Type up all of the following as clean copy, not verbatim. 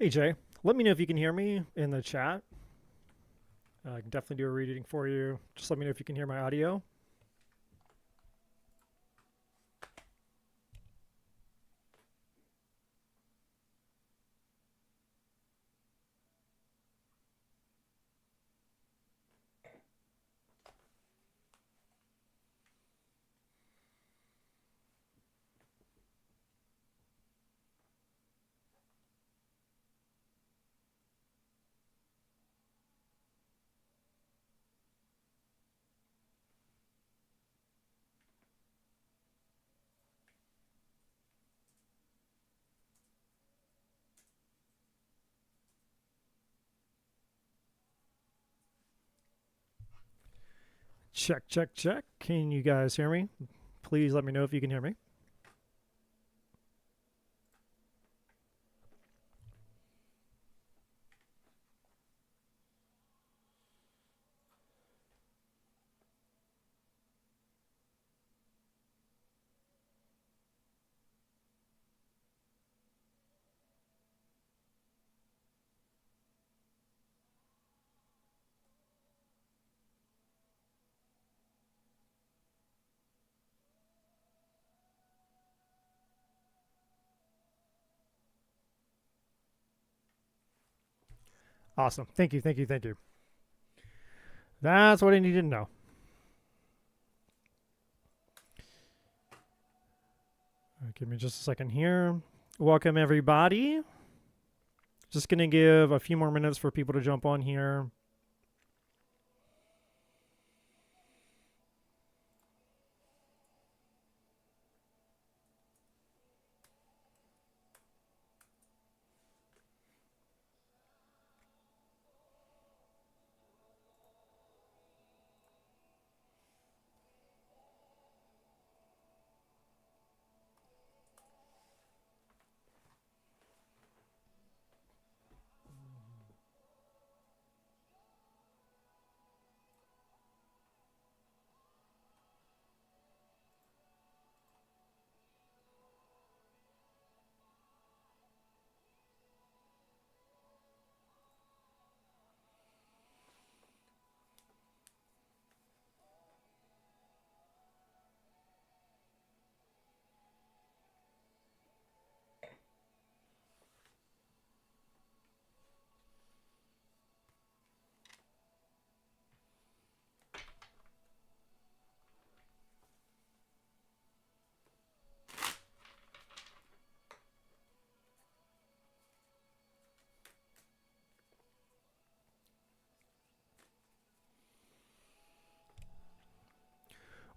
Hey Jay, let me know if you can hear me in the chat. I can definitely do a reading for you. Just let me know if you can hear my audio. Check, check, check. Can you guys hear me? Please let me know if you can hear me. Awesome. Thank you, thank you, thank you. That's what I needed to know. Give me just a second here. Welcome, everybody. Just going to give a few more minutes for people to jump on here.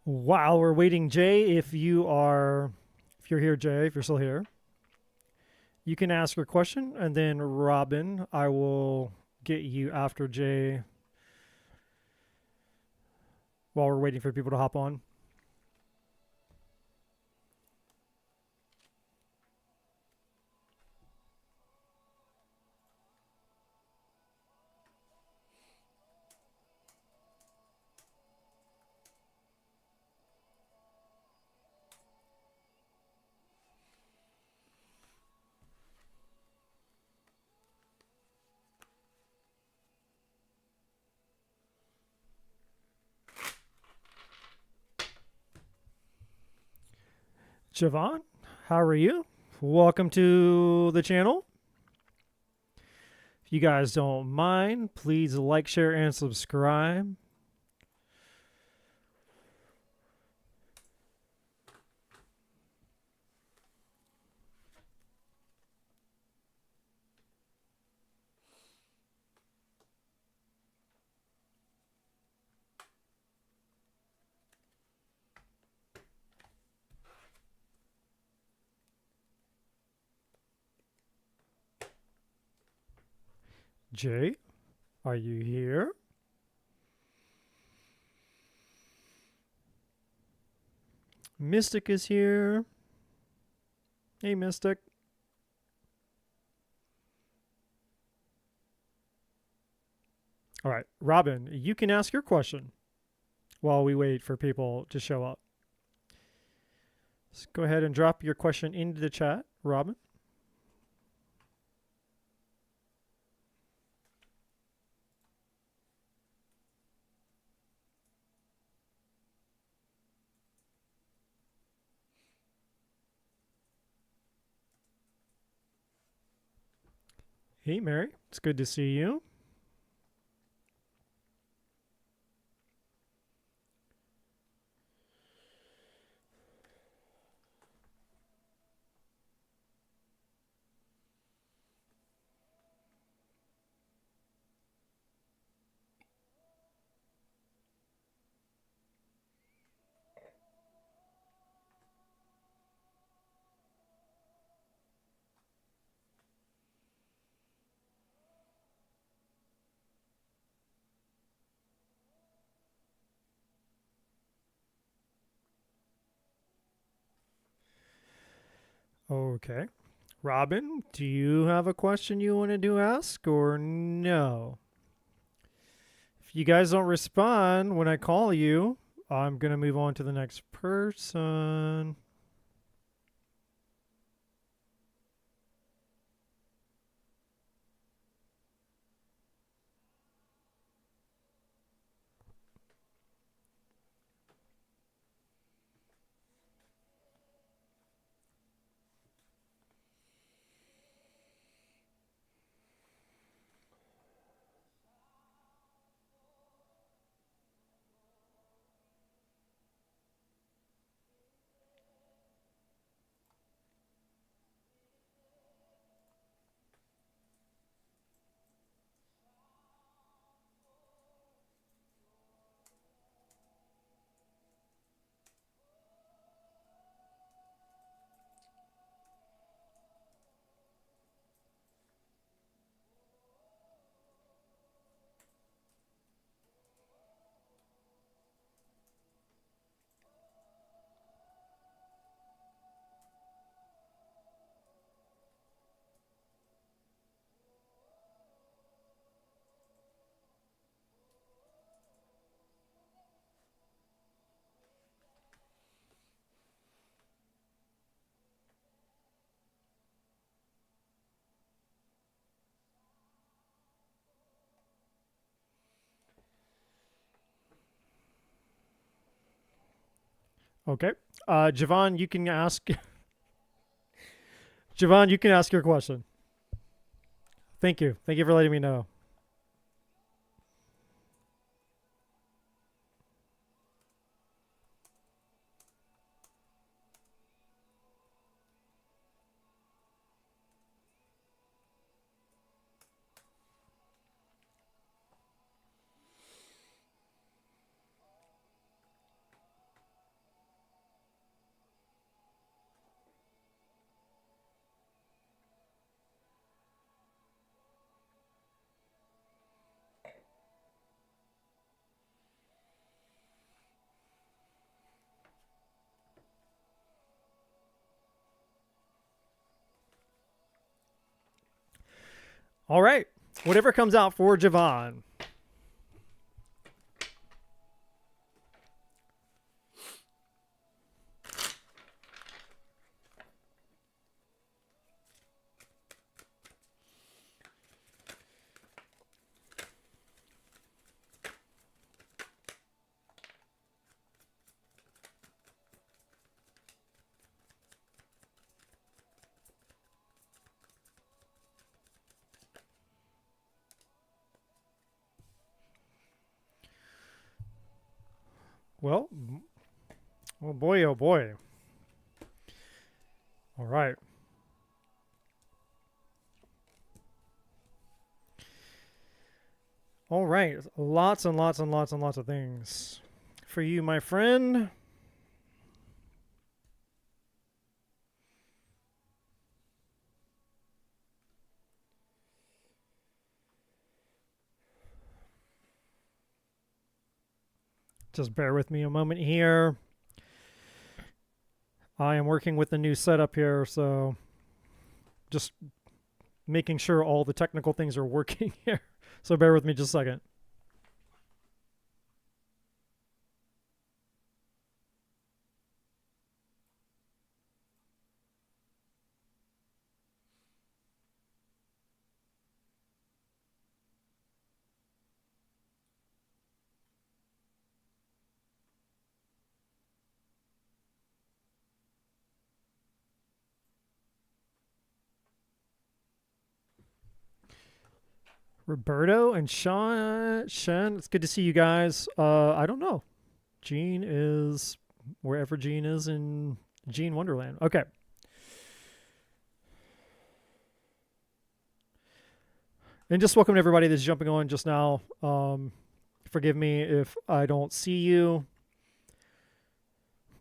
While we're waiting, Jay, if you're here, Jay, if you're still here, you can ask your question, and then Robin, I will get you after Jay while we're waiting for people to hop on. Javon, how are you? Welcome to the channel. If you guys don't mind, please like, share, and subscribe. Jay, are you here? Mystic is here. Hey, Mystic. All right, Robin, you can ask your question while we wait for people to show up. Let's go ahead and drop your question into the chat, Robin. Hey, Mary. It's good to see you. Okay. Robin, do you have a question you wanted to ask or no? If you guys don't respond when I call you, I'm going to move on to the next person. Okay. Javon, you can ask. Javon, you can ask your question. Thank you. Thank you for letting me know. All right. Whatever comes out for Javon. Well, oh boy, oh boy. All right. All right. Lots and lots and lots and lots of things for you, my friend. Just bear with me a moment here. I am working with the new setup here, so just making sure all the technical things are working here. So bear with me just a second. Roberto and Shen, it's good to see you guys. I don't know. Gene is wherever Gene is in Gene Wonderland. Okay. And just welcome to everybody that's jumping on just now. Forgive me if I don't see you,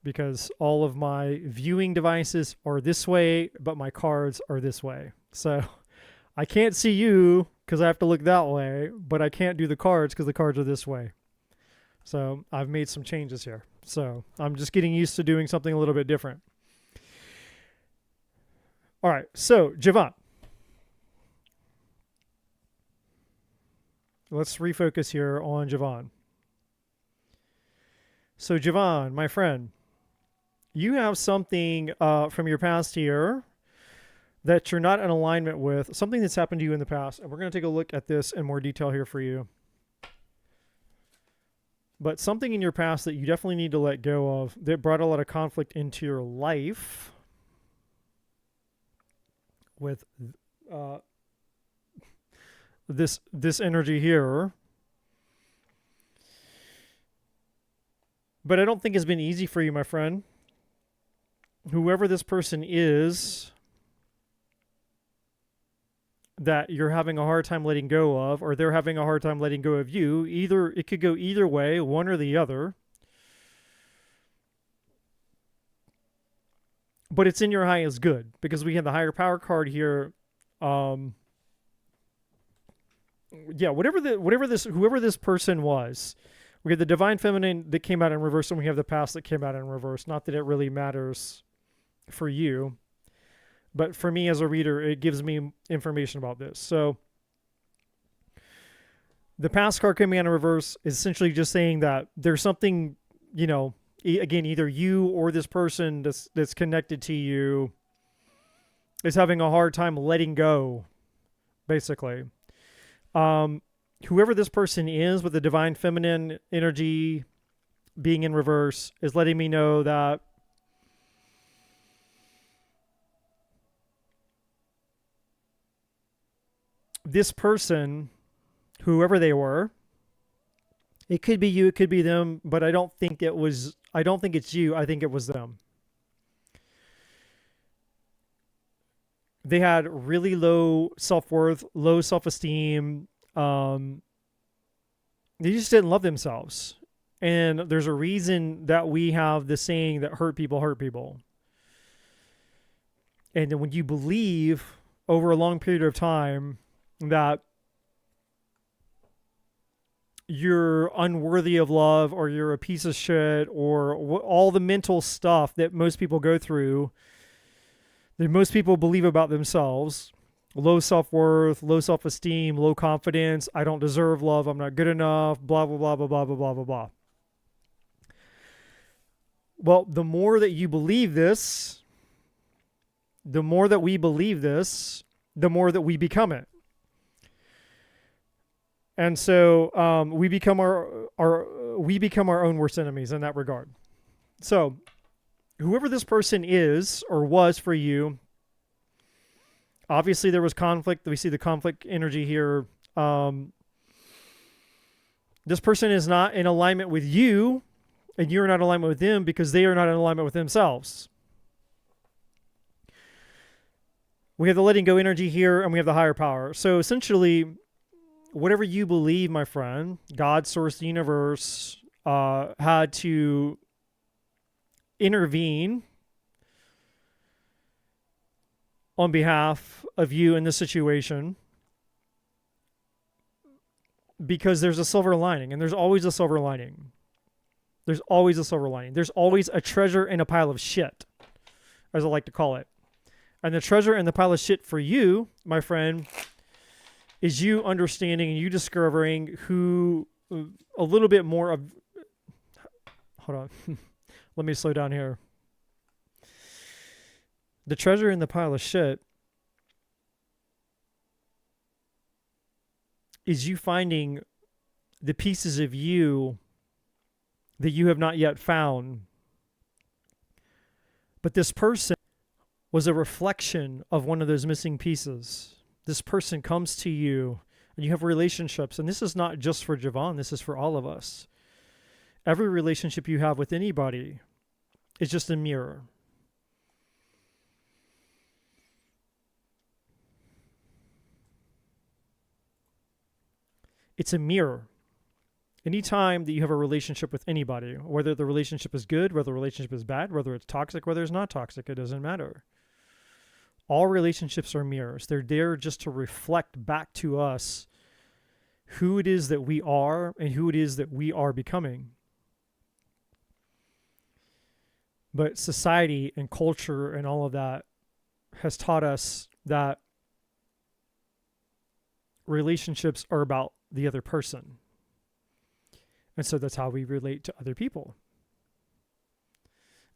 because all of my viewing devices are this way, but my cards are this way. So I can't see you because I have to look that way, but I can't do the cards because the cards are this way. So I've made some changes here. So I'm just getting used to doing something a little bit different. All right, so Javon. Let's refocus here on Javon. So Javon, my friend, you have something from your past here that you're not in alignment with, something that's happened to you in the past. And we're going to take a look at this in more detail here for you. But something in your past that you definitely need to let go of that brought a lot of conflict into your life with this energy here. But I don't think it's been easy for you, my friend. Whoever this person is that you're having a hard time letting go of, or they're having a hard time letting go of you, either it could go either way, one or the other. But it's in your highest good, because we have the higher power card here. Yeah, whoever this person was. We have the divine feminine that came out in reverse, and we have the past that came out in reverse. Not that it really matters for you, but for me as a reader, it gives me information about this. So the past card coming out in reverse is essentially just saying that there's something, you know, again, either you or this person that's connected to you is having a hard time letting go, basically. Whoever this person is with the divine feminine energy being in reverse is letting me know that this person, whoever they were, it could be you, it could be them, but I don't think it's you. I think it was them. They had really low self-worth, low self-esteem. They just didn't love themselves. And there's a reason that we have the saying that hurt people hurt people. And then when you believe over a long period of time that you're unworthy of love, or you're a piece of shit, or all the mental stuff that most people go through, that most people believe about themselves, low self-worth, low self-esteem, low confidence, I don't deserve love, I'm not good enough, blah, blah, blah, blah, blah, blah, blah, blah, blah. Well, the more that you believe this, the more that we believe this, the more that we become it. And so we become our own worst enemies in that regard. So whoever this person is or was for you, obviously there was conflict. We see the conflict energy here. This person is not in alignment with you, and you're not in alignment with them because they are not in alignment with themselves. We have the letting go energy here, and we have the higher power. So essentially, whatever you believe, my friend, God, source, the universe, had to intervene on behalf of you in this situation, because there's a silver lining, and there's always a silver lining. There's always a silver lining. There's always a treasure in a pile of shit, as I like to call it. And the treasure in the pile of shit for you, my friend, is you understanding and you discovering who a little bit more of... Hold on. Let me slow down here. The treasure in the pile of shit is you finding the pieces of you that you have not yet found. But this person was a reflection of one of those missing pieces. This person comes to you And you have relationships. And this is not just for Javon. This is for all of us. Every relationship you have with anybody is just a mirror. It's a mirror. Anytime that you have a relationship with anybody, whether the relationship is good, whether the relationship is bad, whether it's toxic, whether it's not toxic, it doesn't matter. All relationships are mirrors. They're there just to reflect back to us who it is that we are and who it is that we are becoming. But society and culture and all of that has taught us that relationships are about the other person. And so that's how we relate to other people.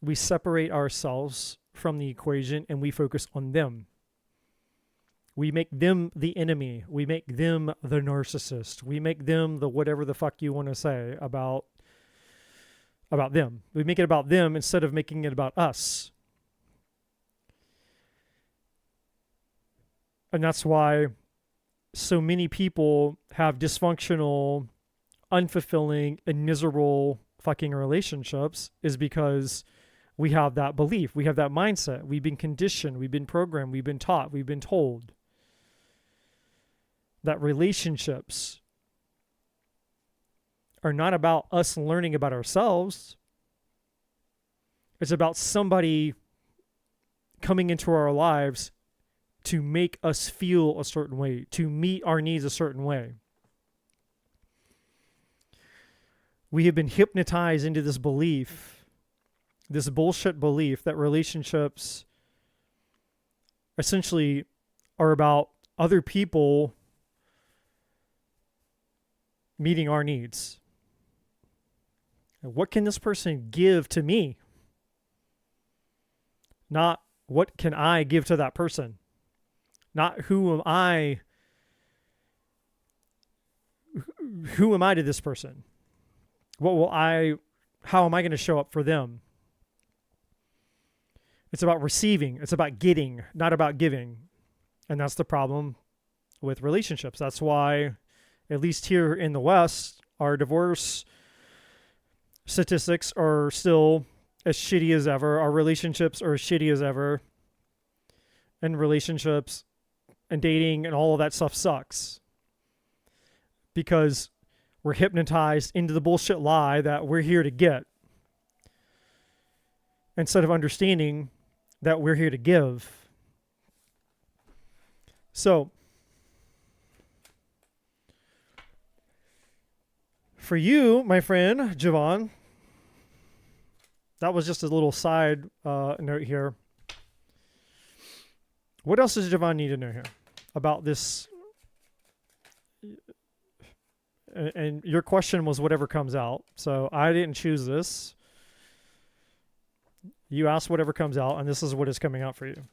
We separate ourselves from the equation and we focus on them. We make them the enemy. We make them the narcissist. We make them the whatever the fuck you want to say about them. We make it about them instead of making it about us. And that's why so many people have dysfunctional, unfulfilling, and miserable fucking relationships, is because we have that belief. We have that mindset. We've been conditioned. We've been programmed. We've been taught. We've been told that relationships are not about us learning about ourselves. It's about somebody coming into our lives to make us feel a certain way, to meet our needs a certain way. We have been hypnotized into this belief, this bullshit belief that relationships essentially are about other people meeting our needs. What can this person give to me? Not what can I give to that person? Not who am I to this person? How am I going to show up for them? It's about receiving. It's about getting, not about giving. And that's the problem with relationships. That's why, at least here in the West, our divorce statistics are still as shitty as ever. Our relationships are as shitty as ever. And relationships and dating and all of that stuff sucks. Because we're hypnotized into the bullshit lie that we're here to get, instead of understanding that we're here to give. So, for you, my friend, Javon, that was just a little side note here. What else does Javon need to know here about this? And your question was whatever comes out. So I didn't choose this. You asked whatever comes out, and this is what is coming out for you.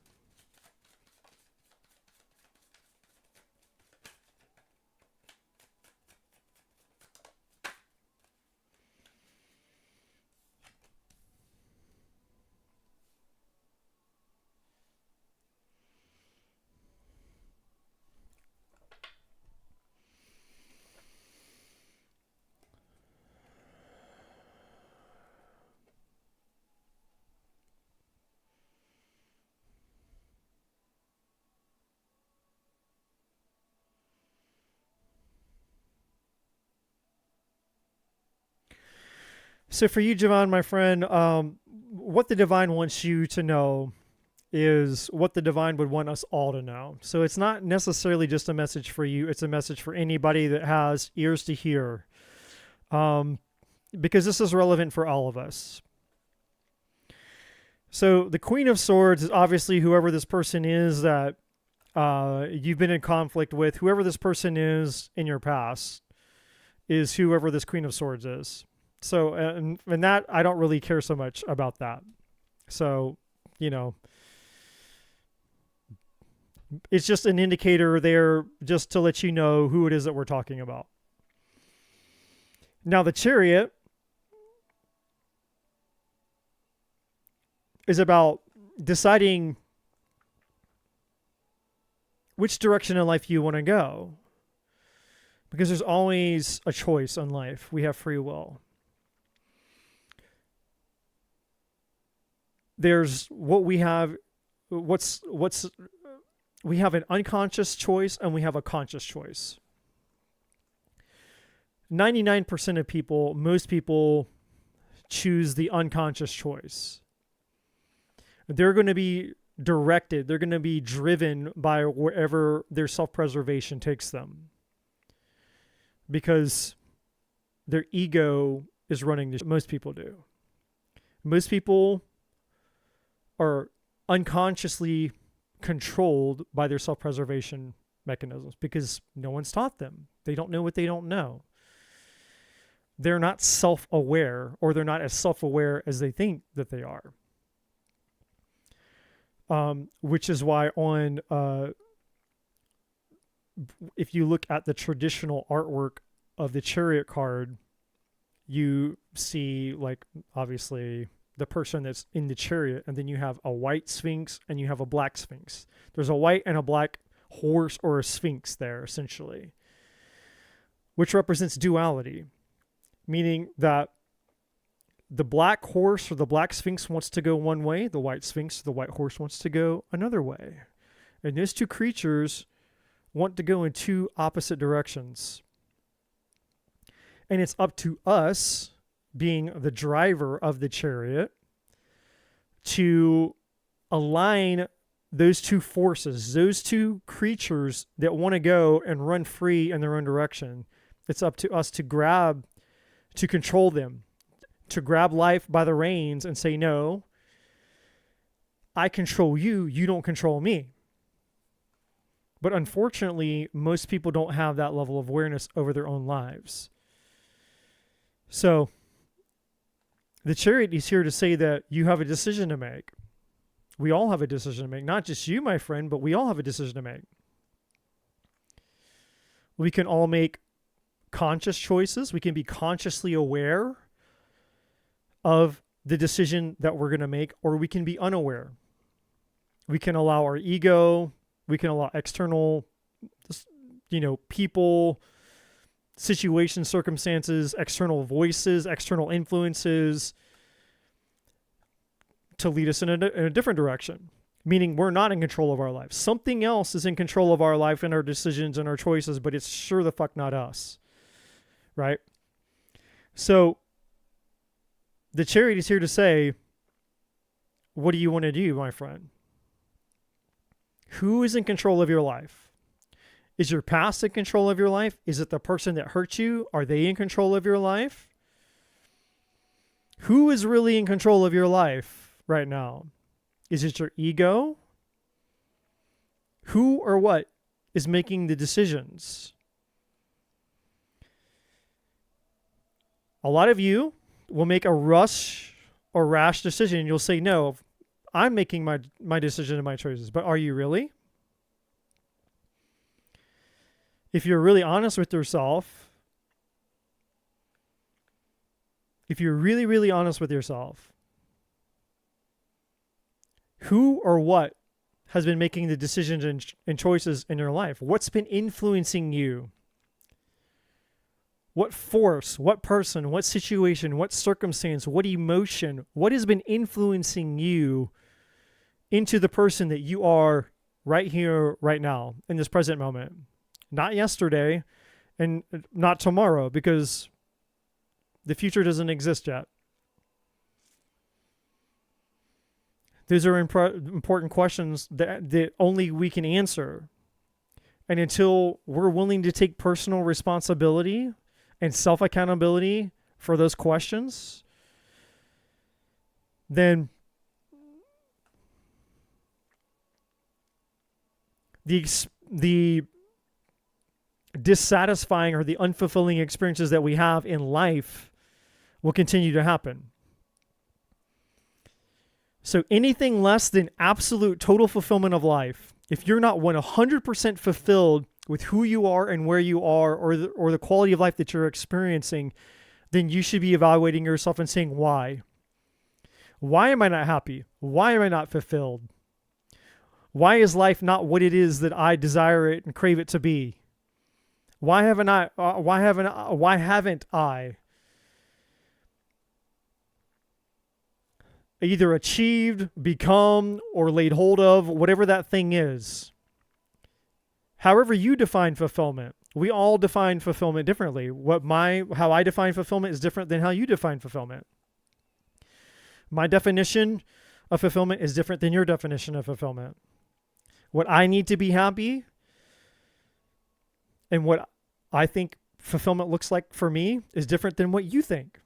So for you, Javon, my friend, what the divine wants you to know is what the divine would want us all to know. So it's not necessarily just a message for you. It's a message for anybody that has ears to hear, because this is relevant for all of us. So the Queen of Swords is obviously whoever this person is that you've been in conflict with. Whoever this person is in your past is whoever this Queen of Swords is. So, and that, I don't really care so much about that. So, it's just an indicator there just to let you know who it is that we're talking about. Now, the Chariot is about deciding which direction in life you want to go. Because there's always a choice in life. We have free will. There's what we have, we have an unconscious choice and we have a conscious choice. 99% of people, most people choose the unconscious choice. They're going to be directed, they're going to be driven by wherever their self-preservation takes them. Because their ego is running the show. Most people do. Most people are unconsciously controlled by their self-preservation mechanisms because no one's taught them. They don't know what they don't know. They're not self-aware, or they're not as self-aware as they think that they are. Which is why if you look at the traditional artwork of the Chariot card, you see, like, obviously the person that's in the chariot, and then you have a white sphinx and you have a black sphinx. There's a white and a black horse or a sphinx there, essentially, which represents duality, meaning that the black horse or the black sphinx wants to go one way, the white sphinx or the white horse wants to go another way. And those two creatures want to go in two opposite directions. And it's up to us, being the driver of the chariot, to align those two forces, those two creatures that want to go and run free in their own direction. It's up to us to control them, to grab life by the reins and say, no, I control you, you don't control me. But unfortunately, most people don't have that level of awareness over their own lives. So the chariot is here to say that you have a decision to make. We all have a decision to make. Not just you, my friend, but we all have a decision to make. We can all make conscious choices. We can be consciously aware of the decision that we're going to make, or we can be unaware. We can allow our ego, we can allow external, people, situations, circumstances, external voices, external influences to lead us in a different direction. Meaning we're not in control of our life. Something else is in control of our life and our decisions and our choices, but it's sure the fuck not us. Right? So the chariot is here to say, what do you want to do, my friend? Who is in control of your life? Is your past in control of your life? Is it the person that hurt you? Are they in control of your life? Who is really in control of your life right now? Is it your ego? Who or what is making the decisions? A lot of you will make a rush or rash decision. You'll say, no, I'm making my decision and my choices. But are you really? If you're really honest with yourself, if you're really, really honest with yourself, who or what has been making the decisions and choices in your life? What's been influencing you? What force, what person, what situation, what circumstance, what emotion, what has been influencing you into the person that you are right here, right now, in this present moment? Not yesterday and not tomorrow, because the future doesn't exist yet. These are important questions that only we can answer. And until we're willing to take personal responsibility and self-accountability for those questions, then the dissatisfying or the unfulfilling experiences that we have in life will continue to happen. So anything less than absolute total fulfillment of life, if you're not 100% fulfilled with who you are and where you are, or the quality of life that you're experiencing, then you should be evaluating yourself and saying, why? Why am I not happy? Why am I not fulfilled? Why is life not what it is that I desire it and crave it to be? Why haven't I either achieved, become, or laid hold of whatever that thing is? However you define fulfillment. We all define fulfillment differently. How I define fulfillment is different than how you define fulfillment. My definition of fulfillment is different than your definition of fulfillment. What I need to be happy and what I think fulfillment looks like for me is different than what you think.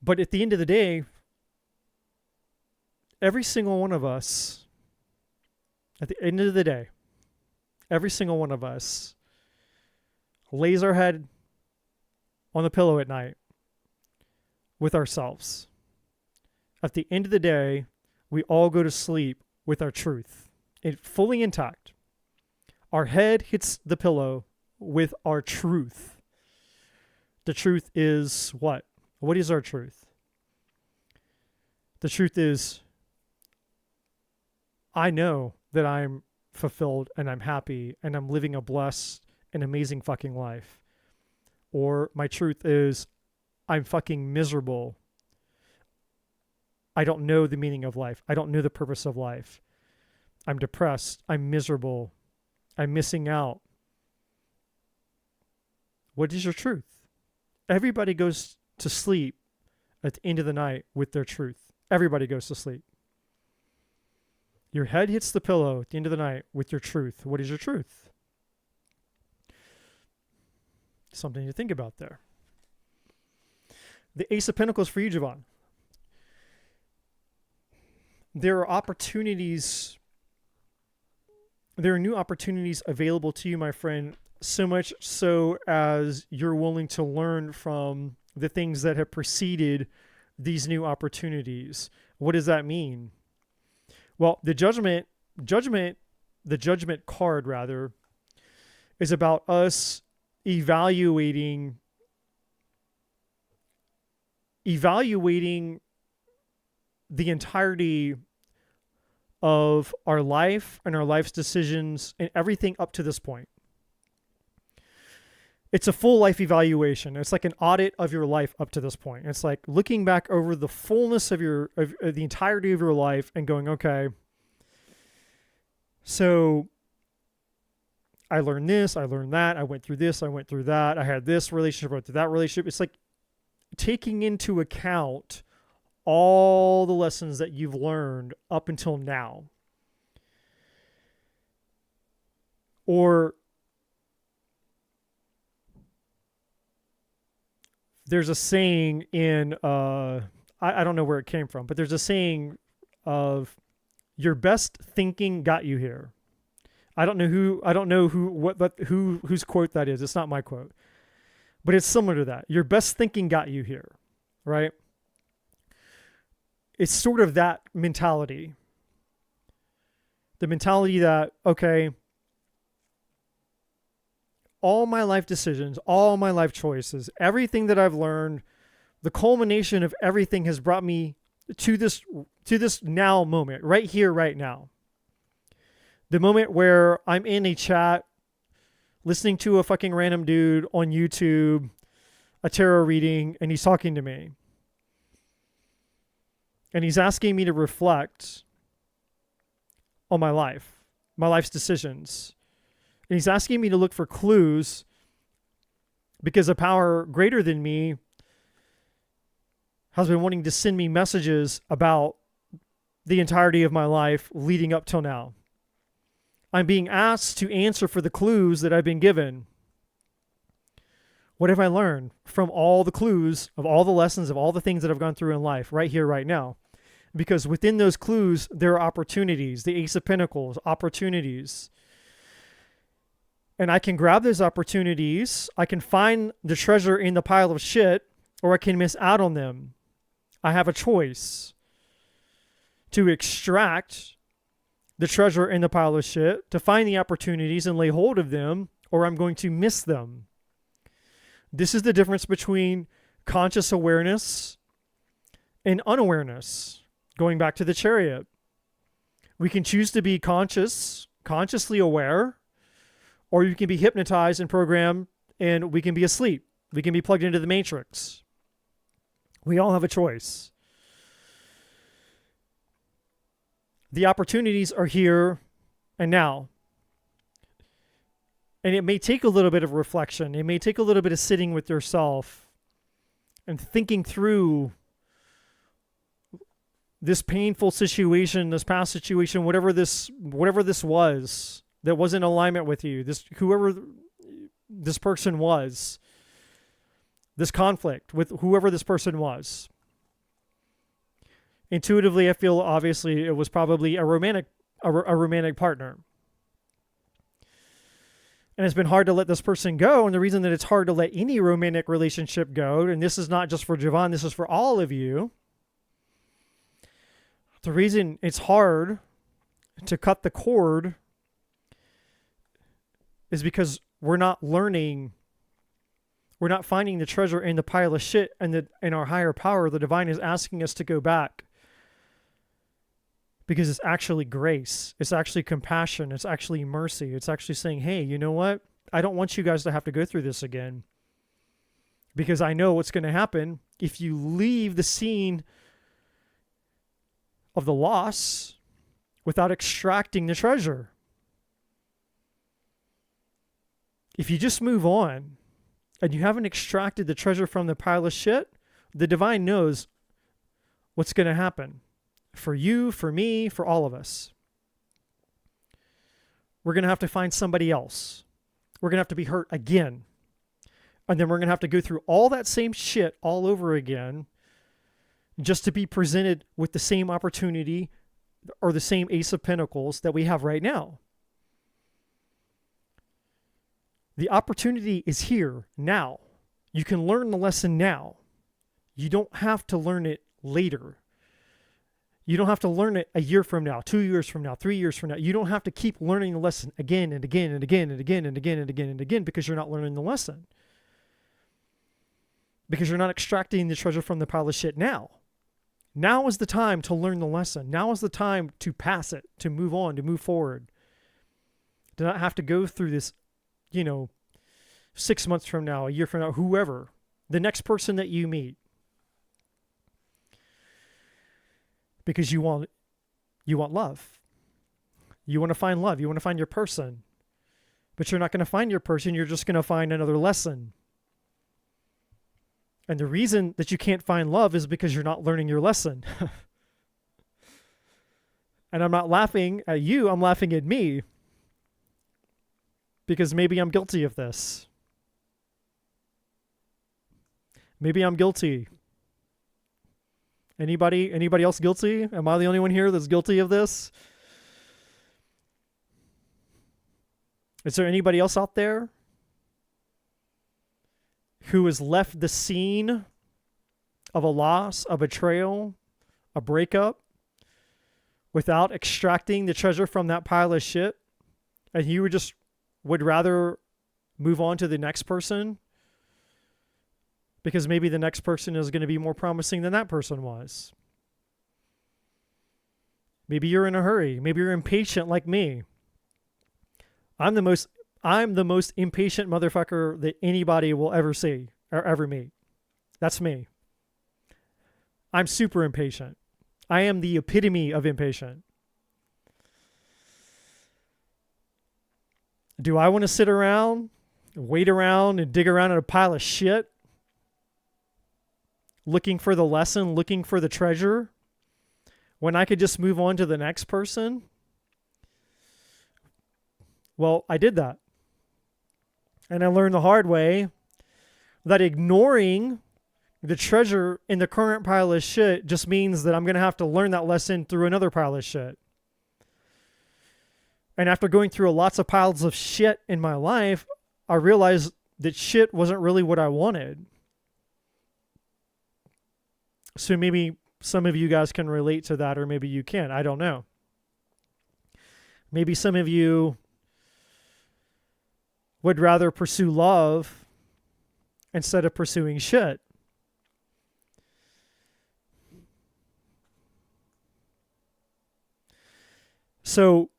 But at the end of the day, every single one of us, at the end of the day, every single one of us lays our head on the pillow at night with ourselves. At the end of the day, we all go to sleep with our truth, fully intact. Our head hits the pillow with our truth. The truth is what? What is our truth? The truth is, I know that I'm fulfilled and I'm happy and I'm living a blessed and amazing fucking life. Or my truth is, I'm fucking miserable. I don't know the meaning of life. I don't know the purpose of life. I'm depressed. I'm miserable. I'm missing out. What is your truth? Everybody goes to sleep at the end of the night with their truth. Everybody goes to sleep. Your head hits the pillow at the end of the night with your truth. What is your truth? Something to think about there. The Ace of Pentacles for you, Javon. There are opportunities. There are new opportunities available to you, my friend, so much so as you're willing to learn from the things that have preceded these new opportunities. What does that mean? Well, the judgment card rather is about us evaluating the entirety of our life and our life's decisions and everything up to this point. It's a full life evaluation. It's like an audit of your life up to this point. It's like looking back over the fullness of the entirety of your life and going, okay, so I learned this, I learned that, I went through this, I went through that, I had this relationship, I went through that relationship. It's like taking into account all the lessons that you've learned up until now. Or there's a saying in, I don't know where it came from, but there's a saying of your best thinking got you here. Whose quote that is. It's not my quote, but it's similar to that. Your best thinking got you here, right? It's sort of that mentality. The mentality that, okay, all my life decisions, all my life choices, everything that I've learned, the culmination of everything has brought me to this now moment, right here, right now. The moment where I'm in a chat, listening to a fucking random dude on YouTube, a tarot reading, and he's talking to me. And he's asking me to reflect on my life's decisions. And he's asking me to look for clues because a power greater than me has been wanting to send me messages about the entirety of my life leading up till now. I'm being asked to answer for the clues that I've been given. What have I learned from all the clues of all the lessons of all the things that I've gone through in life right here, right now? Because within those clues, there are opportunities. The Ace of Pentacles, opportunities. And I can grab those opportunities. I can find the treasure in the pile of shit, or I can miss out on them. I have a choice to extract the treasure in the pile of shit, to find the opportunities and lay hold of them, or I'm going to miss them. This is the difference between conscious awareness and unawareness. Going back to the Chariot. We can choose to be consciously aware, or you can be hypnotized and programmed, and we can be asleep. We can be plugged into the matrix. We all have a choice. The opportunities are here and now. And it may take a little bit of reflection. It may take a little bit of sitting with yourself and thinking through this painful situation, this past situation, whatever this was that was in alignment with you, whoever this person was, this conflict with whoever this person was. Intuitively, I feel obviously it was probably a romantic partner. And it's been hard to let this person go. And the reason that it's hard to let any romantic relationship go, and this is not just for Javon, this is for all of you. The reason it's hard to cut the cord is because we're not learning. We're not finding the treasure in the pile of shit, and in our higher power. The divine is asking us to go back. Because it's actually grace. It's actually compassion. It's actually mercy. It's actually saying, hey, you know what? I don't want you guys to have to go through this again. Because I know what's going to happen if you leave the scene of the loss without extracting the treasure. If you just move on and you haven't extracted the treasure from the pile of shit, the divine knows what's going to happen. For you, for me, for all of us. We're going to have to find somebody else. We're going to have to be hurt again. And then we're going to have to go through all that same shit all over again just to be presented with the same opportunity or the same Ace of Pentacles that we have right now. The opportunity is here now. You can learn the lesson now. You don't have to learn it later. You don't have to learn it a year from now, 2 years from now, 3 years from now. You don't have to keep learning the lesson again and again and again and again and again and again and again because you're not learning the lesson. Because you're not extracting the treasure from the pile of shit now. Now is the time to learn the lesson. Now is the time to pass it, to move on, to move forward. To not have to go through this, 6 months from now, a year from now, whoever, the next person that you meet. Because you want love. You want to find love. You want to find your person. But you're not going to find your person. You're just going to find another lesson. And the reason that you can't find love is because you're not learning your lesson. And I'm not laughing at you. I'm laughing at me. Because maybe I'm guilty of this. Maybe I'm guilty. Anybody else guilty? Am I the only one here that's guilty of this? Is there anybody else out there who has left the scene of a loss, a betrayal, a breakup without extracting the treasure from that pile of shit, and you would rather move on to the next person? Because maybe the next person is going to be more promising than that person was. Maybe you're in a hurry. Maybe you're impatient like me. I'm the most impatient motherfucker that anybody will ever see or ever meet. That's me. I'm super impatient. I am the epitome of impatient. Do I want to sit around, wait around, and dig around in a pile of shit? Looking for the lesson, looking for the treasure, when I could just move on to the next person? Well, I did that. And I learned the hard way that ignoring the treasure in the current pile of shit just means that I'm going to have to learn that lesson through another pile of shit. And after going through lots of piles of shit in my life, I realized that shit wasn't really what I wanted. So maybe some of you guys can relate to that, or maybe you can't. I don't know. Maybe some of you would rather pursue love instead of pursuing shit. So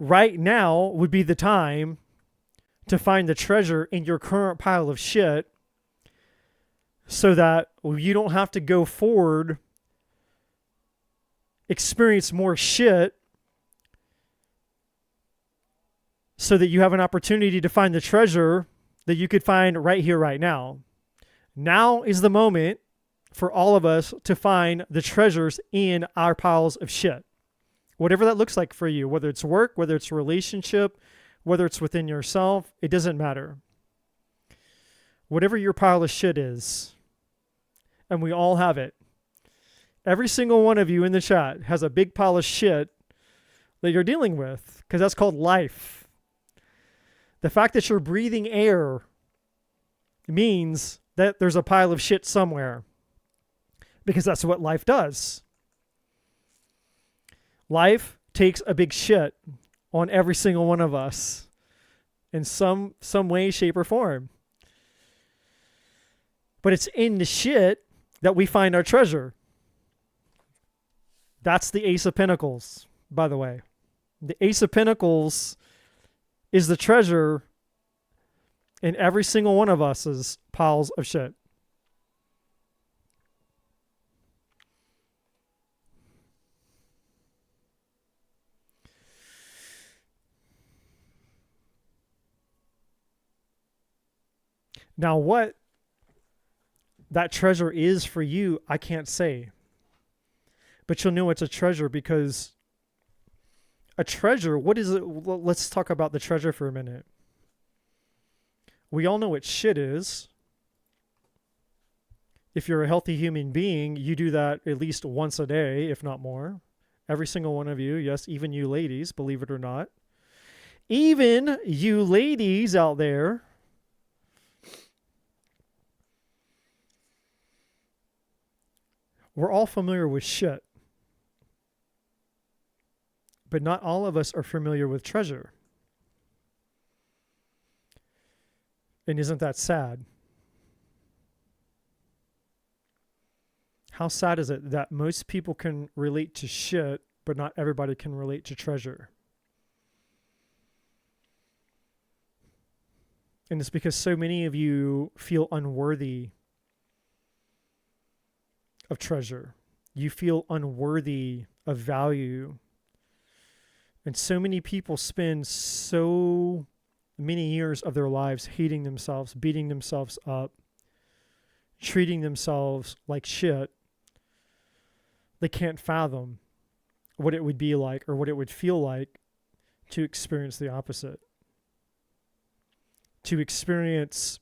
right now would be the time to find the treasure in your current pile of shit so that you don't have to go forward, experience more shit, so that you have an opportunity to find the treasure that you could find right here, right now. Now is the moment for all of us to find the treasures in our piles of shit. Whatever that looks like for you, whether it's work, whether it's a relationship, whether it's within yourself, it doesn't matter. Whatever your pile of shit is, and we all have it. Every single one of you in the chat has a big pile of shit that you're dealing with, because that's called life. The fact that you're breathing air means that there's a pile of shit somewhere, because that's what life does. Life takes a big shit on every single one of us in some way, shape, or form. But it's in the shit that we find our treasure. That's the Ace of Pentacles, by the way. The Ace of Pentacles is the treasure in every single one of us's piles of shit. Now, what that treasure is for you, I can't say. But you'll know it's a treasure, because a treasure, what is it? Well, let's talk about the treasure for a minute. We all know what shit is. If you're a healthy human being, you do that at least once a day, if not more. Every single one of you, yes, even you ladies, believe it or not. Even you ladies out there, we're all familiar with shit. But not all of us are familiar with treasure. And isn't that sad? How sad is it that most people can relate to shit, but not everybody can relate to treasure? And it's because so many of you feel unworthy of treasure. You feel unworthy of value. And so many people spend so many years of their lives hating themselves, beating themselves up, treating themselves like shit. They can't fathom what it would be like or what it would feel like to experience the opposite. To experience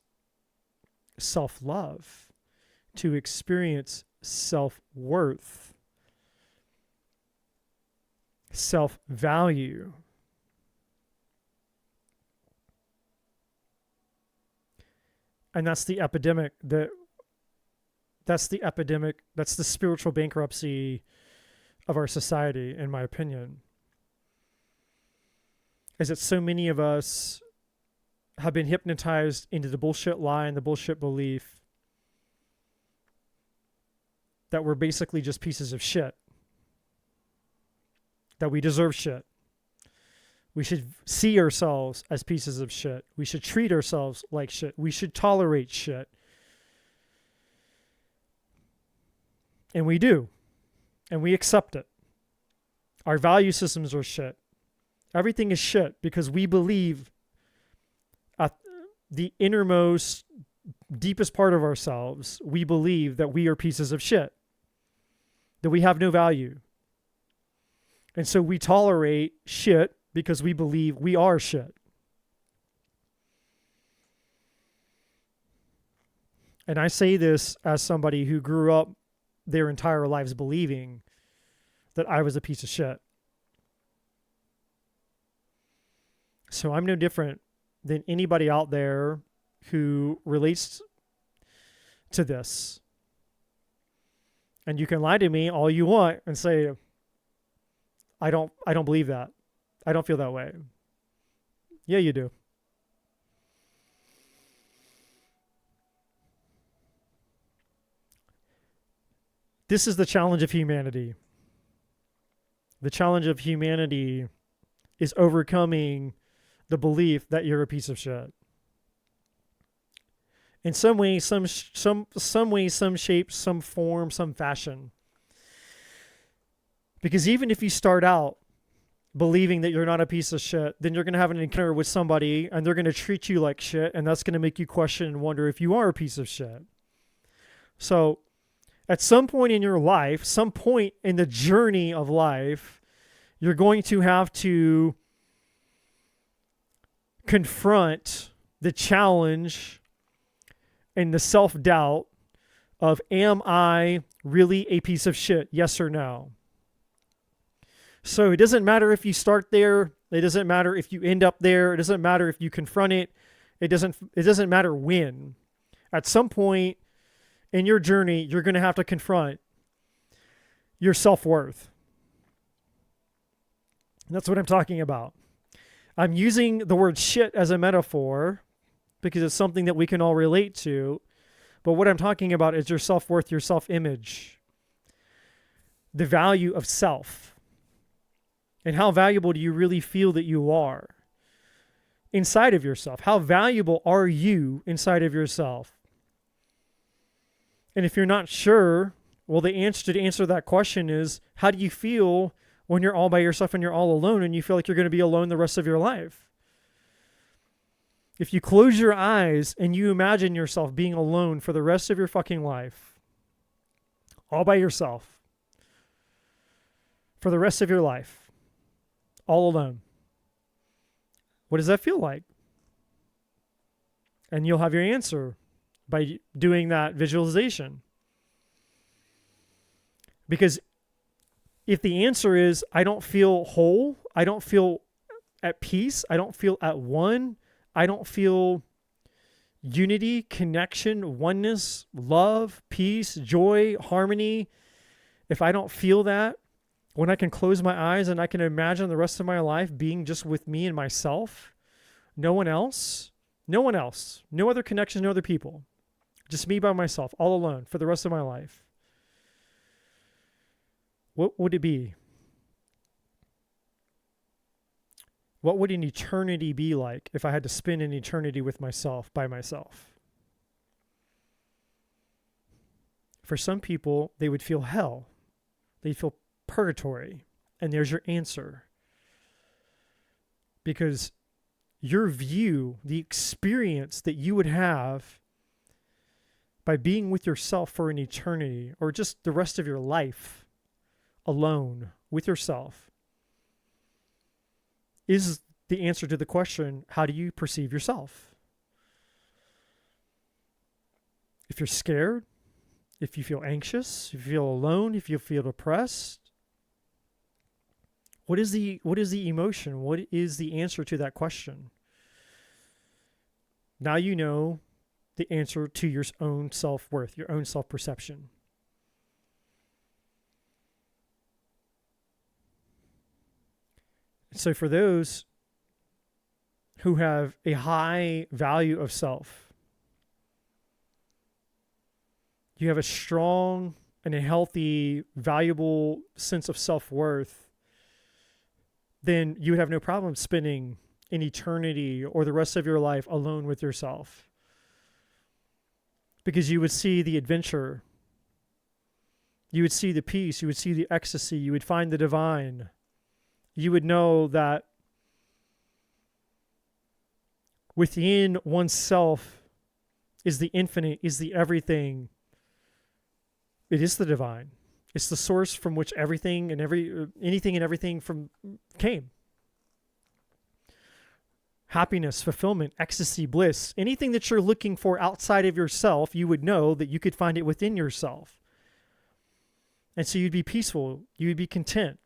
self-love, to experience self-worth, self-value. And that's the epidemic that's the spiritual bankruptcy of our society, in my opinion. Is that so many of us have been hypnotized into the bullshit lie and the bullshit belief that we're basically just pieces of shit. That we deserve shit. We should see ourselves as pieces of shit. We should treat ourselves like shit. We should tolerate shit. And we do. And we accept it. Our value systems are shit. Everything is shit because we believe at the innermost, deepest part of ourselves, we believe that we are pieces of shit. That we have no value. And so we tolerate shit because we believe we are shit. And I say this as somebody who grew up their entire lives believing that I was a piece of shit. So I'm no different than anybody out there who relates to this. And you can lie to me all you want and say, I don't believe that. I don't feel that way. Yeah, you do. This is the challenge of humanity. The challenge of humanity is overcoming the belief that you're a piece of shit. in some way, some way, some shape, some form, some fashion. Because even if you start out believing that you're not a piece of shit, then you're going to have an encounter with somebody and they're going to treat you like shit, and that's going to make you question and wonder if you are a piece of shit. So at some point in your life, some point in the journey of life, you're going to have to confront the challenge and the self-doubt of, am I really a piece of shit? Yes or no? So it doesn't matter if you start there. It doesn't matter if you end up there. It doesn't matter if you confront it. It doesn't matter when. At some point in your journey, you're going to have to confront your self-worth. And that's what I'm talking about. I'm using the word shit as a metaphor because it's something that we can all relate to. But what I'm talking about is your self-worth, your self-image, the value of self. And how valuable do you really feel that you are inside of yourself? How valuable are you inside of yourself? And if you're not sure, well, the answer to answer that question is, how do you feel when you're all by yourself and you're all alone and you feel like you're going to be alone the rest of your life? If you close your eyes and you imagine yourself being alone for the rest of your fucking life, all by yourself, for the rest of your life, all alone, what does that feel like? And you'll have your answer by doing that visualization. Because if the answer is, I don't feel whole, I don't feel at peace, I don't feel at one, I don't feel unity, connection, oneness, love, peace, joy, harmony, if I don't feel that, when I can close my eyes and I can imagine the rest of my life being just with me and myself, no one else, no other connections, no other people, just me by myself, all alone for the rest of my life, what would it be? What would an eternity be like if I had to spend an eternity with myself, by myself? For some people, they would feel hell. They'd feel purgatory. And there's your answer. Because your view, the experience that you would have by being with yourself for an eternity, or just the rest of your life alone with yourself, is the answer to the question, how do you perceive yourself? If you're scared, if you feel anxious, if you feel alone, if you feel depressed, what is the emotion? What is the answer to that question? Now you know the answer to your own self-worth, your own self-perception. So for those who have a high value of self, you have a strong and a healthy, valuable sense of self-worth, then you would have no problem spending an eternity or the rest of your life alone with yourself. Because you would see the adventure, you would see the peace, you would see the ecstasy, you would find the divine. You would know that within oneself is the infinite, is the everything. It is the divine. It's the source from which everything and anything and everything from came. Happiness, fulfillment, ecstasy, bliss, anything that you're looking for outside of yourself, you would know that you could find it within yourself. And so you'd be peaceful, you would be content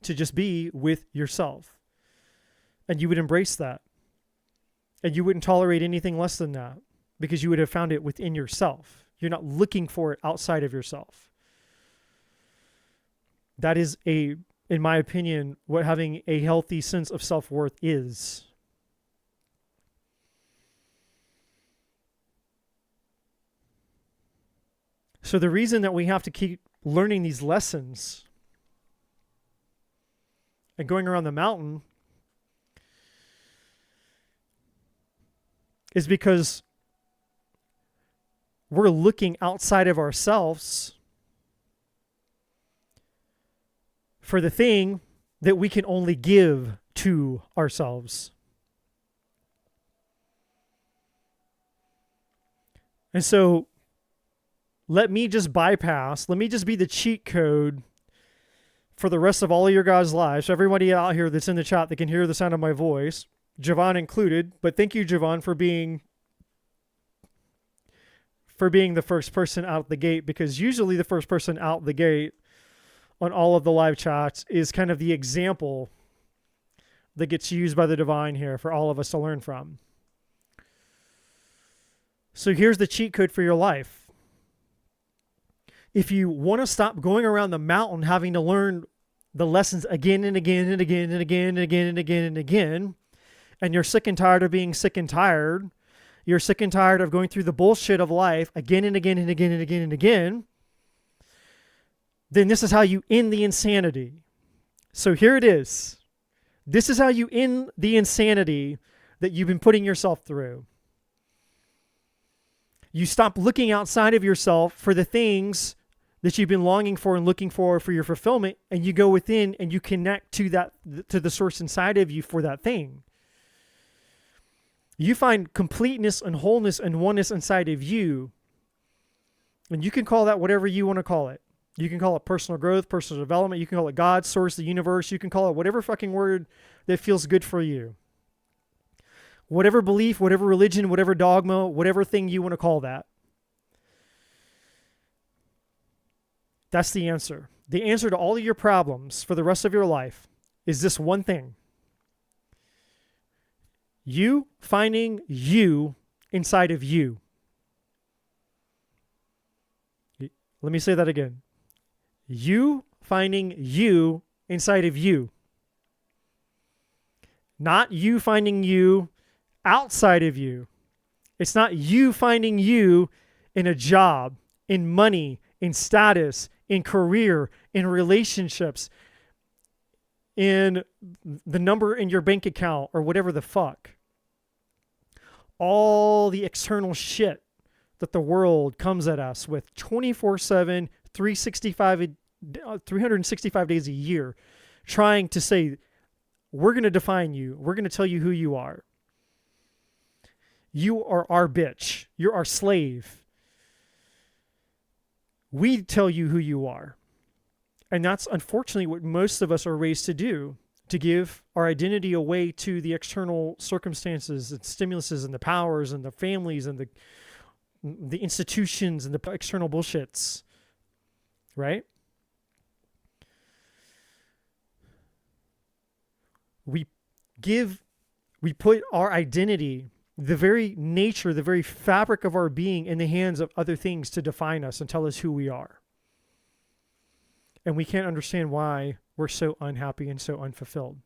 to just be with yourself. And you would embrace that. And you wouldn't tolerate anything less than that because you would have found it within yourself. You're not looking for it outside of yourself. That is in my opinion, what having a healthy sense of self-worth is. So the reason that we have to keep learning these lessons and going around the mountain is because we're looking outside of ourselves for the thing that we can only give to ourselves. And so let me just be the cheat code for the rest of all of your guys' lives. So everybody out here that's in the chat that can hear the sound of my voice, Javon included, but thank you, Javon, for being the first person out the gate, because usually the first person out the gate on all of the live chats is kind of the example that gets used by the divine here for all of us to learn from. So here's the cheat code for your life. If you want to stop going around the mountain having to learn the lessons again and again and again and again and again and again and again, and you're sick and tired of being sick and tired, you're sick and tired of going through the bullshit of life again and again and again and again and again, then this is how you end the insanity. So here it is. This is how you end the insanity that you've been putting yourself through. You stop looking outside of yourself for the things that you've been longing for and looking for your fulfillment, and you go within and you connect to the source inside of you for that thing. You find completeness and wholeness and oneness inside of you, and you can call that whatever you want to call it. You can call it personal growth, personal development. You can call it God, source, the universe. You can call it whatever fucking word that feels good for you. Whatever belief, whatever religion, whatever dogma, whatever thing you want to call that. That's the answer. The answer to all of your problems for the rest of your life is this one thing. You finding you inside of you. Let me say that again. You finding you inside of you. Not you finding you outside of you. It's not you finding you in a job, in money, in status, in career, in relationships, in the number in your bank account or whatever the fuck. All the external shit that the world comes at us with 24/7, 365 days a year, trying to say, we're going to define you. We're going to tell you who you are. You are our bitch. You're our slave. We tell you who you are. And that's unfortunately what most of us are raised to do, to give our identity away to the external circumstances and stimuluses and the powers and the families and the institutions and the external bullshits, right? We put our identity, the very nature, the very fabric of our being in the hands of other things to define us and tell us who we are. And we can't understand why we're so unhappy and so unfulfilled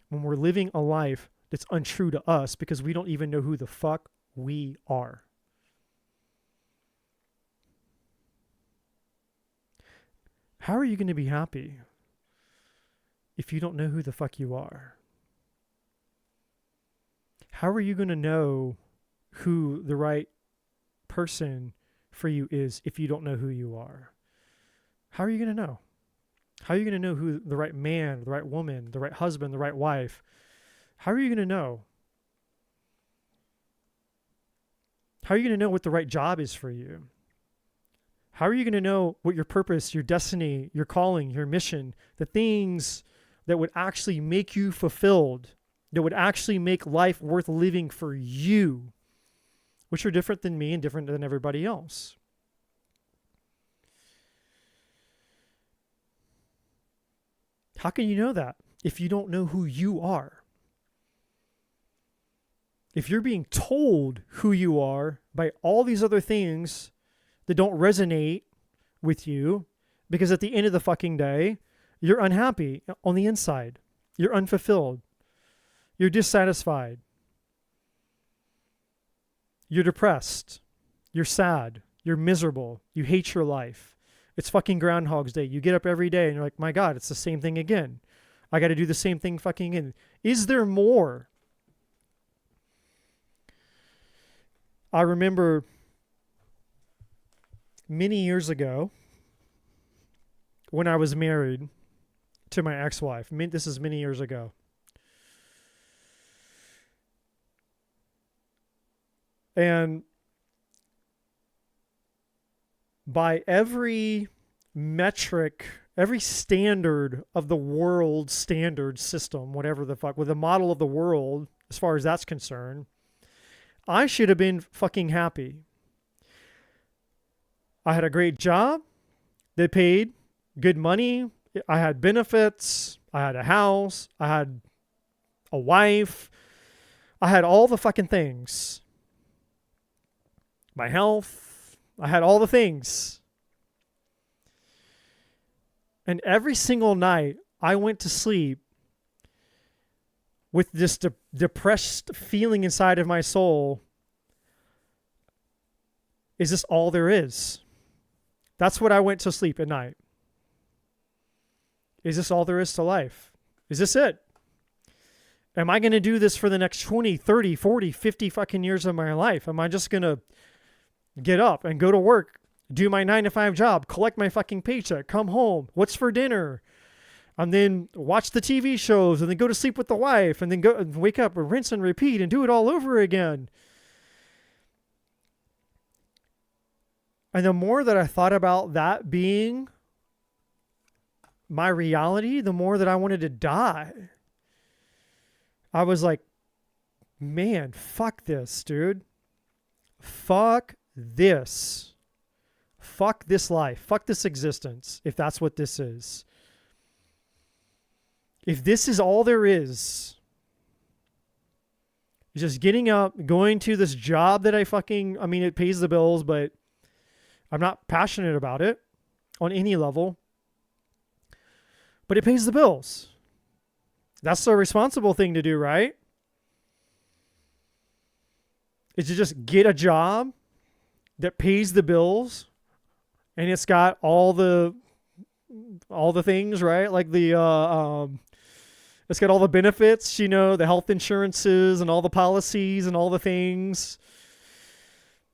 when we're living a life that's untrue to us because we don't even know who the fuck we are. How are you going to be happy if you don't know who the fuck you are? How are you going to know who the right person for you is if you don't know who you are? How are you going to know? How are you going to know who the right man, the right woman, the right husband, the right wife? How are you going to know? How are you going to know what the right job is for you? How are you going to know what your purpose, your destiny, your calling, your mission, the things that would actually make you fulfilled, that would actually make life worth living for you, which are different than me and different than everybody else? How can you know that if you don't know who you are? If you're being told who you are by all these other things that don't resonate with you, because at the end of the fucking day, you're unhappy on the inside. You're unfulfilled. You're dissatisfied. You're depressed. You're sad. You're miserable. You hate your life. It's fucking Groundhog's Day. You get up every day and you're like, my God, it's the same thing again. I got to do the same thing fucking again. Is there more? I remember many years ago when I was married to my ex-wife. This is many years ago. And by every metric, every standard of the world standard system, whatever the fuck, with the model of the world, as far as that's concerned, I should have been fucking happy. I had a great job. They paid good money. I had benefits. I had a house. I had a wife. I had all the fucking things. My health. I had all the things. And every single night I went to sleep with this depressed feeling inside of my soul. Is this all there is? That's what I went to sleep at night. Is this all there is to life? Is this it? Am I going to do this for the next 20, 30, 40, 50 fucking years of my life? Am I just going to get up and go to work, do my 9-to-5 job, collect my fucking paycheck, come home, what's for dinner, and then watch the TV shows, and then go to sleep with the wife, and then go and wake up and rinse and repeat and do it all over again? And the more that I thought about that being my reality, the more that I wanted to die. I was like, man, fuck this, dude. Fuck this. Fuck this life. Fuck this existence, if that's what this is. If this is all there is, just getting up, going to this job that it pays the bills, but I'm not passionate about it on any level. But it pays the bills. That's the responsible thing to do, right? Is to just get a job that pays the bills, and it's got all the things, right? Like it's got all the benefits, the health insurances and all the policies and all the things.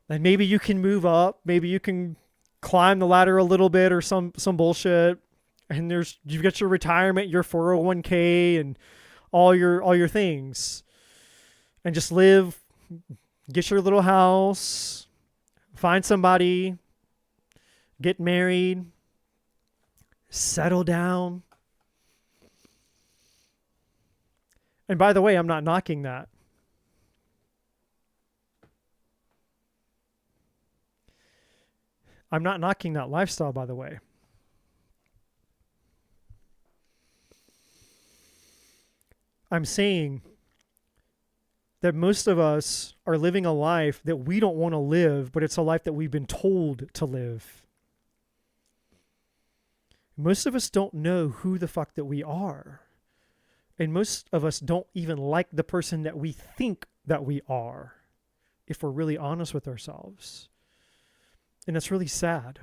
And maybe you can move up, maybe you can climb the ladder a little bit or some bullshit. And you've got your retirement, your 401k, and all your things, and just live, get your little house, find somebody, get married, settle down. And by the way, I'm not knocking that. I'm not knocking that lifestyle, by the way. I'm saying that most of us are living a life that we don't want to live, but it's a life that we've been told to live. Most of us don't know who the fuck that we are. And most of us don't even like the person that we think that we are, if we're really honest with ourselves. And that's really sad.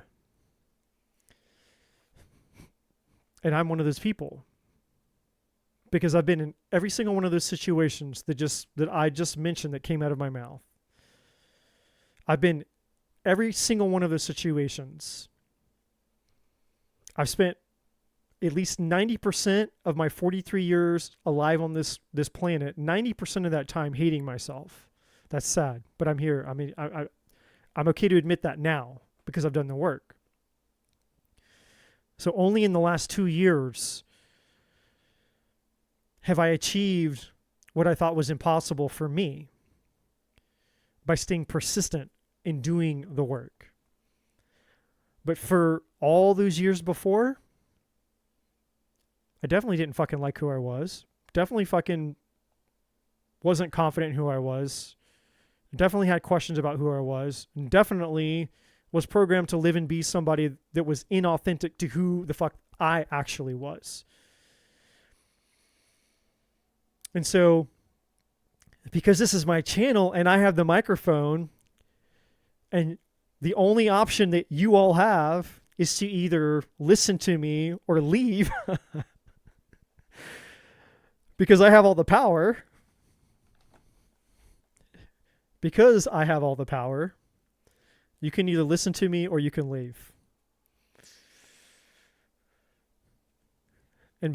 And I'm one of those people. Because I've been in every single one of those situations that I just mentioned that came out of my mouth. I've been every single one of those situations. I've spent at least 90% of my 43 years alive on this planet, 90% of that time hating myself. That's sad, but I'm here. I mean, I'm okay to admit that now because I've done the work. So only in the last 2 years have I achieved what I thought was impossible for me by staying persistent in doing the work. But for all those years before, I definitely didn't fucking like who I was. Definitely fucking wasn't confident in who I was. Definitely had questions about who I was. And definitely was programmed to live and be somebody that was inauthentic to who the fuck I actually was. And so, because this is my channel and I have the microphone, and the only option that you all have is to either listen to me or leave because I have all the power. Because I have all the power, You can either listen to me or you can leave. And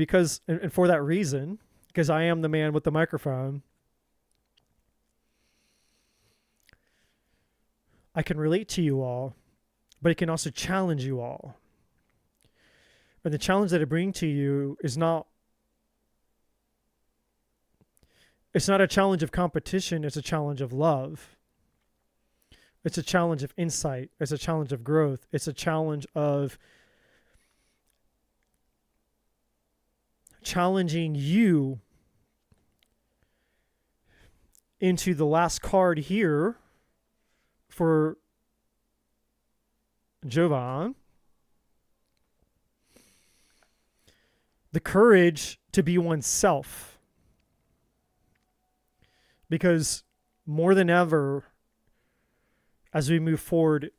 for that reason, because I am the man with the microphone, I can relate to you all, but it can also challenge you all. And the challenge that I bring to you is it's not a challenge of competition, it's a challenge of love. It's a challenge of insight. It's a challenge of growth. It's a challenge of challenging you into the last card here for Jovan. The courage to be oneself. Because more than ever, as we move forward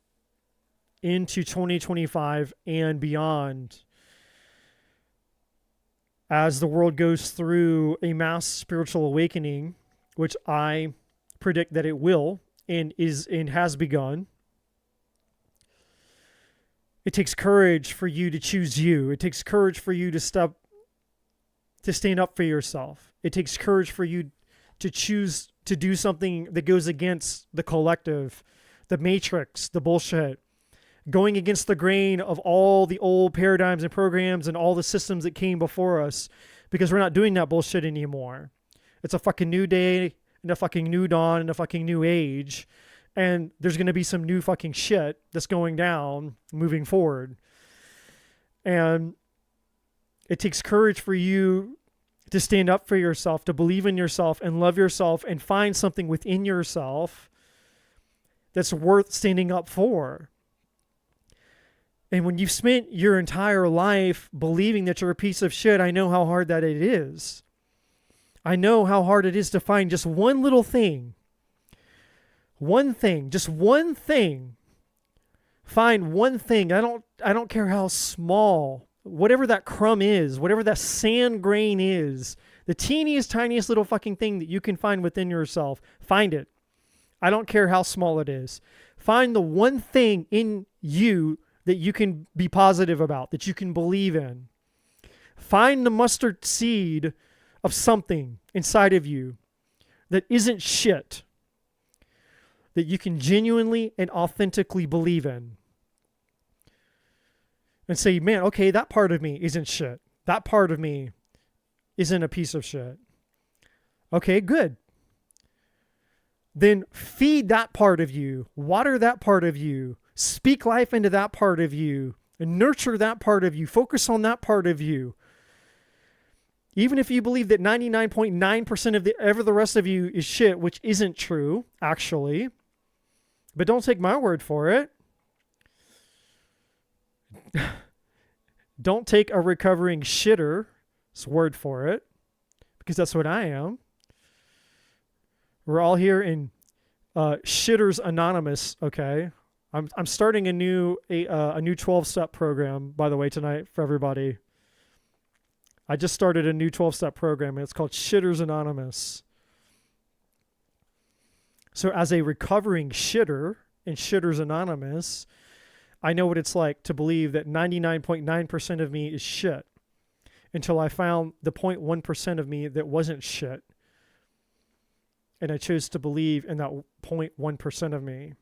into 2025 and beyond, as the world goes through a mass spiritual awakening, which I predict that it will and has begun, it takes courage for you to choose you. It takes courage for you to stand up for yourself. It takes courage for you to choose to do something that goes against the collective, the matrix, the bullshit, going against the grain of all the old paradigms and programs and all the systems that came before us, because we're not doing that bullshit anymore. It's a fucking new day and a fucking new dawn and a fucking new age. And there's going to be some new fucking shit that's going down moving forward. And it takes courage for you to stand up for yourself, to believe in yourself and love yourself and find something within yourself that's worth standing up for. And when you've spent your entire life believing that you're a piece of shit, I know how hard that it is. I know how hard it is to find just one little thing. One thing, just one thing. Find one thing. I don't care how small, whatever that crumb is, whatever that sand grain is, the teeniest, tiniest little fucking thing that you can find within yourself, find it. I don't care how small it is. Find the one thing in you that you can be positive about, that you can believe in. Find the mustard seed of something inside of you that isn't shit, that you can genuinely and authentically believe in. And say, man, okay, that part of me isn't shit. That part of me isn't a piece of shit. Okay, good. Then feed that part of you, water that part of you, speak life into that part of you, and nurture that part of you, focus on that part of you. Even if you believe that 99.9% of the rest of you is shit, which isn't true, actually, but don't take my word for it. Don't take a recovering shitter's word for it, because that's what I am. We're all here in Shitters Anonymous, okay? I'm starting a new 12-step program, by the way, tonight for everybody. I just started a new 12-step program, and it's called Shitters Anonymous. So as a recovering shitter in Shitters Anonymous, I know what it's like to believe that 99.9% of me is shit until I found the 0.1% of me that wasn't shit. And I chose to believe in that 0.1% of me.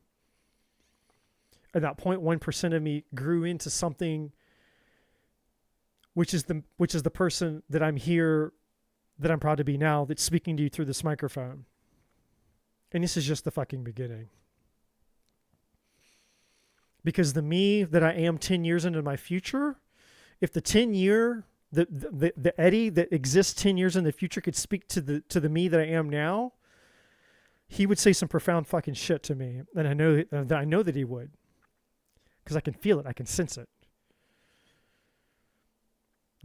And that 0.1% of me grew into something which is the person that I'm here, that I'm proud to be now, that's speaking to you through this microphone. And this is just the fucking beginning. Because the me that I am 10 years into my future, if the Eddie that exists 10 years in the future could speak to the me that I am now, he would say some profound fucking shit to me. And I know that he would. Because I can feel it. I can sense it.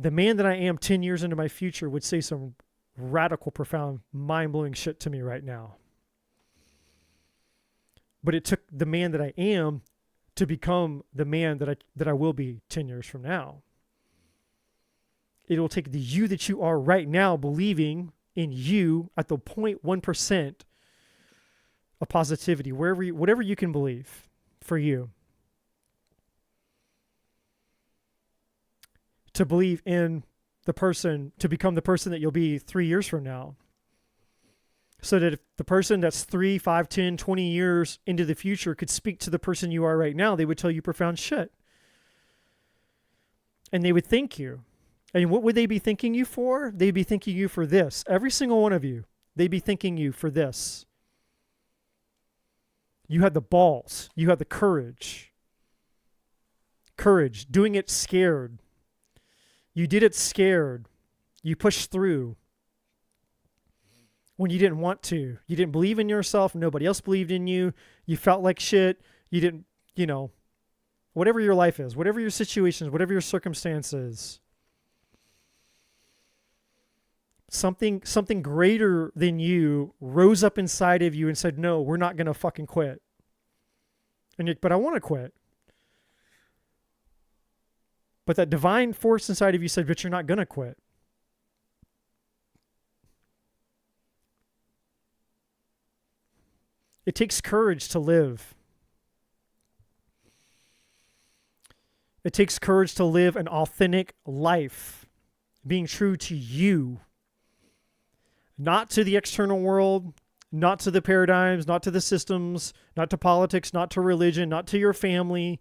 The man that I am 10 years into my future would say some radical, profound, mind-blowing shit to me right now. But it took the man that I am to become the man that I will be 10 years from now. It will take the you that you are right now, believing in you at the 0.1% of positivity, whatever you can believe. for you. To believe in the person, to become the person that you'll be 3 years from now. So that if the person that's 3, 5, 10, 20 years into the future could speak to the person you are right now, they would tell you profound shit. And they would thank you. And what would they be thanking you for? They'd be thanking you for this. Every single one of you. They'd be thanking you for this. You had the balls. You had the courage. Courage. Doing it scared. You did it scared. You pushed through when you didn't want to. You didn't believe in yourself. Nobody else believed in you. You felt like shit. You didn't, whatever your life is, whatever your situation is, whatever your circumstances, something greater than you rose up inside of you and said, no, we're not going to fucking quit. And you're like, but I want to quit. But that divine force inside of you said, but you're not going to quit. It takes courage to live. It takes courage to live an authentic life, being true to you, not to the external world, not to the paradigms, not to the systems, not to politics, not to religion, not to your family,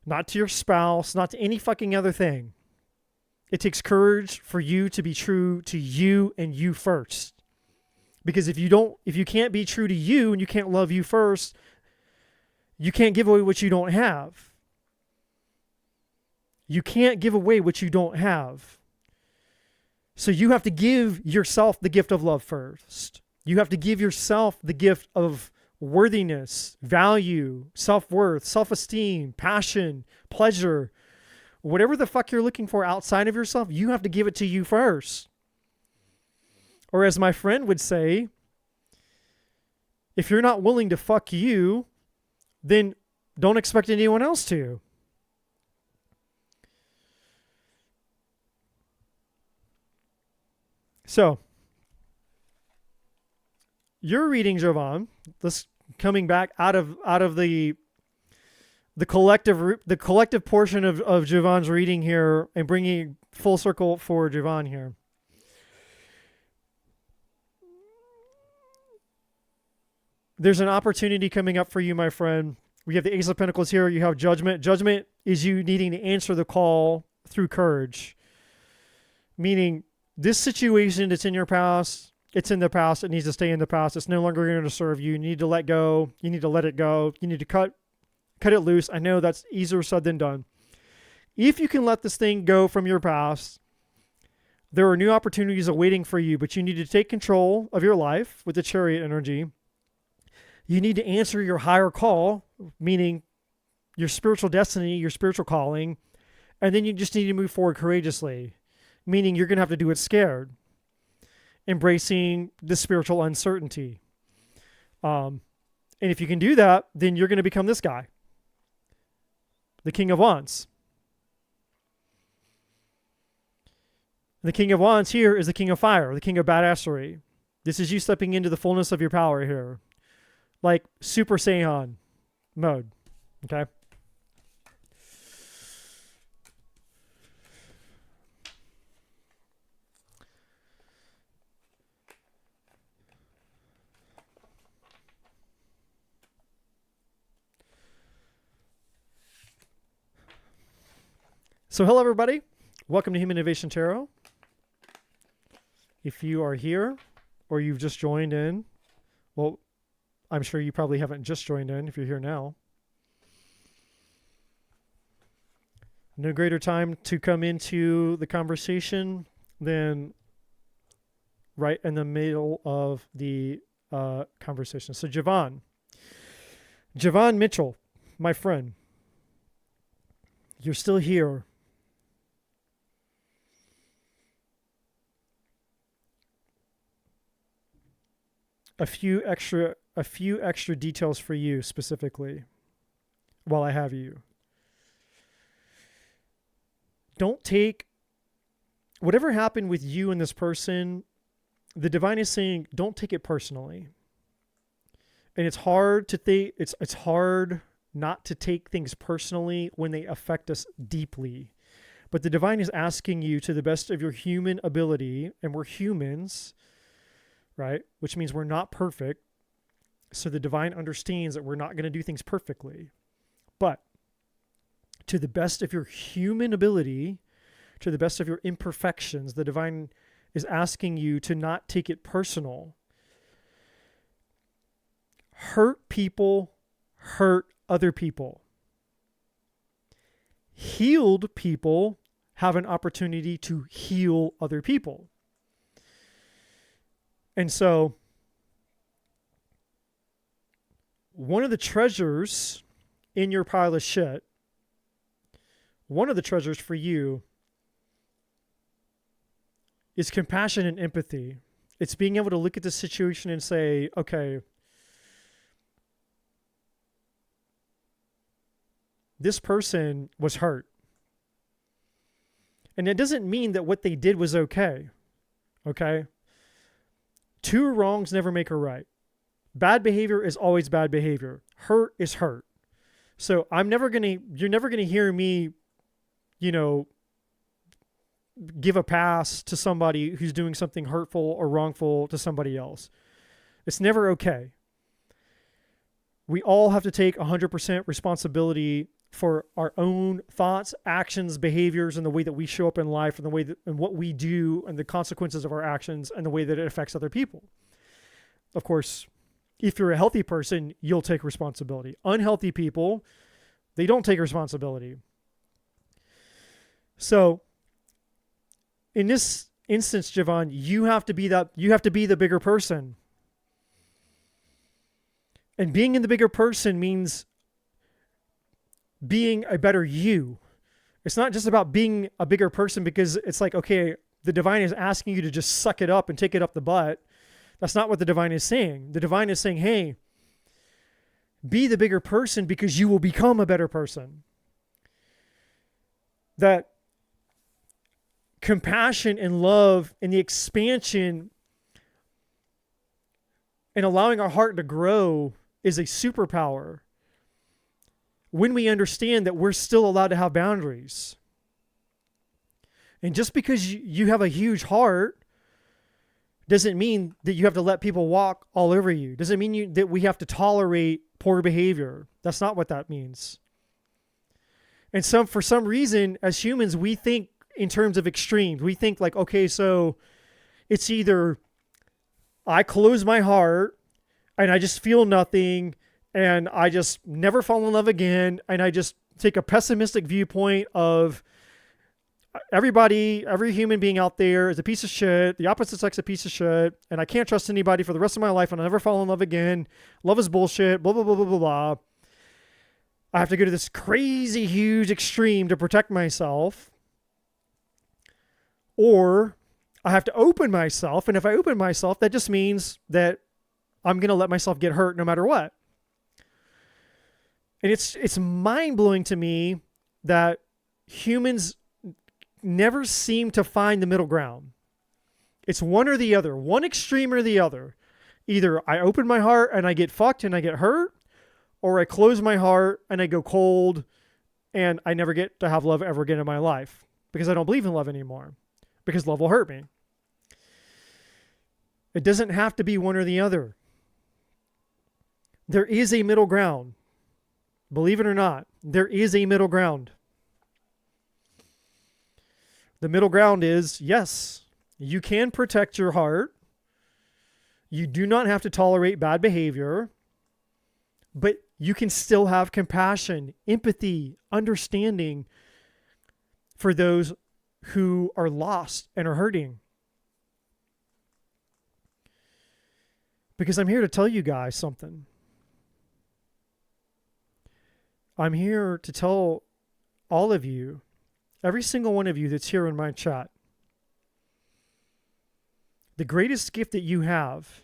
not to your spouse, not to any fucking other thing. It takes courage for you to be true to you and you first. Because if you can't be true to you and you can't love you first, you can't give away what you don't have. You can't give away what you don't have. So you have to give yourself the gift of love first. You have to give yourself the gift of worthiness, value, self-worth, self-esteem, passion, pleasure. Whatever the fuck you're looking for outside of yourself, you have to give it to you first. Or as my friend would say, if you're not willing to fuck you, then don't expect anyone else to. So, your reading, Jovan, this coming back out of the collective portion of Jovan's reading here and bringing full circle for Jovan here. There's an opportunity coming up for you, my friend. We have the Ace of Pentacles here. You have Judgment. Judgment is you needing to answer the call through courage. Meaning, this situation that's in your past, it's in the past. It needs to stay in the past. It's no longer going to serve you. You need to let go. You need to let it go. You need to cut it loose. I know that's easier said than done. If you can let this thing go from your past, there are new opportunities awaiting for you, but you need to take control of your life with the Chariot energy. You need to answer your higher call, meaning your spiritual destiny, your spiritual calling, and then you just need to move forward courageously, meaning you're going to have to do it scared, embracing the spiritual uncertainty. And if you can do that, then you're going to become this guy, the King of Wands. The King of Wands here is the King of Fire, the King of Badassery. This is you stepping into the fullness of your power here. Like Super Saiyan mode, okay? So hello everybody, welcome to Human Innovation Tarot. If you are here or you've just joined in, well, I'm sure you probably haven't just joined in if you're here now. No greater time to come into the conversation than right in the middle of the conversation. So Jovan Mitchell, my friend, you're still here. A few extra details for you specifically while I have you. Don't take whatever happened with you and this person. The divine is saying, don't take it personally. And it's hard to think, it's hard not to take things personally when they affect us deeply. But the divine is asking you to the best of your human ability, and we're humans, right? Which means we're not perfect. So the divine understands that we're not going to do things perfectly. But to the best of your human ability, to the best of your imperfections, the divine is asking you to not take it personal. Hurt people hurt other people. Healed people have an opportunity to heal other people. And so, one of the treasures in your pile of shit, one of the treasures for you is compassion and empathy. It's being able to look at the situation and say, okay, this person was hurt. And it doesn't mean that what they did was okay. Okay? Two wrongs never make a right. Bad behavior is always bad behavior. Hurt is hurt. So you're never going to hear me, give a pass to somebody who's doing something hurtful or wrongful to somebody else. It's never okay. We all have to take 100% responsibility for our own thoughts, actions, behaviors, and the way that we show up in life, and the way that, and what we do, and the consequences of our actions, and the way that it affects other people. Of course, if you're a healthy person, you'll take responsibility. Unhealthy people, they don't take responsibility. So, in this instance, Javon, you have to be the bigger person. And being in the bigger person means being a better you. It's not just about being a bigger person because it's like, okay, the divine is asking you to just suck it up and take it up the butt. That's not what the divine is saying. The divine is saying, hey, be the bigger person because you will become a better person. That compassion and love and the expansion and allowing our heart to grow is a superpower when we understand that we're still allowed to have boundaries. And just because you have a huge heart doesn't mean that you have to let people walk all over you. Doesn't mean that we have to tolerate poor behavior. That's not what that means. And for some reason, as humans, we think in terms of extremes. We think like, okay, so it's either I close my heart and I just feel nothing and I just never fall in love again, and I just take a pessimistic viewpoint of every human being out there is a piece of shit, the opposite sex a piece of shit, and I can't trust anybody for the rest of my life and I'll never fall in love again. Love is bullshit, blah, blah, blah, blah, blah, blah. I have to go to this crazy, huge extreme to protect myself. Or I have to open myself, and if I open myself, that just means that I'm going to let myself get hurt no matter what. And it's mind-blowing to me that humans never seem to find the middle ground. It's one or the other, one extreme or the other. Either I open my heart and I get fucked and I get hurt, or I close my heart and I go cold and I never get to have love ever again in my life because I don't believe in love anymore, because love will hurt me. It doesn't have to be one or the other. There is a middle ground. Believe it or not, there is a middle ground. The middle ground is, yes, you can protect your heart. You do not have to tolerate bad behavior, but you can still have compassion, empathy, understanding for those who are lost and are hurting. Because I'm here to tell you guys something. I'm here to tell all of you, every single one of you that's here in my chat, the greatest gift that you have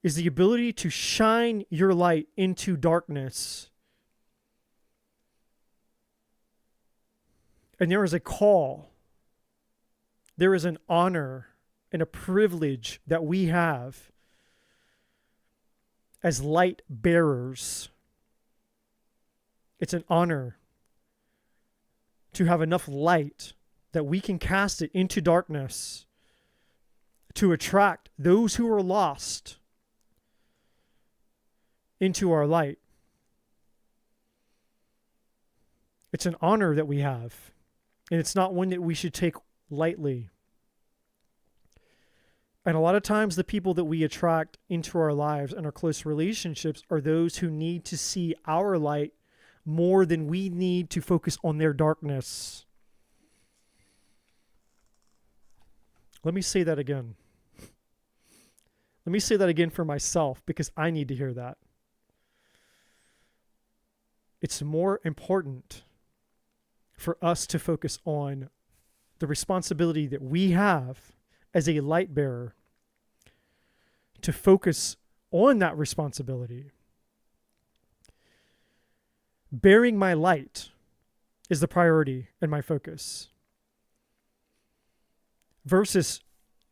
is the ability to shine your light into darkness. And there is a call, there is an honor and a privilege that we have as light bearers It's an honor to have enough light that we can cast it into darkness to attract those who are lost into our light. It's an honor that we have, and it's not one that we should take lightly. And a lot of times the people that we attract into our lives and our close relationships are those who need to see our light more than we need to focus on their darkness. Let me say that again. Let me say that again for myself, because I need to hear that. It's more important for us to focus on the responsibility that we have as a light bearer, to focus on that responsibility. Bearing my light is the priority and my focus, versus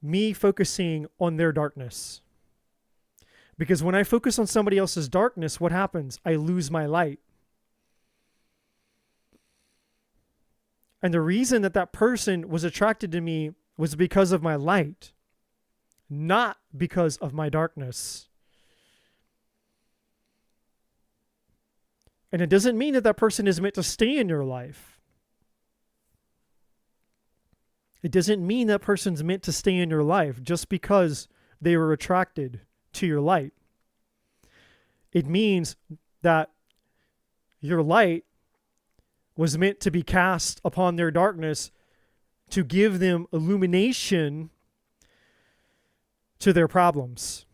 me focusing on their darkness. Because when I focus on somebody else's darkness, what happens? I lose my light. And the reason that that person was attracted to me was because of my light, not because of my darkness. And it doesn't mean that that person is meant to stay in your life. It doesn't mean that person's meant to stay in your life just because they were attracted to your light. It means that your light was meant to be cast upon their darkness to give them illumination to their problems.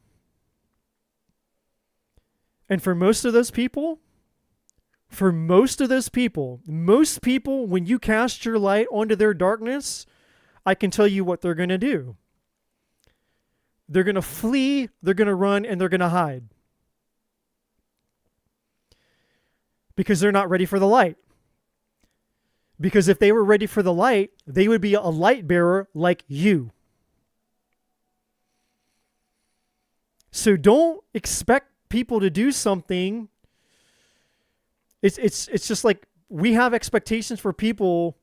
And for most of those people, most people, when you cast your light onto their darkness, I can tell you what they're going to do. They're going to flee, they're going to run, and they're going to hide. Because they're not ready for the light. Because if they were ready for the light, they would be a light bearer like you. So don't expect people to do something. It's just like we have expectations for people.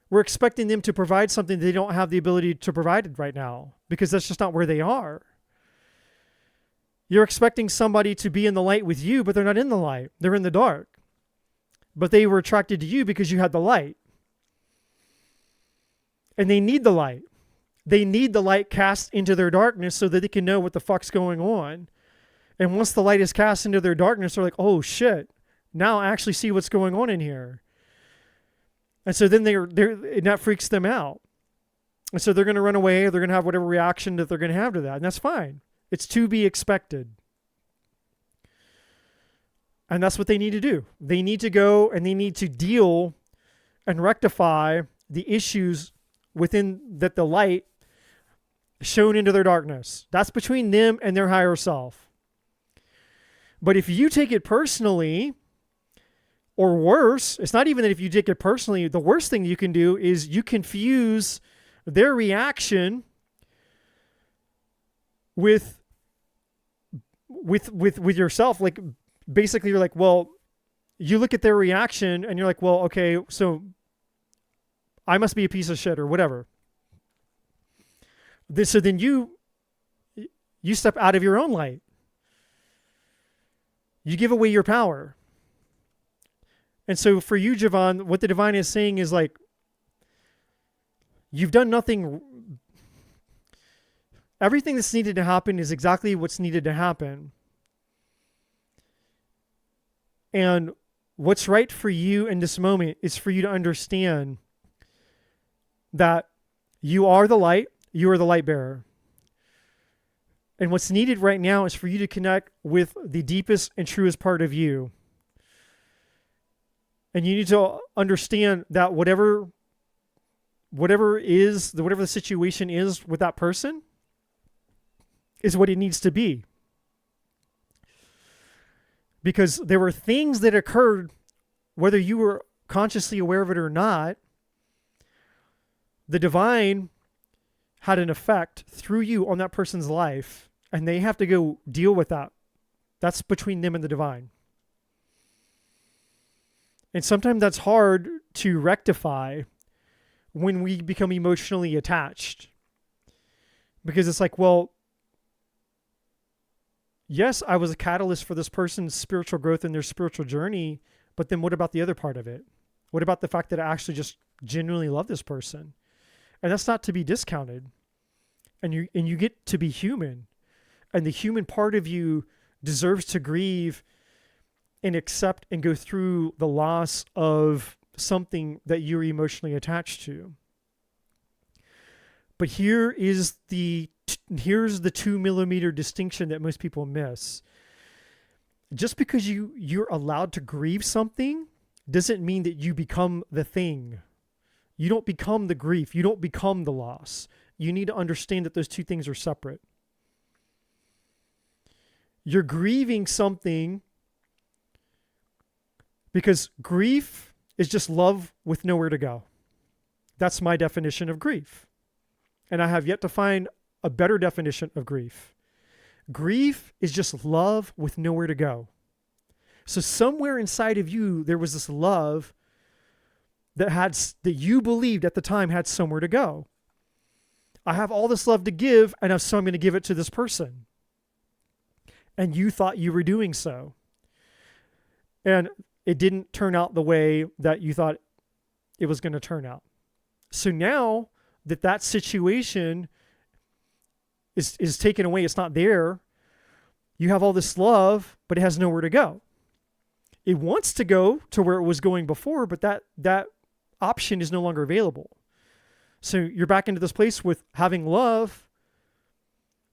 We're expecting them to provide something they don't have the ability to provide it right now, because that's just not where they are. You're expecting somebody to be in the light with you, but they're not in the light. They're in the dark. But they were attracted to you because you had the light. And they need the light. They need the light cast into their darkness so that they can know what the fuck's going on. And once the light is cast into their darkness, they're like, oh shit, now I actually see what's going on in here. And so then and that freaks them out. And so they're going to run away. They're going to have whatever reaction that they're going to have to that. And that's fine. It's to be expected. And that's what they need to do. They need to go and they need to deal and rectify the issues within that the light shown into their darkness. That's between them and their higher self. But if you take it personally, or worse, it's not even that if you take it personally, the worst thing you can do is you confuse their reaction with yourself. Like, basically you're like, well, you look at their reaction and you're like, well, okay, so I must be a piece of shit or whatever. So then you step out of your own light. You give away your power. And so for you, Javon, what the divine is saying is like, you've done nothing. Everything that's needed to happen is exactly what's needed to happen. And what's right for you in this moment is for you to understand that you are the light, you are the light bearer. And what's needed right now is for you to connect with the deepest and truest part of you. And you need to understand that whatever the situation is with that person is what it needs to be. Because there were things that occurred, whether you were consciously aware of it or not, the divine had an effect through you on that person's life, and they have to go deal with that. That's between them and the divine. And sometimes that's hard to rectify when we become emotionally attached. Because it's like, well, yes, I was a catalyst for this person's spiritual growth and their spiritual journey, but then what about the other part of it? What about the fact that I actually just genuinely love this person? And that's not to be discounted. And you get to be human. And the human part of you deserves to grieve and accept and go through the loss of something that you're emotionally attached to. But here's the 2 millimeter distinction that most people miss. Just because you're allowed to grieve something doesn't mean that you become the thing. You don't become the grief. You don't become the loss. You need to understand that those two things are separate. You're grieving something because grief is just love with nowhere to go. That's my definition of grief. And I have yet to find a better definition of grief. Grief is just love with nowhere to go. So somewhere inside of you, there was this love that you believed at the time had somewhere to go. I have all this love to give, and so I'm going to give it to this person. And you thought you were doing so. And it didn't turn out the way that you thought it was going to turn out. So now that situation is taken away, it's not there, you have all this love, but it has nowhere to go. It wants to go to where it was going before, but that option is no longer available. So you're back into this place with having love,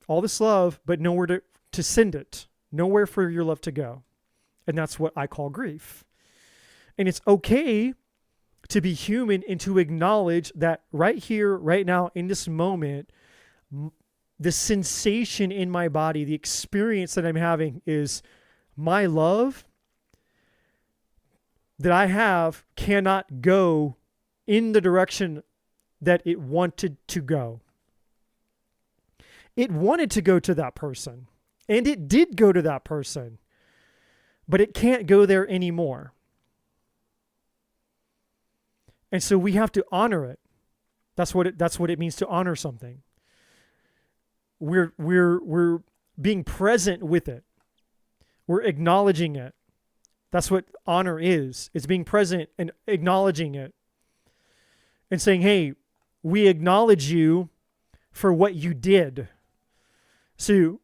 all this love, but nowhere to send it, nowhere for your love to go. And that's what I call grief. And it's okay to be human and to acknowledge that right here, right now, in this moment, the sensation in my body, the experience that I'm having is my love that I have cannot go in the direction that it wanted to go. It wanted to go to that person, and it did go to that person, but it can't go there anymore. And so we have to honor it. That's what it means to honor something. We're being present with it. We're acknowledging it. That's what honor is. It's being present and acknowledging it. And saying, hey, we acknowledge you for what you did. So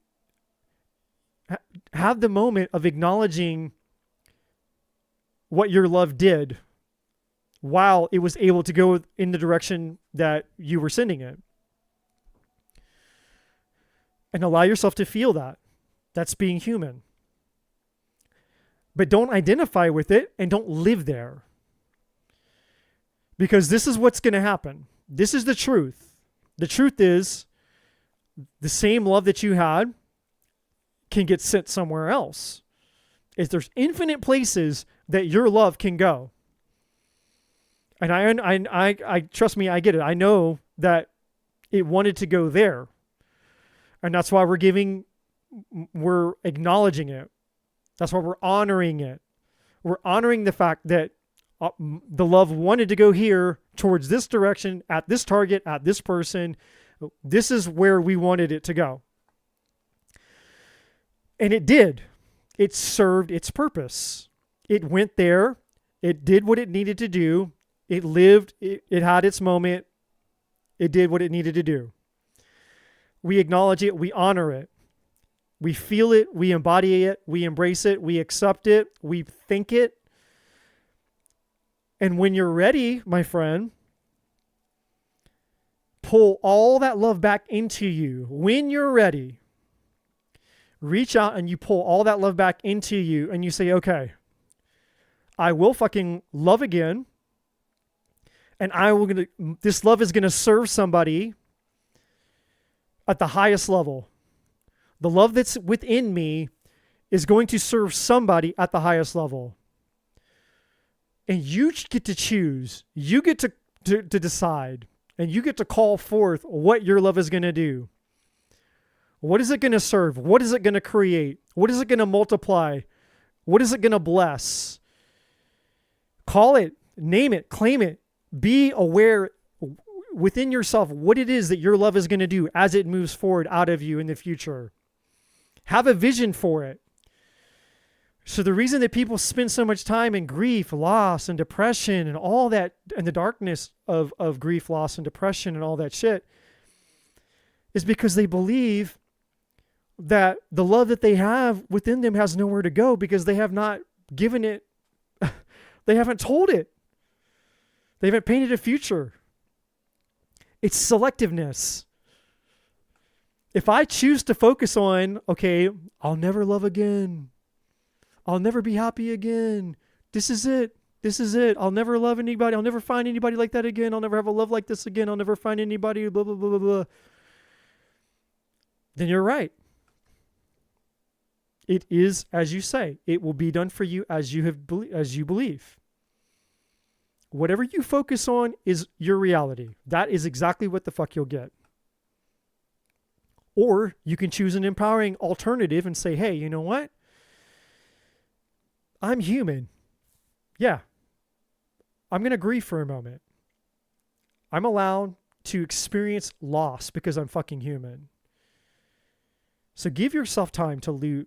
have the moment of acknowledging what your love did while it was able to go in the direction that you were sending it. And allow yourself to feel that. That's being human. But don't identify with it and don't live there. Because this is what's going to happen. This is the truth. The truth is the same love that you had can get sent somewhere else. There's infinite places that your love can go. And I trust me, I get it. I know that it wanted to go there. And that's why we're acknowledging it. That's why we're honoring it. We're honoring the fact that the love wanted to go here towards this direction, at this target, at this person. This is where we wanted it to go. And it did. It served its purpose. It went there. It did what it needed to do. It lived. It had its moment. It did what it needed to do. We acknowledge it. We honor it. We feel it. We embody it. We embrace it. We accept it. We think it. And when you're ready, my friend, pull all that love back into you. When you're ready, reach out and you pull all that love back into you and you say, okay, I will fucking love again. And this love is going to serve somebody at the highest level. The love that's within me is going to serve somebody at the highest level. And you get to choose. You get to decide. And you get to call forth what your love is going to do. What is it going to serve? What is it going to create? What is it going to multiply? What is it going to bless? Call it, name it, claim it. Be aware within yourself what it is that your love is going to do as it moves forward out of you in the future. Have a vision for it. So the reason that people spend so much time in grief, loss, and depression and all that, and the darkness of grief, loss, and depression and all that shit, is because they believe that the love that they have within them has nowhere to go because they have not given it, they haven't told it. They haven't painted a future. It's selectiveness. If I choose to focus on, okay, I'll never love again. I'll never be happy again. This is it. This is it. I'll never love anybody. I'll never find anybody like that again. I'll never have a love like this again. I'll never find anybody, blah, blah, blah, blah, blah. Then you're right. It is as you say. It will be done for you as you believe. Whatever you focus on is your reality. That is exactly what the fuck you'll get. Or you can choose an empowering alternative and say, hey, you know what? I'm human. Yeah. I'm going to grieve for a moment. I'm allowed to experience loss because I'm fucking human. So give yourself time to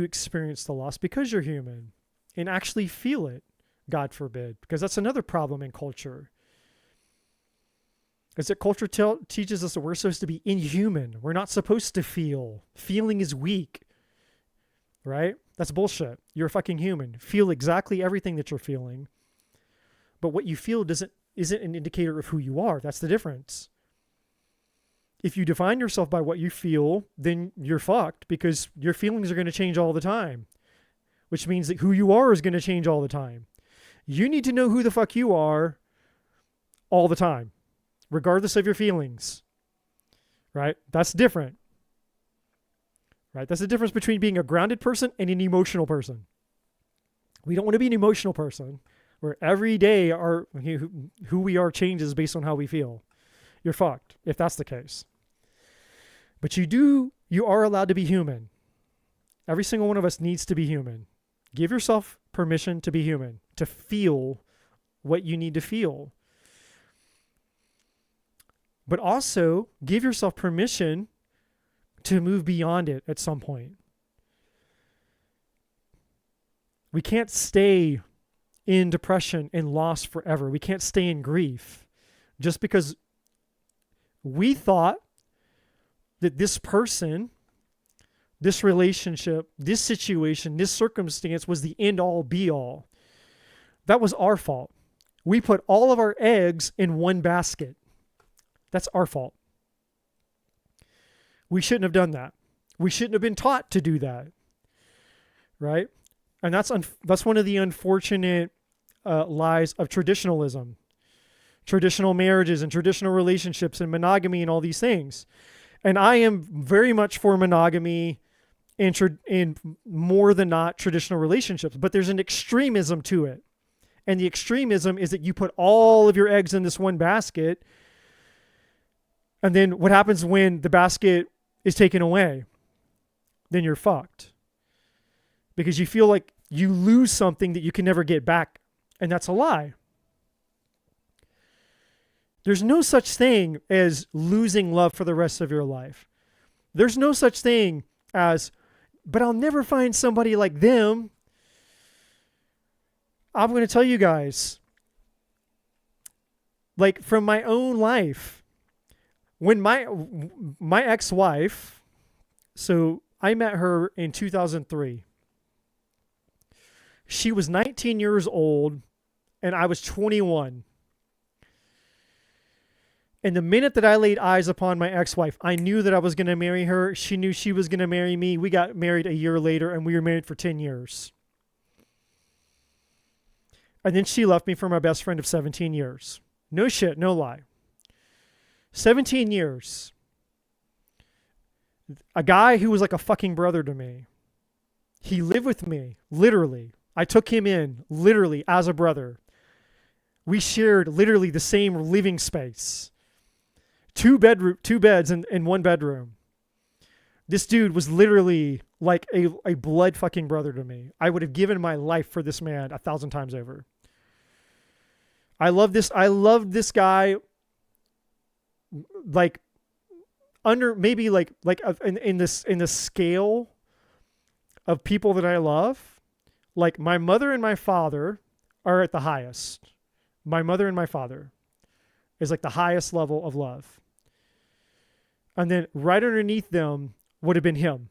experience the loss because you're human and actually feel it, God forbid, because that's another problem in culture. Is that culture teaches us that we're supposed to be inhuman. We're not supposed to feel. Feeling is weak, right? That's bullshit. You're a fucking human. Feel exactly everything that you're feeling. But what you feel isn't an indicator of who you are. That's the difference. If you define yourself by what you feel, then you're fucked because your feelings are going to change all the time, which means that who you are is going to change all the time. You need to know who the fuck you are all the time, regardless of your feelings, right? That's different, right? That's the difference between being a grounded person and an emotional person. We don't want to be an emotional person where every day who we are changes based on how we feel. You're fucked if that's the case. But you are allowed to be human. Every single one of us needs to be human. Give yourself permission to be human, to feel what you need to feel. But also give yourself permission to move beyond it at some point. We can't stay in depression and loss forever. We can't stay in grief just because we thought that this person, this relationship, this situation, this circumstance was the end all be all. That was our fault. We put all of our eggs in one basket. That's our fault. We shouldn't have done that. We shouldn't have been taught to do that. Right? And that's one of the unfortunate lies of traditionalism. Traditional marriages and traditional relationships and monogamy and all these things. And I am very much for monogamy and more than not traditional relationships, but there's an extremism to it. And the extremism is that you put all of your eggs in this one basket. And then what happens when the basket is taken away? Then you're fucked. Because you feel like you lose something that you can never get back. And that's a lie. There's no such thing as losing love for the rest of your life. There's no such thing as, but I'll never find somebody like them. I'm going to tell you guys, like from my own life, when my ex-wife, so I met her in 2003. She was 19 years old and I was 21. And the minute that I laid eyes upon my ex-wife, I knew that I was going to marry her. She knew she was going to marry me. We got married a year later and we were married for 10 years. And then she left me for my best friend of 17 years. No shit, no lie. 17 years. A guy who was like a fucking brother to me. He lived with me, literally. I took him in, literally, as a brother. We shared literally the same living space. Two beds in one bedroom. This dude was literally like a blood fucking brother to me. I would have given my life for this man 1,000 times over. I love this. I love this guy. Like under maybe like in the scale of people that I love, like my mother and my father are at the highest. My mother and my father is like the highest level of love. And then right underneath them would have been him.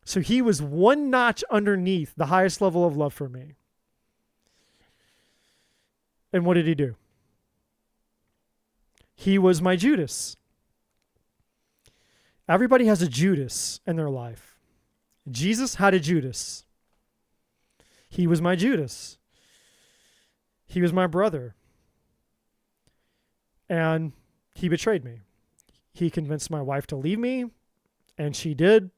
So he was one notch underneath the highest level of love for me. And what did he do? He was my Judas. Everybody has a Judas in their life. Jesus had a Judas. He was my Judas. He was my brother. And he betrayed me. He convinced my wife to leave me, and she did.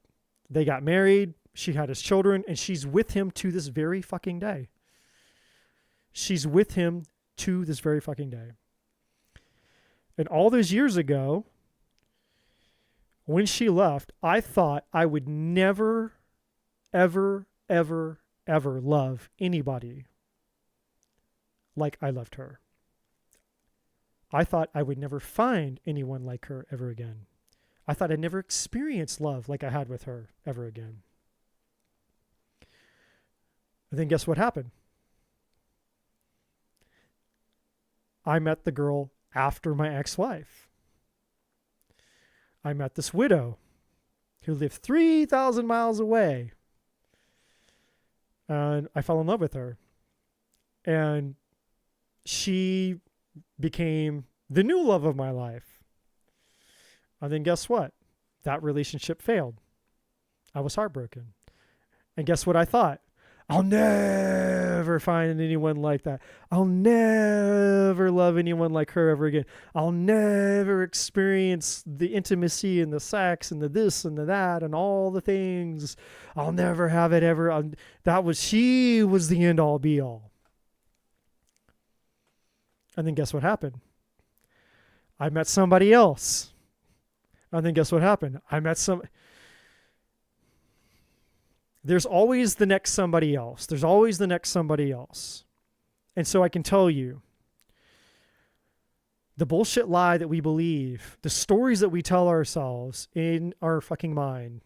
They got married. She had his children, and she's with him to this very fucking day. She's with him to this very fucking day. And all those years ago, when she left, I thought I would never, ever, ever, ever love anybody like I loved her. I thought I would never find anyone like her ever again. I thought I'd never experience love like I had with her ever again. And then guess what happened? I met the girl after my ex-wife. I met this widow who lived 3,000 miles away. And I fell in love with her. And she became the new love of my life. And then guess what? That relationship failed. I was heartbroken. And guess what I thought? I'll never find anyone like that. I'll never love anyone like her ever again. I'll never experience the intimacy and the sex and the this and the that and all the things. I'll never have it ever. She was the end all be all. And then guess what happened? I met somebody else. And then guess what happened? There's always the next somebody else. There's always the next somebody else. And so I can tell you, the bullshit lie that we believe, the stories that we tell ourselves in our fucking mind,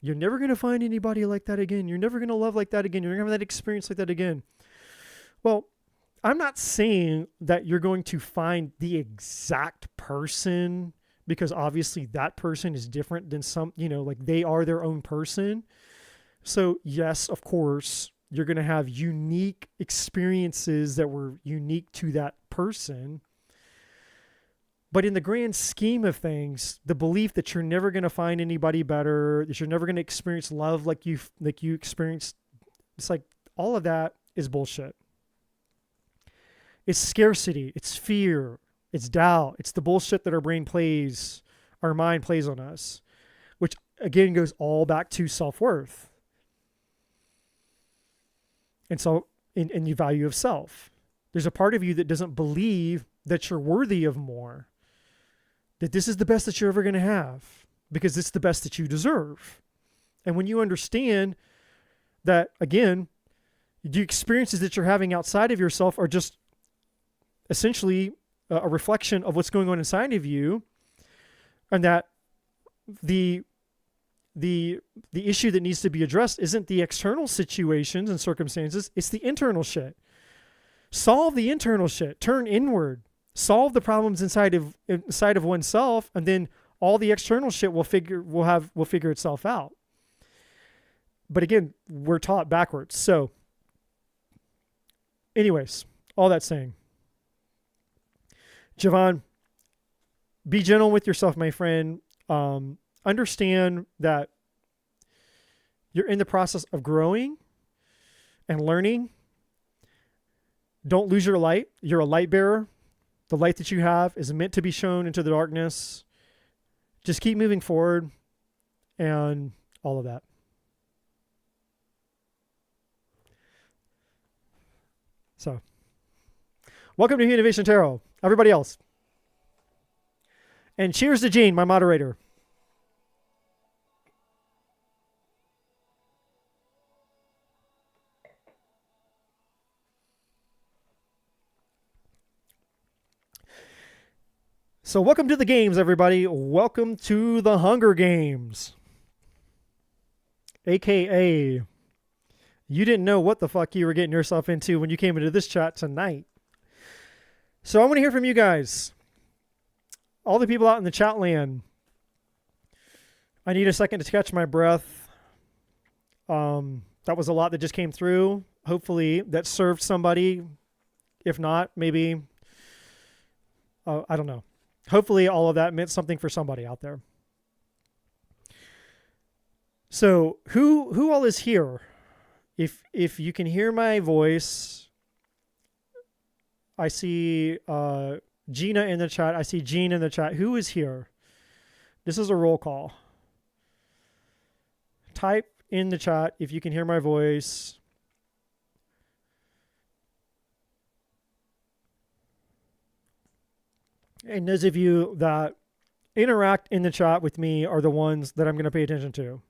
you're never going to find anybody like that again. You're never going to love like that again. You're never going to have that experience like that again. Well, I'm not saying that you're going to find the exact person, because obviously that person is different than some, like they are their own person. So yes, of course, you're going to have unique experiences that were unique to that person. But in the grand scheme of things, the belief that you're never going to find anybody better, that you're never going to experience love like you experienced, it's like all of that is bullshit. It's scarcity, it's fear, it's doubt, it's the bullshit that our mind plays on us, which again goes all back to self-worth. And so in your value of self, there's a part of you that doesn't believe that you're worthy of more, that this is the best that you're ever going to have because it's the best that you deserve. And when you understand that, again, the experiences that you're having outside of yourself are just essentially a reflection of what's going on inside of you, and that the issue that needs to be addressed isn't the external situations and circumstances, it's the internal shit. Solve the internal shit, turn inward, solve the problems inside of oneself, and then all the external shit will figure itself out. But again, we're taught backwards. So anyways, all that saying, Javon, be gentle with yourself, my friend. Understand that you're in the process of growing and learning. Don't lose your light. You're a light bearer. The light that you have is meant to be shown into the darkness. Just keep moving forward and all of that. So, welcome to Innovation Tarot, everybody else. And cheers to Gene, my moderator. So welcome to the games, everybody. Welcome to the Hunger Games. AKA, you didn't know what the fuck you were getting yourself into when you came into this chat tonight. So I want to hear from you guys. All the people out in the chat land. I need a second to catch my breath. That was a lot that just came through. Hopefully that served somebody. If not, maybe, I don't know. Hopefully all of that meant something for somebody out there. So who all is here? If you can hear my voice, I see Gina in the chat. I see Jean in the chat. Who is here? This is a roll call. Type in the chat if you can hear my voice. And those of you that interact in the chat with me are the ones that I'm going to pay attention to.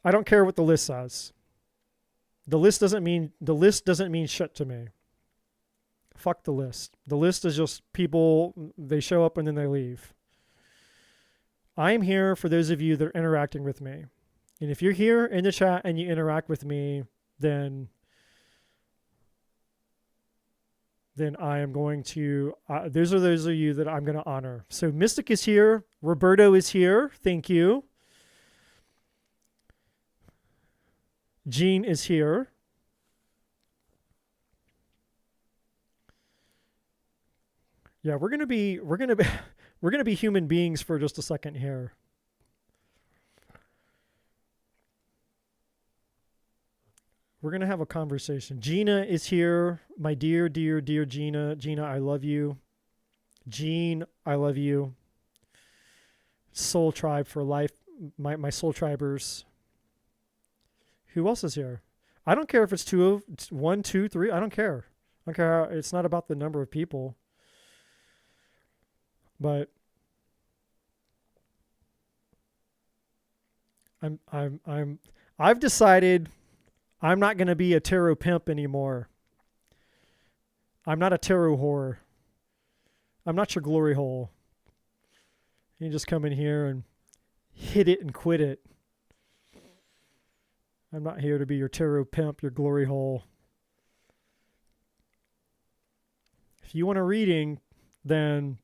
I don't care what the list says. The list doesn't mean shit to me. Fuck the list. The list is just people, they show up and then they leave. I am here for those of you that are interacting with me. And if you're here in the chat and you interact with me, then I am going to, those are those of you that I'm going to honor. So Mystic is here. Roberto is here. Thank you. Jean is here. Yeah, we're going to be human beings for just a second here. We're going to have a conversation. Gina is here. My dear, dear, dear Gina. Gina, I love you. Jean, I love you. Soul Tribe for life. My Soul Tribers. Who else is here? I don't care if it's 1, 2, 3. I don't care. I don't care. It's not about the number of people. But I've decided I'm not going to be a tarot pimp anymore. I'm not a tarot whore. I'm not your glory hole. You just come in here and hit it and quit it. I'm not here to be your tarot pimp, your glory hole. If you want a reading, then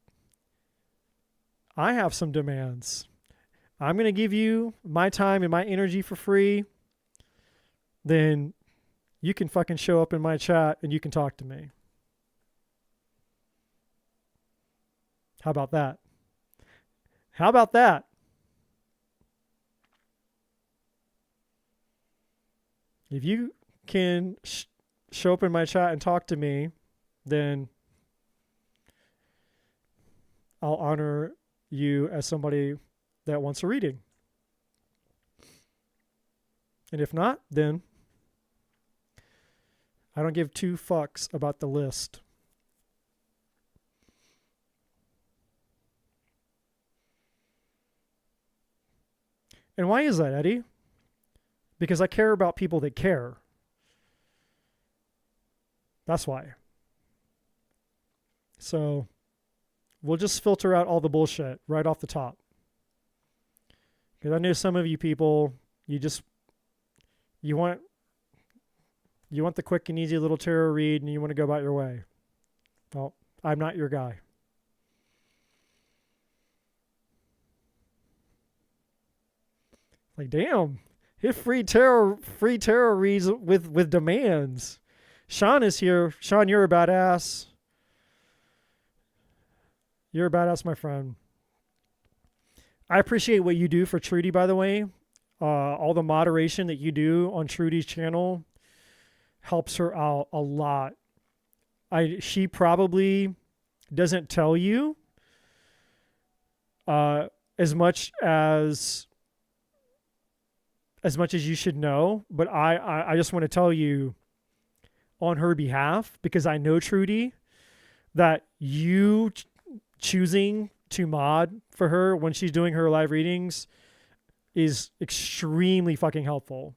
I have some demands. I'm going to give you my time and my energy for free. Then you can fucking show up in my chat and you can talk to me. How about that? How about that? If you can show up in my chat and talk to me, then I'll honor you as somebody that wants a reading. And if not, then I don't give two fucks about the list. And why is that, Eddie? Because I care about people that care. That's why. So we'll just filter out all the bullshit right off the top. Because I know some of you people, you want the quick and easy little tarot read and you want to go about your way. Well, I'm not your guy. Like, damn. Hit free tarot reads with demands. Sean is here. Sean, you're a badass. You're a badass, my friend. I appreciate what you do for Trudy, by the way. All the moderation that you do on Trudy's channel helps her out a lot. She probably doesn't tell you as much as you should know, but I just want to tell you on her behalf, because I know Trudy, that you choosing to mod for her when she's doing her live readings is extremely fucking helpful.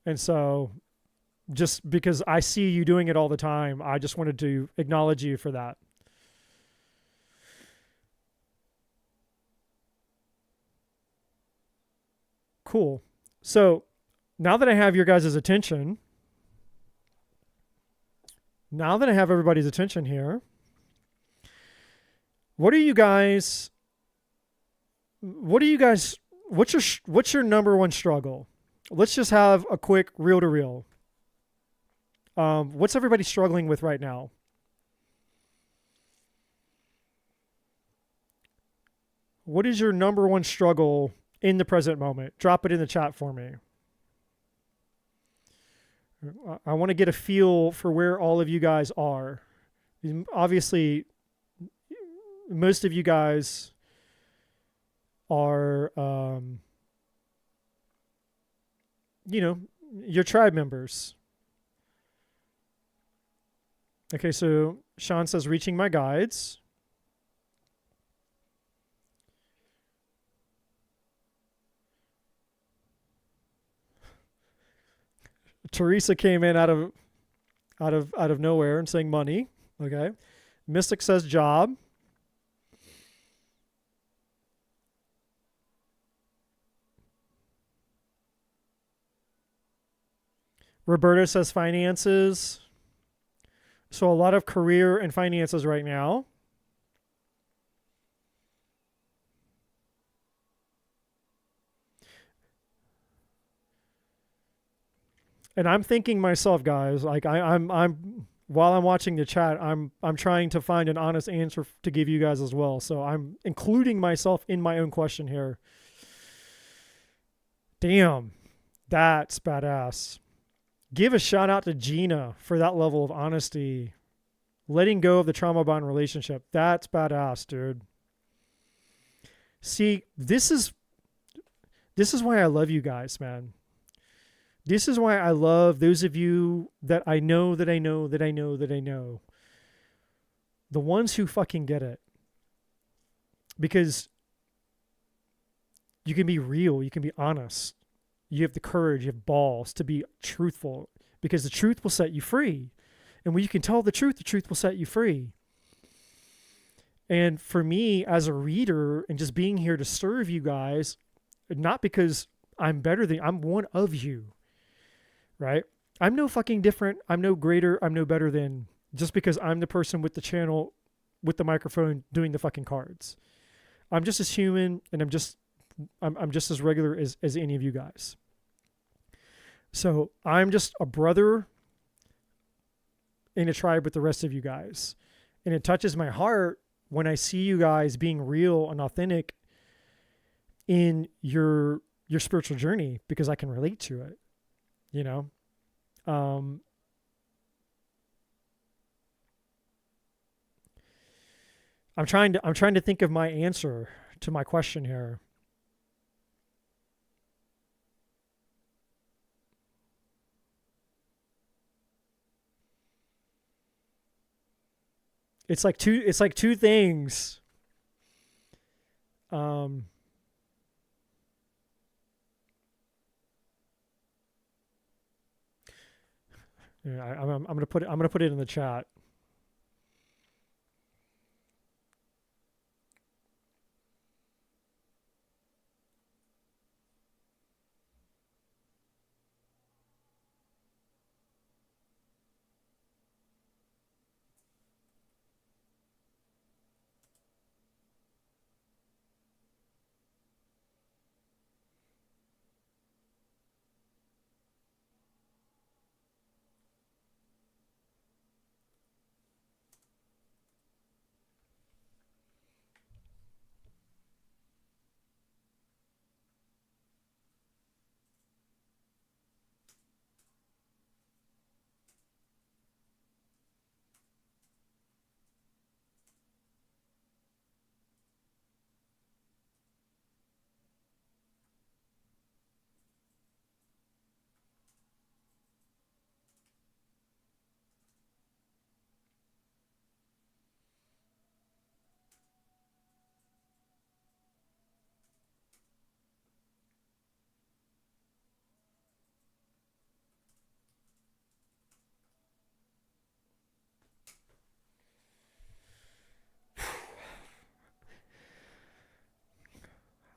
And so just because I see you doing it all the time, I just wanted to acknowledge you for that. Cool. So now that I have your guys' attention, now that I have everybody's attention here, what's your number one struggle? Let's just have a quick reel to reel. What's everybody struggling with right now? What is your number one struggle in the present moment? Drop it in the chat for me. I want to get a feel for where all of you guys are. Obviously, most of you guys are, your tribe members. Okay, so Sean says, reaching my guides. Teresa came in out of nowhere and saying money. Okay. Mystic says job. Roberta says finances. So a lot of career and finances right now. And I'm thinking myself, guys, like I'm while I'm watching the chat, I'm trying to find an honest answer to give you guys as well. So I'm including myself in my own question here. Damn, that's badass. Give a shout out to Gina for that level of honesty. Letting go of the trauma bond relationship. That's badass, dude. See, this is why I love you guys, man. This is why I love those of you that I know. The ones who fucking get it. Because you can be real. You can be honest. You have the courage. You have balls to be truthful. Because the truth will set you free. And when you can tell the truth will set you free. And for me, as a reader and just being here to serve you guys, not because I'm one of you. Right? I'm no fucking different. I'm no greater. I'm no better than just because I'm the person with the channel, with the microphone doing the fucking cards. I'm just as human, and I'm just as regular as any of you guys. So I'm just a brother in a tribe with the rest of you guys. And it touches my heart when I see you guys being real and authentic in your spiritual journey, because I can relate to it. You know, I'm trying to think of my answer to my question here. It's like two things. Yeah, I'm gonna put it in the chat.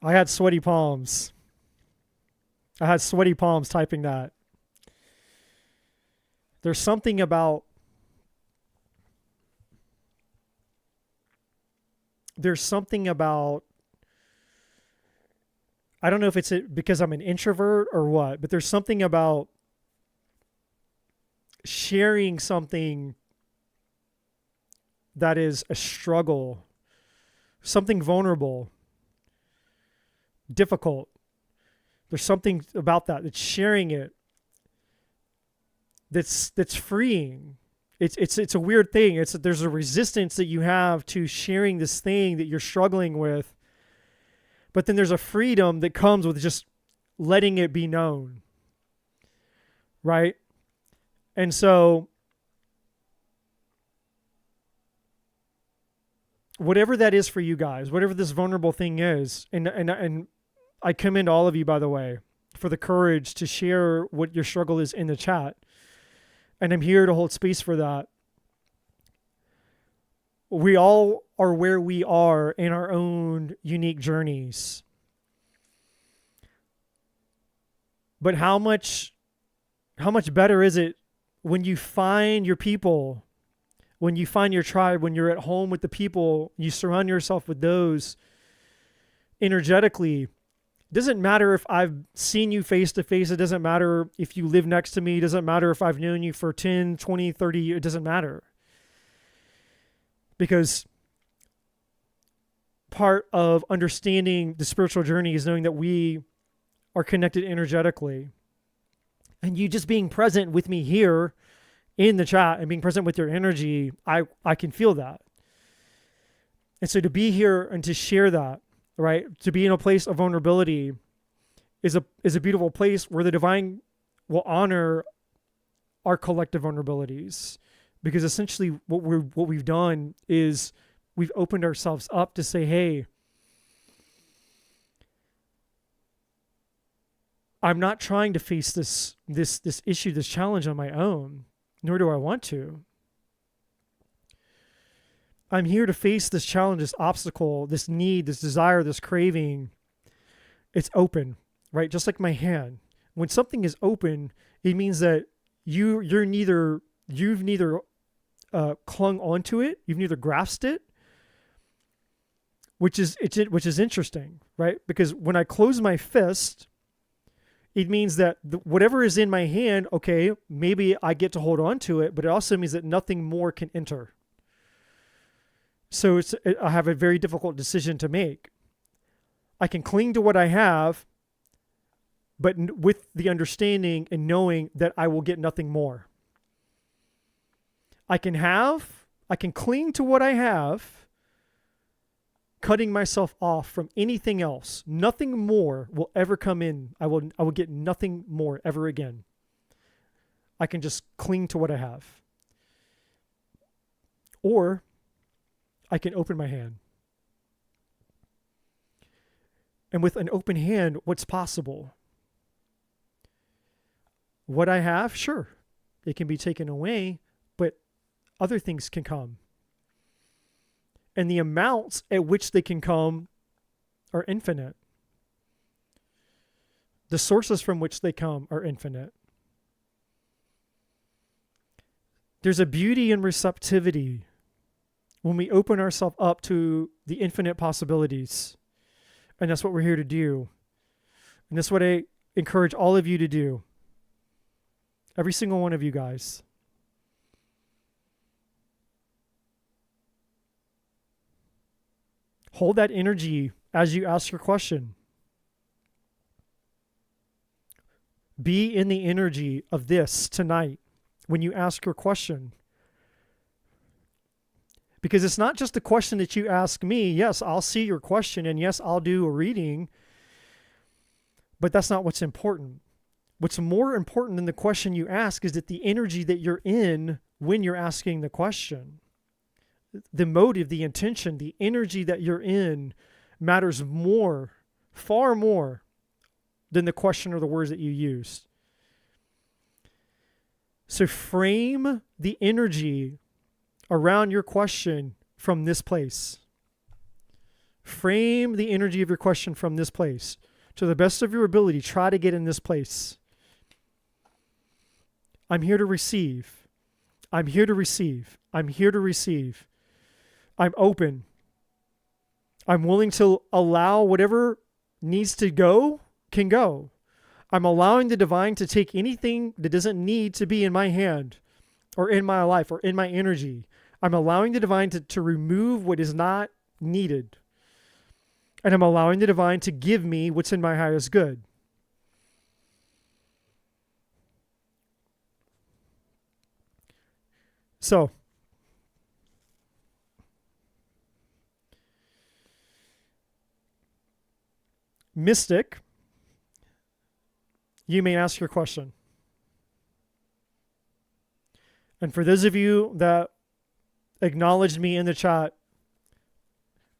I had sweaty palms. I had sweaty palms typing that. There's something about I don't know if it's because I'm an introvert or what, but there's something about sharing something that is a struggle, something vulnerable, difficult. There's something about that. It's sharing it. That's freeing. It's a weird thing. There's a resistance that you have to sharing this thing that you're struggling with. But then there's a freedom that comes with just letting it be known. Right? And so whatever that is for you guys, whatever this vulnerable thing is, and I commend all of you, by the way, for the courage to share what your struggle is in the chat. And I'm here to hold space for that. We all are where we are in our own unique journeys. But how much better is it when you find your people, when you find your tribe, when you're at home with the people, you surround yourself with those energetically. It doesn't matter if I've seen you face to face. It doesn't matter if you live next to me. It doesn't matter if I've known you for 10, 20, 30 years. It doesn't matter. Because part of understanding the spiritual journey is knowing that we are connected energetically. And you just being present with me here in the chat and being present with your energy, I can feel that. And so to be here and to share that, right? To be in a place of vulnerability is a beautiful place where the divine will honor our collective vulnerabilities. Because essentially what we've done is we've opened ourselves up to say, hey, I'm not trying to face this issue, this challenge on my own, nor do I want to. I'm here to face this challenge, this obstacle, this need, this desire, this craving. It's open, right? Just like my hand. When something is open, it means that you've neither clung onto it, you've neither grasped it, which is interesting, right? Because when I close my fist, it means that whatever is in my hand, okay, maybe I get to hold on to it, but it also means that nothing more can enter. So I have a very difficult decision to make. I can cling to what I have, but with the understanding and knowing that I will get nothing more. I can cling to what I have, cutting myself off from anything else. Nothing more will ever come in. I will get nothing more ever again. I can just cling to what I have. Or I can open my hand. And with an open hand, what's possible? What I have, sure, it can be taken away, but other things can come. And the amounts at which they can come are infinite. The sources from which they come are infinite. There's a beauty and receptivity when we open ourselves up to the infinite possibilities. And that's what we're here to do. And that's what I encourage all of you to do. Every single one of you guys. Hold that energy as you ask your question. Be in the energy of this tonight when you ask your question. Because it's not just a question that you ask me. Yes, I'll see your question, and yes, I'll do a reading. But that's not what's important. What's more important than the question you ask is that the energy that you're in when you're asking the question. The motive, the intention, the energy that you're in matters more, far more than the question or the words that you use. So frame the energy around your question from this place. Frame the energy of your question from this place. To the best of your ability, try to get in this place. I'm here to receive. I'm here to receive. I'm here to receive. I'm open. I'm willing to allow whatever needs to go can go. I'm allowing the divine to take anything that doesn't need to be in my hand or in my life or in my energy. I'm allowing the divine to remove what is not needed. And I'm allowing the divine to give me what's in my highest good. So, mystic, you may ask your question. And for those of you that acknowledged me in the chat,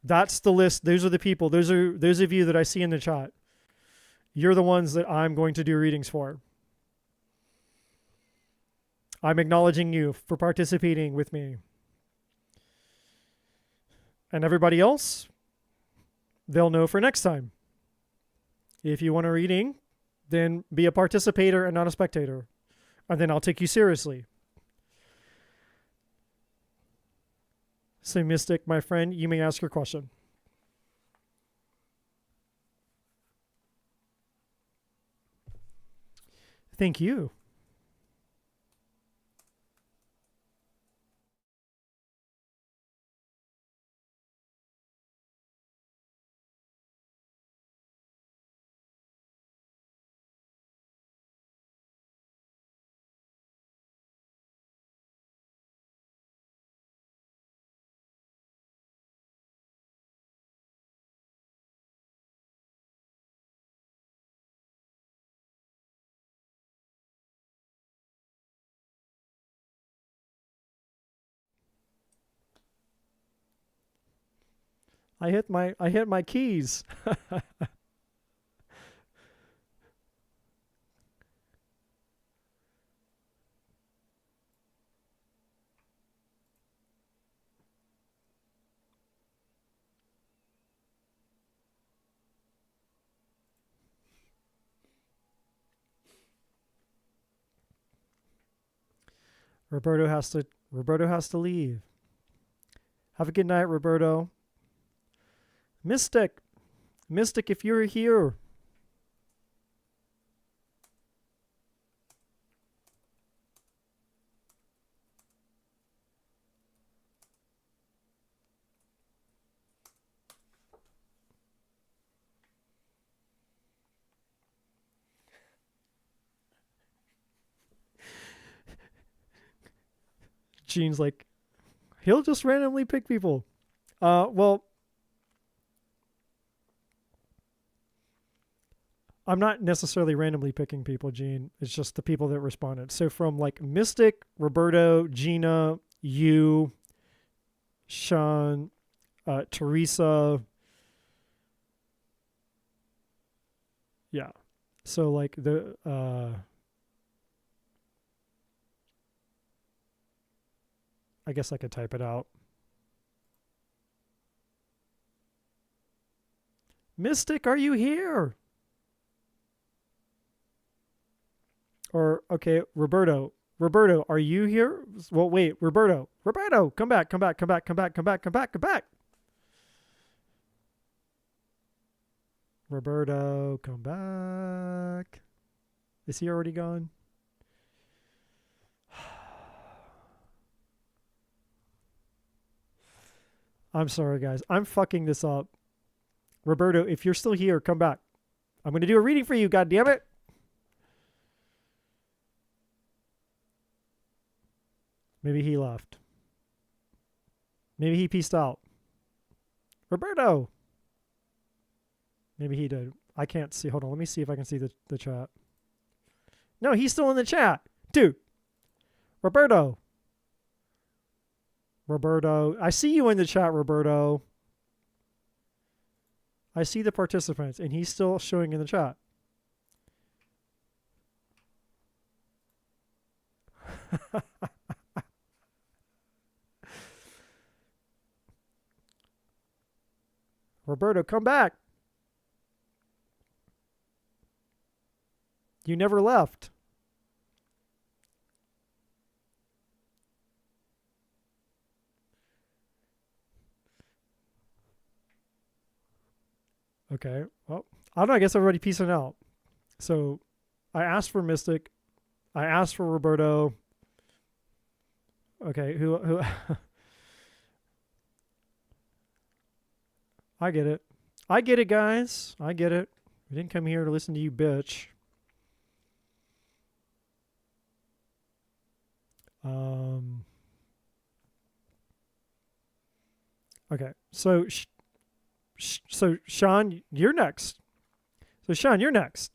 that's the list. Those are the people. Those of you that I see in the chat. You're the ones that I'm going to do readings for. I'm acknowledging you for participating with me. And everybody else, they'll know for next time. If you want a reading, then be a participator and not a spectator. And then I'll take you seriously. So, Mystic, my friend, you may ask your question. Thank you. I hit my keys. Roberto has to leave. Have a good night, Roberto. Mystic, if you're here. Gene's like, he'll just randomly pick people. Well, I'm not necessarily randomly picking people, Gene. It's just the people that responded. So from like Mystic, Roberto, Gina, you, Sean, Teresa. Yeah. So like the I guess I could type it out. Mystic, are you here? Or, okay, Roberto, are you here? Well, wait, Roberto, come back. Roberto, come back. Is he already gone? I'm sorry, guys. I'm fucking this up. Roberto, if you're still here, come back. I'm going to do a reading for you, God damn it. Maybe he left. Maybe he peaced out. Roberto. Maybe he did. I can't see. Hold on. Let me see if I can see the chat. No, he's still in the chat. Dude. Roberto. I see you in the chat, Roberto. I see the participants, and he's still showing in the chat. Roberto, come back. You never left. Okay. Well, I don't know. I guess everybody peacing out. So I asked for Mystic. I asked for Roberto. Okay. Who? I get it. I get it, guys. I get it. We didn't come here to listen to you, bitch. Okay. So Sean, you're next. So Sean, you're next.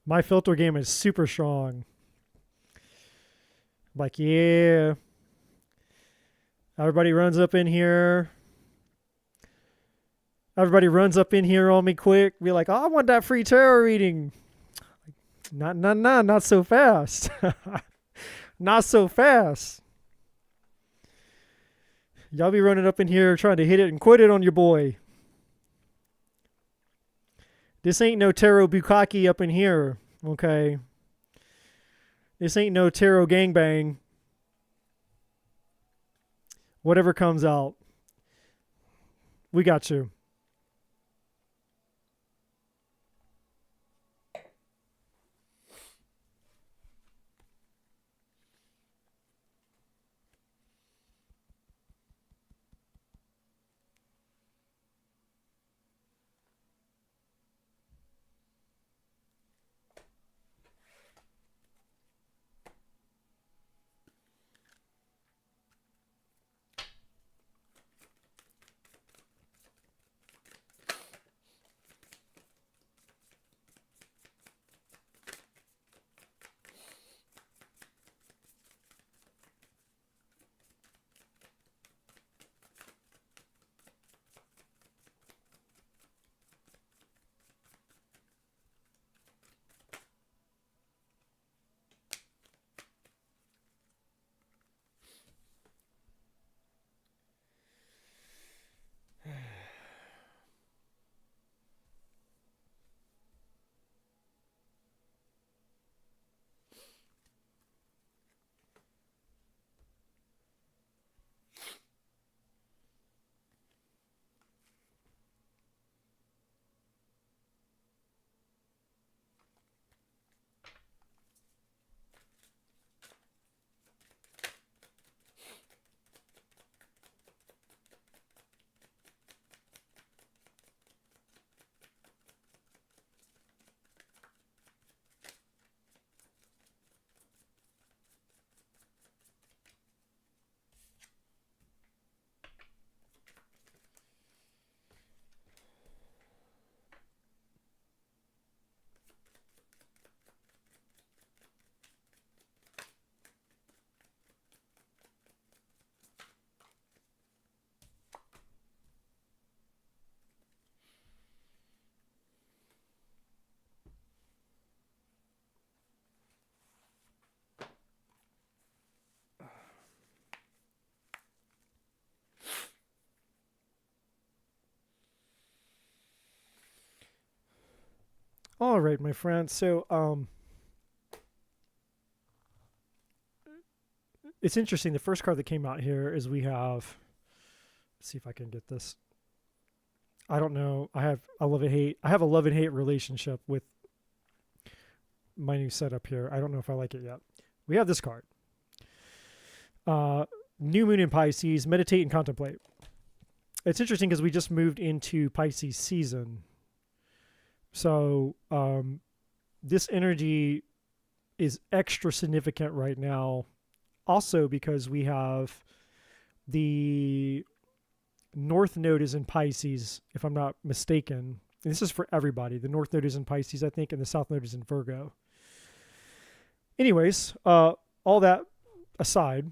My filter game is super strong. Like, yeah. Everybody runs up in here. Everybody runs up in here on me quick. Be like, oh, I want that free tarot reading. Not so fast. Not so fast. Y'all be running up in here trying to hit it and quit it on your boy. This ain't no tarot bukkake up in here, okay? This ain't no tarot gangbang. Whatever comes out, we got you. All right, my friend. So, it's interesting. The first card that came out here is we have. Let's see if I can get this. I don't know. I have a love and hate. I have a love and hate relationship with my new setup here. I don't know if I like it yet. We have this card. New Moon in Pisces. Meditate and contemplate. It's interesting because we just moved into Pisces season. So this energy is extra significant right now. Also because we have the North Node is in Pisces, if I'm not mistaken. And this is for everybody. The North Node is in Pisces, I think, and the South Node is in Virgo. anyways, all that aside,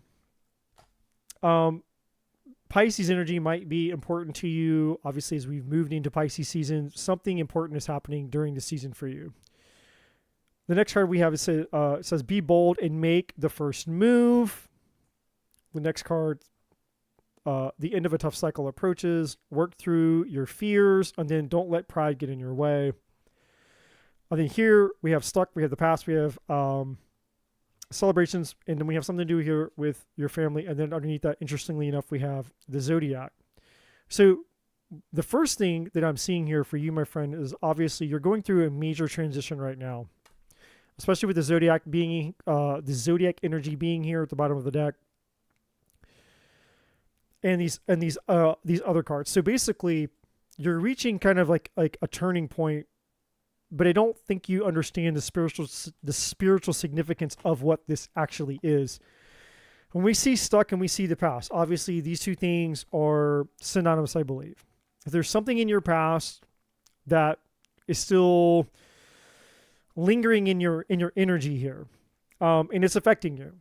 Pisces energy might be important to you. Obviously, as we've moved into Pisces season, something important is happening during the season for you. The next card we have it says, be bold and make the first move. The next card, the end of a tough cycle approaches. Work through your fears, and then don't let pride get in your way. I think here we have stuck, we have the past, we have celebrations, and then we have something to do here with your family. And then underneath that, interestingly enough, we have the zodiac. So the first thing that I'm seeing here for you, my friend, is obviously you're going through a major transition right now, especially with the zodiac being the zodiac energy being here at the bottom of the deck, and these other cards. So basically, you're reaching kind of like a turning point, but I don't think you understand the spiritual significance of what this actually is. When we see stuck and we see the past, obviously these two things are synonymous, I believe. If there's something in your past that is still lingering in your energy here, and it's affecting you,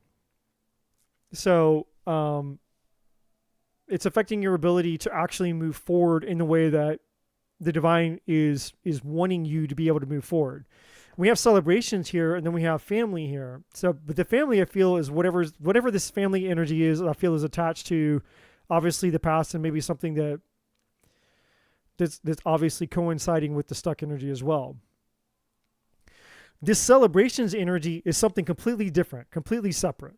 so it's affecting your ability to actually move forward in the way that the divine is wanting you to be able to move forward. We have celebrations here, and then we have family here. So, but the family, I feel, is whatever this family energy is, I feel is attached to obviously the past, and maybe something that's obviously coinciding with the stuck energy as well. This celebrations energy is something completely different, completely separate.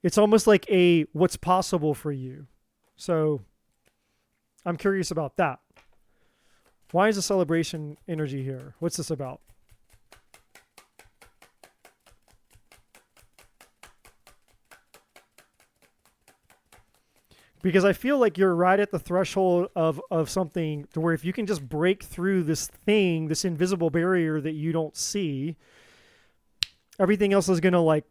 It's almost like a what's possible for you. So I'm curious about that. Why is the celebration energy here? What's this about? Because I feel like you're right at the threshold of something to where if you can just break through this thing, this invisible barrier that you don't see, everything else is going to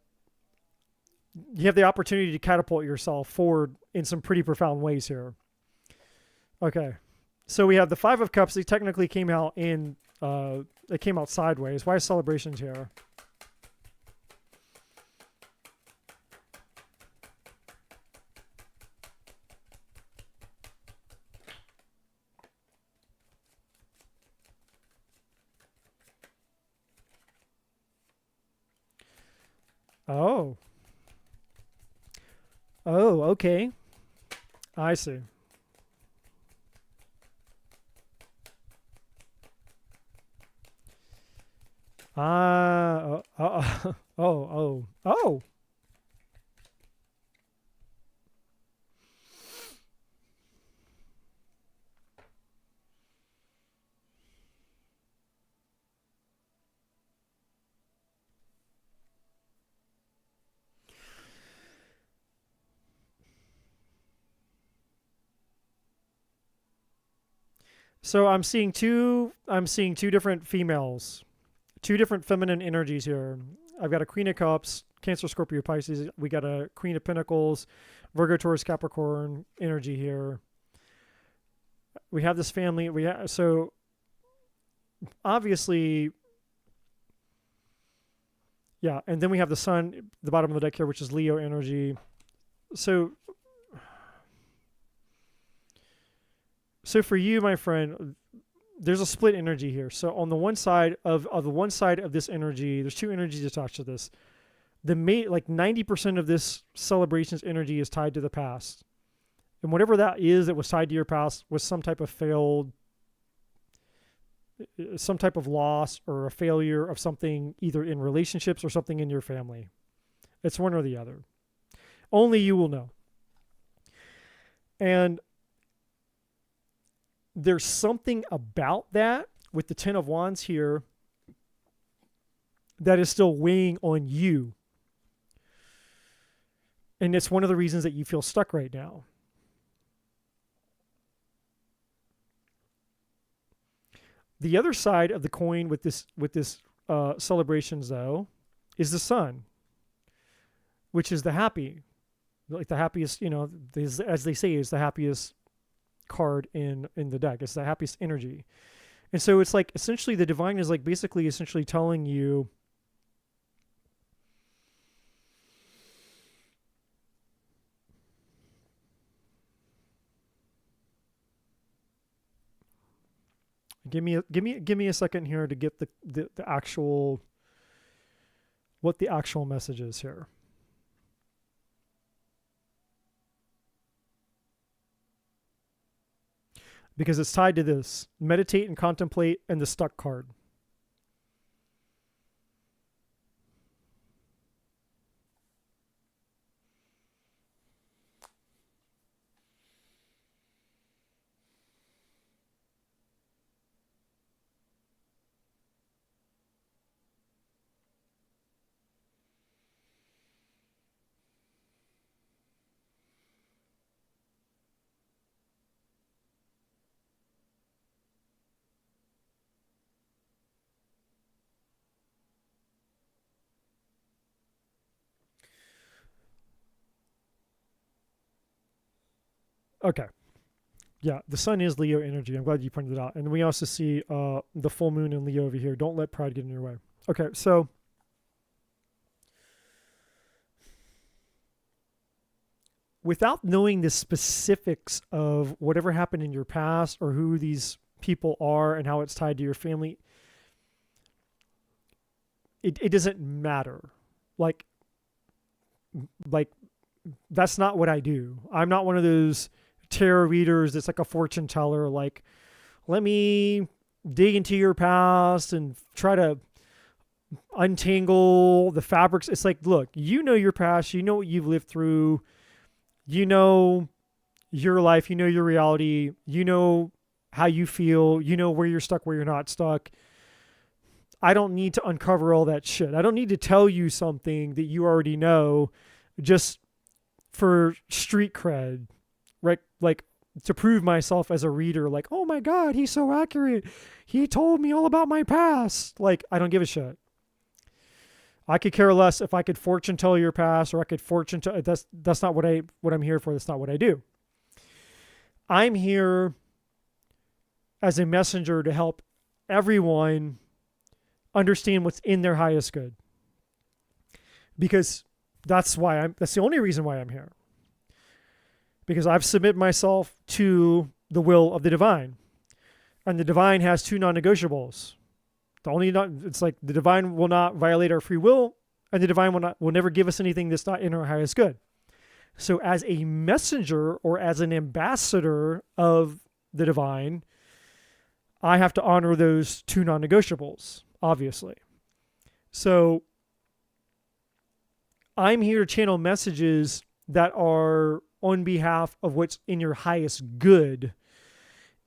you have the opportunity to catapult yourself forward in some pretty profound ways here. Okay, so we have the Five of Cups. They technically came out they came out sideways. Why is celebrations here? Oh. Oh, okay. I see. Oh. So I'm seeing two different females, two different feminine energies here. I've got a Queen of Cups, Cancer, Scorpio, Pisces. We got a Queen of Pentacles, Virgo, Taurus, Capricorn energy here. We have this family. So obviously, yeah. And then we have the Sun, the bottom of the deck here, which is Leo energy. So for you, my friend, there's a split energy here. So on the one side of this energy, there's two energies attached to this. Like 90% of this celebrations energy is tied to the past. And whatever that is that was tied to your past was some type of some type of loss or a failure of something, either in relationships or something in your family. It's one or the other. Only you will know. And there's something about that with the Ten of Wands here that is still weighing on you. And it's one of the reasons that you feel stuck right now. The other side of the coin with this celebrations, though, is the Sun, which is the happiest, as they say, is the happiest card in the deck. It's the happiest energy. And so it's like essentially the divine is like basically essentially telling you Give me a second here to get the actual, what the actual message is here. Because it's tied to this. Meditate and contemplate and the stuck card. Okay. Yeah, the sun is Leo energy. I'm glad you pointed it out. And we also see the full moon in Leo over here. Don't let pride get in your way. Okay, so without knowing the specifics of whatever happened in your past or who these people are and how it's tied to your family, it doesn't matter. Like that's not what I do. I'm not one of those tarot readers that's like a fortune teller. Like, let me dig into your past and try to untangle the fabrics. It's like, look, you know your past, you know what you've lived through, you know your life, you know your reality, you know how you feel, you know where you're stuck, where you're not stuck. I don't need to uncover all that shit. I don't need to tell you something that you already know just for street cred, right? Like to prove myself as a reader, like, oh my God, he's so accurate. He told me all about my past. Like, I don't give a shit. I could care less if I could fortune tell your past or I could fortune tell. That's not what I'm here for. That's not what I do. I'm here as a messenger to help everyone understand what's in their highest good. Because that's the only reason why I'm here. Because I've submitted myself to the will of the divine. And the divine has two non-negotiables. It's like the divine will not violate our free will, and the divine will never give us anything that's not in our highest good. So as a messenger or as an ambassador of the divine, I have to honor those two non-negotiables, obviously. So I'm here to channel messages that are on behalf of what's in your highest good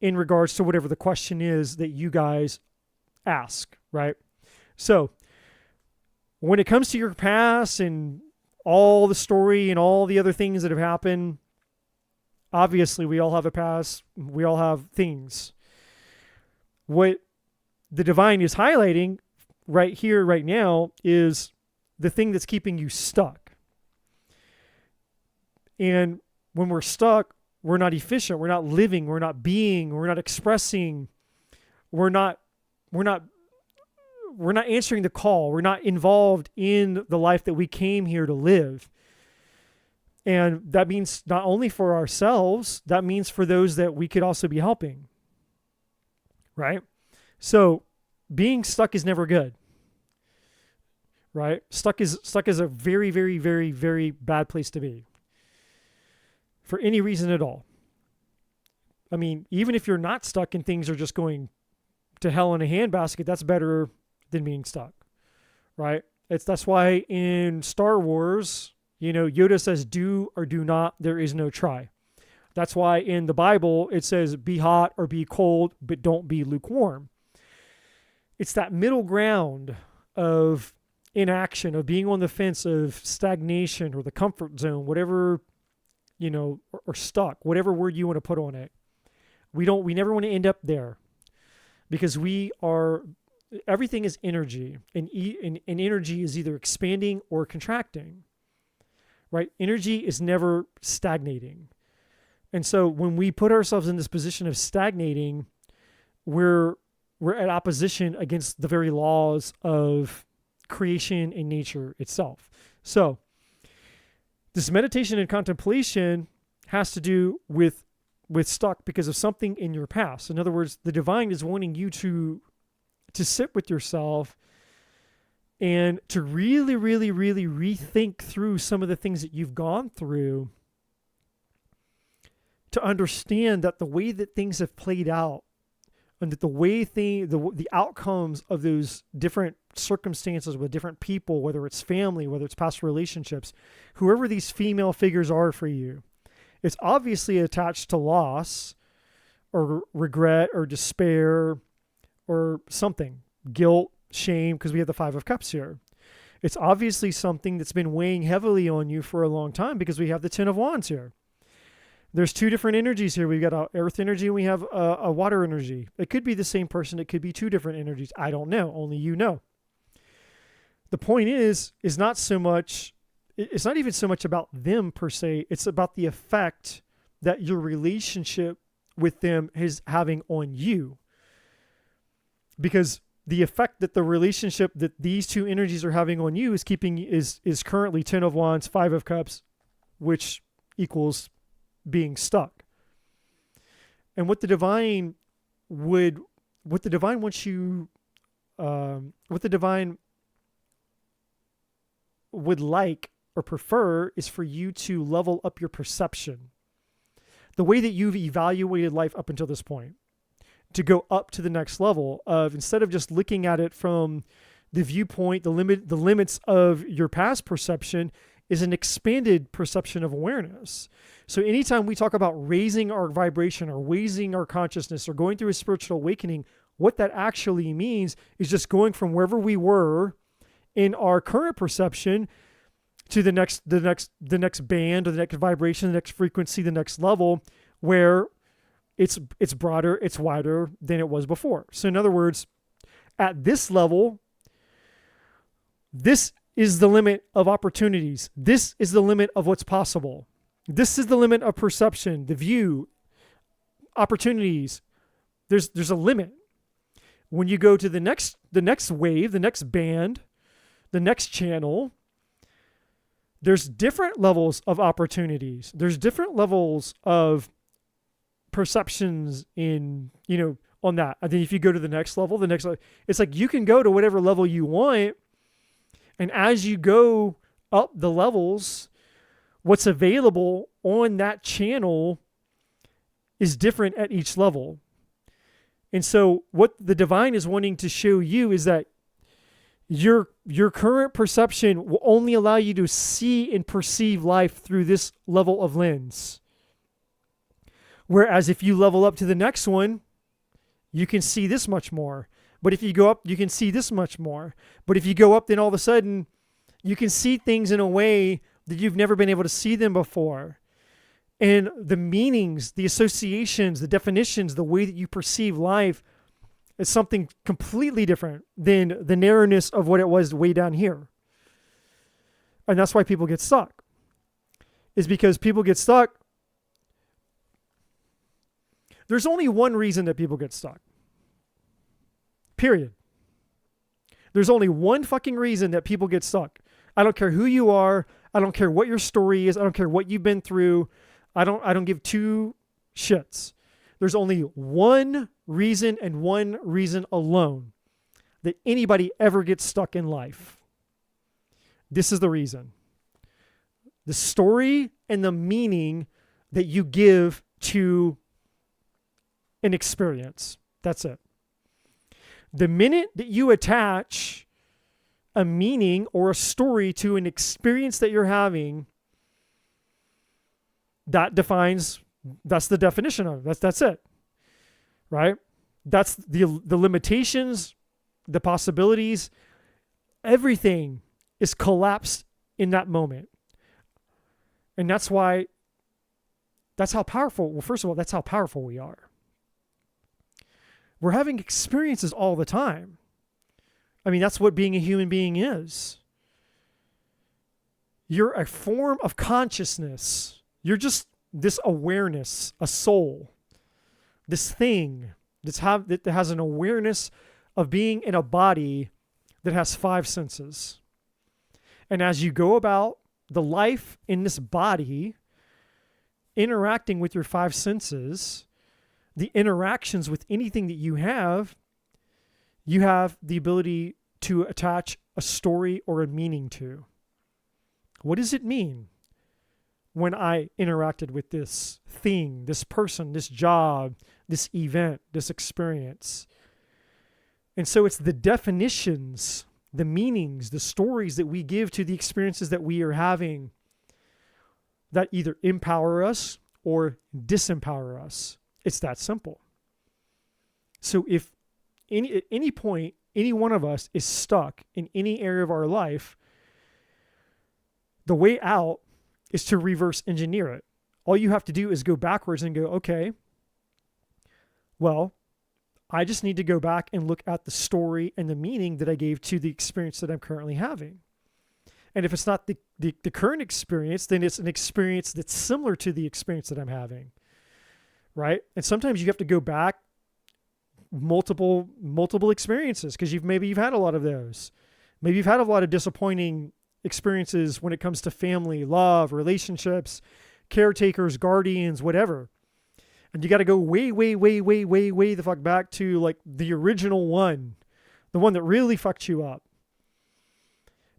in regards to whatever the question is that you guys ask, right? So when it comes to your past and all the story and all the other things that have happened, obviously we all have a past, we all have things. What the divine is highlighting right here, right now, is the thing that's keeping you stuck. And when we're stuck, we're not efficient, we're not living, we're not being, we're not expressing, we're not answering the call. We're not involved in the life that we came here to live. And that means not only for ourselves, that means for those that we could also be helping. Right? So being stuck is never good. Right? Stuck is a very, very, very, very bad place to be. For any reason at all. I mean, even if you're not stuck and things are just going to hell in a handbasket, that's better than being stuck, right? That's why in Star Wars, Yoda says, do or do not, there is no try. That's why in the Bible, it says, be hot or be cold, but don't be lukewarm. It's that middle ground of inaction, of being on the fence, of stagnation or the comfort zone, whatever, or stuck, whatever word you want to put on it. We never want to end up there. Because everything is energy, and energy is either expanding or contracting, right? Energy is never stagnating. And so when we put ourselves in this position of stagnating, we're at opposition against the very laws of creation and nature itself. So this meditation and contemplation has to do with with stuck because of something in your past. In other words, the divine is wanting you to sit with yourself and to really, really, really rethink through some of the things that you've gone through, to understand that the way that things have played out and that the way the outcomes of those different circumstances with different people, whether it's family, whether it's past relationships, whoever these female figures are for you, it's obviously attached to loss or regret or despair or something, guilt, shame, because we have the Five of Cups here. It's obviously something that's been weighing heavily on you for a long time because we have the Ten of Wands here. There's two different energies here. We've got an earth energy and we have a water energy. It could be the same person. It could be two different energies. I don't know. Only you know. The point is not so much, it's not even so much about them per se. It's about the effect that your relationship with them is having on you. Because the effect that the relationship that these two energies are having on you is currently Ten of Wands, Five of Cups, which equals being stuck. And what the divine wants you, what the divine would like or prefer is for you to level up your perception. The way that you've evaluated life up until this point, to go up to the next level of, instead of just looking at it from the viewpoint, the limits of your past perception, is an expanded perception of awareness. So anytime we talk about raising our vibration or raising our consciousness or going through a spiritual awakening, what that actually means is just going from wherever we were in our current perception to the next band or the next vibration, the next frequency, the next level, where it's broader, it's wider than it was before. So in other words, at this level, this is the limit of opportunities. This is the limit of what's possible. This is the limit of perception, the view, opportunities. There's a limit. When you go to the next wave, the next band, the next channel, there's different levels of opportunities. There's different levels of perceptions on that. And then if you go to the next level, it's like you can go to whatever level you want. And as you go up the levels, what's available on that channel is different at each level. And so what the divine is wanting to show you is that your current perception will only allow you to see and perceive life through this level of lens. Whereas if you level up to the next one, you can see this much more. But if you go up, you can see this much more. But if you go up, then all of a sudden, you can see things in a way that you've never been able to see them before. And the meanings, the associations, the definitions, the way that you perceive life is something completely different than the narrowness of what it was way down here. And that's why people get stuck. Is because people get stuck. There's only one reason that people get stuck. Period. There's only one fucking reason that people get stuck. I don't care who you are. I don't care what your story is. I don't care what you've been through. I don't give two shits. There's only one reason and one reason alone that anybody ever gets stuck in life. This is the reason. The story and the meaning that you give to an experience. That's it. The minute that you attach a meaning or a story to an experience that you're having, that's the definition of it. That's it. Right? That's the limitations, the possibilities, everything is collapsed in that moment. And that's how powerful, well, first of all, that's how powerful we are. We're having experiences all the time. I mean, that's what being a human being is. You're a form of consciousness. You're just this awareness, a soul, this thing that has an awareness of being in a body that has five senses. And as you go about the life in this body, interacting with your five senses, the interactions with anything that you have the ability to attach a story or a meaning to. What does it mean when I interacted with this thing, this person, this job, this event, this experience? And so it's the definitions, the meanings, the stories that we give to the experiences that we are having that either empower us or disempower us. It's that simple. So if at any point, any one of us is stuck in any area of our life, the way out is to reverse engineer it. All you have to do is go backwards and go, okay, well, I just need to go back and look at the story and the meaning that I gave to the experience that I'm currently having. And if it's not the current experience, then it's an experience that's similar to the experience that I'm having, right? And sometimes you have to go back multiple experiences because maybe you've had a lot of those. Maybe you've had a lot of disappointing experiences when it comes to family, love, relationships, caretakers, guardians, whatever. And you got to go way the fuck back to like the original one, the one that really fucked you up.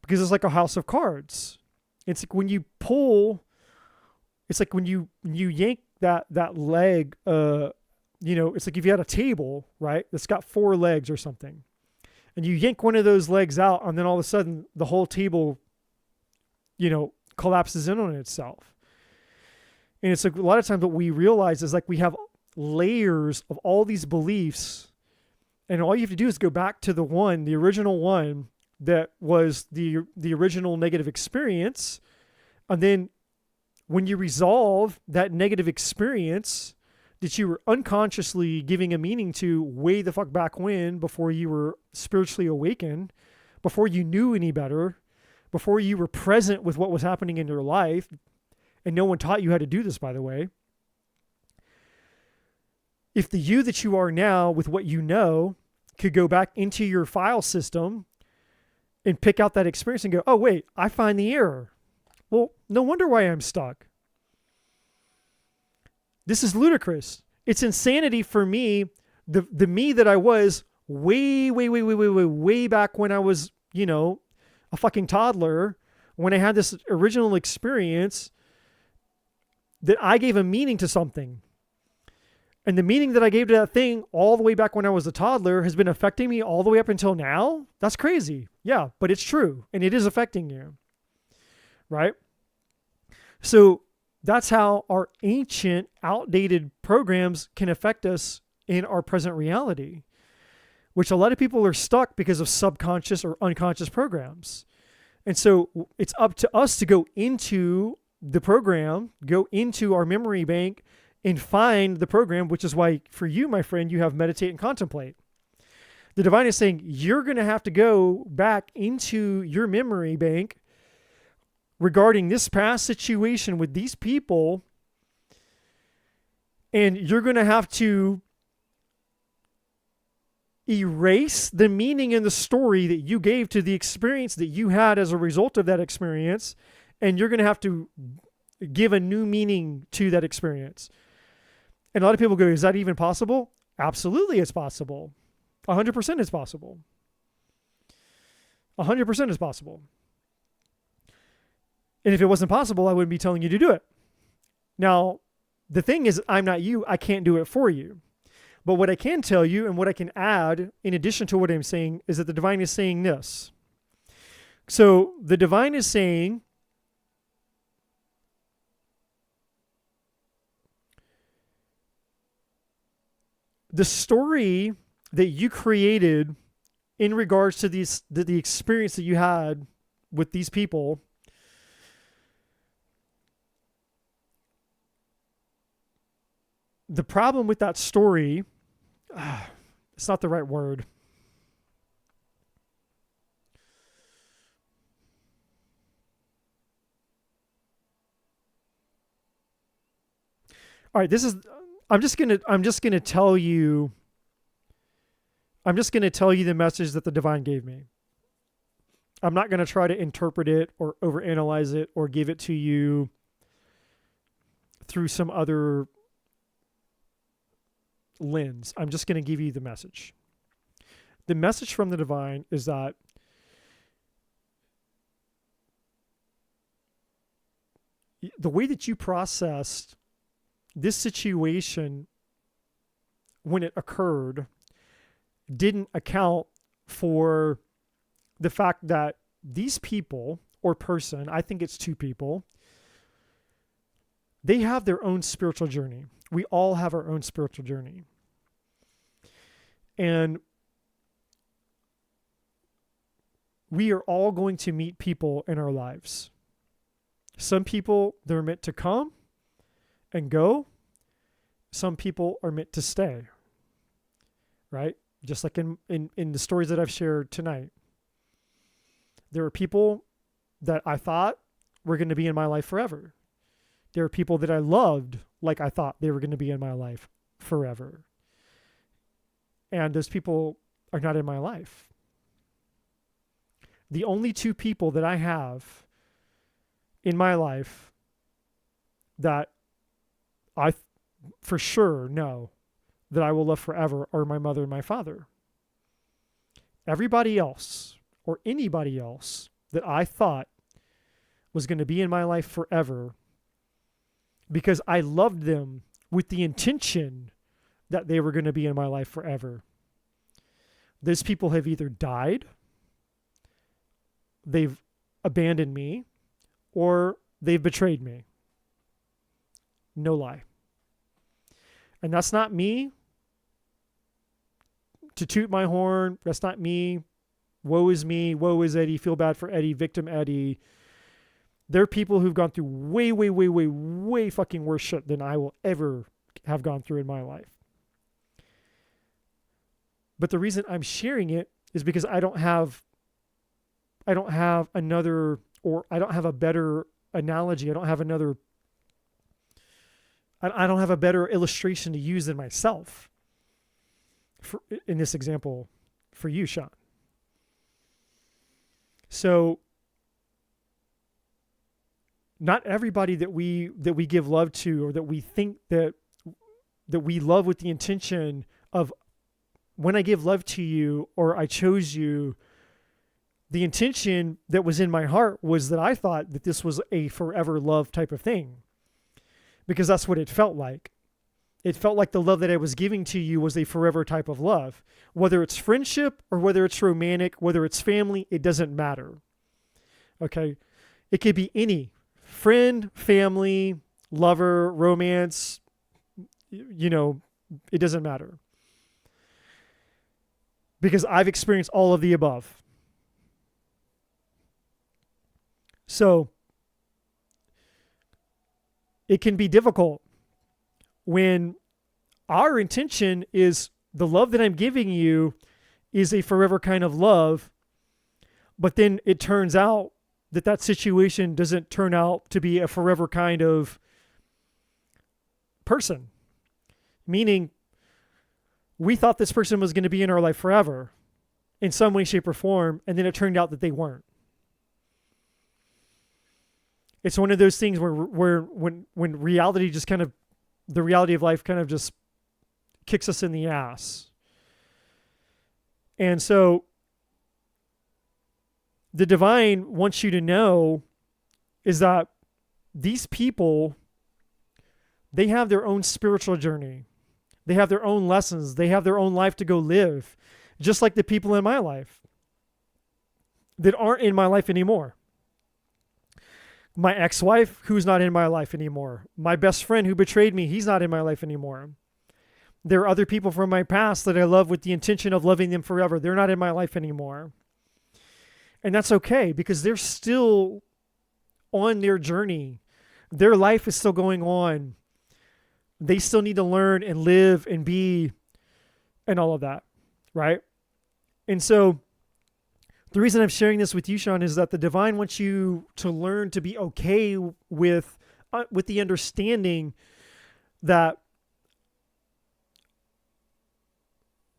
Because it's like a house of cards. It's like when you pull, it's like when you yank that leg, it's like if you had a table, right? That's got 4 legs or something. And you yank one of those legs out and then all of a sudden the whole table, collapses in on itself. And it's like a lot of times what we realize is like we have layers of all these beliefs, and all you have to do is go back to the original one that was the original negative experience. And then when you resolve that negative experience that you were unconsciously giving a meaning to way the fuck back when, before you were spiritually awakened, before you knew any better, before you were present with what was happening in your life, and no one taught you how to do this, by the way. If the you that you are now with what you know could go back into your file system and pick out that experience and go, oh, wait, I find the error. Well, no wonder why I'm stuck. This is ludicrous. It's insanity for me, the me that I was way back when I was, a fucking toddler, when I had this original experience, that I gave a meaning to something. And the meaning that I gave to that thing all the way back when I was a toddler has been affecting me all the way up until now. That's crazy. Yeah, but it's true. And it is affecting you. Right? So that's how our ancient, outdated programs can affect us in our present reality, which a lot of people are stuck because of subconscious or unconscious programs. And so it's up to us to go into the program, go into our memory bank and find the program, which is why for you, my friend, you have meditate and contemplate. The divine is saying you're going to have to go back into your memory bank regarding this past situation with these people, and you're going to have to erase the meaning and the story that you gave to the experience that you had as a result of that experience, and you're going to have to give a new meaning to that experience. And a lot of people go, is that even possible? Absolutely, it's possible. 100% is possible. 100% is possible. And if it wasn't possible, I wouldn't be telling you to do it. Now, the thing is, I'm not you. I can't do it for you. But what I can tell you and what I can add in addition to what I'm saying is that the divine is saying this. So the divine is saying, the story that you created in regards to the experience that you had with these people, the problem with that story, it's not the right word. All right, I'm just gonna tell you the message that the divine gave me. I'm not gonna try to interpret it or overanalyze it or give it to you through some other lens. I'm just going to give you the message. The message from the divine is that the way that you processed this situation when it occurred didn't account for the fact that these people or person, I think it's two people, they have their own spiritual journey. We all have our own spiritual journey. And we are all going to meet people in our lives. Some people, they're meant to come and go. Some people are meant to stay, right? Just like in the stories that I've shared tonight. There are people that I thought were going to be in my life forever. There are people that I loved like I thought they were going to be in my life forever. And those people are not in my life. The only two people that I have in my life that I for sure know that I will love forever are my mother and my father. Everybody else or anybody else that I thought was going to be in my life forever because I loved them with the intention that they were going to be in my life forever. Those people have either died, they've abandoned me, or they've betrayed me. No lie. And that's not me to toot my horn. That's not me. Woe is me. Woe is Eddie. Feel bad for Eddie. Victim Eddie. There are people who've gone through way fucking worse shit than I will ever have gone through in my life. But the reason I'm sharing it is because I don't have another, or I don't have a better analogy. I don't have a better illustration to use than myself in this example for you, Sean. So not everybody that we give love to, or that we think that we love with the intention of, when I give love to you or I chose you, the intention that was in my heart was that I thought that this was a forever love type of thing, because that's what it felt like. It felt like the love that I was giving to you was a forever type of love. Whether it's friendship or whether it's romantic, whether it's family, it doesn't matter. Okay? It could be any friend, family, lover, romance, it doesn't matter. Because I've experienced all of the above. So it can be difficult when our intention is the love that I'm giving you is a forever kind of love, but then it turns out that situation doesn't turn out to be a forever kind of person. Meaning, we thought this person was going to be in our life forever in some way, shape, or form, and then it turned out that they weren't. It's one of those things where when reality just kind of, the reality of life kind of just kicks us in the ass. And so the divine wants you to know is that these people, they have their own spiritual journey. They have their own lessons. They have their own life to go live, just like the people in my life that aren't in my life anymore. My ex-wife, who's not in my life anymore. My best friend who betrayed me, he's not in my life anymore. There are other people from my past that I love with the intention of loving them forever. They're not in my life anymore. And that's okay, because they're still on their journey. Their life is still going on. They still need to learn and live and be and all of that, right? And so the reason I'm sharing this with you, Sean, is that the divine wants you to learn to be okay with the understanding that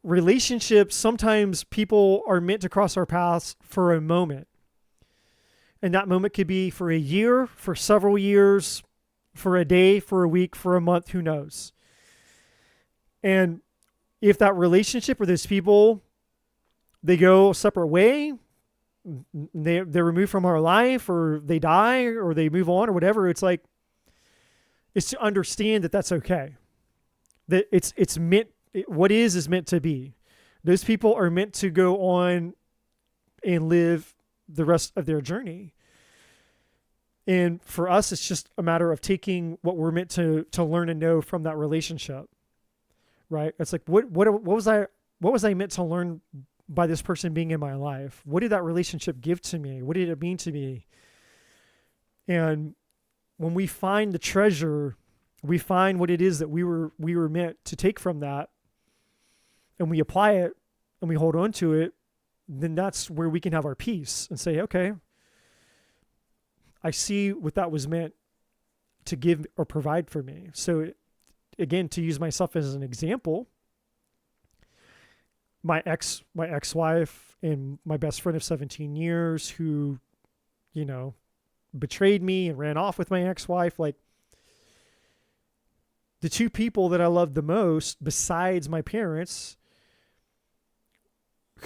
relationships, sometimes people are meant to cross our paths for a moment. And that moment could be for a year, for several years, for a day, for a week, for a month, who knows? And if that relationship or those people, they go a separate way, they're removed from our life, or they die, or they move on, or whatever, it's like, it's to understand that that's okay. That it's meant, what is meant to be. Those people are meant to go on and live the rest of their journey. And for us, it's just a matter of taking what we're meant to learn and know from that relationship, right? It's like, what was I meant to learn by this person being in my life? What did that relationship give to me? What did it mean to me? And when we find the treasure, we find what it is that we were meant to take from that, and we apply it and we hold on to it, then that's where we can have our peace and say, okay, I see what that was meant to give or provide for me. So again, to use myself as an example, my ex-wife and my best friend of 17 years who, betrayed me and ran off with my ex-wife, like, the two people that I loved the most besides my parents,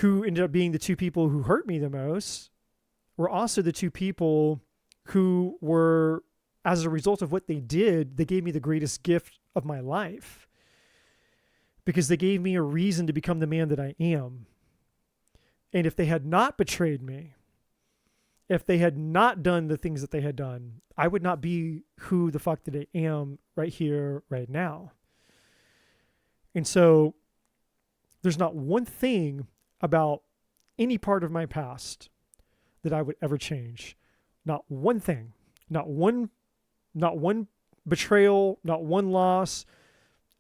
who ended up being the two people who hurt me the most, were also the two people who were, as a result of what they did, they gave me the greatest gift of my life, because they gave me a reason to become the man that I am. And if they had not betrayed me, if they had not done the things that they had done, I would not be who the fuck that I am right here, right now. And so there's not one thing about any part of my past that I would ever change. Not one thing, not one betrayal, not one loss,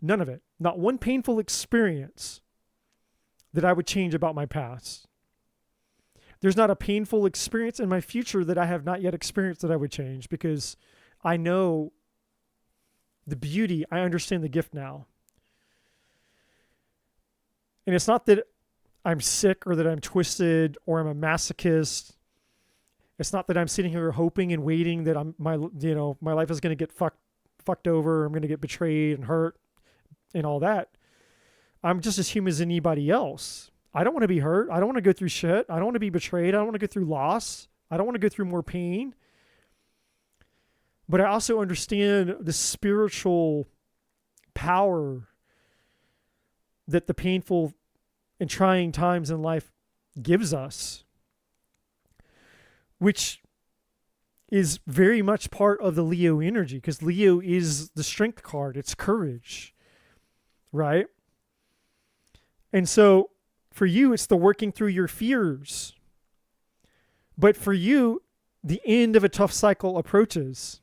none of it. Not one painful experience that I would change about my past. There's not a painful experience in my future that I have not yet experienced that I would change, because I know the beauty. I understand the gift now. And it's not that I'm sick or that I'm twisted or I'm a masochist. It's not that I'm sitting here hoping and waiting that my life is going to get fucked over. I'm going to get betrayed and hurt and all that. I'm just as human as anybody else. I don't want to be hurt. I don't want to go through shit. I don't want to be betrayed. I don't want to go through loss. I don't want to go through more pain. But I also understand the spiritual power that the painful and trying times in life gives us, which is very much part of the Leo energy, because Leo is the strength card. It's courage, right? And so for you, it's the working through your fears. But for you, the end of a tough cycle approaches.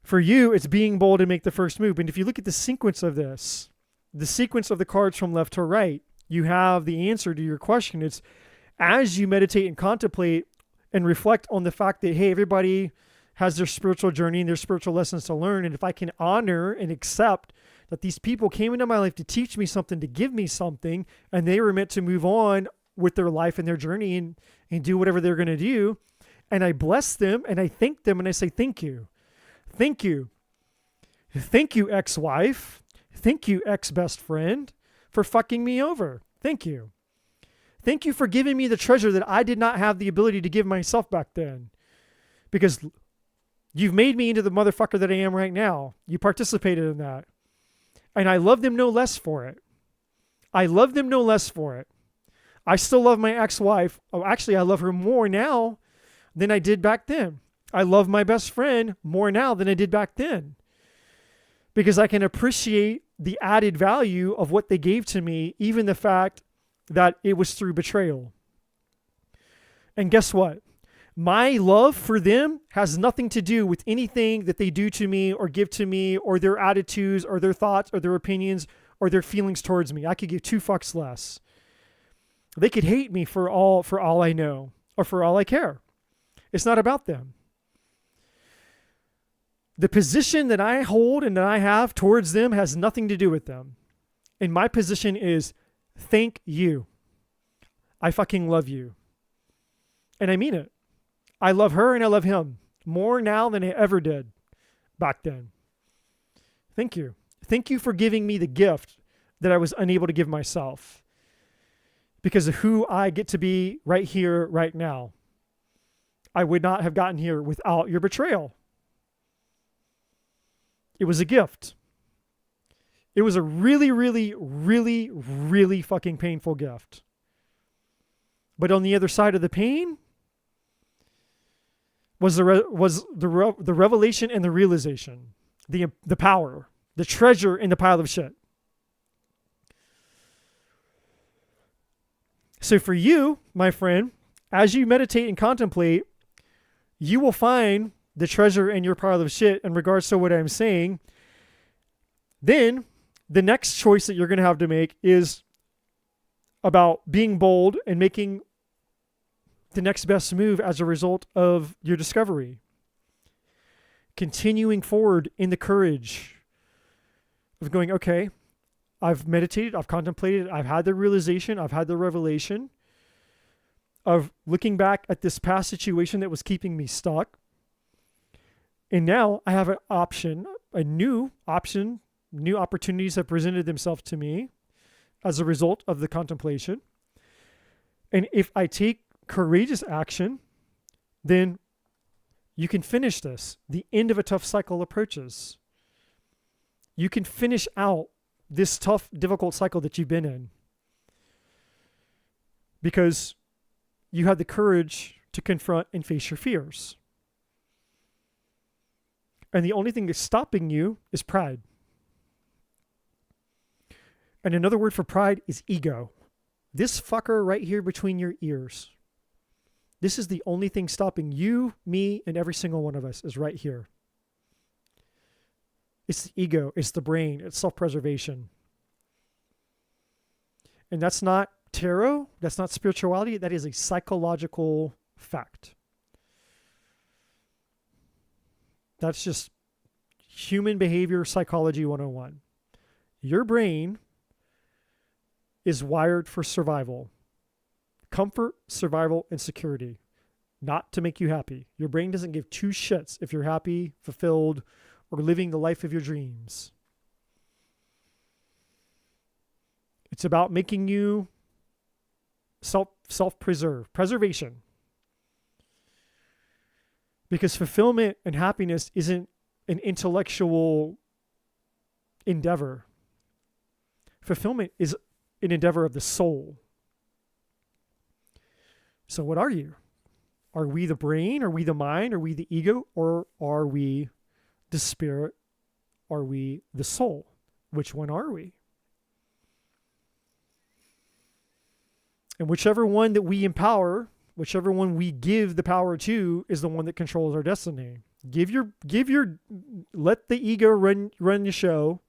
For you, it's being bold and make the first move. And if you look at the sequence of this, the sequence of the cards from left to right, you have the answer to your question. It's as you meditate and contemplate and reflect on the fact that, hey, everybody has their spiritual journey and their spiritual lessons to learn. And if I can honor and accept that these people came into my life to teach me something, to give me something, and they were meant to move on with their life and their journey and do whatever they're going to do. And I bless them and I thank them and I say, thank you. Thank you. Thank you, ex-wife. Thank you, ex-best friend, for fucking me over. Thank you. Thank you for giving me the treasure that I did not have the ability to give myself back then. Because you've made me into the motherfucker that I am right now. You participated in that. And I love them no less for it. I love them no less for it. I still love my ex-wife. Oh, actually, I love her more now than I did back then. I love my best friend more now than I did back then. Because I can appreciate the added value of what they gave to me, even the fact that it was through betrayal. And guess what? My love for them has nothing to do with anything that they do to me or give to me or their attitudes or their thoughts or their opinions or their feelings towards me. I could give two fucks less. They could hate me for all I know or for all I care. It's not about them. The position that I hold and that I have towards them has nothing to do with them. And my position is, thank you. I fucking love you. And I mean it. I love her and I love him more now than I ever did back then. Thank you. Thank you for giving me the gift that I was unable to give myself because of who I get to be right here, right now. I would not have gotten here without your betrayal. It was a gift. It was a really, really, really, really fucking painful gift. But on the other side of the pain was the revelation and the realization, the power, the treasure in the pile of shit. So for you, my friend, as you meditate and contemplate, you will find the treasure in your pile of shit in regards to what I'm saying. Then the next choice that you're going to have to make is about being bold and making the next best move as a result of your discovery. Continuing forward in the courage of going, okay, I've meditated, I've contemplated, I've had the realization, I've had the revelation of looking back at this past situation that was keeping me stuck. And now I have an option, a new option, new opportunities have presented themselves to me as a result of the contemplation. And if I take courageous action, then you can finish this. The end of a tough cycle approaches. You can finish out this tough, difficult cycle that you've been in because you had the courage to confront and face your fears. And the only thing that's stopping you is pride. And another word for pride is ego. This fucker right here between your ears. This is the only thing stopping you, me, and every single one of us is right here. It's the ego, it's the brain, it's self-preservation. And that's not tarot, that's not spirituality, that is a psychological fact. That's just human behavior psychology 101. Your brain is wired for survival. Comfort, survival, and security. Not to make you happy. Your brain doesn't give two shits if you're happy, fulfilled, or living the life of your dreams. It's about making you self-preserve. Preservation. Because fulfillment and happiness isn't an intellectual endeavor. Fulfillment is an endeavor of the soul. So what are you? Are we the brain? Are we the mind? Are we the ego? Or are we the spirit? Are we the soul? Which one are we? And whichever one that we empower, whichever one we give the power to, is the one that controls our destiny. Let the ego run the show,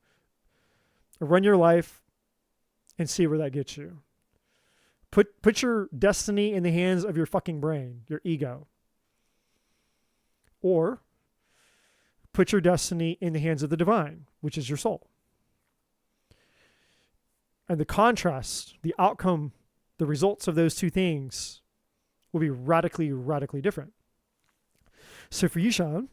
or run your life, and see where that gets you. Put your destiny in the hands of your fucking brain, your ego. Or put your destiny in the hands of the divine, which is your soul. And the contrast, the outcome, the results of those two things will be radically, radically different. So for you, Sean,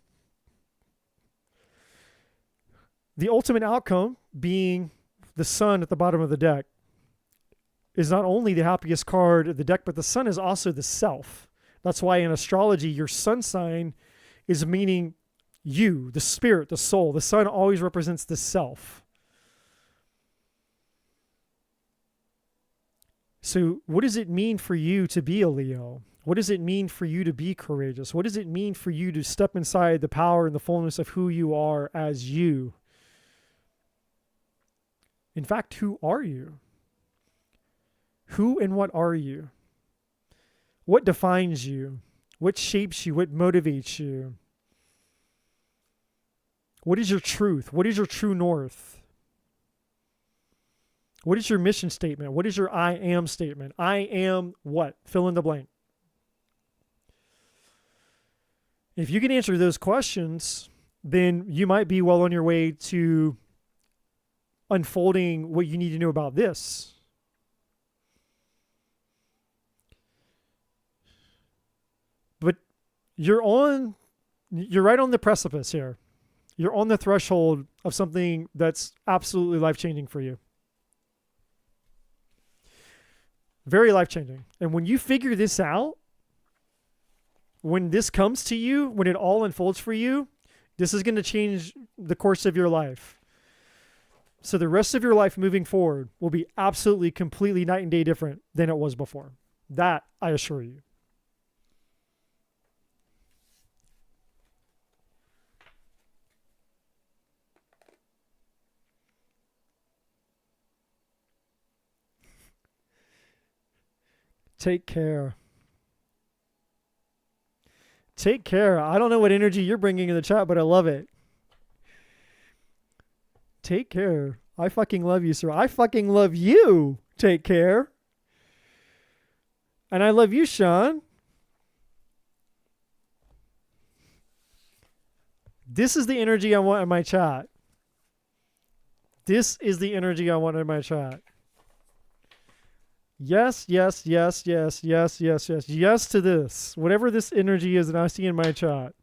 the ultimate outcome being the sun at the bottom of the deck is not only the happiest card of the deck, but the sun is also the self. That's why in astrology, your sun sign is meaning you, the spirit, the soul. The sun always represents the self. So what does it mean for you to be a Leo? What does it mean for you to be courageous? What does it mean for you to step inside the power and the fullness of who you are as you? In fact, who are you? Who and what are you? What defines you? What shapes you? What motivates you? What is your truth? What is your true north? What is your mission statement? What is your I am statement? I am what? Fill in the blank. If you can answer those questions, then you might be well on your way to unfolding what you need to know about this. But you're right on the precipice here. You're on the threshold of something that's absolutely life-changing for you. Very life-changing. And when you figure this out, when this comes to you, when it all unfolds for you, this is going to change the course of your life. So the rest of your life moving forward will be absolutely, completely night and day different than it was before. That I assure you. Take care. Take care. I don't know what energy you're bringing in the chat, but I love it. Take care. I fucking love you, sir. I fucking love you. Take care. And I love you, Sean. This is the energy I want in my chat. This is the energy I want in my chat. Yes, yes, yes, yes, yes, yes, yes, yes to this. Whatever this energy is that I see in my chat.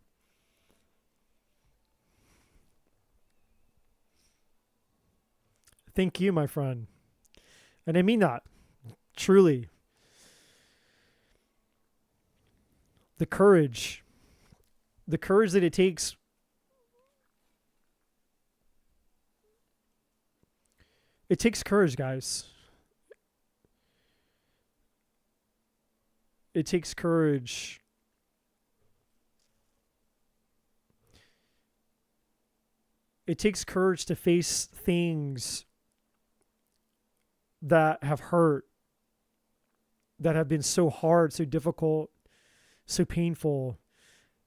Thank you, my friend. And I mean that. Truly. The courage that it takes. It takes courage, guys. It takes courage. It takes courage to face things that have hurt, that have been so hard, so difficult, so painful,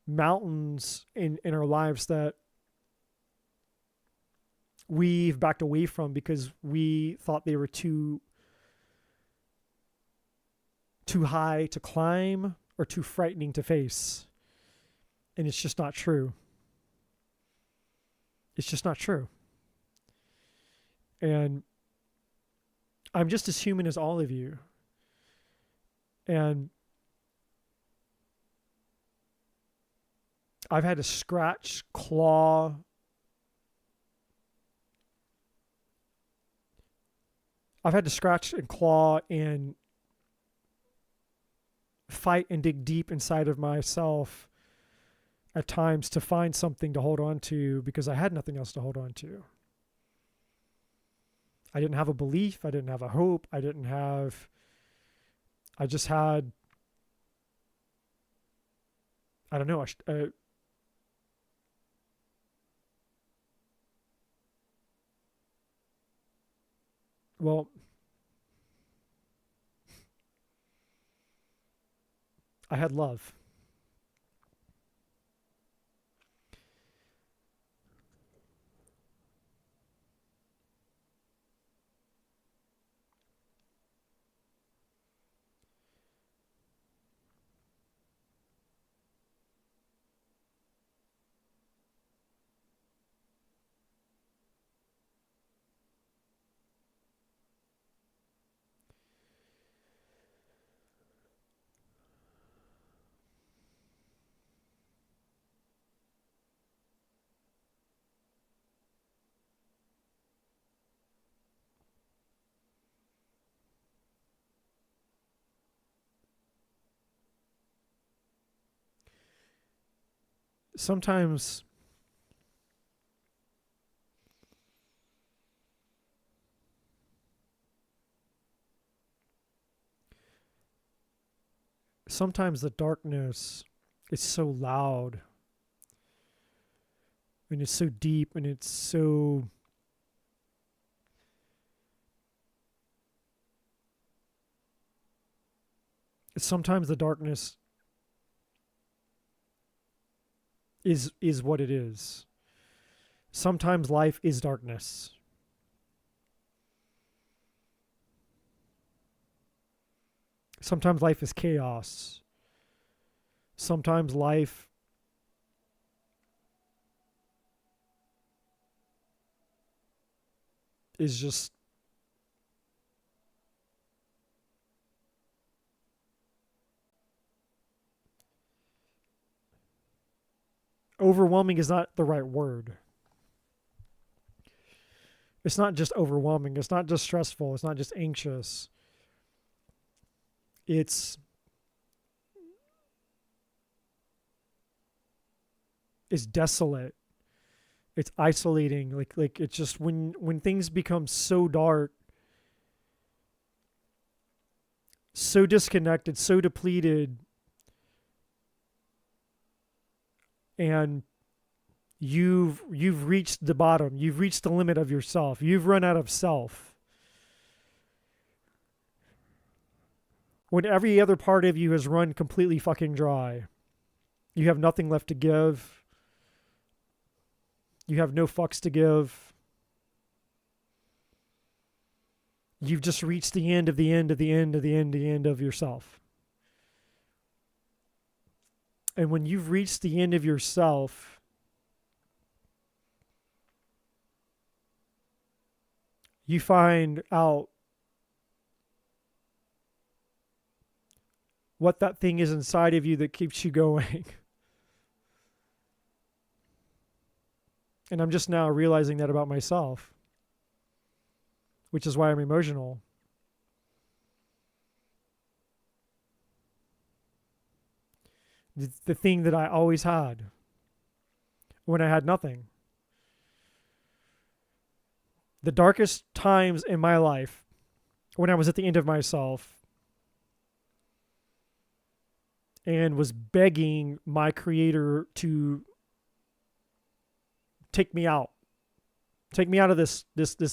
mountains in our lives that we've backed away from because we thought they were too high to climb or too frightening to face. And it's just not true. It's just not true. And I'm just as human as all of you. And I've had to scratch, claw, and fight and dig deep inside of myself at times to find something to hold on to because I had nothing else to hold on to. I didn't have a belief. I didn't have a hope. I just had, I don't know. Well, I had love. Sometimes the darkness is so loud and it's so deep and it's so sometimes the darkness is what it is. Sometimes life is darkness. Sometimes life is chaos. Sometimes life is just overwhelming is not the right word. It's not just overwhelming. It's not just stressful. It's not just anxious. It's desolate. It's isolating. Like it's just when things become so dark, so disconnected, so depleted, and you've reached the bottom. You've reached the limit of yourself. You've run out of self. When every other part of you has run completely fucking dry. You have nothing left to give. You have no fucks to give. You've just reached the end of the end of the end of the end of the end of yourself. And when you've reached the end of yourself, you find out what that thing is inside of you that keeps you going. And I'm just now realizing that about myself, which is why I'm emotional. The thing that I always had when I had nothing. The darkest times in my life, when I was at the end of myself and was begging my creator to take me out of this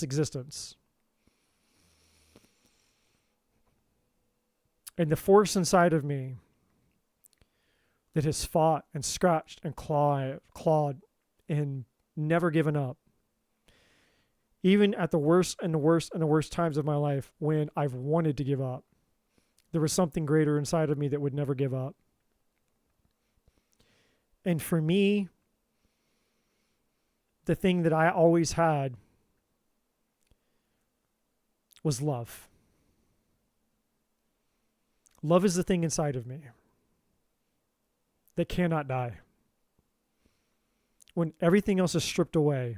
existence. And the force inside of me that has fought and scratched and clawed and never given up. Even at the worst and the worst and the worst times of my life when I've wanted to give up, there was something greater inside of me that would never give up. And for me, the thing that I always had was love. Love is the thing inside of me that cannot die. When everything else is stripped away,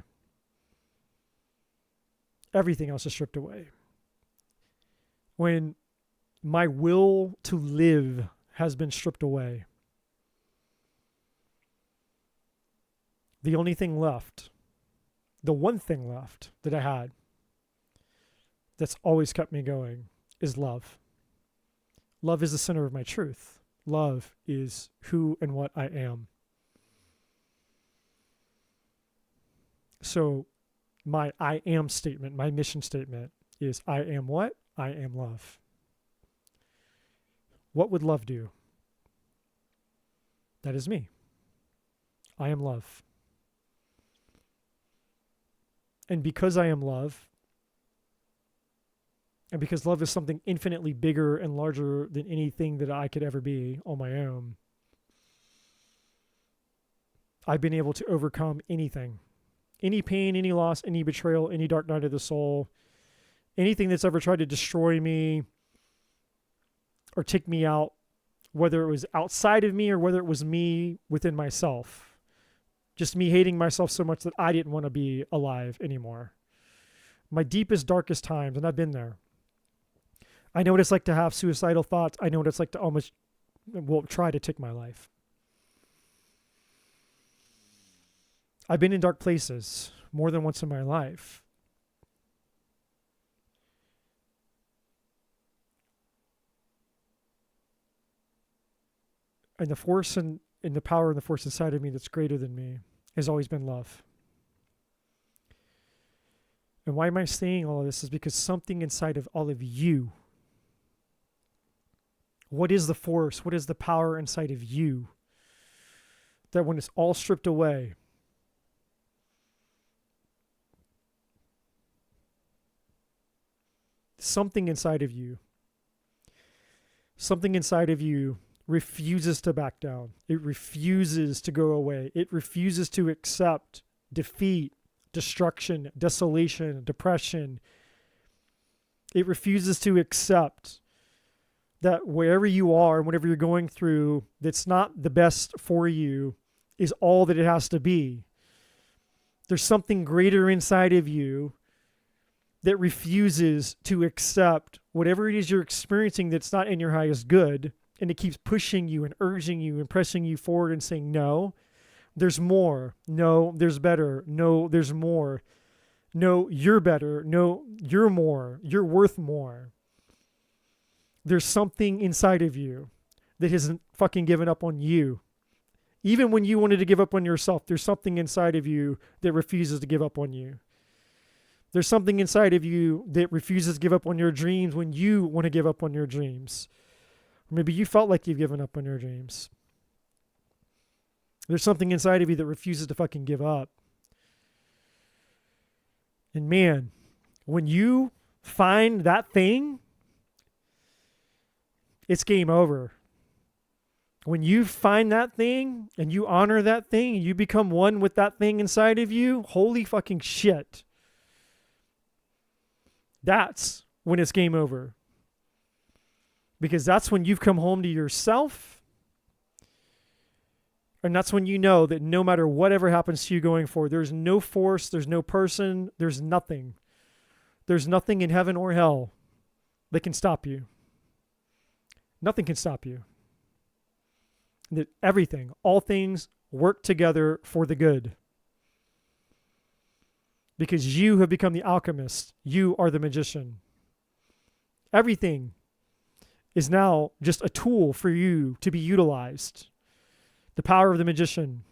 when my will to live has been stripped away, the only thing left, the one thing left that I had that's always kept me going is love. Love is the center of my truth. Love is who and what I am. So my I am statement, my mission statement is I am what? I am love. What would love do? That is me. I am love. And because I am love, and because love is something infinitely bigger and larger than anything that I could ever be on my own, I've been able to overcome anything. Any pain, any loss, any betrayal, any dark night of the soul, anything that's ever tried to destroy me or take me out, whether it was outside of me or whether it was me within myself. Just me hating myself so much that I didn't want to be alive anymore. My deepest, darkest times, and I've been there. I know what it's like to have suicidal thoughts. I know what it's like to try to take my life. I've been in dark places more than once in my life. And the force and the power and the force inside of me that's greater than me has always been love. And why am I saying all of this is because something inside of all of you, what is the force? What is the power inside of you that when it's all stripped away, something inside of you refuses to back down. It refuses to go away. It refuses to accept defeat, destruction, desolation, depression. It refuses to accept that wherever you are and whatever you're going through that's not the best for you is all that it has to be. There's something greater inside of you that refuses to accept whatever it is you're experiencing that's not in your highest good, and it keeps pushing you and urging you and pressing you forward and saying, no, there's more. No, there's better. No, there's more. No, you're better. No, you're more. You're worth more. There's something inside of you that hasn't fucking given up on you. Even when you wanted to give up on yourself, there's something inside of you that refuses to give up on you. There's something inside of you that refuses to give up on your dreams when you want to give up on your dreams. Or maybe you felt like you've given up on your dreams. There's something inside of you that refuses to fucking give up. And man, when you find that thing, it's game over. When you find that thing and you honor that thing and you become one with that thing inside of you, holy fucking shit. That's when it's game over. Because that's when you've come home to yourself. And that's when you know that no matter whatever happens to you going forward, there's no force, there's no person, there's nothing. There's nothing in heaven or hell that can stop you. Nothing can stop you. That everything, all things work together for the good. Because you have become the alchemist. You are the magician. Everything is now just a tool for you to be utilized. The power of the magician.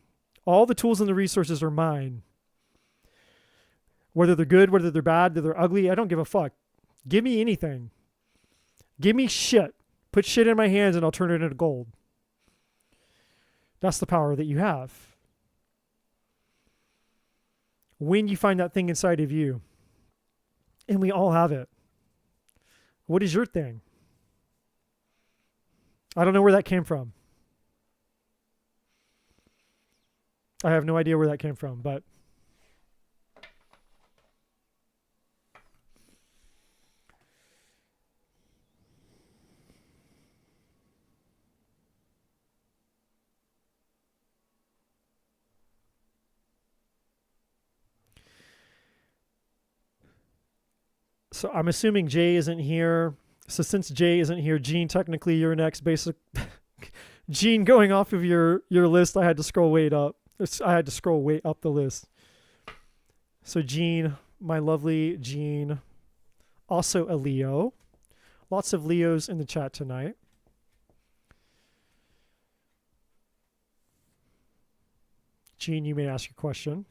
All the tools and the resources are mine. Whether they're good, whether they're bad, whether they're ugly, I don't give a fuck. Give me anything. Give me shit. Put shit in my hands and I'll turn it into gold. That's the power that you have. When you find that thing inside of you, and we all have it, what is your thing? I don't know where that came from. I have no idea where that came from, but so I'm assuming Jay isn't here. So since Jay isn't here, Gene, technically you're next. Basic Gene, going off of your list, I had to scroll way up. I had to scroll way up the list. So Gene, my lovely Gene, also a Leo. Lots of Leos in the chat tonight. Gene, you may ask your question.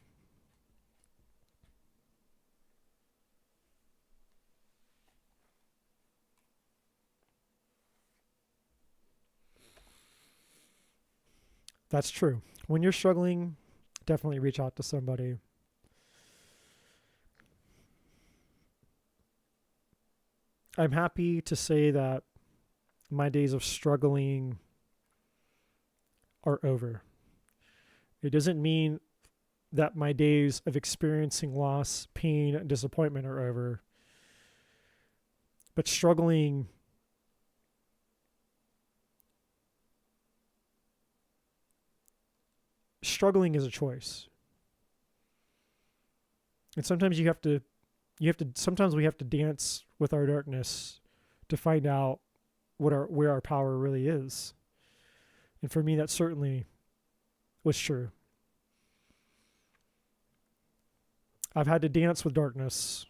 That's true. When you're struggling, definitely reach out to somebody. I'm happy to say that my days of struggling are over. It doesn't mean that my days of experiencing loss, pain, and disappointment are over. But struggling is a choice. And sometimes sometimes we have to dance with our darkness to find out where our power really is. And for me, that certainly was true. I've had to dance with darkness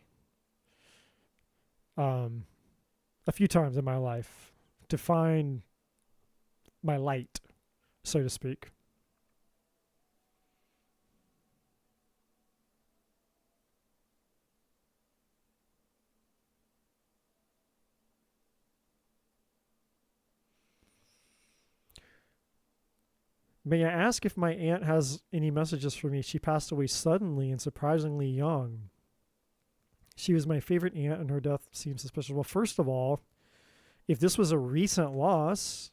a few times in my life to find my light, so to speak. May I ask if my aunt has any messages for me? She passed away suddenly and surprisingly young. She was my favorite aunt, and her death seems suspicious. Well, first of all, if this was a recent loss,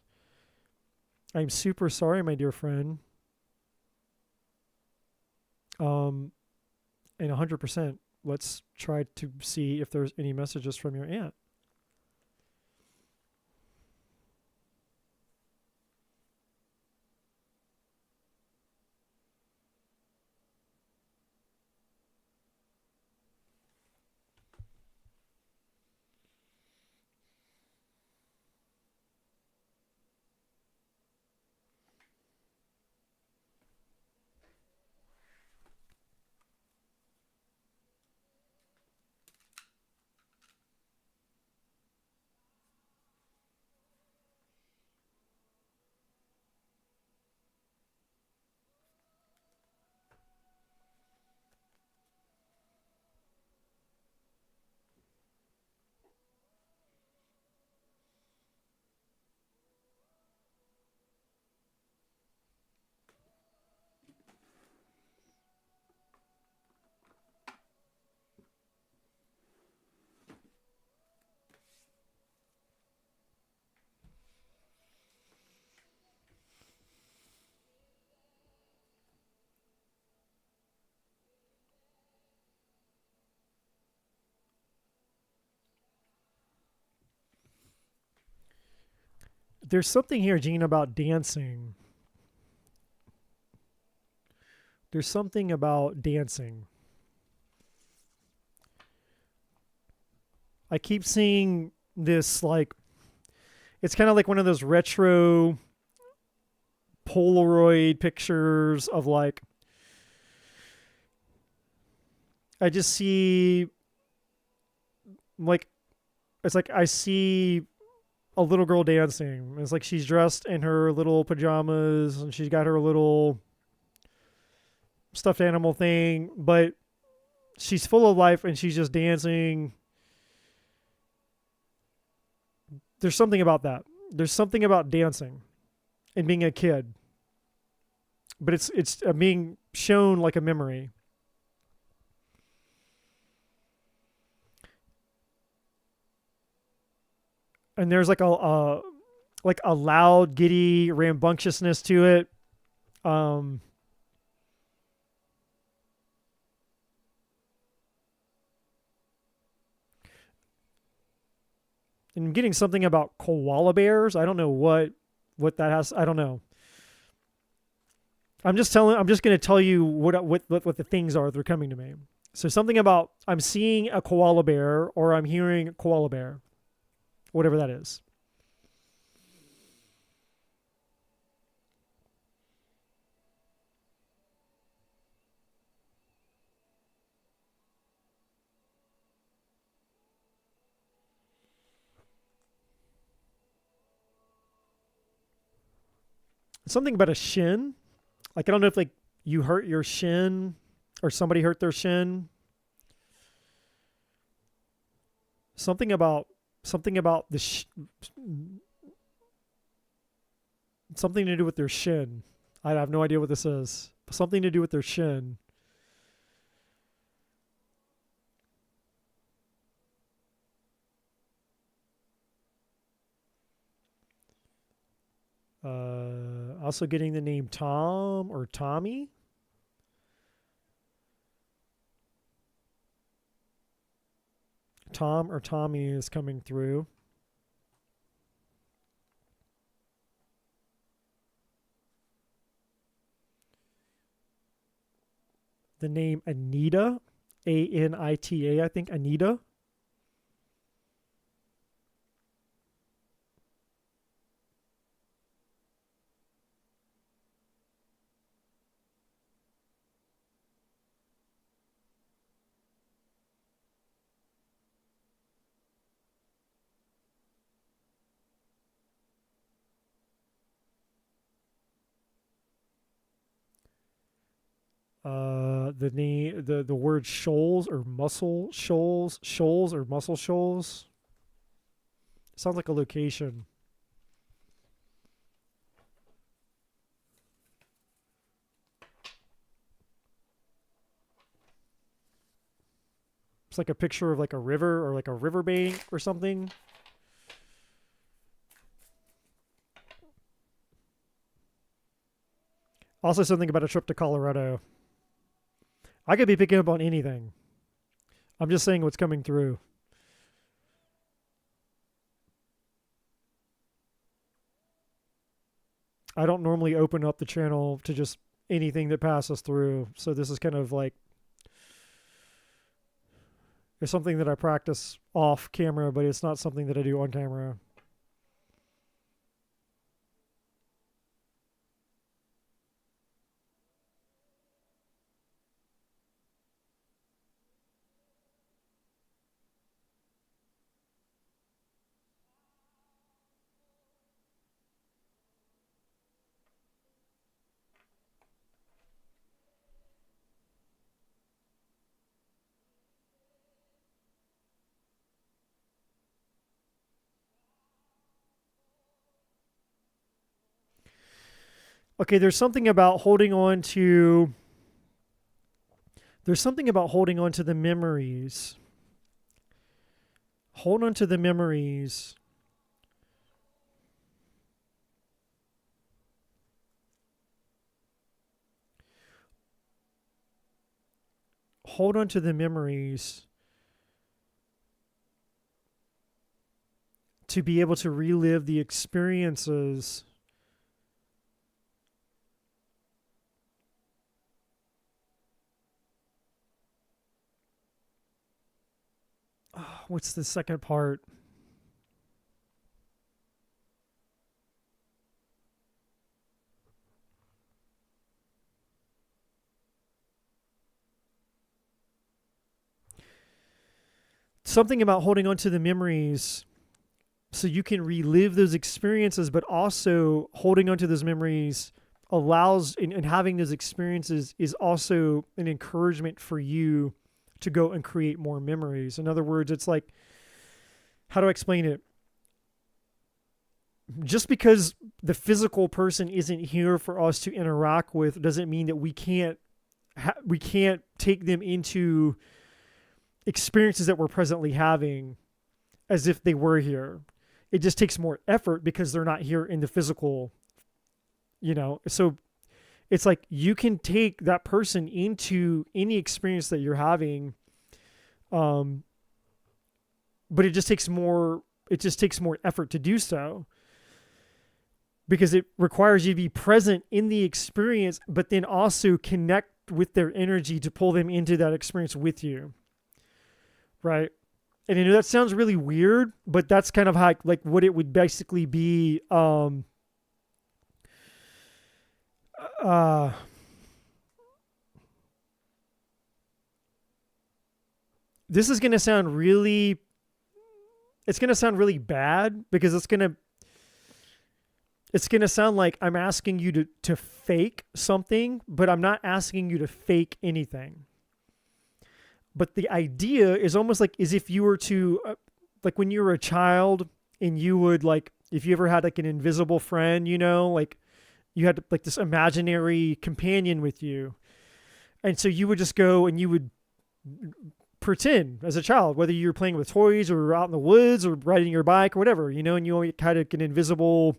I'm super sorry, my dear friend. And 100%, let's try to see if there's any messages from your aunt. There's something here, Gene, about dancing. There's something about dancing. I keep seeing this, like, it's kind of like one of those retro Polaroid pictures of, like, I just see, like, it's like I see a little girl dancing. It's like she's dressed in her little pajamas and she's got her little stuffed animal thing, but she's full of life and she's just dancing. There's something about that. There's something about dancing and being a kid, but it's being shown like a memory. And there's like a loud, giddy rambunctiousness to it. And I'm getting something about koala bears. I don't know what that has. I don't know. I'm just going to tell you what the things are that are coming to me. So something about I'm seeing a koala bear or I'm hearing koala bear, whatever that is. Something about a shin. Like, I don't know if, like, you hurt your shin or somebody hurt their shin. Something about something to do with their shin. I have no idea what this is. Something to do with their shin. Also getting the name Tom or Tommy. Tom or Tommy is coming through. The name Anita, Anita, I think, Anita. The word shoals or muscle shoals or muscle shoals. Sounds like a location. It's like a picture of like a river or like a riverbank or something. Also something about a trip to Colorado. I could be picking up on anything. I'm just saying what's coming through. I don't normally open up the channel to just anything that passes through. So this is kind of like, it's something that I practice off camera, but it's not something that I do on camera. Okay, there's something about holding on to the memories. Hold on to the memories. Hold on to the memories to be able to relive the experiences what's the second part? Something about holding on to the memories so you can relive those experiences, but also holding on to those memories allows, and having those experiences is also an encouragement for you to go and create more memories. In other words, it's like, how do I explain it? Just because the physical person isn't here for us to interact with doesn't mean that we can't take them into experiences that we're presently having as if they were here. It just takes more effort because they're not here in the physical, so it's like you can take that person into any experience that you're having, but it just takes more effort to do so, because it requires you to be present in the experience, but then also connect with their energy to pull them into that experience with you. Right. And I know that sounds really weird, but that's kind of how, like, what it would basically be. This is going to sound really bad, because it's going to sound like I'm asking you to fake something, but I'm not asking you to fake anything. But the idea is almost like as if you were to, like when you were a child and you would, like, if you ever had like an invisible friend, like you had like this imaginary companion with you. And so you would just go and you would pretend as a child, whether you were playing with toys or out in the woods or riding your bike or whatever, and you had like an invisible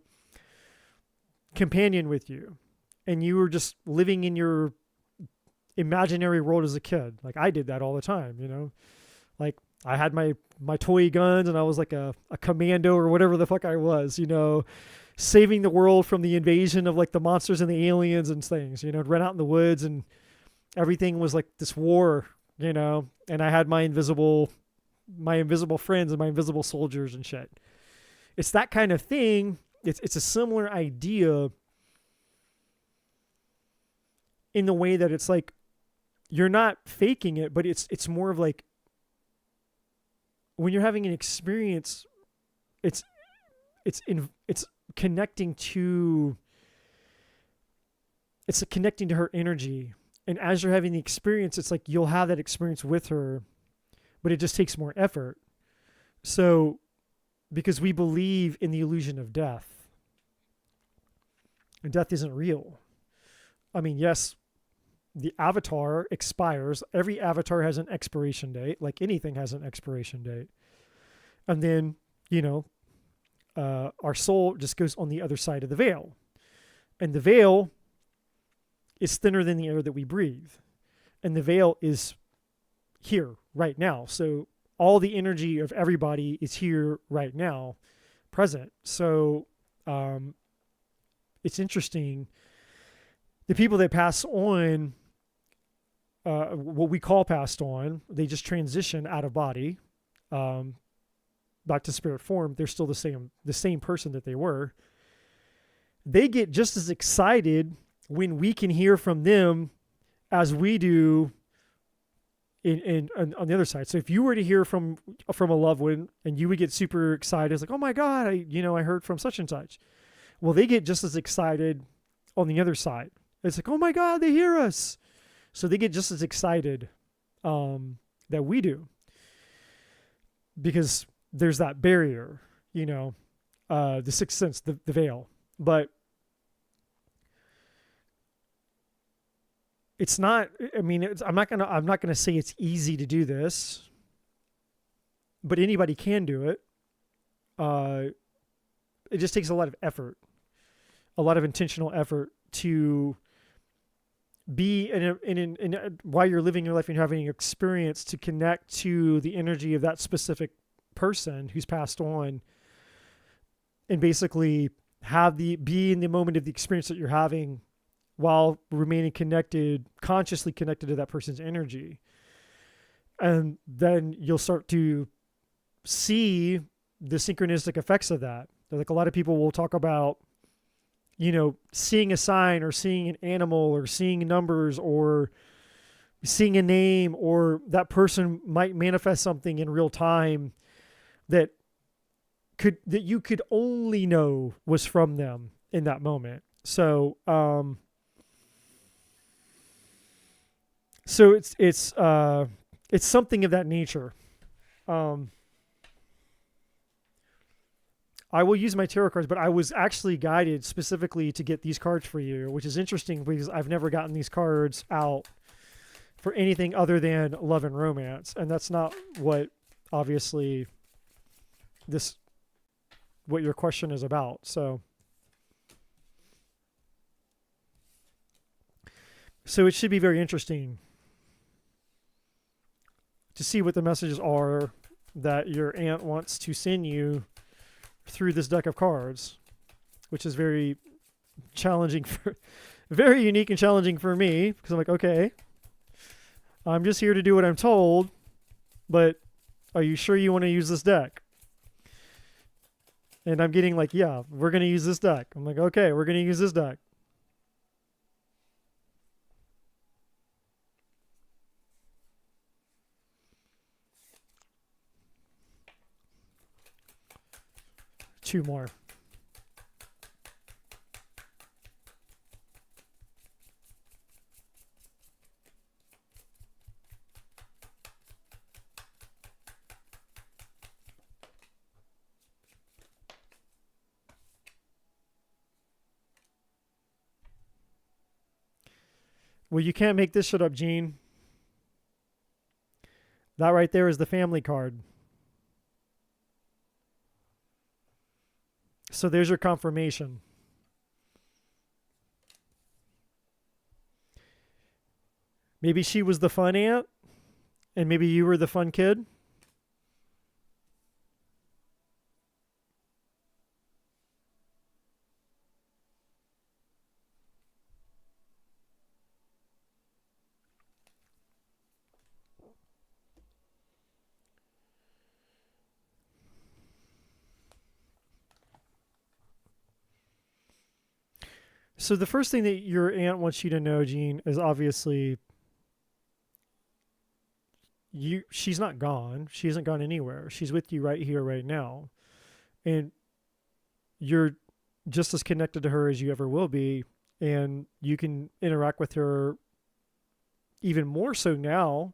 companion with you. And you were just living in your imaginary world as a kid. Like I did that all the time, like I had my toy guns and I was like a commando or whatever the fuck I was, saving the world from the invasion of like the monsters and the aliens and things, run out in the woods and everything was like this war, and I had my invisible friends and my invisible soldiers and shit. It's that kind of thing. It's a similar idea in the way that it's like, you're not faking it, but it's more of like when you're having an experience, it's connecting to her energy. And as you're having the experience, it's like you'll have that experience with her, but it just takes more effort. So, because we believe in the illusion of death, and death isn't real. I mean, yes, the avatar expires. Every avatar has an expiration date, like anything has an expiration date. And then, our soul just goes on the other side of the veil. And the veil is thinner than the air that we breathe. And the veil is here right now. So all the energy of everybody is here right now, present. So it's interesting. The people that pass on, what we call passed on, they just transition out of body, back to spirit form. They're still the same person that they were. They get just as excited when we can hear from them as we do on the other side. So if you were to hear from a loved one and you would get super excited, it's like, oh my God, I heard from such and such. Well, they get just as excited on the other side. It's like, oh my God, they hear us. So they get just as excited that we do, because there's that barrier, the sixth sense, the veil. But it's not. I mean, I'm not gonna say it's easy to do this, but anybody can do it. It just takes a lot of effort, a lot of intentional effort to be while you're living your life and you're having an experience, to connect to the energy of that specific person who's passed on, and basically be in the moment of the experience that you're having while remaining connected, consciously connected to that person's energy. And then you'll start to see the synchronistic effects of that. Like a lot of people will talk about, seeing a sign or seeing an animal or seeing numbers or seeing a name, or that person might manifest something in real time that you could only know was from them in that moment. So it's something of that nature. I will use my tarot cards, but I was actually guided specifically to get these cards for you, which is interesting because I've never gotten these cards out for anything other than love and romance. And that's not what, obviously, what your question is about. So it should be very interesting to see what the messages are that your aunt wants to send you through this deck of cards, which is very challenging very unique and challenging for me, because I'm like, okay, I'm just here to do what I'm told, but are you sure you want to use this deck? And I'm getting like, yeah, we're going to use this deck. I'm like, okay, we're going to use this deck. Two more. Well, you can't make this shit up, Gene. That right there is the family card. So there's your confirmation. Maybe she was the fun aunt, and maybe you were the fun kid. So the first thing that your aunt wants you to know, Gene, is obviously she's not gone. She hasn't gone anywhere. She's with you right here, right now. And you're just as connected to her as you ever will be. And you can interact with her even more so now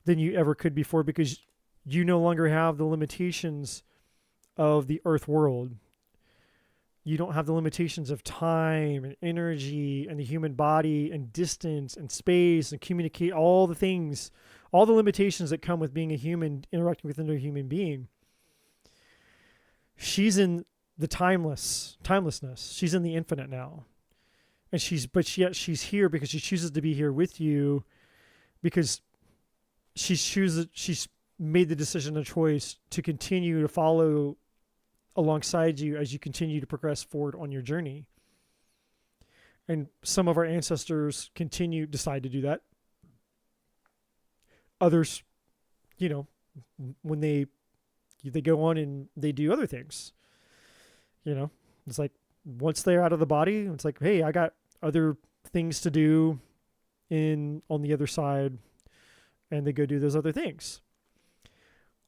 than you ever could before, because you no longer have the limitations of the earth world. You don't have the limitations of time and energy and the human body and distance and space and communicate, all the things, all the limitations that come with being a human interacting with another human being. She's in the timelessness. She's in the infinite now. And but yet she's here because she chooses to be here with you, because she's made the decision and choice to continue to follow alongside you as you continue to progress forward on your journey. And some of our ancestors decide to do that. Others, when they go on and they do other things, it's like once they're out of the body, it's like, hey, I got other things to do on the other side, and they go do those other things.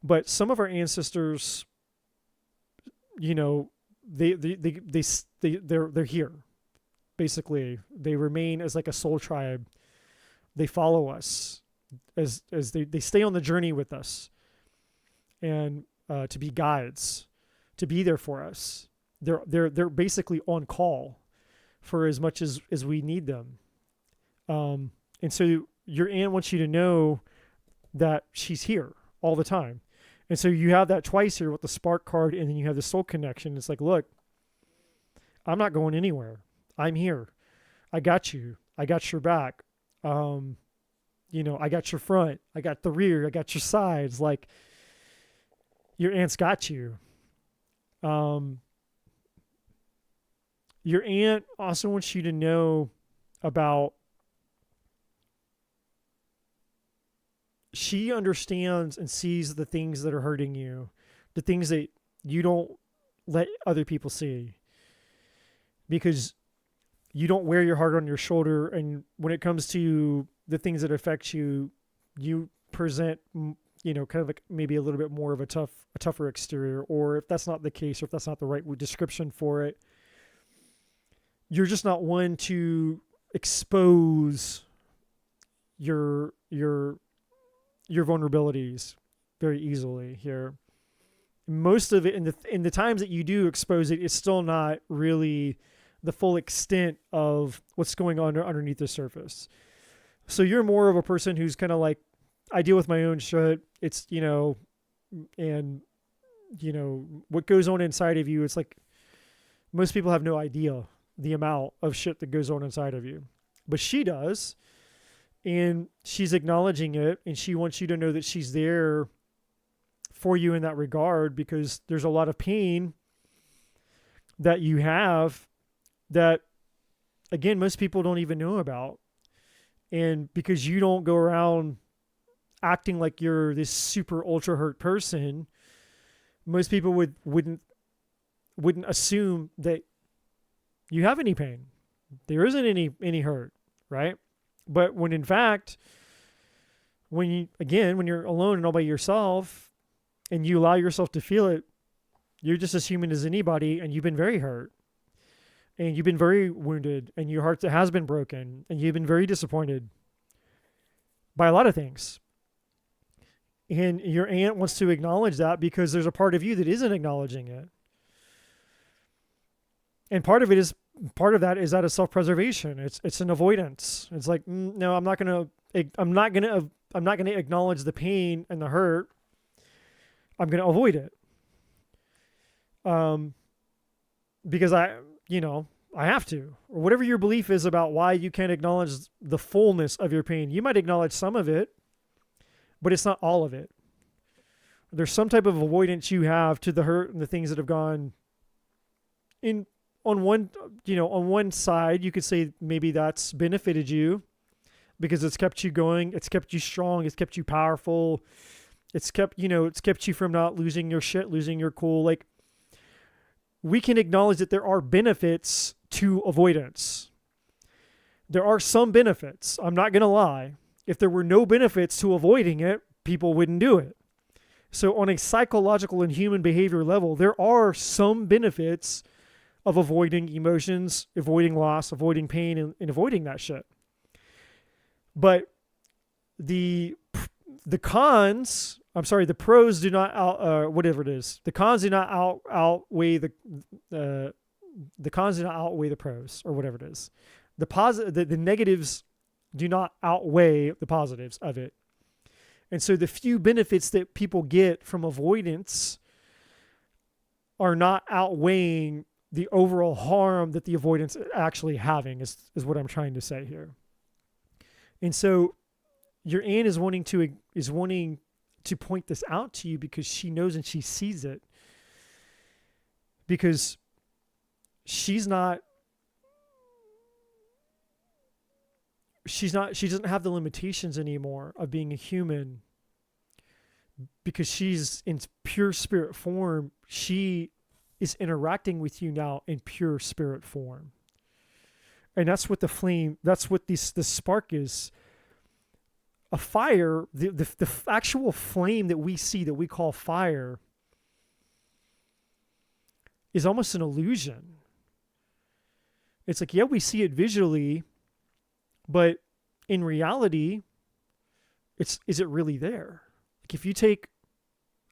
But some of our ancestors, they're here. Basically, they remain as like a soul tribe. They follow us as they stay on the journey with us, and to be guides, to be there for us. They're basically on call for as much as we need them. And so your aunt wants you to know that she's here all the time. And so you have that twice here with the spark card, and then you have the soul connection. It's like, look, I'm not going anywhere. I'm here. I got you. I got your back. I got your front. I got the rear. I got your sides. Like, your aunt's got you. Your aunt also wants you to know about, she understands and sees the things that are hurting you, the things that you don't let other people see, because you don't wear your heart on your shoulder. And when it comes to the things that affect you, you present, kind of like maybe a little bit more of a tougher exterior. Or if that's not the case, or if that's not the right description for it, you're just not one to expose your vulnerabilities very easily here. Most of it, in the times that you do expose it, it's still not really the full extent of what's going on underneath the surface. So you're more of a person who's kind of like, I deal with my own shit. It's, and what goes on inside of you, it's like most people have no idea the amount of shit that goes on inside of you, but she does. And she's acknowledging it, and she wants you to know that she's there for you in that regard, because there's a lot of pain that you have that, again, most people don't even know about. And because you don't go around acting like you're this super ultra hurt person, most people wouldn't assume that you have any pain. There isn't any hurt, right? But when in fact, when you're alone and all by yourself and you allow yourself to feel it, you're just as human as anybody, and you've been very hurt, and you've been very wounded, and your heart has been broken, and you've been very disappointed by a lot of things. And your aunt wants to acknowledge that, because there's a part of you that isn't acknowledging it. And part of that is out of self-preservation. It's an avoidance. It's like, no, I'm not going to acknowledge the pain and the hurt. I'm going to avoid it. Because I have to, or whatever your belief is about why you can't acknowledge the fullness of your pain. You might acknowledge some of it, but it's not all of it. There's some type of avoidance you have to the hurt and the things that have gone in. On one side, you could say maybe that's benefited you because it's kept you going. It's kept you strong. It's kept you powerful. It's kept you from not losing your shit, losing your cool. Like, we can acknowledge that there are benefits to avoidance. There are some benefits. I'm not going to lie. If there were no benefits to avoiding it, people wouldn't do it. So on a psychological and human behavior level, there are some benefits of avoiding emotions, avoiding loss, avoiding pain, and avoiding that shit. But the pros do not whatever it is. The cons do not outweigh the cons do not outweigh the pros, or whatever it is. The negatives do not outweigh the positives of it. And so the few benefits that people get from avoidance are not outweighing the overall harm that the avoidance is actually having, is what I'm trying to say here. And so your aunt is wanting to point this out to you, because she knows and she sees it, because she doesn't have the limitations anymore of being a human, because she's in pure spirit form. She is interacting with you now in pure spirit form. And that's what the spark is. A fire, the actual flame that we see, that we call fire, is almost an illusion. It's like, yeah, we see it visually, but in reality, is it really there? Like, if you take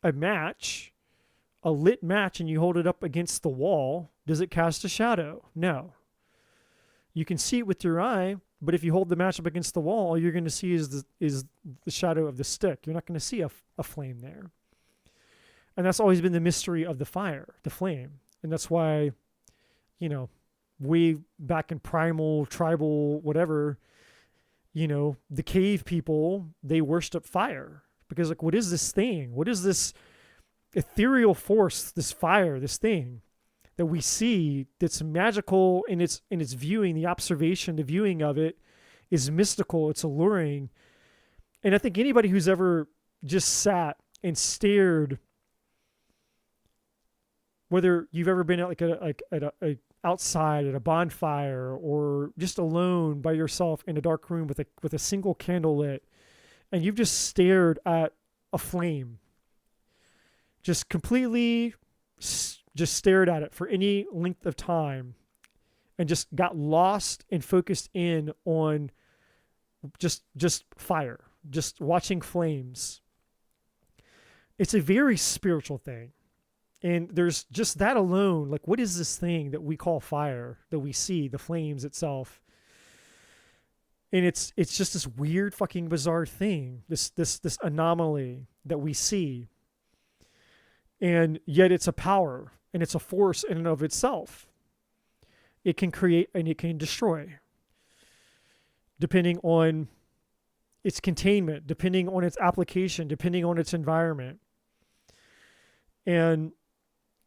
a lit match, and you hold it up against the wall, does it cast a shadow? No. You can see it with your eye, but if you hold the match up against the wall, all you're going to see is the shadow of the stick. You're not going to see a flame there. And that's always been the mystery of the fire, the flame. And that's why, way back in primal, tribal, whatever, the cave people, they worship fire. Because, like, what is this thing? What is this ethereal force, this fire, this thing that we see that's magical in its viewing, the observation, the viewing of it is mystical, it's alluring. And I think anybody who's ever just sat and stared, whether you've ever been at a outside at a bonfire or just alone by yourself in a dark room with a single candle lit, and you've just stared at a flame, just completely just stared at it for any length of time and just got lost and focused in on just fire, just watching flames. It's a very spiritual thing. And there's just that alone, like, what is this thing that we call fire, that we see, the flames itself? And it's just this weird fucking bizarre thing, this anomaly that we see. And yet it's a power and it's a force in and of itself. It can create and it can destroy, depending on its containment, depending on its application, depending on its environment. And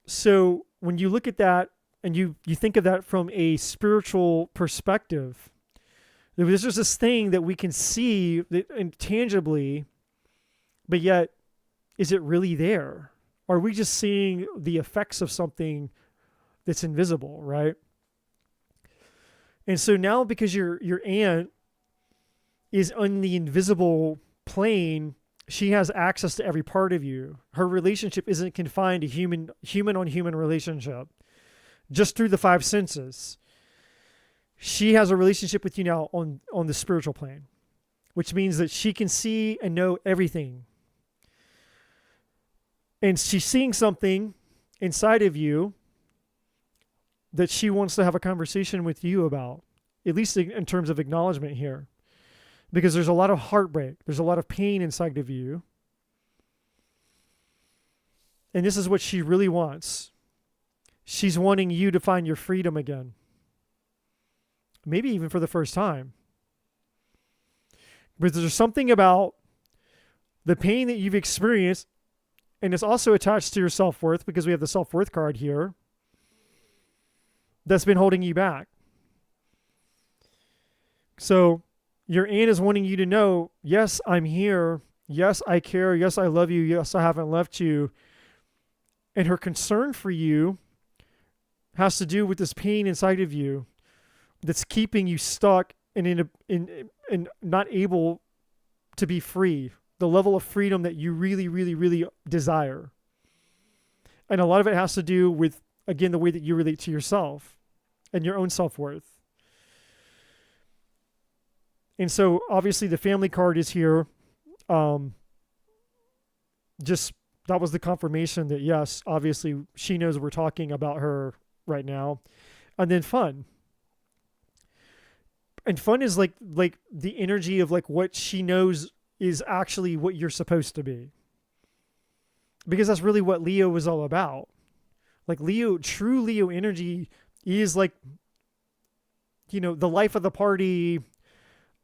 so when you look at that and you think of that from a spiritual perspective, there's just this thing that we can see intangibly, but yet, is it really there? Are we just seeing the effects of something that's invisible, right? And so now, because your aunt is on the invisible plane, she has access to every part of you. Her relationship isn't confined to human on human relationship, just through the five senses. She has a relationship with you now on the spiritual plane, which means that she can see and know everything. And she's seeing something inside of you that she wants to have a conversation with you about, at least in terms of acknowledgement here. Because there's a lot of heartbreak. There's a lot of pain inside of you. And this is what she really wants. She's wanting you to find your freedom again. Maybe even for the first time. But there's something about the pain that you've experienced, and it's also attached to your self-worth, because we have the self-worth card here, that's been holding you back. So your aunt is wanting you to know, yes, I'm here. Yes, I care. Yes, I love you. Yes, I haven't left you. And her concern for you has to do with this pain inside of you that's keeping you stuck and in not able to be free. The level of freedom that you really, really, really desire. And a lot of it has to do with, again, the way that you relate to yourself and your own self-worth. And so obviously the family card is here. Just, that was the confirmation that yes, obviously she knows we're talking about her right now. And then fun. And fun is like the energy of like what she knows is actually what you're supposed to be. Because that's really what Leo was all about. Like Leo, true Leo energy is like, you know, the life of the party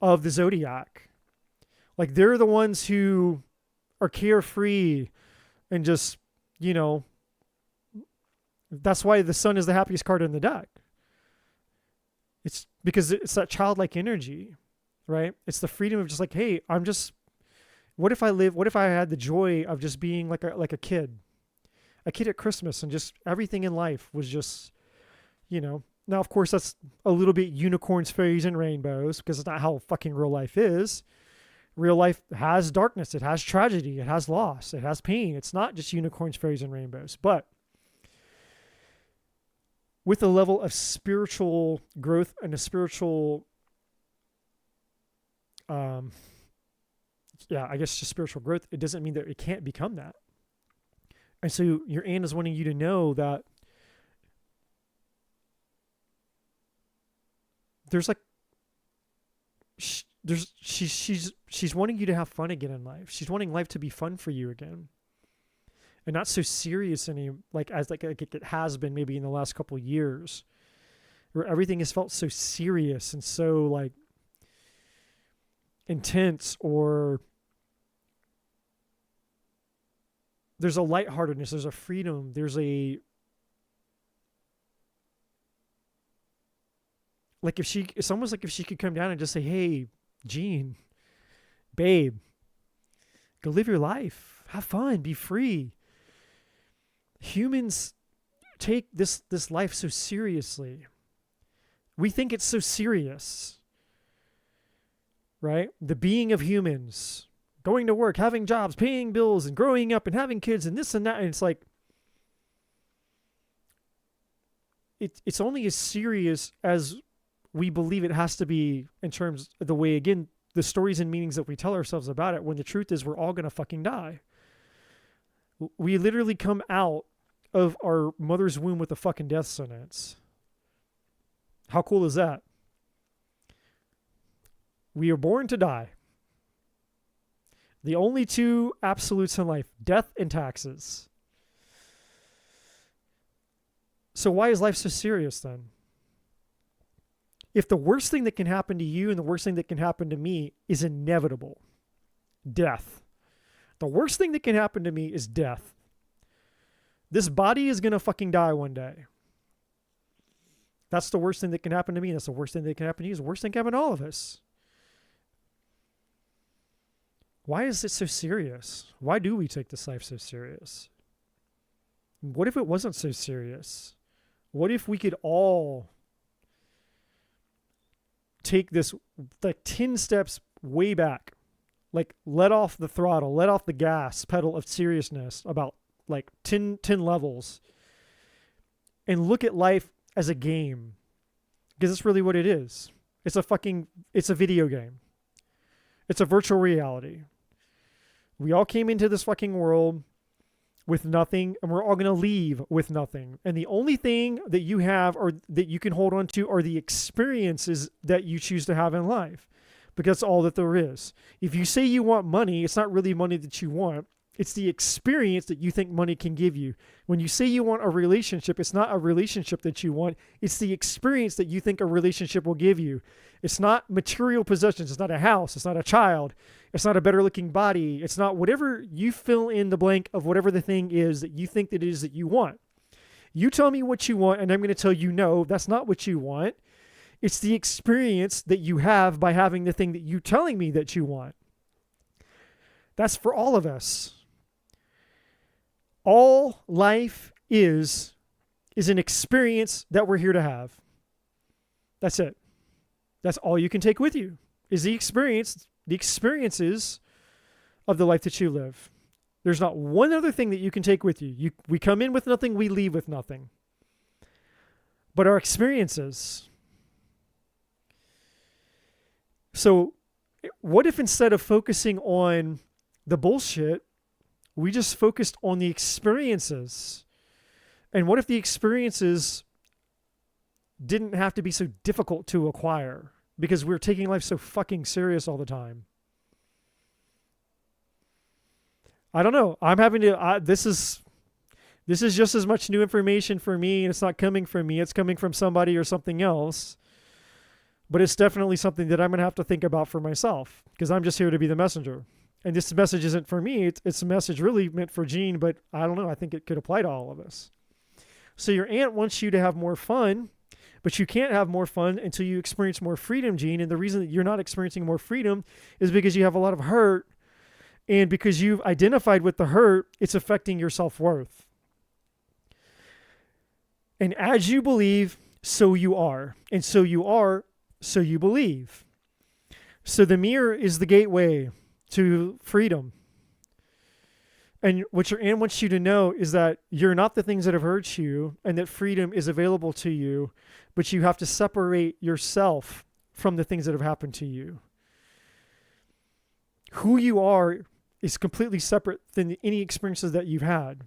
of the zodiac. Like they're the ones who are carefree and just, you know, that's why the sun is the happiest card in the deck. It's because it's that childlike energy, right? It's the freedom of just like, hey, what if I had the joy of just being like a kid at Christmas, and just everything in life was just, you know, now of course that's a little bit unicorns, fairies, and rainbows, because it's not how fucking real life is. Real life has darkness. It has tragedy. It has loss. It has pain. It's not just unicorns, fairies, and rainbows, but with a level of spiritual growth and a spiritual, I guess just spiritual growth, it doesn't mean that it can't become that. And so your aunt is wanting you to know that there's like, she's wanting you to have fun again in life. She's wanting life to be fun for you again, and not so serious as it has been maybe in the last couple of years, where everything has felt so serious and so like intense, or there's a lightheartedness, there's a freedom, there's a Like it's almost like if she could come down and just say, hey, Gene, babe, go live your life. Have fun. Be free. Humans take this life so seriously. We think it's so serious, right? The being of humans, going to work, having jobs, paying bills, and growing up and having kids and this and that. And it's like, it's only as serious as we believe it has to be in terms of the way, again, the stories and meanings that we tell ourselves about it, when the truth is we're all going to fucking die. We literally come out of our mother's womb with a fucking death sentence. How cool is that? We are born to die. The only two absolutes in life, death and taxes. So why is life so serious then? If the worst thing that can happen to you and the worst thing that can happen to me is inevitable, death. The worst thing that can happen to me is death. This body is going to fucking die one day. That's the worst thing that can happen to me. That's the worst thing that can happen to you. It's the worst thing that can happen to all of us. Why is it so serious? Why do we take this life so serious? What if it wasn't so serious? What if we could all take this like 10 steps way back, like let off the throttle, let off the gas pedal of seriousness about like 10 levels, and look at life as a game? Because that's really what it is. It's a video game. It's a virtual reality. We all came into this fucking world with nothing, and we're all going to leave with nothing. And the only thing that you have or that you can hold on to are the experiences that you choose to have in life, because that's all that there is. If you say you want money, it's not really money that you want. It's the experience that you think money can give you. When you say you want a relationship, it's not a relationship that you want. It's the experience that you think a relationship will give you. It's not material possessions. It's not a house. It's not a child. It's not a better looking body. It's not whatever you fill in the blank of whatever the thing is that you think that it is that you want. You tell me what you want, and I'm going to tell you, no, that's not what you want. It's the experience that you have by having the thing that you're telling me that you want. That's for all of us. All life is an experience that we're here to have. That's it. That's all you can take with you, is the experiences of the life that you live. There's not one other thing that you can take with you. We come in with nothing, we leave with nothing. But our experiences. So what if instead of focusing on the bullshit, we just focused on the experiences? And what if the experiences didn't have to be so difficult to acquire because we're taking life so fucking serious all the time? I don't know. I'm having to, this is just as much new information for me, and it's not coming from me. It's coming from somebody or something else. But it's definitely something that I'm going to have to think about for myself, because I'm just here to be the messenger. And this message isn't for me. It's a message really meant for Gene, but I don't know. I think it could apply to all of us. So your aunt wants you to have more fun, but you can't have more fun until you experience more freedom, Gene. And the reason that you're not experiencing more freedom is because you have a lot of hurt. And because you've identified with the hurt, it's affecting your self-worth. And as you believe, so you are. And so you are, so you believe. So the mirror is the gateway to freedom. And what your aunt wants you to know is that you're not the things that have hurt you, and that freedom is available to you, but you have to separate yourself from the things that have happened to you. Who you are is completely separate than any experiences that you've had.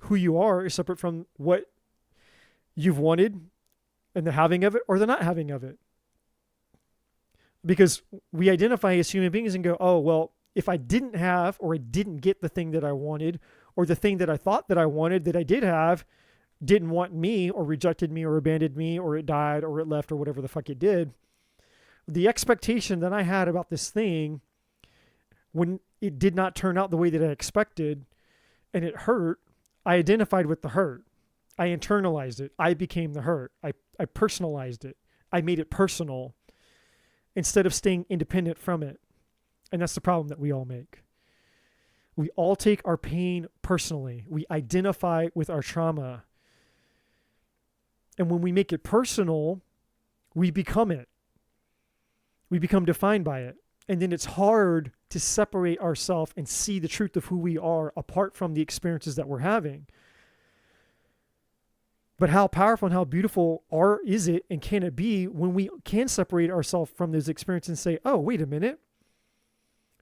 Who you are is separate from what you've wanted and the having of it or the not having of it. Because we identify as human beings and go, oh, well, if I didn't have or I didn't get the thing that I wanted, or the thing that I thought that I wanted that I did have didn't want me or rejected me or abandoned me or it died or it left or whatever the fuck it did, the expectation that I had about this thing, when it did not turn out the way that I expected and it hurt, I identified with the hurt. I internalized it. I became the hurt. I personalized it. I made it personal instead of staying independent from it. And that's the problem that we all make. We all take our pain personally. We identify with our trauma. And when we make it personal, we become it. We become defined by it. And then it's hard to separate ourselves and see the truth of who we are apart from the experiences that we're having. But how powerful and how beautiful is it and can it be when we can separate ourselves from those experiences and say, oh, wait a minute.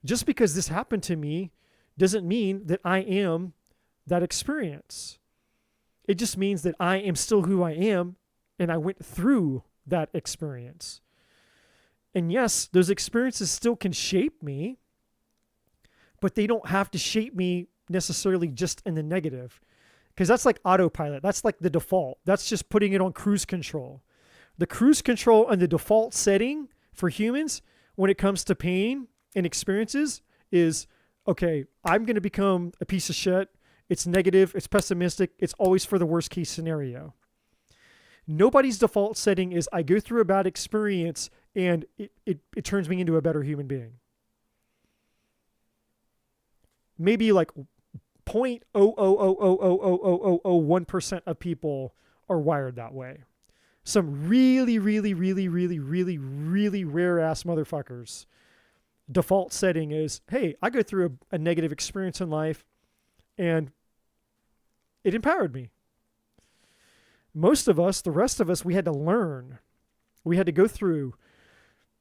Just because this happened to me doesn't mean that I am that experience. It just means that I am still who I am and I went through that experience. And yes, those experiences still can shape me, but they don't have to shape me necessarily just in the negative. Because that's like autopilot. That's like the default. That's just putting it on cruise control. The cruise control and the default setting for humans when it comes to pain and experiences is, okay, I'm going to become a piece of shit. It's negative. It's pessimistic. It's always for the worst case scenario. Nobody's default setting is I go through a bad experience and it turns me into a better human being. Maybe like 0.0000001% of people are wired that way. Some really, really, really, really, really, really rare ass motherfuckers. Default setting is, hey, I go through a negative experience in life and it empowered me. Most of us, the rest of us, we had to learn. We had to go through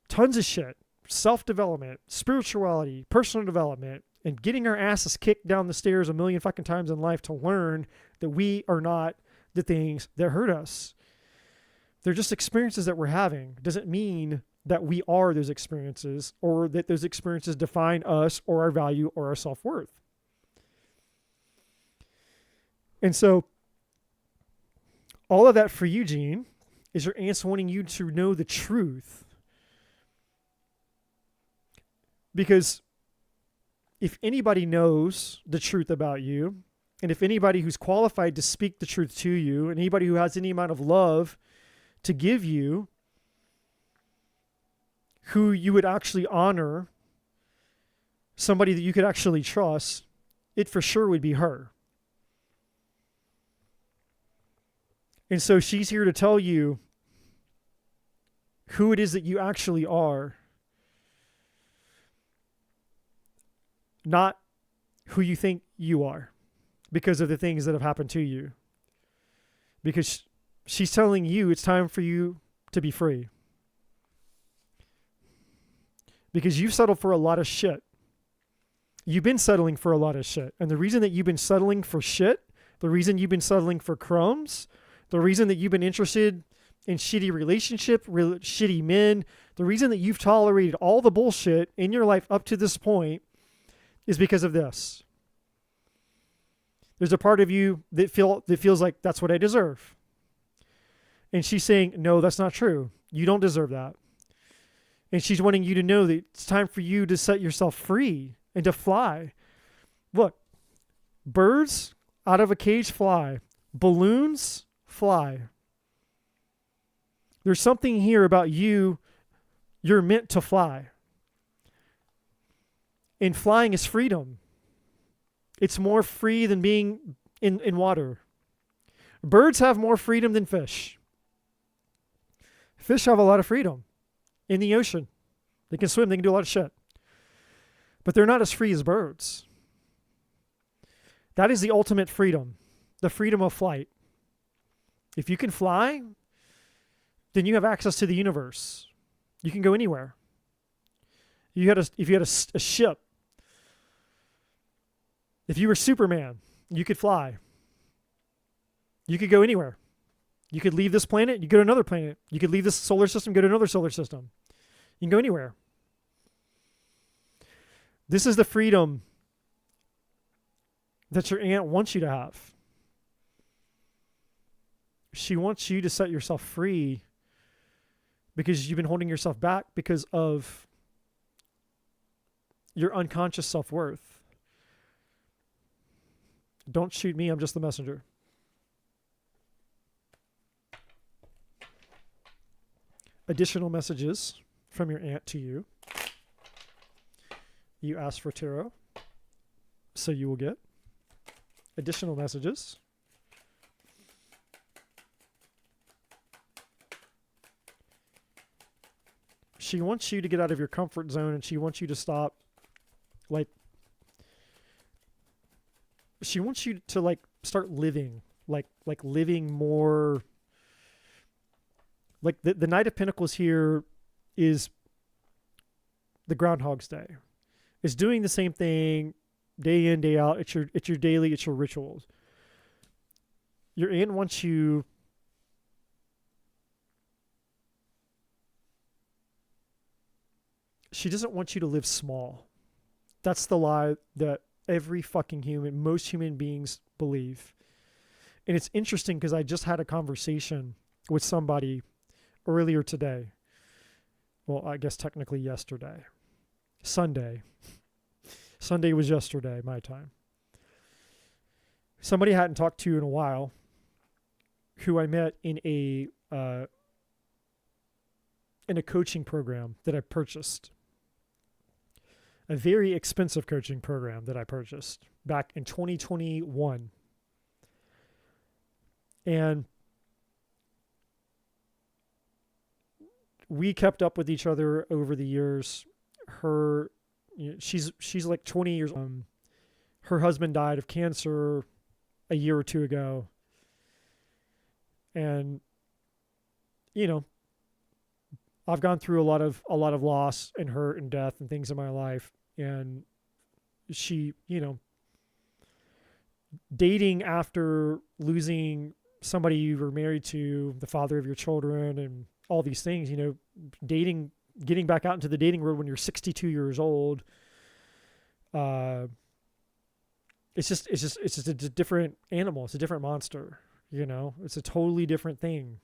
tons of shit, self-development, spirituality, personal development, and getting our asses kicked down the stairs a million fucking times in life to learn that we are not the things that hurt us. They're just experiences that we're having. It doesn't mean that we are those experiences or that those experiences define us or our value or our self-worth. And so all of that for you, Gene, is your aunt's wanting you to know the truth. Because if anybody knows the truth about you, and if anybody who's qualified to speak the truth to you, and anybody who has any amount of love to give you, who you would actually honor, somebody that you could actually trust, it for sure would be her. And so she's here to tell you who it is that you actually are, not who you think you are because of the things that have happened to you. Because she's telling you it's time for you to be free. Because you've settled for a lot of shit. You've been settling for a lot of shit. And the reason that you've been settling for shit, the reason you've been settling for crumbs, the reason that you've been interested in shitty relationship, shitty men, the reason that you've tolerated all the bullshit in your life up to this point is because of this. There's a part of you that feels like that's what I deserve. And she's saying, no, that's not true. You don't deserve that. And she's wanting you to know that it's time for you to set yourself free and to fly. Look, birds out of a cage fly. Balloons fly. There's something here about you. You're meant to fly. And flying is freedom. It's more free than being in water. Birds have more freedom than fish. Fish have a lot of freedom in the ocean. They can swim, they can do a lot of shit. But they're not as free as birds. That is the ultimate freedom, the freedom of flight. If you can fly, then you have access to the universe. You can go anywhere. If you had a ship, if you were Superman, you could fly. You could go anywhere. You could leave this planet, you go to another planet. You could leave this solar system, go to another solar system. You can go anywhere. This is the freedom that your aunt wants you to have. She wants you to set yourself free because you've been holding yourself back because of your unconscious self-worth. Don't shoot me, I'm just the messenger. additional messages from your aunt to you. You ask for tarot, so you will get additional messages. She wants you to get out of your comfort zone, and she wants you to stop, like, she wants you to, like, start living, like living more. Like, the Knight of Pentacles here is the Groundhog's Day. It's doing the same thing day in, day out. It's your daily, it's your rituals. Your aunt wants you she doesn't want you to live small. That's the lie that every fucking most human beings believe. And it's interesting because I just had a conversation with somebody earlier today. Well, I guess technically yesterday. Sunday. Sunday was yesterday, my time. Somebody I hadn't talked to in a while, who I met in a coaching program that I purchased. A very expensive coaching program that I purchased back in 2021. And we kept up with each other over the years. She's like 20 years old. Her husband died of cancer a year or two ago. And, you know, I've gone through a lot of loss and hurt and death and things in my life. And she, you know, dating after losing somebody you were married to, the father of your children, and all these things, you know, dating, getting back out into the dating world when you're 62 years old. It's just a different animal. It's a different monster, you know, it's a totally different thing.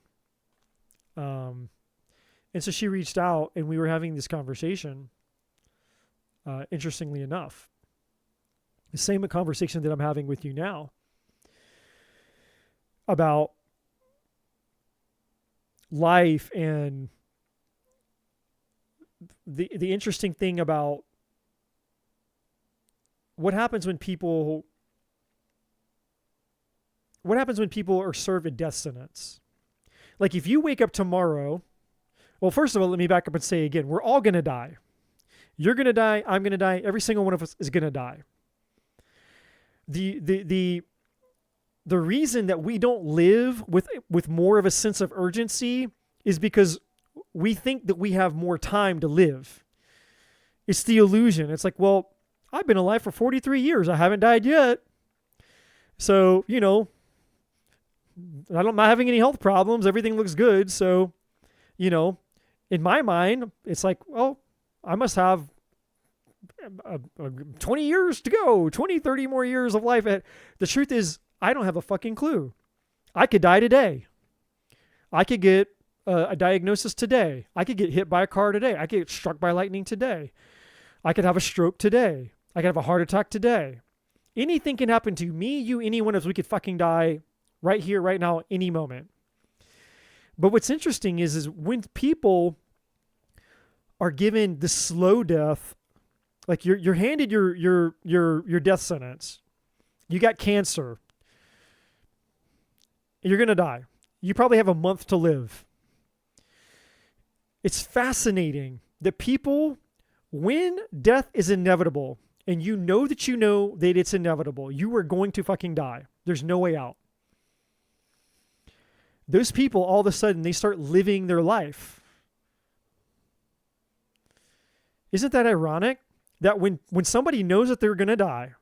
And so she reached out and we were having this conversation, interestingly enough, the same conversation that I'm having with you now about life and the interesting thing about what happens when people are served a death sentence. Like, if you wake up tomorrow, well, first of all, let me back up and say again, we're all going to die. You're going to die. I'm going to die. Every single one of us is going to die. The reason that we don't live with more of a sense of urgency is because we think that we have more time to live. It's the illusion. It's like, well, I've been alive for 43 years. I haven't died yet. So, you know, I'm not having any health problems. Everything looks good. So, you know, in my mind, it's like, well, I must have 20 years to go, 20, 30 more years of life. The truth is, I don't have a fucking clue. I could die today. I could get a diagnosis today. I could get hit by a car today. I could get struck by lightning today. I could have a stroke today. I could have a heart attack today. Anything can happen to me, you, any one of us. We could fucking die right here, right now, any moment. But what's interesting is when people are given the slow death, like you're handed your death sentence. You got cancer. You're going to die. You probably have a month to live. It's fascinating that people, when death is inevitable, and you know that it's inevitable, you are going to fucking die. There's no way out. Those people, all of a sudden, they start living their life. Isn't that ironic? That when somebody knows that they're going to die,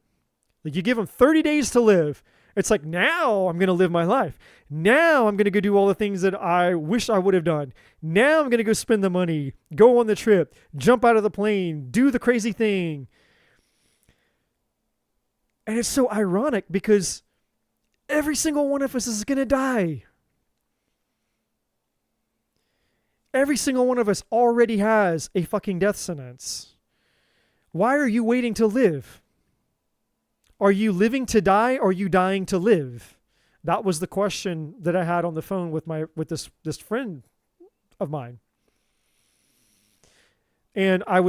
like you give them 30 days to live, it's like, now I'm going to live my life. Now I'm going to go do all the things that I wish I would have done. Now I'm going to go spend the money, go on the trip, jump out of the plane, do the crazy thing. And it's so ironic because every single one of us is going to die. Every single one of us already has a fucking death sentence. Why are you waiting to live? Are you living to die or are you dying to live? That was the question that I had on the phone with this friend of mine. And I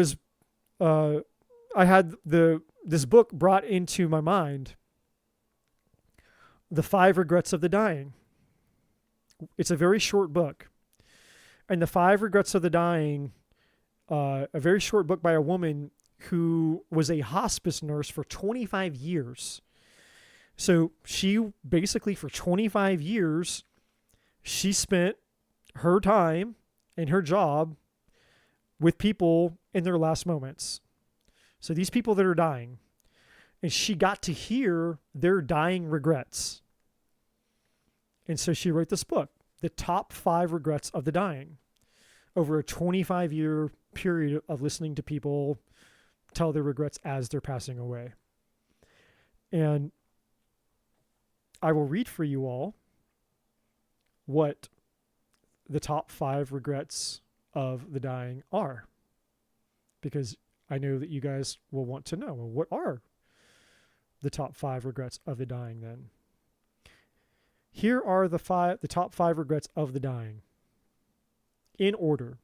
had this book brought into my mind, The 5 Regrets of the Dying. It's a very short book. And The 5 Regrets of the Dying, a very short book by a woman who was a hospice nurse for 25 years. So she basically, for 25 years, she spent her time and her job with people in their last moments. So these people that are dying, and she got to hear their dying regrets. And so she wrote this book, The Top 5 Regrets of the Dying, over a 25-year period of listening to people tell their regrets as they're passing away. And I will read for you all what the top 5 regrets of the dying are, because I know that you guys will want to know, well, what are the top 5 regrets of the dying then? Here are the top 5 regrets of the dying. In order.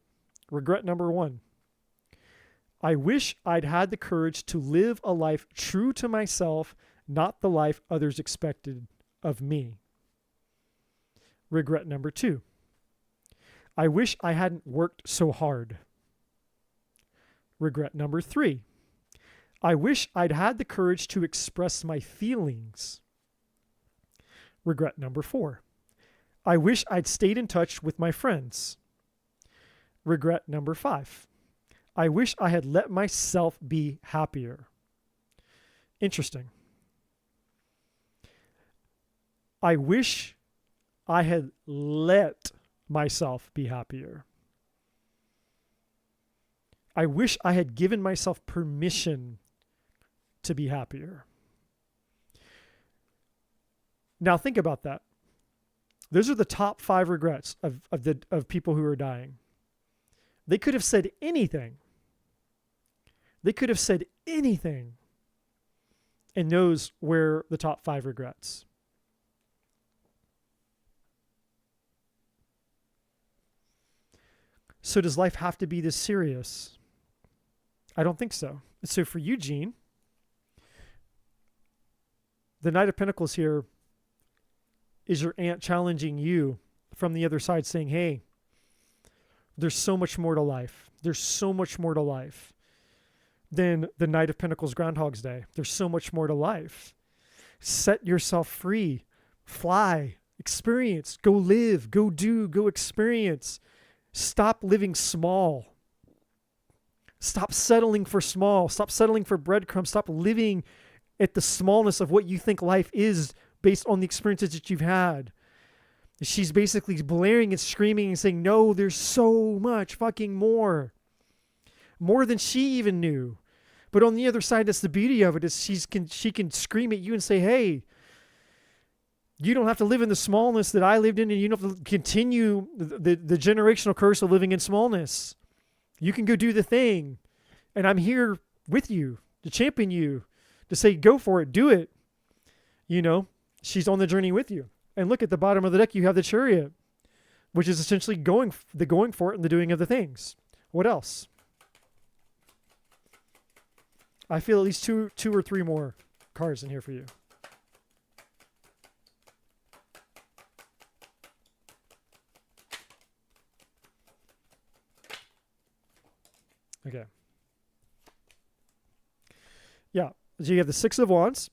Regret number 1. I wish I'd had the courage to live a life true to myself, not the life others expected of me. Regret number 2. I wish I hadn't worked so hard. Regret number 3. I wish I'd had the courage to express my feelings. Regret number 4. I wish I'd stayed in touch with my friends. Regret number 5. I wish I had let myself be happier. Interesting. I wish I had let myself be happier. I wish I had given myself permission to be happier. Now think about that. Those are the top 5 regrets of people who are dying. They could have said anything. They could have said anything. And those were the top 5 regrets. So does life have to be this serious? I don't think so. So for you, Gene, the Knight of Pentacles here is your aunt challenging you from the other side, saying, hey, there's so much more to life. There's so much more to life than the Knight of Pentacles Groundhog's Day. There's so much more to life. Set yourself free. Fly. Experience. Go live. Go do. Go experience. Stop living small. Stop settling for small. Stop settling for breadcrumbs. Stop living at the smallness of what you think life is based on the experiences that you've had. She's basically blaring and screaming and saying, no, there's so much fucking more. More than she even knew. But on the other side, that's the beauty of it, is she can scream at you and say, hey, you don't have to live in the smallness that I lived in, and you don't have to continue the generational curse of living in smallness. You can go do the thing. And I'm here with you to champion you, to say, go for it, do it. You know, she's on the journey with you. And look at the bottom of the deck, you have the Chariot, which is essentially going for it and the doing of the things. What else? I feel at least two or three more cards in here for you. Okay. Yeah. So you have the Six of Wands,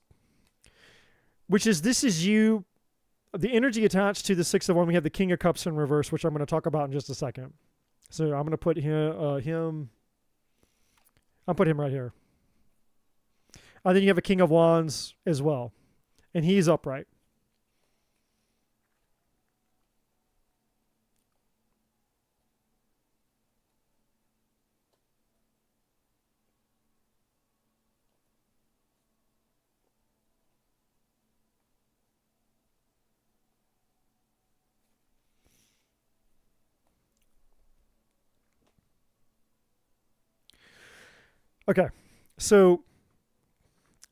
which is, this is you. The energy attached to the Six of Wands, we have the King of Cups in reverse, which I'm going to talk about in just a second. So I'm going to put I'll put him right here. And then you have a King of Wands as well. And he's upright. Okay, so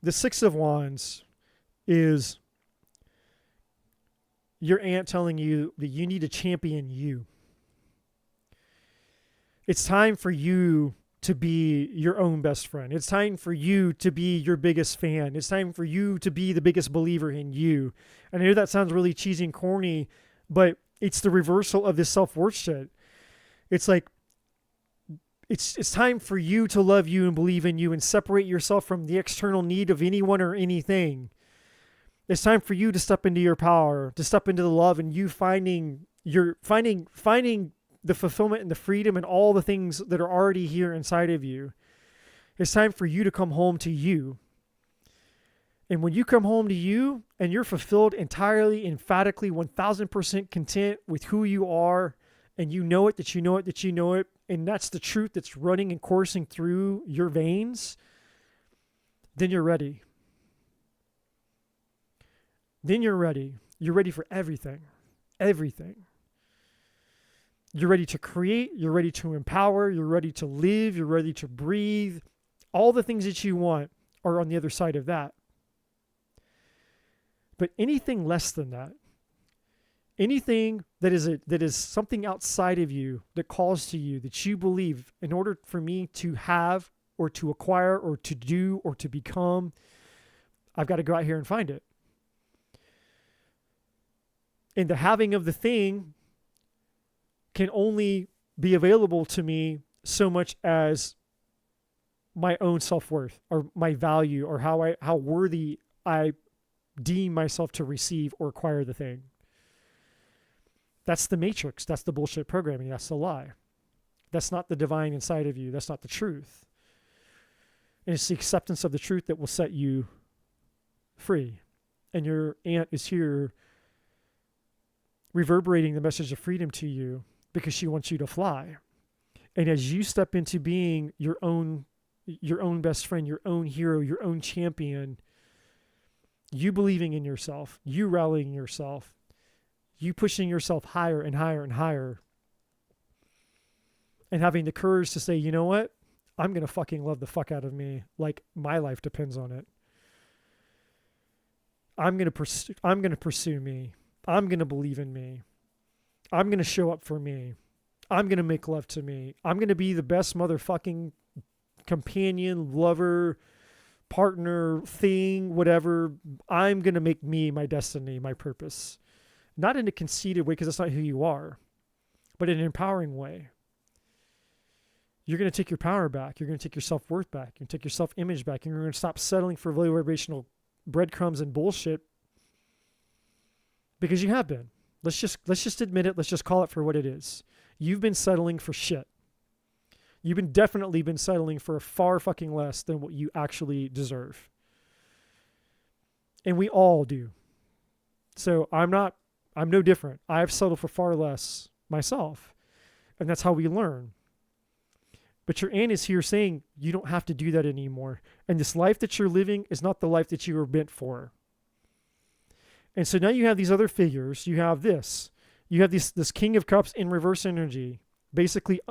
the Six of Wands is your aunt telling you that you need to champion you. It's time for you to be your own best friend. It's time for you to be your biggest fan. It's time for you to be the biggest believer in you. And I know that sounds really cheesy and corny, but it's the reversal of this self-worth shit. It's like, it's time for you to love you and believe in you and separate yourself from the external need of anyone or anything. It's time for you to step into your power, to step into the love, and you finding the fulfillment and the freedom and all the things that are already here inside of you. It's time for you to come home to you. And when you come home to you and you're fulfilled entirely, emphatically, 1000% content with who you are, and you know it, that you know it, that you know it, and that's the truth that's running and coursing through your veins, then you're ready. Then you're ready. You're ready for everything. Everything. You're ready to create. You're ready to empower. You're ready to live. You're ready to breathe. All the things that you want are on the other side of that. But anything less than that, anything that is something outside of you that calls to you, that you believe, in order for me to have or to acquire or to do or to become, I've got to go out here and find it. And the having of the thing can only be available to me so much as my own self-worth or my value or how worthy I deem myself to receive or acquire the thing. That's the matrix. That's the bullshit programming. That's the lie. That's not the divine inside of you. That's not the truth. And it's the acceptance of the truth that will set you free. And your aunt is here reverberating the message of freedom to you because she wants you to fly. And as you step into being your own best friend, your own hero, your own champion, you believing in yourself, you rallying yourself, you pushing yourself higher and higher and higher, and having the courage to say, you know what? I'm going to fucking love the fuck out of me like my life depends on it. I'm going to pursue me. I'm going to believe in me. I'm going to show up for me. I'm going to make love to me. I'm going to be the best motherfucking companion, lover, partner, thing, whatever. I'm going to make me my destiny, my purpose. Not in a conceited way, because that's not who you are, but in an empowering way. You're going to take your power back. You're going to take your self-worth back. You're going to take your self-image back. And you're going to stop settling for low vibrational breadcrumbs and bullshit, because you have been. Let's just admit it. Let's just call it for what it is. You've been settling for shit. You've definitely been settling for far fucking less than what you actually deserve. And we all do. So I'm no different. I've settled for far less myself. And that's how we learn. But your aunt is here saying you don't have to do that anymore. And this life that you're living is not the life that you were meant for. And so now you have these other figures. You have this. You have this King of Cups in reverse energy. Basically,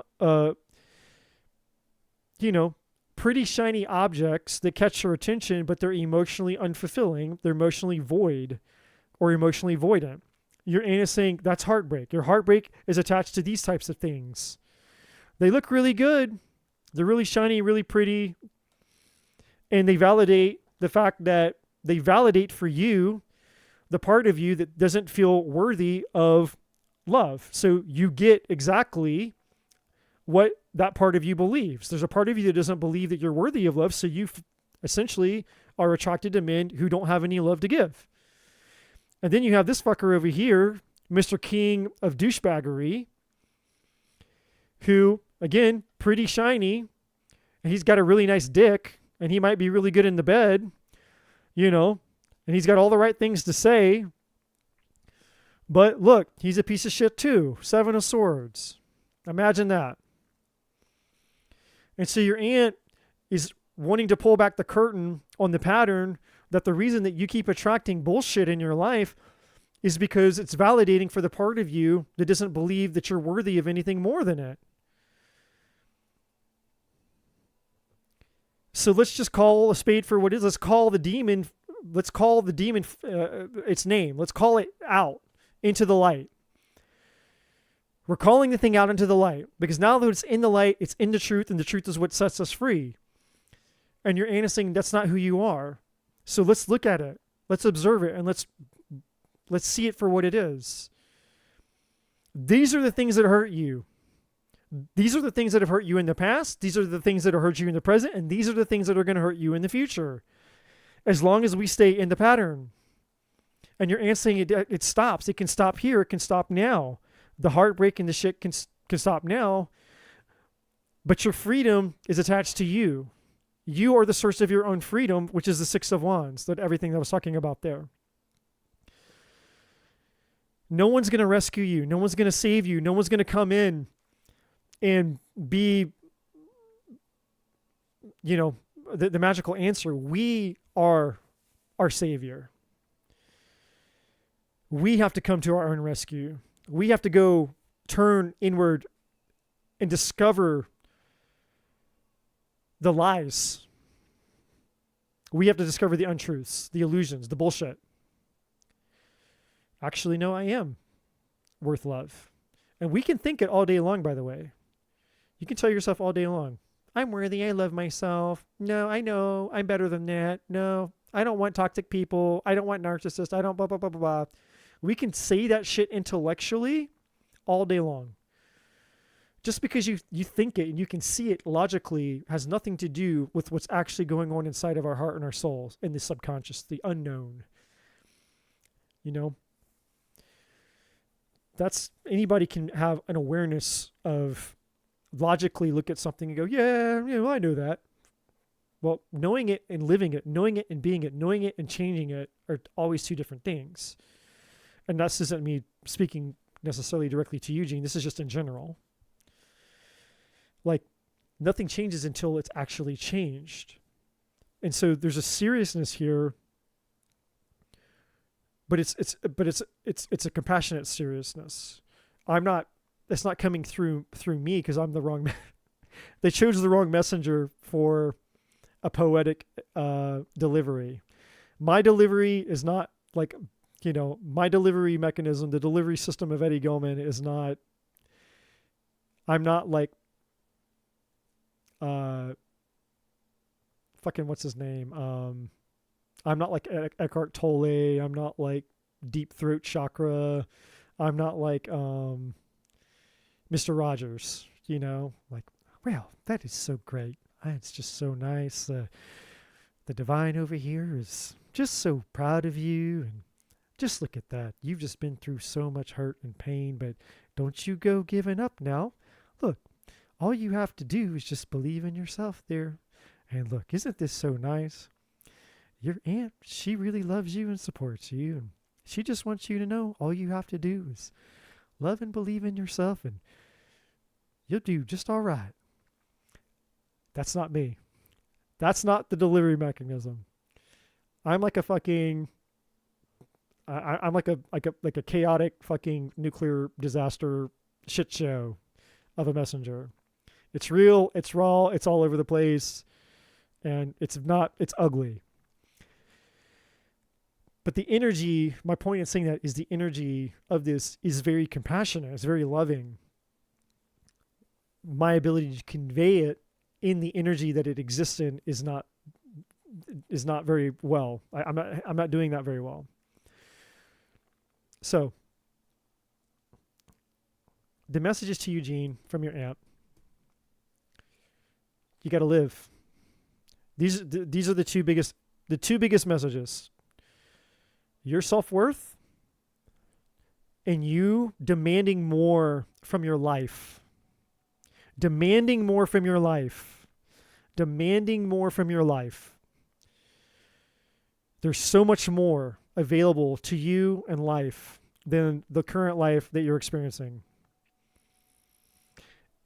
pretty shiny objects that catch your attention, but they're emotionally unfulfilling. They're emotionally void or emotionally voidant. Your aunt is saying that's heartbreak. Your heartbreak is attached to these types of things. They look really good. They're really shiny, really pretty. And they validate the fact that they validate for you the part of you that doesn't feel worthy of love. So you get exactly what that part of you believes. There's a part of you that doesn't believe that you're worthy of love. So you essentially are attracted to men who don't have any love to give. And then you have this fucker over here, Mr. King of douchebaggery, who, again, pretty shiny. And he's got a really nice dick, and he might be really good in the bed, and he's got all the right things to say. But look, he's a piece of shit too. 7 of Swords. Imagine that. And so your aunt is wanting to pull back the curtain on the pattern that the reason that you keep attracting bullshit in your life is because it's validating for the part of you that doesn't believe that you're worthy of anything more than it. So let's just call a spade for what it is. Let's call the demon its name. Let's call it out into the light. We're calling the thing out into the light because now that it's in the light, it's in the truth, and the truth is what sets us free. And you're answering, that's not who you are. So let's look at it. Let's observe it, and let's see it for what it is. These are the things that hurt you. These are the things that have hurt you in the past. These are the things that have hurt you in the present. And these are the things that are going to hurt you in the future. As long as we stay in the pattern. And you're answering it stops. It can stop here. It can stop now. The heartbreak and the shit can stop now. But your freedom is attached to you. You are the source of your own freedom, which is the Six of Wands, that everything that I was talking about there. No one's going to rescue you. No one's going to save you. No one's going to come in and be, the magical answer. We are our savior. We have to come to our own rescue. We have to go turn inward and discover the lies. We have to discover the untruths, the illusions, the bullshit. Actually, no, I am worth love. And we can think it all day long, by the way. You can tell yourself all day long, I'm worthy, I love myself. No, I know, I'm better than that. No, I don't want toxic people. I don't want narcissists. I don't blah, blah, blah, blah, blah. We can say that shit intellectually all day long. Just because you think it and you can see it logically has nothing to do with what's actually going on inside of our heart and our souls, in the subconscious, the unknown. That's, anybody can have an awareness of, logically look at something and go, yeah, I know that. Well, knowing it and living it, knowing it and being it, knowing it and changing it are always two different things. And this isn't me speaking necessarily directly to Eugene. This is just in general. Like, nothing changes until it's actually changed. And so there's a seriousness here, but it's a compassionate seriousness. It's not coming through me because I'm the wrong. They chose the wrong messenger for a poetic delivery. My delivery is not like, my delivery mechanism, the delivery system of Eddie Gilman is not. I'm not like. Fucking what's his name? I'm not like Eckhart Tolle. I'm not like Deep Throat Chakra. I'm not like Mr. Rogers, like, wow, that is so great. It's just so nice. The divine over here is just so proud of you. And just look at that. You've just been through so much hurt and pain, but don't you go giving up now. Look, all you have to do is just believe in yourself there. And look, isn't this so nice? Your aunt, she really loves you and supports you. And she just wants you to know all you have to do is love and believe in yourself, and you'll do just all right. That's not me. That's not the delivery mechanism. I'm like a fucking, I'm like a chaotic fucking nuclear disaster shit show of a messenger. It's real, it's raw, it's all over the place, and it's ugly. But the energy, my point in saying that is the energy of this is very compassionate, it's very loving. My ability to convey it in the energy that it exists in is not very well. I'm not doing that very well. So the message is to Eugene from your aunt. You got to live. These are the two biggest messages. Your self-worth and you demanding more from your life. Demanding more from your life. Demanding more from your life. There's so much more available to you in life than the current life that you're experiencing.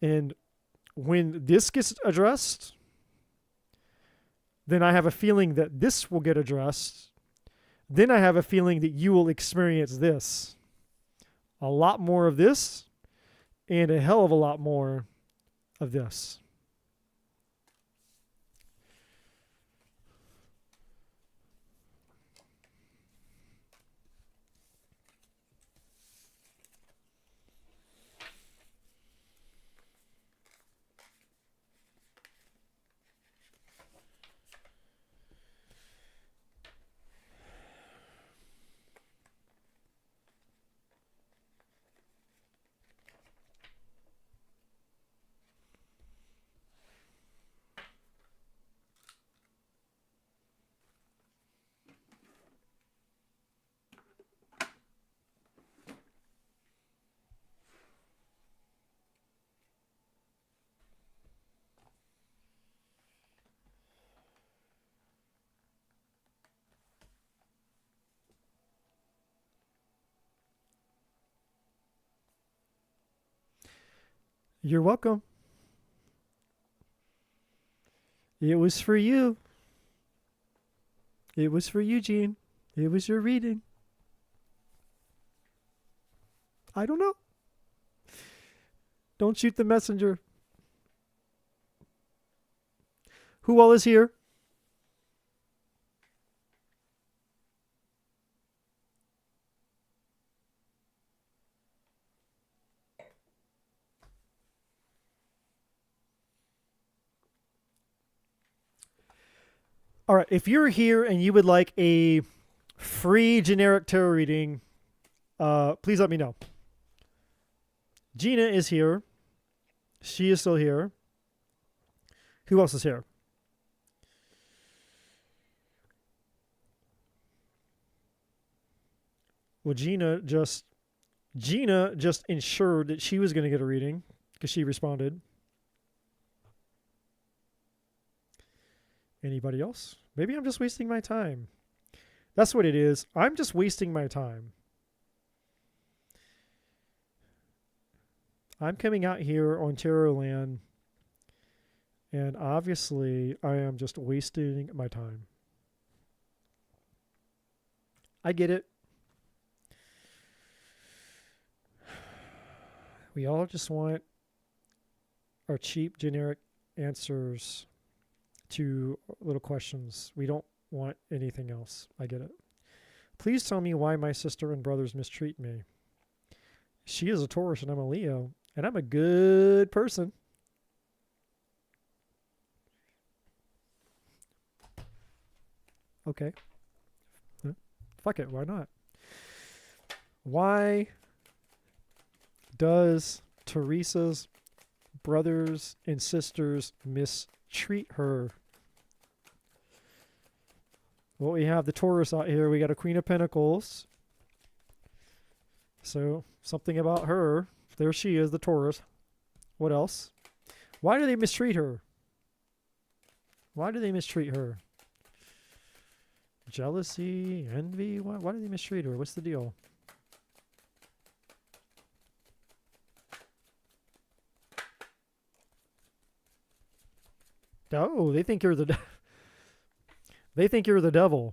And when this gets addressed, then I have a feeling that this will get addressed. Then I have a feeling that you will experience this. A lot more of this and a hell of a lot more of this. You're welcome. It was for you. It was for you, Gene. It was your reading. I don't know. Don't shoot the messenger. Who all is here? All right, if you're here and you would like a free generic tarot reading, please let me know. Gina is here. She is still here. Who else is here? Well, Gina just ensured that she was going to get a reading because she responded. Anybody else? Maybe I'm just wasting my time. That's what it is. I'm just wasting my time. I'm coming out here on Tarot Land, and obviously I am just wasting my time. I get it. We all just want our cheap, generic answers to little questions. We don't want anything else. I get it. Please tell me why my sister and brothers mistreat me. She is a Taurus and I'm a Leo, and I'm a good person. Okay. Fuck it. Why not? Why does Teresa's brothers and sisters mistreat her? Well, we have the Taurus out here. We got a Queen of Pentacles. So something about her. There she is, the Taurus. What else? Why do they mistreat her? Why do they mistreat her? Jealousy, envy? Why do they mistreat her? What's the deal? Oh, they think you're the they think you're the devil.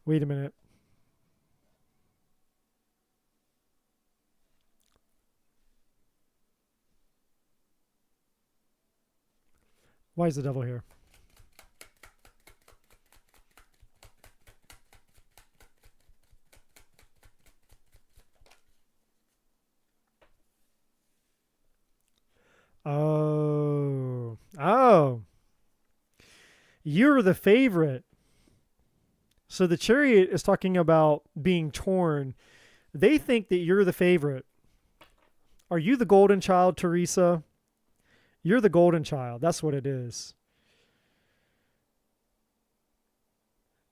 Wait a minute. Why is the devil here? Oh. You're the favorite. So the Chariot is talking about being torn. They think that you're the favorite. Are you the golden child, Teresa? You're the golden child. That's what it is.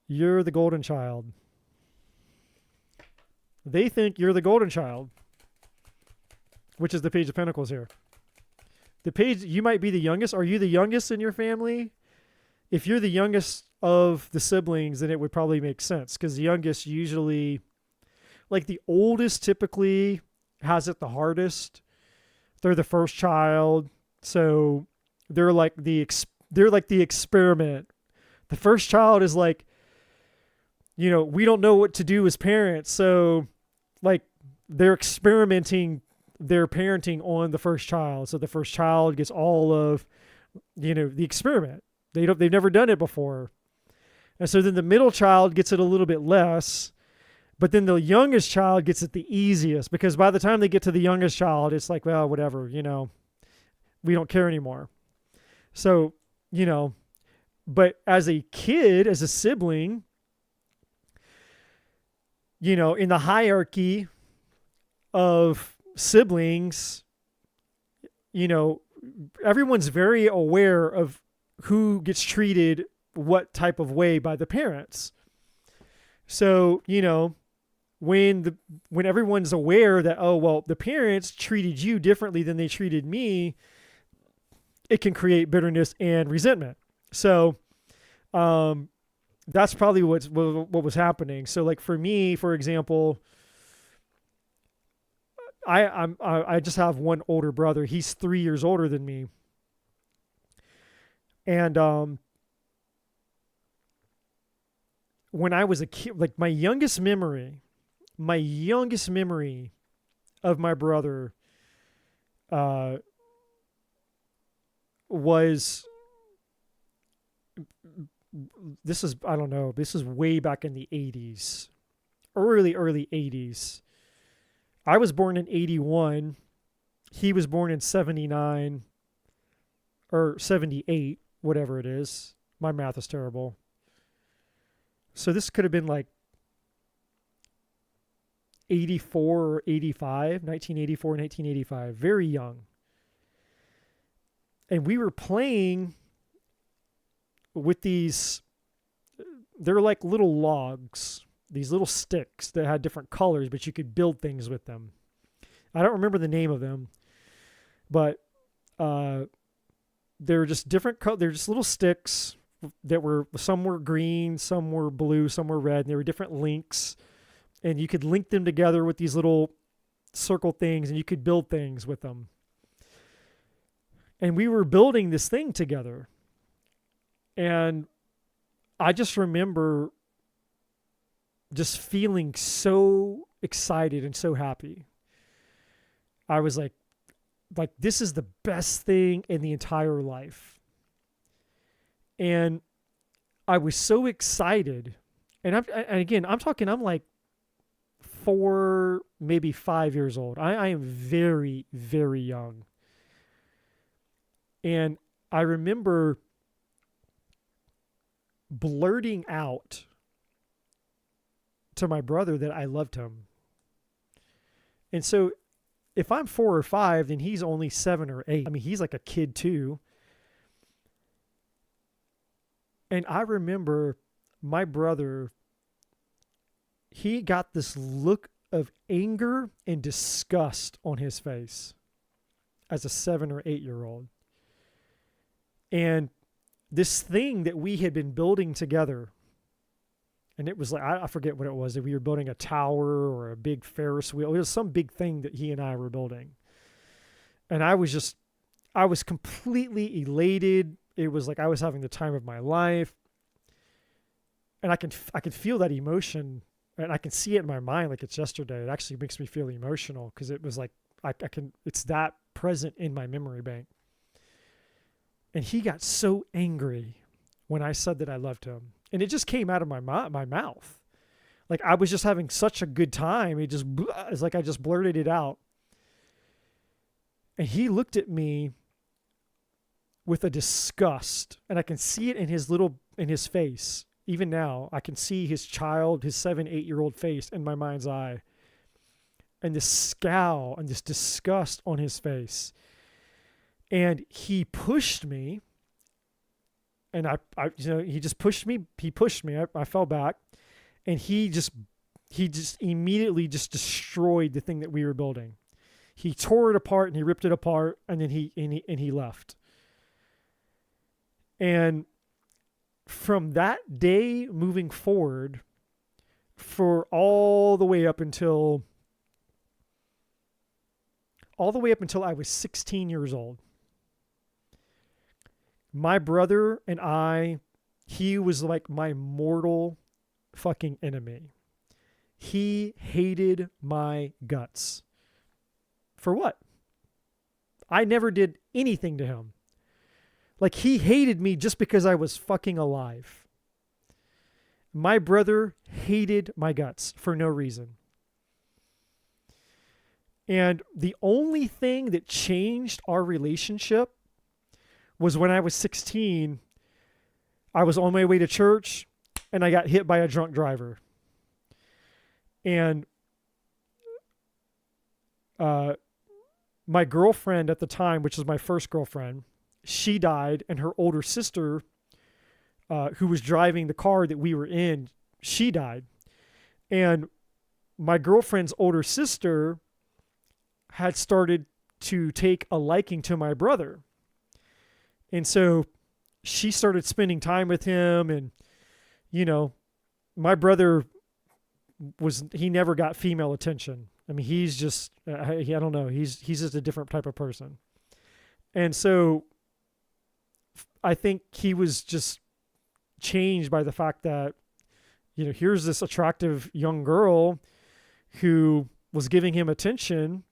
You're the golden child. They think you're the golden child, which is the Page of Pentacles here. The page, you might be the youngest. Are you the youngest in your family? If you're the youngest of the siblings, then it would probably make sense because the youngest usually, like the oldest typically has it the hardest. They're the first child. So they're like the experiment. The first child is like, you know, we don't know what to do as parents. So like they're experimenting their parenting on the first child. So the first child gets all of, you know, the experiment. They've never done it before. And so then the middle child gets it a little bit less, but then the youngest child gets it the easiest because by the time they get to the youngest child, it's like, well, whatever, you know, we don't care anymore. So, you know, but as a kid, as a sibling, you know, in the hierarchy of siblings, you know, everyone's very aware of who gets treated what type of way by the parents. So, you know, when everyone's aware that, oh, well, the parents treated you differently than they treated me, it can create bitterness and resentment. So, that's probably what was happening. So like for me, for example, I just have one older brother. He's 3 years older than me. And when I was a kid, like my youngest memory of my brother was, this is, I don't know, this is way back in the 80s, early 80s. I was born in 81. He was born in 79 or 78, whatever it is. My math is terrible. So this could have been like 84 or 85, 1984, 1985, very young. And we were playing with these, they're like little logs, these little sticks that had different colors, but you could build things with them. I don't remember the name of them, but they're just different they're just little sticks that were, some were green, some were blue, some were red, and they were different links. And you could link them together with these little circle things, and you could build things with them. And we were building this thing together. And I just remember just feeling so excited and so happy. I was like, this is the best thing in the entire life. And I was so excited. And I'm talking, I'm like 4, maybe 5 years old. I am very, very young. And I remember blurting out to my brother that I loved him. And so if I'm 4 or 5, then he's only 7 or 8. I mean, he's like a kid too. And I remember my brother, he got this look of anger and disgust on his face as a 7 or 8-year-old. And this thing that we had been building together, and it was like, I forget what it was, that we were building a tower or a big Ferris wheel. It was some big thing that he and I were building. And I was completely elated. It was like I was having the time of my life. And I could feel that emotion, and I can see it in my mind like it's yesterday. It actually makes me feel emotional because it was like, it's that present in my memory bank. And he got so angry when I said that I loved him. And it just came out of my mouth. Like I was just having such a good time. It's like I just blurted it out. And he looked at me with a disgust. And I can see it in his face. Even now, I can see his 7, 8-year-old face in my mind's eye. And this scowl and this disgust on his face. And he pushed me. And he just pushed me. He pushed me. I fell back. And he just immediately just destroyed the thing that we were building. He tore it apart and he ripped it apart, and then he left. And from that day moving forward, for all the way up until I was 16 years old, my brother and he was like my mortal fucking enemy. He hated my guts. For what? I never did anything to him. Like, he hated me just because I was fucking alive. My brother hated my guts for no reason. And the only thing that changed our relationship was when I was 16, I was on my way to church and I got hit by a drunk driver. And my girlfriend at the time, which was my first girlfriend, she died, and her older sister, who was driving the car that we were in, she died. And my girlfriend's older sister had started to take a liking to my brother. And so she started spending time with him, and, my brother he never got female attention. I mean, he's just, I don't know. He's just a different type of person. And so I think he was just changed by the fact that, here's this attractive young girl who was giving him attention.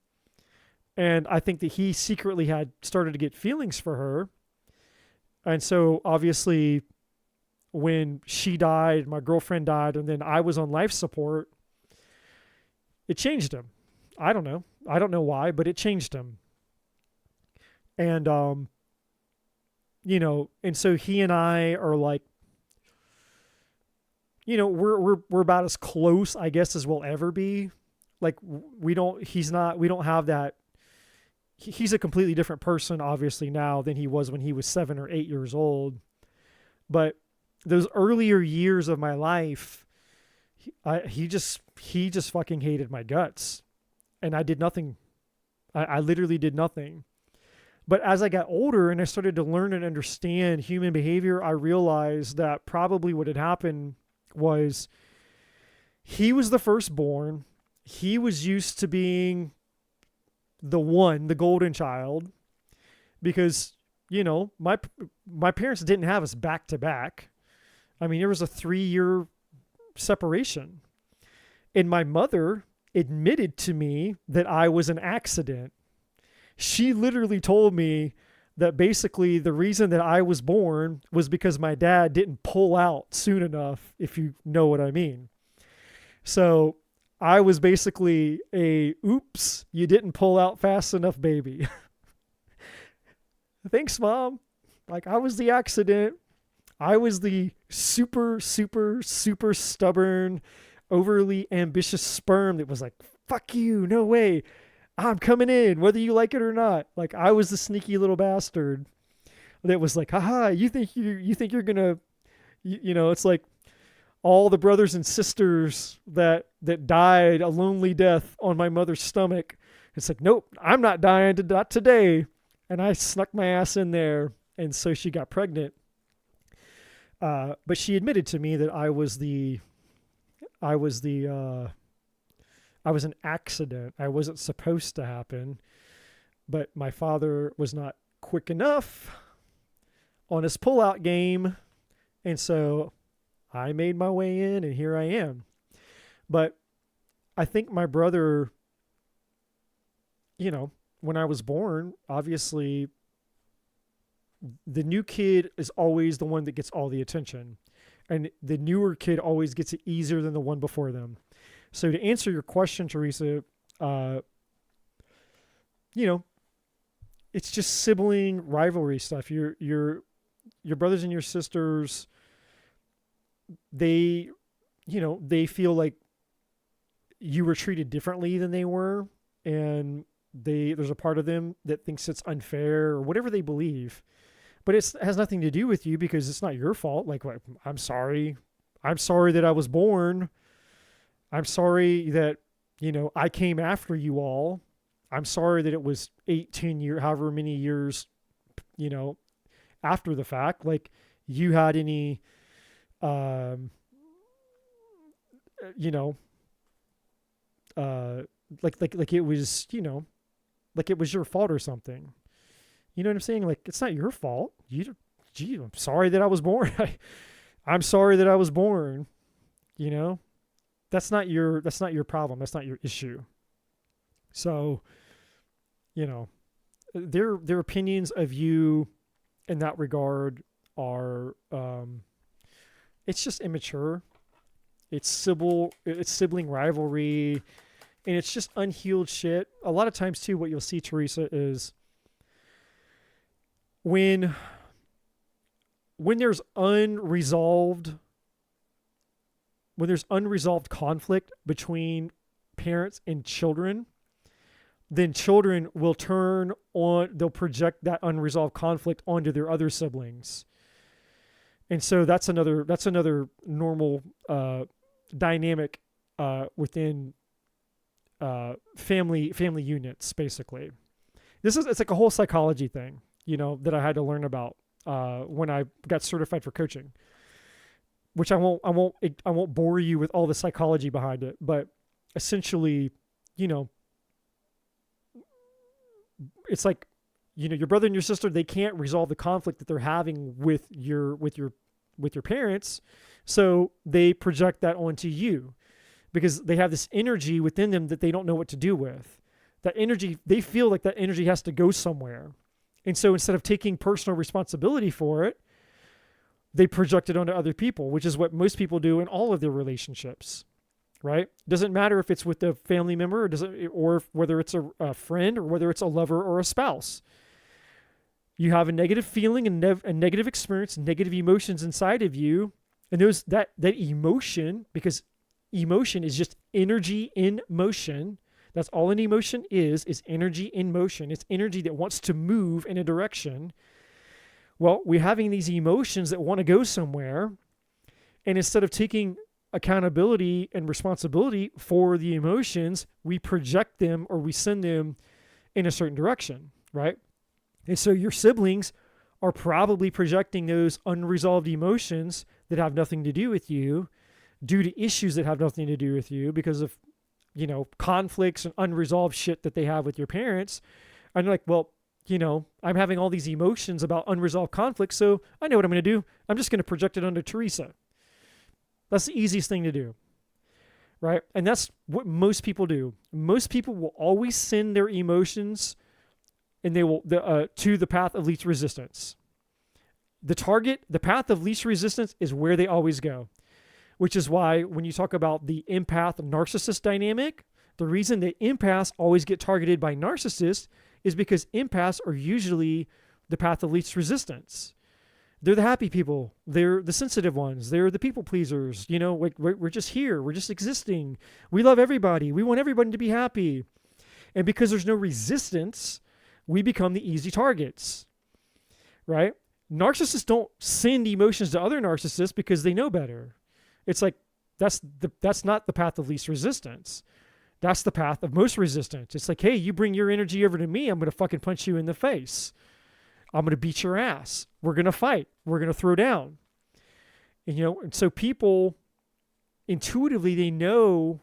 And I think that he secretly had started to get feelings for her. And so obviously when she died, my girlfriend died, and then I was on life support, it changed him. I don't know. I don't know why, but it changed him. And, and so he and I are like, we're about as close, I guess, as we'll ever be. Like we don't have that. He's a completely different person, obviously, now than he was when he was 7 or 8 years old. But those earlier years of my life, he just fucking hated my guts. And I did nothing. I literally did nothing. But as I got older and I started to learn and understand human behavior, I realized that probably what had happened was he was the firstborn. He was used to being the golden child, because, my parents didn't have us back to back. I mean, there was a 3-year separation. And my mother admitted to me that I was an accident. She literally told me that basically the reason that I was born was because my dad didn't pull out soon enough, if you know what I mean. So I was basically oops, you didn't pull out fast enough baby. Thanks, Mom. Like, I was the accident. I was the super, super, super stubborn, overly ambitious sperm that was like, fuck you, no way. I'm coming in, whether you like it or not. Like, I was the sneaky little bastard that was like, haha, you think you're gonna, it's like all the brothers and sisters that died a lonely death on my mother's stomach. It's like, nope, I'm not dying, not today. And I snuck my ass in there, and so she got pregnant. But she admitted to me that I was an accident. I wasn't supposed to happen, but my father was not quick enough on his pullout game. And so I made my way in, and here I am. But I think my brother, when I was born, obviously the new kid is always the one that gets all the attention, and the newer kid always gets it easier than the one before them. So to answer your question, Teresa, it's just sibling rivalry stuff. Your brothers and your sisters, they feel like you were treated differently than they were, and there's a part of them that thinks it's unfair or whatever they believe. But it has nothing to do with you, because it's not your fault. Like, I'm sorry. I'm sorry that I was born. I'm sorry that, I came after you all. I'm sorry that it was 18 years, however many years, after the fact. Like, you had any, like it was, like it was your fault or something. You know what I'm saying? Like, it's not your fault. I'm sorry that I was born. I'm sorry that I was born. That's not your problem. That's not your issue. So, their opinions of you in that regard are, it's just immature. It's sibling rivalry, and it's just unhealed shit. A lot of times too, what you'll see, Teresa, is when there's unresolved conflict between parents and children, then children will they'll project that unresolved conflict onto their other siblings. And so that's another normal dynamic within family units, basically. It's like a whole psychology thing, that I had to learn about when I got certified for coaching, which I won't bore you with all the psychology behind it, but essentially, you know, it's like, your brother and your sister, they can't resolve the conflict that they're having with your parents. So they project that onto you because they have this energy within them that they don't know what to do with. That energy, they feel like that energy has to go somewhere. And so instead of taking personal responsibility for it, they project it onto other people, which is what most people do in all of their relationships, right? Doesn't matter if it's with a family member or whether it's a friend or whether it's a lover or a spouse. You have a negative feeling and a negative experience, negative emotions inside of you. And that emotion, because emotion is just energy in motion. That's all an emotion is energy in motion. It's energy that wants to move in a direction. Well, we're having these emotions that want to go somewhere. And instead of taking accountability and responsibility for the emotions, we project them or we send them in a certain direction, right? And so your siblings are probably projecting those unresolved emotions that have nothing to do with you due to issues that have nothing to do with you because of, conflicts and unresolved shit that they have with your parents. And they're like, well, I'm having all these emotions about unresolved conflicts, so I know what I'm going to do. I'm just going to project it onto Teresa. That's the easiest thing to do, right? And that's what most people do. Most people will always send their emotions and they will to the path of least resistance. The path of least resistance is where they always go, which is why when you talk about the empath-narcissist dynamic, the reason that empaths always get targeted by narcissists is because empaths are usually the path of least resistance. They're the happy people. They're the sensitive ones. They're the people pleasers. We're just here. We're just existing. We love everybody. We want everybody to be happy. And because there's no resistance, we become the easy targets, right? Narcissists don't send emotions to other narcissists because they know better. It's like, that's not the path of least resistance. That's the path of most resistance. It's like, hey, you bring your energy over to me, I'm going to fucking punch you in the face. I'm going to beat your ass. We're going to fight. We're going to throw down. And so people intuitively, they know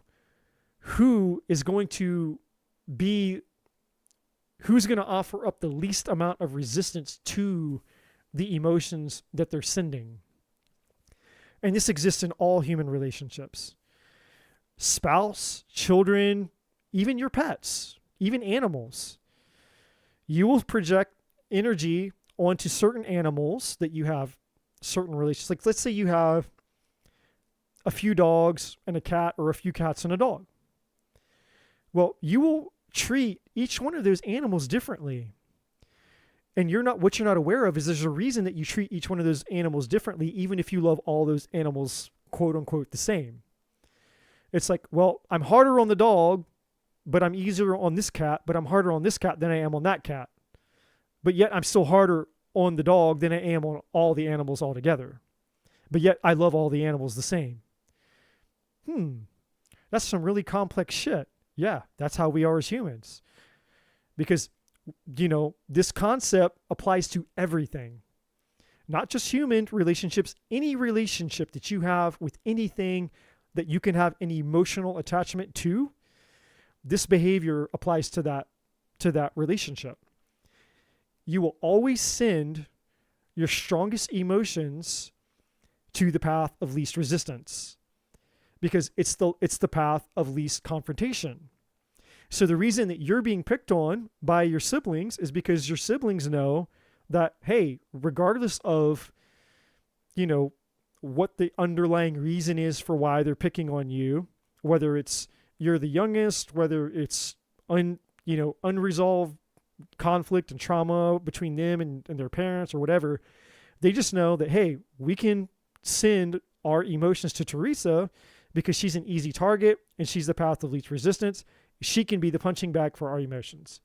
who's going to offer up the least amount of resistance to the emotions that they're sending. And this exists in all human relationships. Spouse, children, even your pets, even animals. You will project energy onto certain animals that you have certain relations. Like let's say you have a few dogs and a cat or a few cats and a dog. Well, you will treat each one of those animals differently. And what you're not aware of is there's a reason that you treat each one of those animals differently, even if you love all those animals, quote unquote, the same. It's like, well, I'm harder on the dog, but I'm easier on this cat, but I'm harder on this cat than I am on that cat. But yet I'm still harder on the dog than I am on all the animals altogether. But yet I love all the animals the same. That's some really complex shit. Yeah, that's how we are as humans. Because, this concept applies to everything. Not just human relationships, any relationship that you have with anything that you can have an emotional attachment to, this behavior applies to that relationship. You will always send your strongest emotions to the path of least resistance because it's the path of least confrontation. So the reason that you're being picked on by your siblings is because your siblings know that, hey, regardless of, what the underlying reason is for why they're picking on you, whether it's you're the youngest, whether it's unresolved conflict and trauma between them and their parents or whatever, they just know that, hey, we can send our emotions to Teresa because she's an easy target and she's the path of least resistance. She can be the punching bag for our emotions.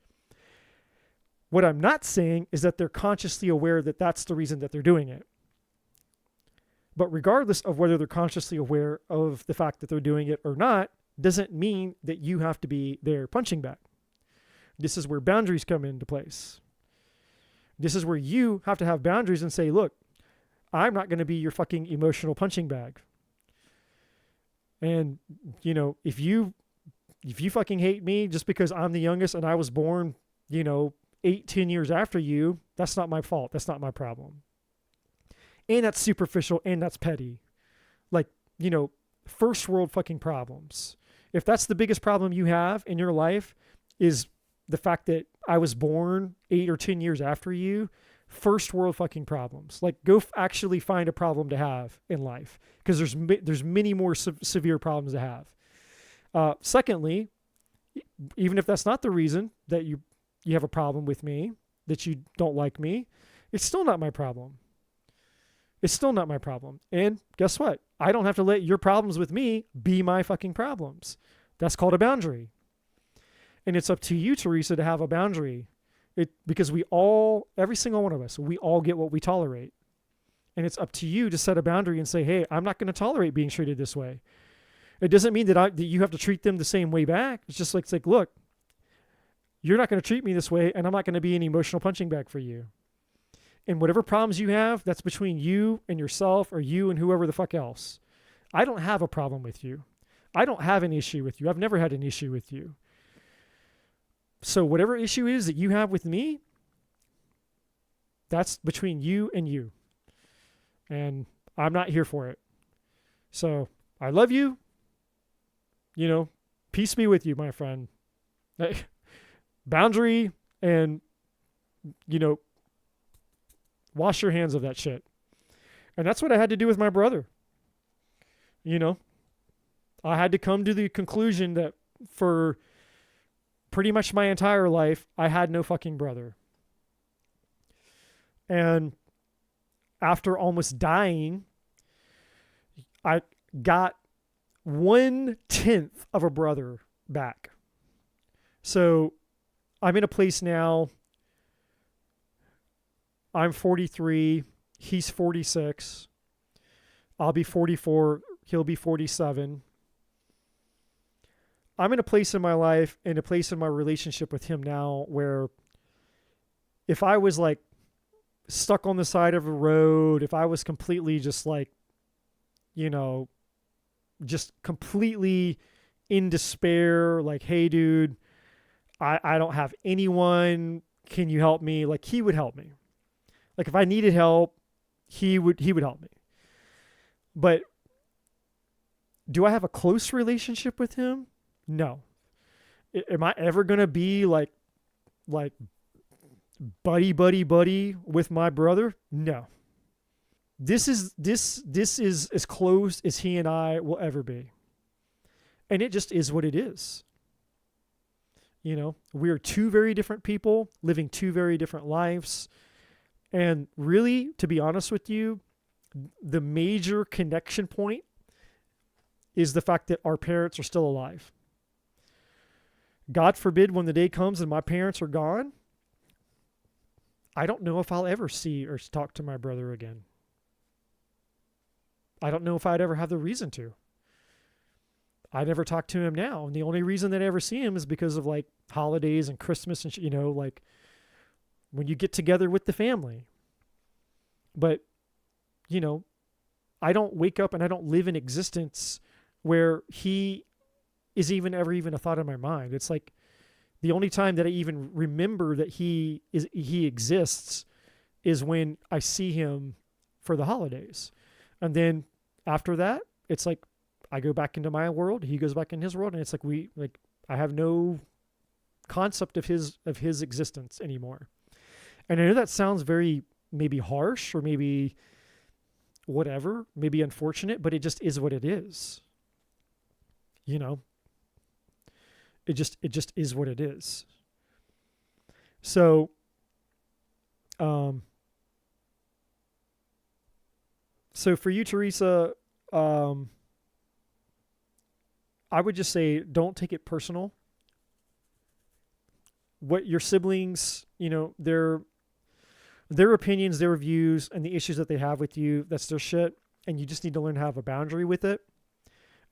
What I'm not saying is that they're consciously aware that that's the reason that they're doing it. But regardless of whether they're consciously aware of the fact that they're doing it or not, doesn't mean that you have to be their punching bag. This is where boundaries come into place. This is where you have to have boundaries and say, look, I'm not going to be your fucking emotional punching bag. And, if you if you fucking hate me just because I'm the youngest and I was born, 8-10 years after you, that's not my fault. That's not my problem. And that's superficial and that's petty. Like, first world fucking problems. If that's the biggest problem you have in your life is the fact that I was born 8 or 10 years after you, first world fucking problems. Like, go actually find a problem to have in life, because there's many more severe problems to have. Secondly, even if that's not the reason that you have a problem with me, that you don't like me, it's still not my problem. It's still not my problem. And guess what? I don't have to let your problems with me be my fucking problems. That's called a boundary. And it's up to you, Teresa, to have a boundary. Because every single one of us, we all get what we tolerate. And it's up to you to set a boundary and say, hey, I'm not going to tolerate being treated this way. It doesn't mean that you have to treat them the same way back. It's just like, look, you're not going to treat me this way, and I'm not going to be an emotional punching bag for you. And whatever problems you have, that's between you and yourself, or you and whoever the fuck else. I don't have a problem with you. I don't have an issue with you. I've never had an issue with you. So whatever issue is that you have with me, that's between you and you. And I'm not here for it. So I love you. Peace be with you, my friend. Boundary, and, wash your hands of that shit. And that's what I had to do with my brother. I had to come to the conclusion that for pretty much my entire life, I had no fucking brother. And after almost dying, I got 1/10 of a brother back. So I'm in a place now. I'm 43. He's 46. I'll be 44. He'll be 47. I'm in a place in my life, in a place in my relationship with him now, where if I was like stuck on the side of a road, if I was completely just like, just completely in despair, like, hey dude, I don't have anyone, can you help me? Like, he would help me. Like, if I needed help, he would help me. But do I have a close relationship with him? No. Am I ever going to be like buddy with my brother? No. This is as close as he and I will ever be. And it just is what it is. We are two very different people living two very different lives. And really, to be honest with you, the major connection point is the fact that our parents are still alive. God forbid, when the day comes and my parents are gone, I don't know if I'll ever see or talk to my brother again. I don't know if I'd ever have the reason to. I never talk to him now. And the only reason that I ever see him is because of like holidays and Christmas and like when you get together with the family. But, I don't wake up and I don't live in existence where he is ever a thought in my mind. It's like the only time that I even remember that he exists is when I see him for the holidays. And then after that, it's like I go back into my world, he goes back in his world, and it's like I have no concept of his existence anymore. And I know that sounds very maybe harsh or maybe whatever, maybe unfortunate, but it just is what it is. It just is what it is. So, so for you, Teresa, I would just say, don't take it personal. What your siblings, their opinions, their views, and the issues that they have with you, that's their shit. And you just need to learn to have a boundary with it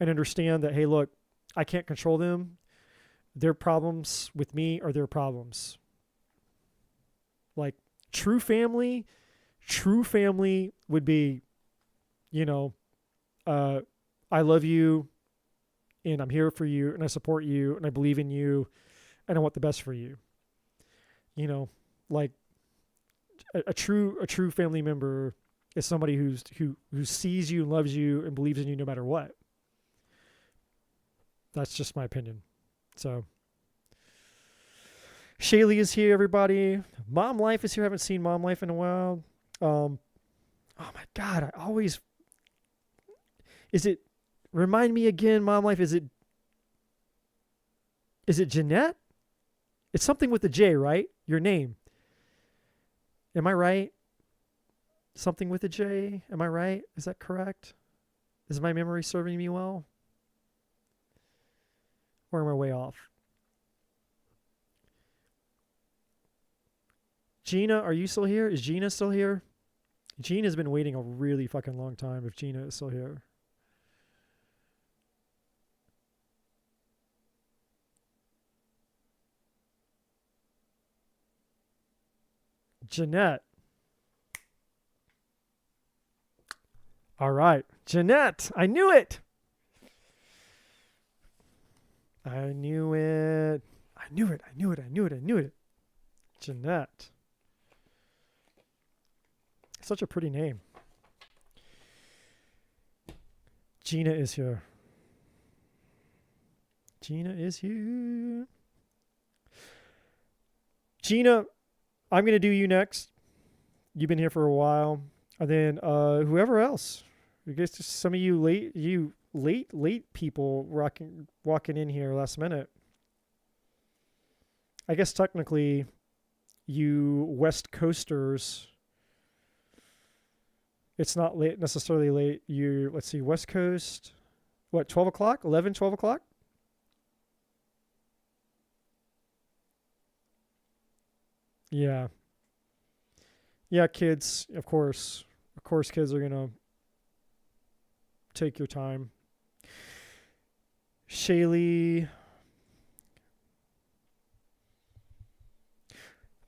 and understand that, hey, look, I can't control them. Their problems with me are their problems. Like true family would be, I love you. and I'm here for you, and I support you, and I believe in you, and I want the best for you. You know, like a true family member is somebody who sees you and loves you and believes in you no matter what. That's just my opinion. So Shaylee is here, everybody. Mom Life is here. I haven't seen Mom Life in a while. Oh my God, I always, remind me again, Mom Life, is it Jeanette? It's something with a J, right? Your name. Am I right? Something with a J. Am I right? Is that correct? Is my memory serving me well? Or am I way off? Gina, are you still here? Is Gina still here? Gina's been waiting a really fucking long time if Gina is still here. Jeanette. All right. Jeanette. I knew it. I knew it. I knew it. I knew it. I knew it. I knew it. Jeanette. Such a pretty name. Gina is here. Gina is here. Gina, I'm going to do you next. You've been here for a while. And then whoever else. I guess just some of you late people walking in here last minute. I guess technically you West Coasters, it's not late, necessarily late. Let's see, West Coast, what, 12 o'clock? 11, 12 o'clock? Yeah. Yeah, kids, of course. Of course, kids are going to take your time. Shaylee.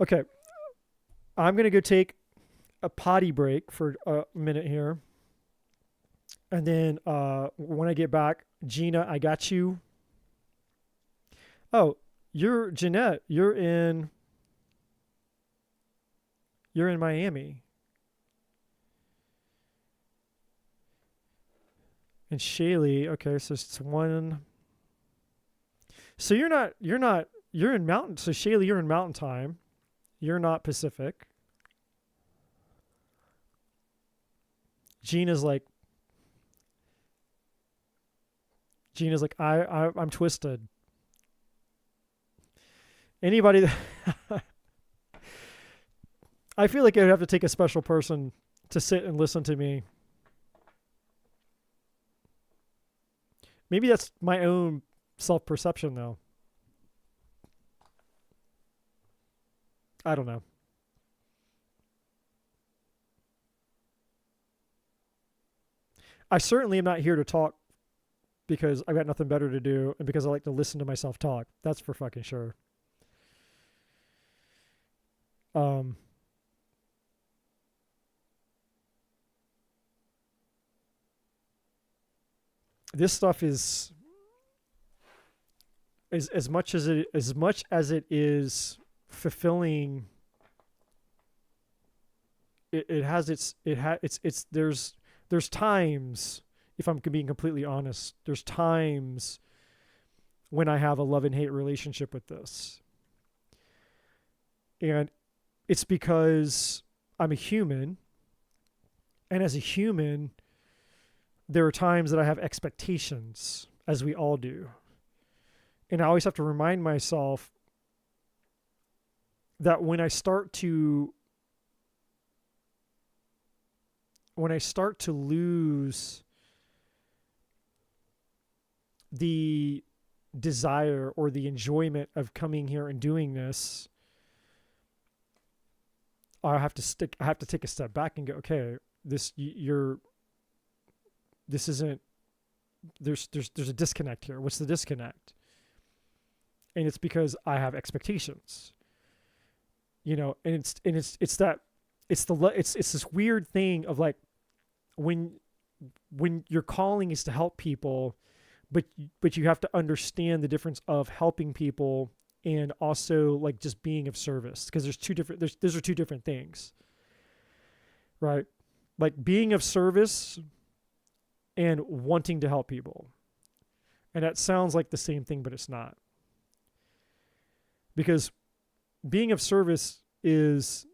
Okay. I'm going to go take a potty break for a minute here. And then when I get back, Gina, I got you. Oh, you're Jeanette. You're in Miami. And Shaylee, okay, so it's one. So you're in mountain. So Shaylee, you're in mountain time. You're not Pacific. Gina's like, I'm twisted. Anybody that I feel like I would have to take a special person to sit and listen to me. Maybe that's my own self-perception, though. I don't know. I certainly am not here to talk because I've got nothing better to do and because I like to listen to myself talk. That's for fucking sure. This stuff is as much as it is fulfilling. There's times, if I'm being completely honest, there's times when I have a love and hate relationship with this. And it's because I'm a human. And as a human, there are times that I have expectations, as we all do. And I always have to remind myself that when I start to lose the desire or the enjoyment of coming here and doing this, I have to take a step back and go, okay, there's a disconnect here. What's the disconnect? And it's because I have expectations, and it's this weird thing of like, when your calling is to help people, but you have to understand the difference of helping people and also like just being of service, because those are two different things, right? Like being of service and wanting to help people. And that sounds like the same thing, but it's not. Because being of service is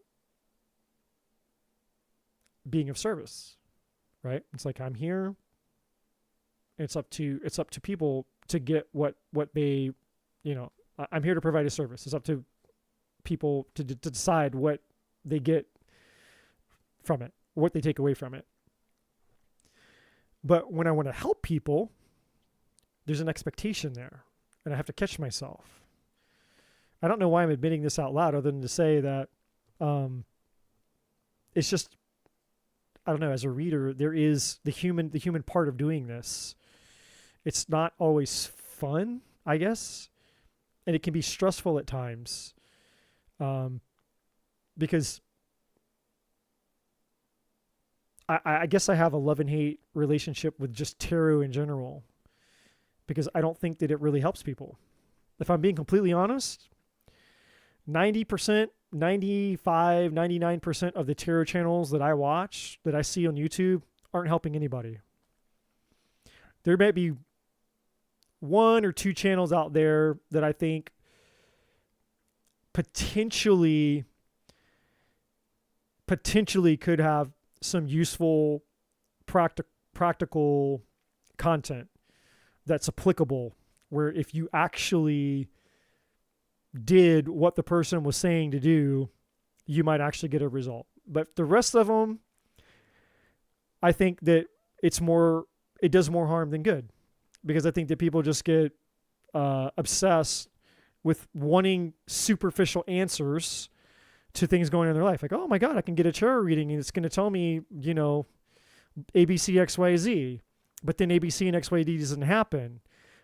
being of service, right? It's like I'm here. It's up to people to get what they, I'm here to provide a service. It's up to people to decide what they get from it, what they take away from it. But when I want to help people, there's an expectation there, and I have to catch myself. I don't know why I'm admitting this out loud, other than to say that it's just, I don't know, as a reader, there is the human part of doing this. It's not always fun, I guess, and it can be stressful at times, because I guess I have a love and hate relationship with just tarot in general, because I don't think that it really helps people. If I'm being completely honest, 90%, 95, 99% of the tarot channels that I watch, that I see on YouTube, aren't helping anybody. There may be one or two channels out there that I think potentially could have some useful practical content that's applicable, where if you actually did what the person was saying to do, you might actually get a result. But the rest of them, I think that it does more harm than good, because I think that people just get obsessed with wanting superficial answers to things going on in their life. Like, oh my God, I can get a tarot reading and it's going to tell me, ABC, XYZ, but then ABC and XYZ doesn't happen.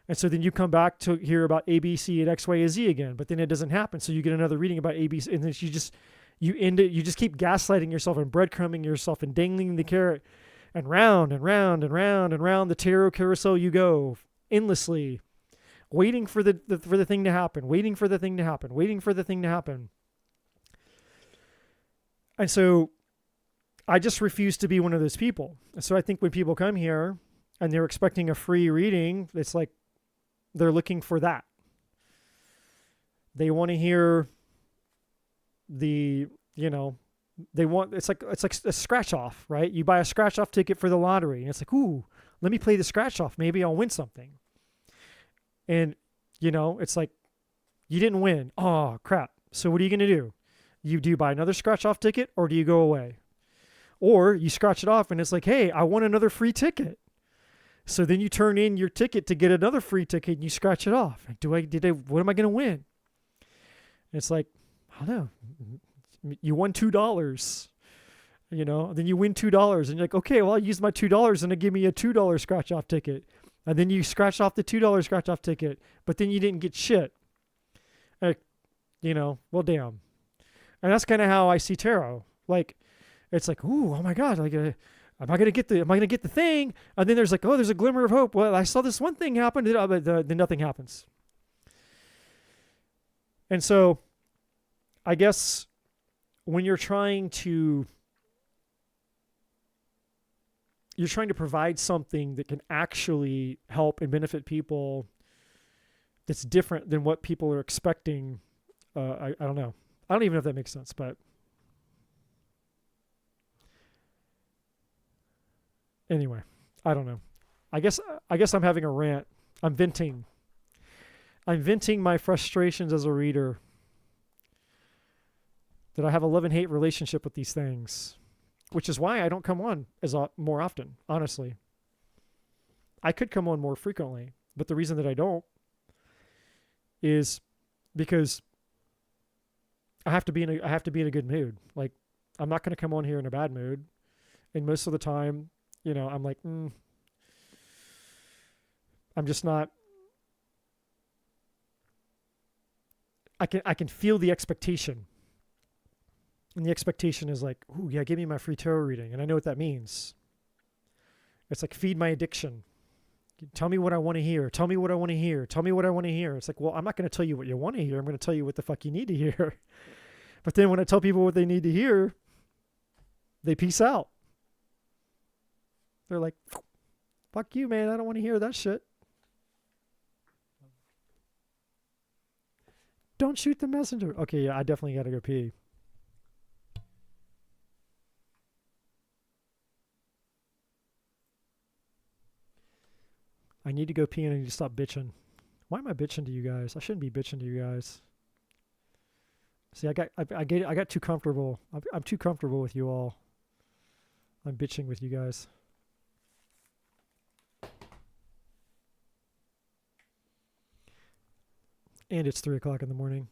And so then you come back to hear about ABC and XYZ again, but then it doesn't happen. So you get another reading about ABC, and then you just keep gaslighting yourself and breadcrumbing yourself and dangling the carrot, and round and round and round and round the tarot carousel you go endlessly, waiting for the thing to happen, waiting for the thing to happen, waiting for the thing to happen. And so I just refuse to be one of those people. And so I think when people come here and they're expecting a free reading, it's like they're looking for that. They want to hear it's like a scratch off, right? You buy a scratch off ticket for the lottery and it's like, ooh, let me play the scratch off. Maybe I'll win something. And it's like, you didn't win. Oh crap. So what are you going to do? Do you buy another scratch off ticket, or do you go away? Or you scratch it off and it's like, hey, I want another free ticket. So then you turn in your ticket to get another free ticket and you scratch it off. Like, what am I going to win? And it's like, I don't know. You won $2, then you win $2 and you're like, okay, well, I used my $2 and it gave me a $2 scratch off ticket. And then you scratch off the $2 scratch off ticket, but then you didn't get shit. Like, well, damn. And that's kind of how I see tarot. Like, it's like, ooh, oh my God, like, am I gonna get the thing? And then there's like, oh, there's a glimmer of hope. Well, I saw this one thing happen, but then nothing happens. And so, I guess when you're trying to provide something that can actually help and benefit people, that's different than what people are expecting. I don't know. I don't even know if that makes sense, but anyway, I don't know. I guess I'm having a rant. I'm venting my frustrations as a reader, that I have a love and hate relationship with these things, which is why I don't come on more often, honestly. I could come on more frequently, but the reason that I don't is because I have to be in a good mood. Like, I'm not going to come on here in a bad mood. And most of the time, I'm like, I'm just not. I can feel the expectation. And the expectation is like, ooh, yeah, give me my free tarot reading. And I know what that means. It's like, feed my addiction. Tell me what I want to hear. Tell me what I want to hear. Tell me what I want to hear. It's like, well, I'm not going to tell you what you want to hear. I'm going to tell you what the fuck you need to hear. But then when I tell people what they need to hear, they peace out. They're like, fuck you, man. I don't want to hear that shit. Don't shoot the messenger. Okay, yeah, I definitely got to go pee. I need to go pee and I need to stop bitching. Why am I bitching to you guys? I shouldn't be bitching to you guys. See, I got too comfortable. I'm too comfortable with you all. I'm bitching with you guys. And it's 3 o'clock in the morning.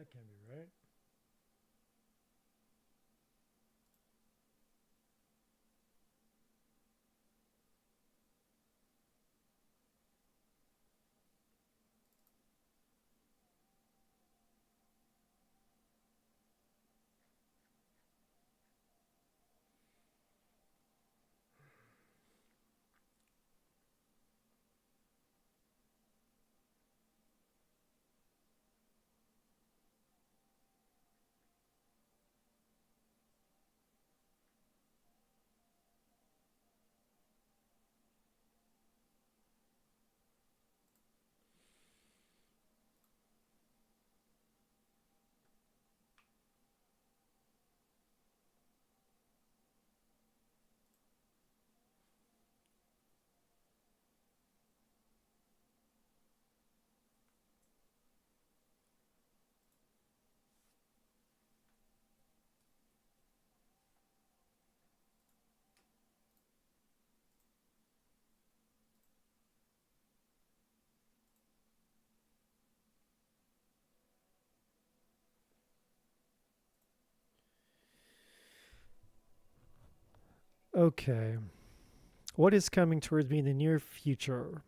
That can't be right. Okay. What is coming towards me in the near future?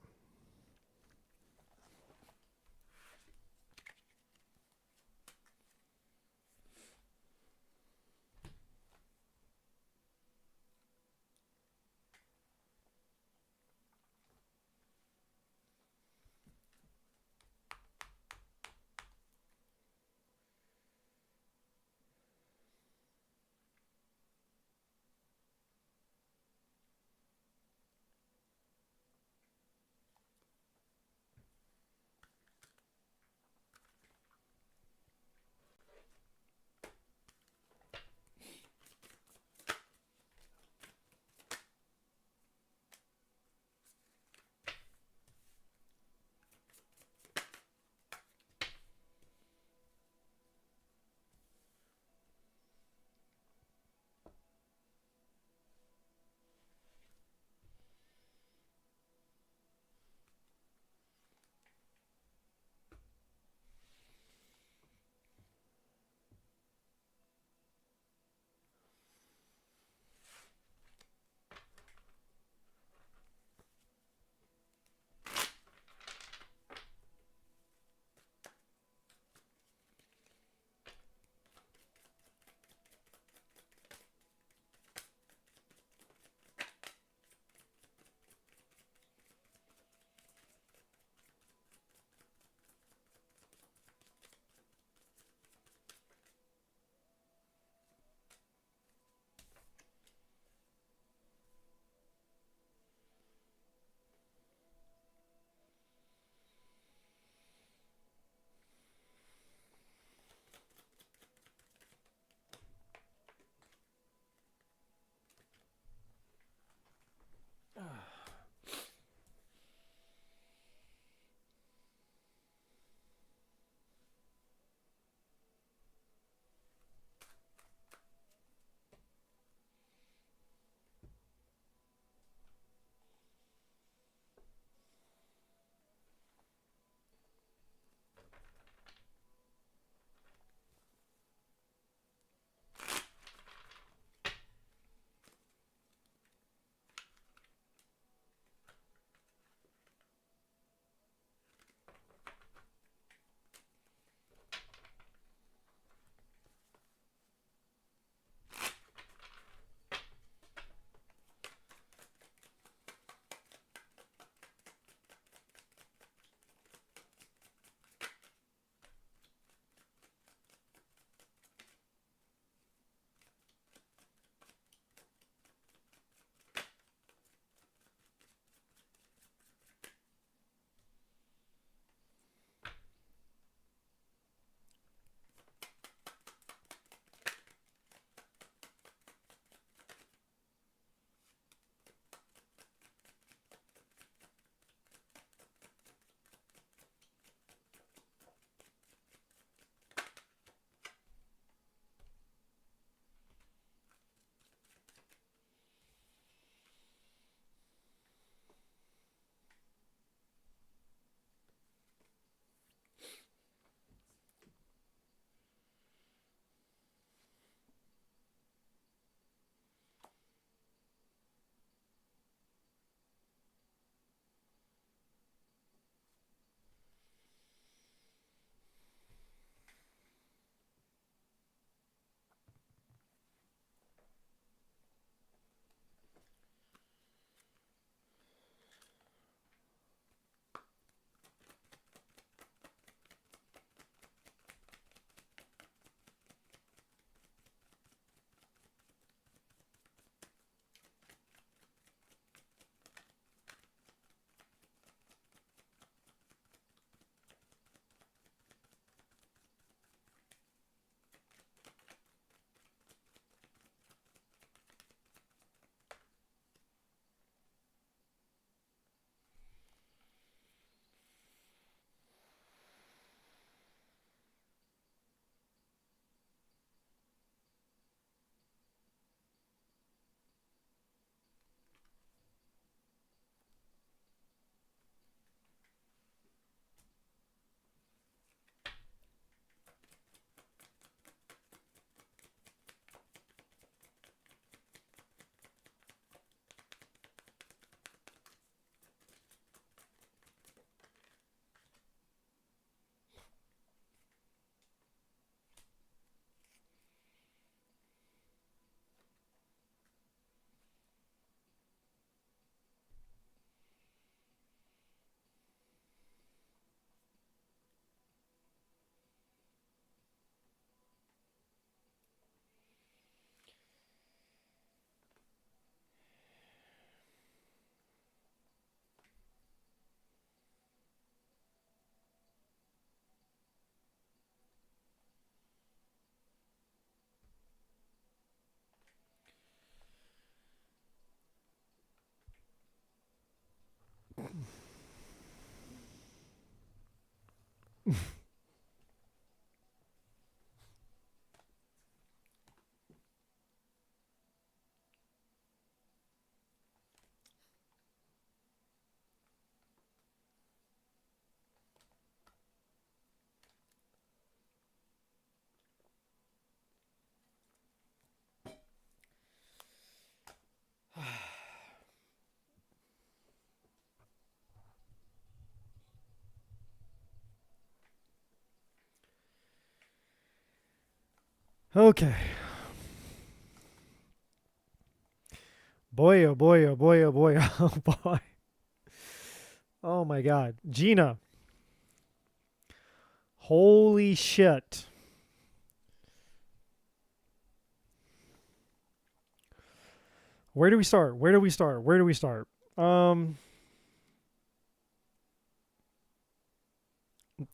Okay. Boy, oh boy, oh boy, oh boy, oh boy. Oh my God. Gina. Holy shit. Where do we start? Where do we start? Where do we start?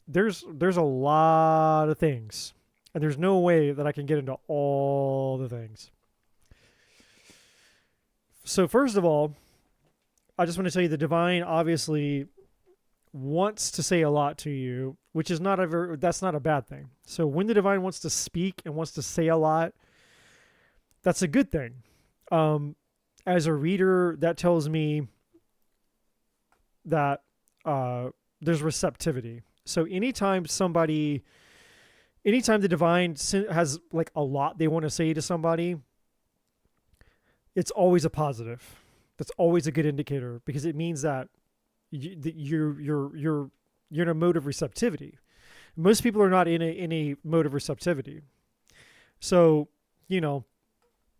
There's a lot of things, and there's no way that I can get into all the things. So first of all, I just want to tell you the divine obviously wants to say a lot to you, which is that's not a bad thing. So when the divine wants to speak and wants to say a lot, that's a good thing. As a reader, that tells me that there's receptivity. So anytime the divine has like a lot they want to say to somebody, it's always a positive. That's always a good indicator, because it means that you're in a mode of receptivity. Most people are not in a mode of receptivity. So,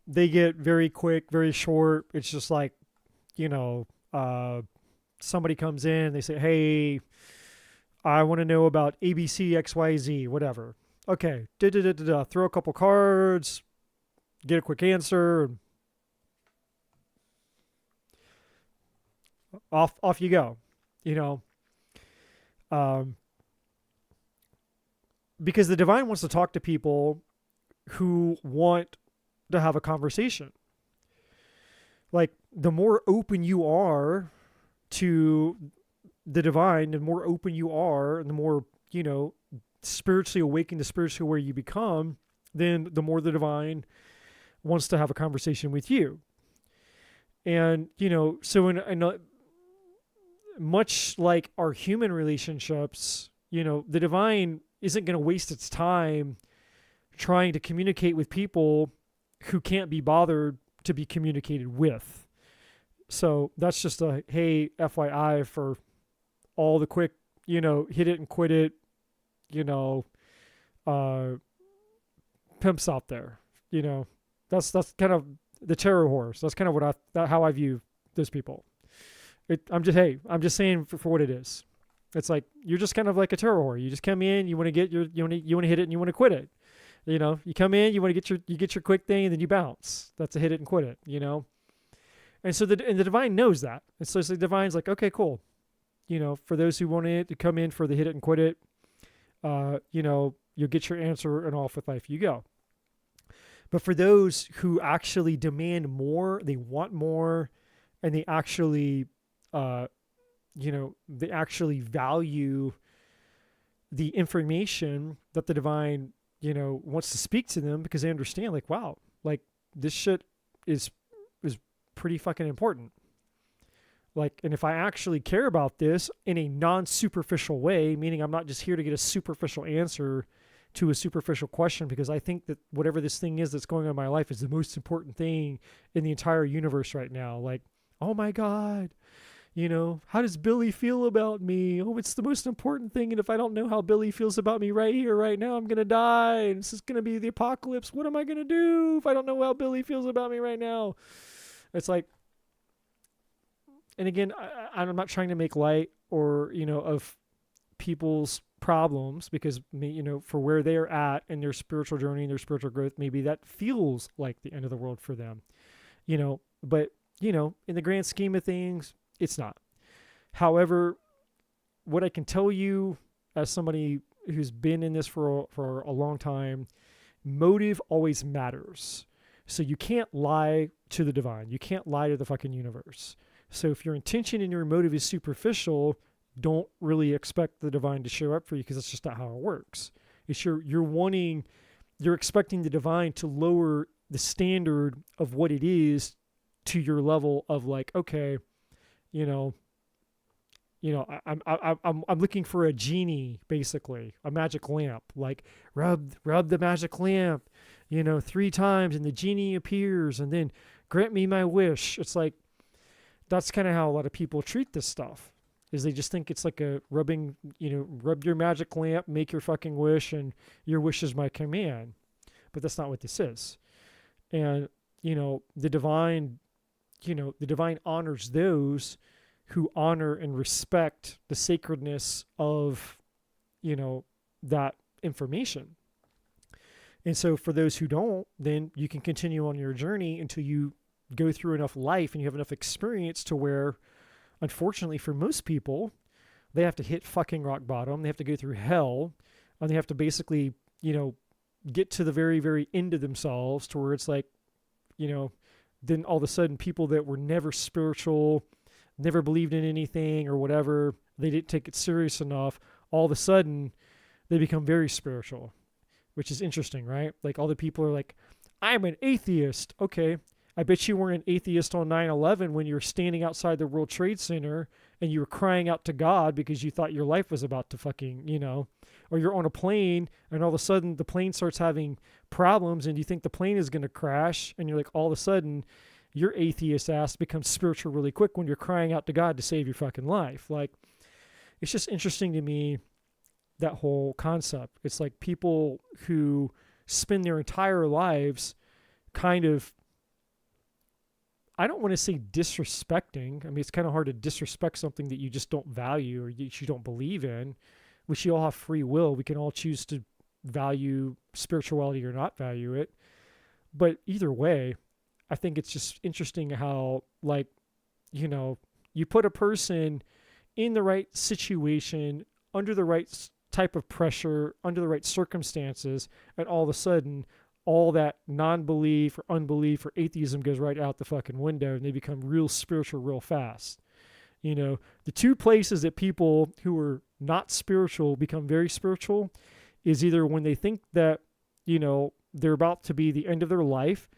they get very quick, very short. It's just like, somebody comes in, they say, hey, I want to know about ABC, XYZ, whatever. Okay, throw a couple cards, get a quick answer, and off you go, because the divine wants to talk to people who want to have a conversation. Like, the more open you are to the divine, the more open you are, and the more, spiritually awakened to spiritually where you become, then the more the divine wants to have a conversation with you. And, so in much like our human relationships, the divine isn't going to waste its time trying to communicate with people who can't be bothered to be communicated with. So that's just a, hey, FYI for all the quick, hit it and quit it, pimps out there. That's kind of the terror horse. That's kind of how I view those people. I'm just saying for what it is. It's like, you're just kind of like a terror whore. You just come in, you want to get you want to hit it and you want to quit it. You come in, you get your quick thing, and then you bounce. That's a hit it and quit it. And so the divine knows that. And so the divine's like, okay, cool. For those who want it to come in for the hit it and quit it, you'll get your answer, and off with life you go. But for those who actually demand more, they want more, and they actually, they actually value the information that the divine, wants to speak to them, because they understand, like, wow, like, this shit is pretty fucking important. Like, and if I actually care about this in a non-superficial way, meaning I'm not just here to get a superficial answer to a superficial question, because I think that whatever this thing is that's going on in my life is the most important thing in the entire universe right now. Like, oh my God, how does Billy feel about me? Oh, it's the most important thing. And if I don't know how Billy feels about me right here, right now, I'm going to die. And this is going to be the apocalypse. What am I going to do if I don't know how Billy feels about me right now? It's like, and again, I'm not trying to make light or, of people's problems, because, for where they're at in their spiritual journey and their spiritual growth, maybe that feels like the end of the world for them, but, in the grand scheme of things, it's not. However, what I can tell you as somebody who's been in this for a long time, motive always matters. So you can't lie to the divine. You can't lie to the fucking universe. So if your intention and your motive is superficial, don't really expect the divine to show up for you because that's just not how it works. It's you're expecting the divine to lower the standard of what it is to your level of like, okay, you know, I'm looking for a genie, basically, a magic lamp. Like rub the magic lamp, 3 times, and the genie appears, and then grant me my wish. It's like that's kind of how a lot of people treat this stuff. Is they just think it's like a rubbing, rub your magic lamp, make your fucking wish, and your wish is my command. But that's not what this is. And the divine honors those who honor and respect the sacredness of, that information. And so for those who don't, then you can continue on your journey until you go through enough life and you have enough experience to where, unfortunately for most people, they have to hit fucking rock bottom. They have to go through hell, and they have to basically, get to the very, very end of themselves to where it's like, then all of a sudden people that were never spiritual, never believed in anything or whatever, they didn't take it serious enough, all of a sudden they become very spiritual, which is interesting, right? Like all the people are like, I'm an atheist. Okay, I bet you weren't an atheist on 9/11 when you were standing outside the World Trade Center and you were crying out to God because you thought your life was about to fucking, or you're on a plane and all of a sudden the plane starts having problems and you think the plane is going to crash, and you're like, all of a sudden your atheist ass becomes spiritual really quick when you're crying out to God to save your fucking life. Like, it's just interesting to me, that whole concept. It's like people who spend their entire lives kind of, I don't want to say disrespecting. I mean, it's kind of hard to disrespect something that you just don't value or you don't believe in, which you all have free will. We can all choose to value spirituality or not value it. But either way, I think it's just interesting how, like, you put a person in the right situation, under the right type of pressure, under the right circumstances, and all of a sudden, all that non-belief or unbelief or atheism goes right out the fucking window, and they become real spiritual real fast. The two places that people who are not spiritual become very spiritual is either when they think that, they're about to be the end of their life,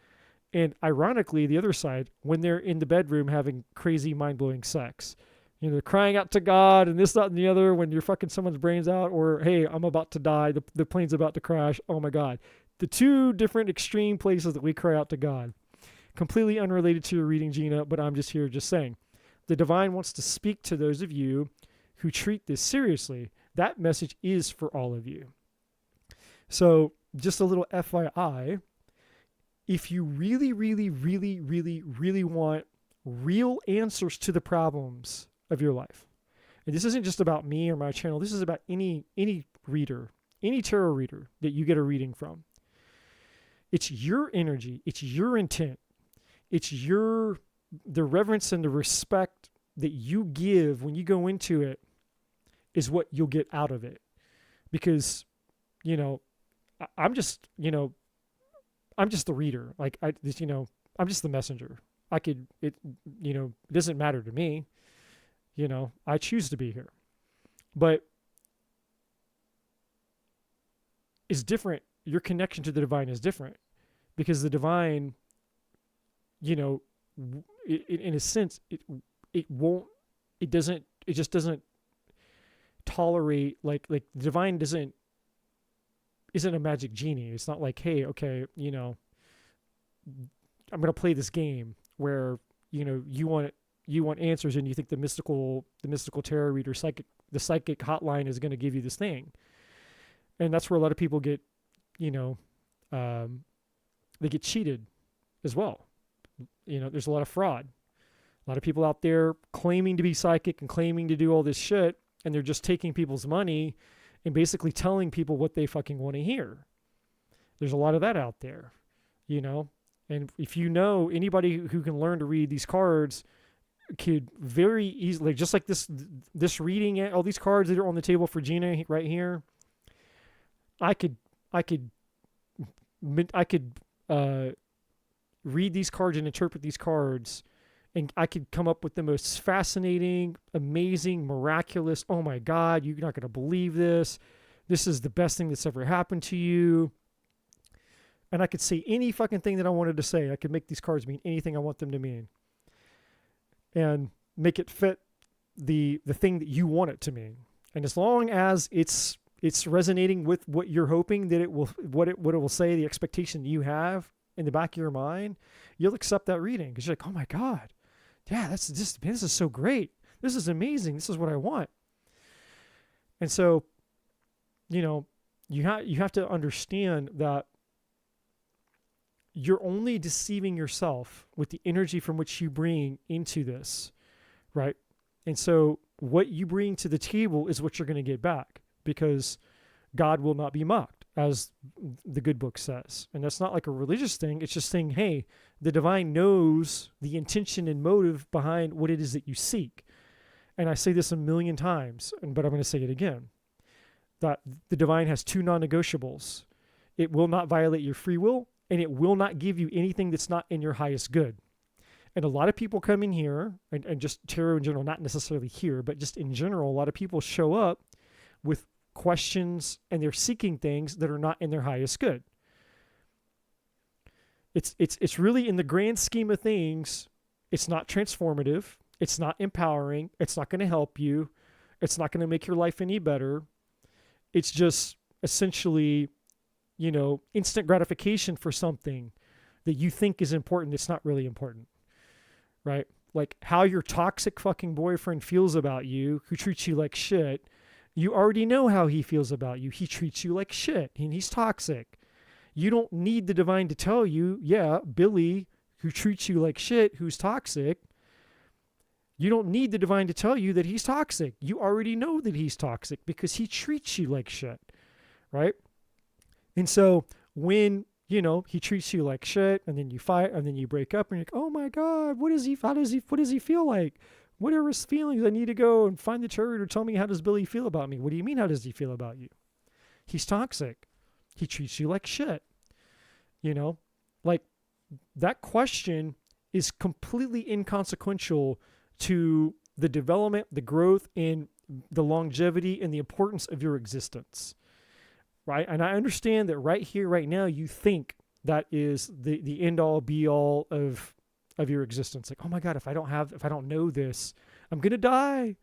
and ironically, the other side, when they're in the bedroom having crazy mind-blowing sex. They're crying out to God and this, that, and the other when you're fucking someone's brains out, or, hey, I'm about to die. The plane's about to crash. Oh my God. The two different extreme places that we cry out to God. Completely unrelated to your reading, Gina, but I'm just here just saying. The divine wants to speak to those of you who treat this seriously. That message is for all of you. So just a little FYI, if you really, really, really, really, really want real answers to the problems of your life, and this isn't just about me or my channel, this is about any reader, any tarot reader that you get a reading from. It's your energy, it's your intent, it's the reverence and the respect that you give when you go into it is what you'll get out of it. Because, I'm just the reader. Like, I'm just the messenger. It doesn't matter to me. I choose to be here. But it's different. Your connection to the divine is different, because the divine, in a sense, it just doesn't tolerate, like the divine isn't a magic genie. It's not like, hey, okay, I'm going to play this game where, you want answers, and you think the mystical tarot reader, the psychic hotline is going to give you this thing. And that's where a lot of people get, they get cheated as well. There's a lot of fraud. A lot of people out there claiming to be psychic and claiming to do all this shit, and they're just taking people's money and basically telling people what they fucking want to hear. There's a lot of that out there, And if anybody who can learn to read these cards could very easily, just like this reading, all these cards that are on the table for Gina right here, I could read these cards and interpret these cards and I could come up with the most fascinating, amazing, miraculous, oh my God, you're not going to believe this. This is the best thing that's ever happened to you. And I could say any fucking thing that I wanted to say. I could make these cards mean anything I want them to mean. And make it fit the thing that you want it to mean. And as long as it's resonating with what you're hoping that it will, what it will say, the expectation you have in the back of your mind, you'll accept that reading because you're like, oh my God, yeah, this is so great. This is amazing. This is what I want. And so, you have to understand that you're only deceiving yourself with the energy from which you bring into this, right? And so what you bring to the table is what you're going to get back, because God will not be mocked, as the good book says. And that's not like a religious thing. It's just saying, hey, the divine knows the intention and motive behind what it is that you seek. And I say this a million times, but I'm going to say it again, that the divine has two non-negotiables. It will not violate your free will, and it will not give you anything that's not in your highest good. And a lot of people come in here, and just tarot in general, not necessarily here, but just in general, a lot of people show up with questions and they're seeking things that are not in their highest good. It's really, in the grand scheme of things, it's not transformative. It's not empowering. It's not going to help you. It's not going to make your life any better. It's just essentially, instant gratification for something that you think is important. It's not really important, right? Like how your toxic fucking boyfriend feels about you, who treats you like shit. You already know how he feels about you. He treats you like shit, and he's toxic. You don't need the divine to tell you, yeah, Billy, who treats you like shit, who's toxic. You don't need the divine to tell you that he's toxic. You already know that he's toxic because he treats you like shit, right? And so when, he treats you like shit, and then you fight, and then you break up, and you're like, oh my God, what does he feel like? What are his feelings? I need to go and find the tarot to tell me, how does Billy feel about me? What do you mean, how does he feel about you? He's toxic. He treats you like shit. Like that question is completely inconsequential to the development, the growth, and the longevity and the importance of your existence, right? And I understand that right here, right now, you think that is the end all be all of your existence. Like, oh my God, if I don't know this, I'm going to die.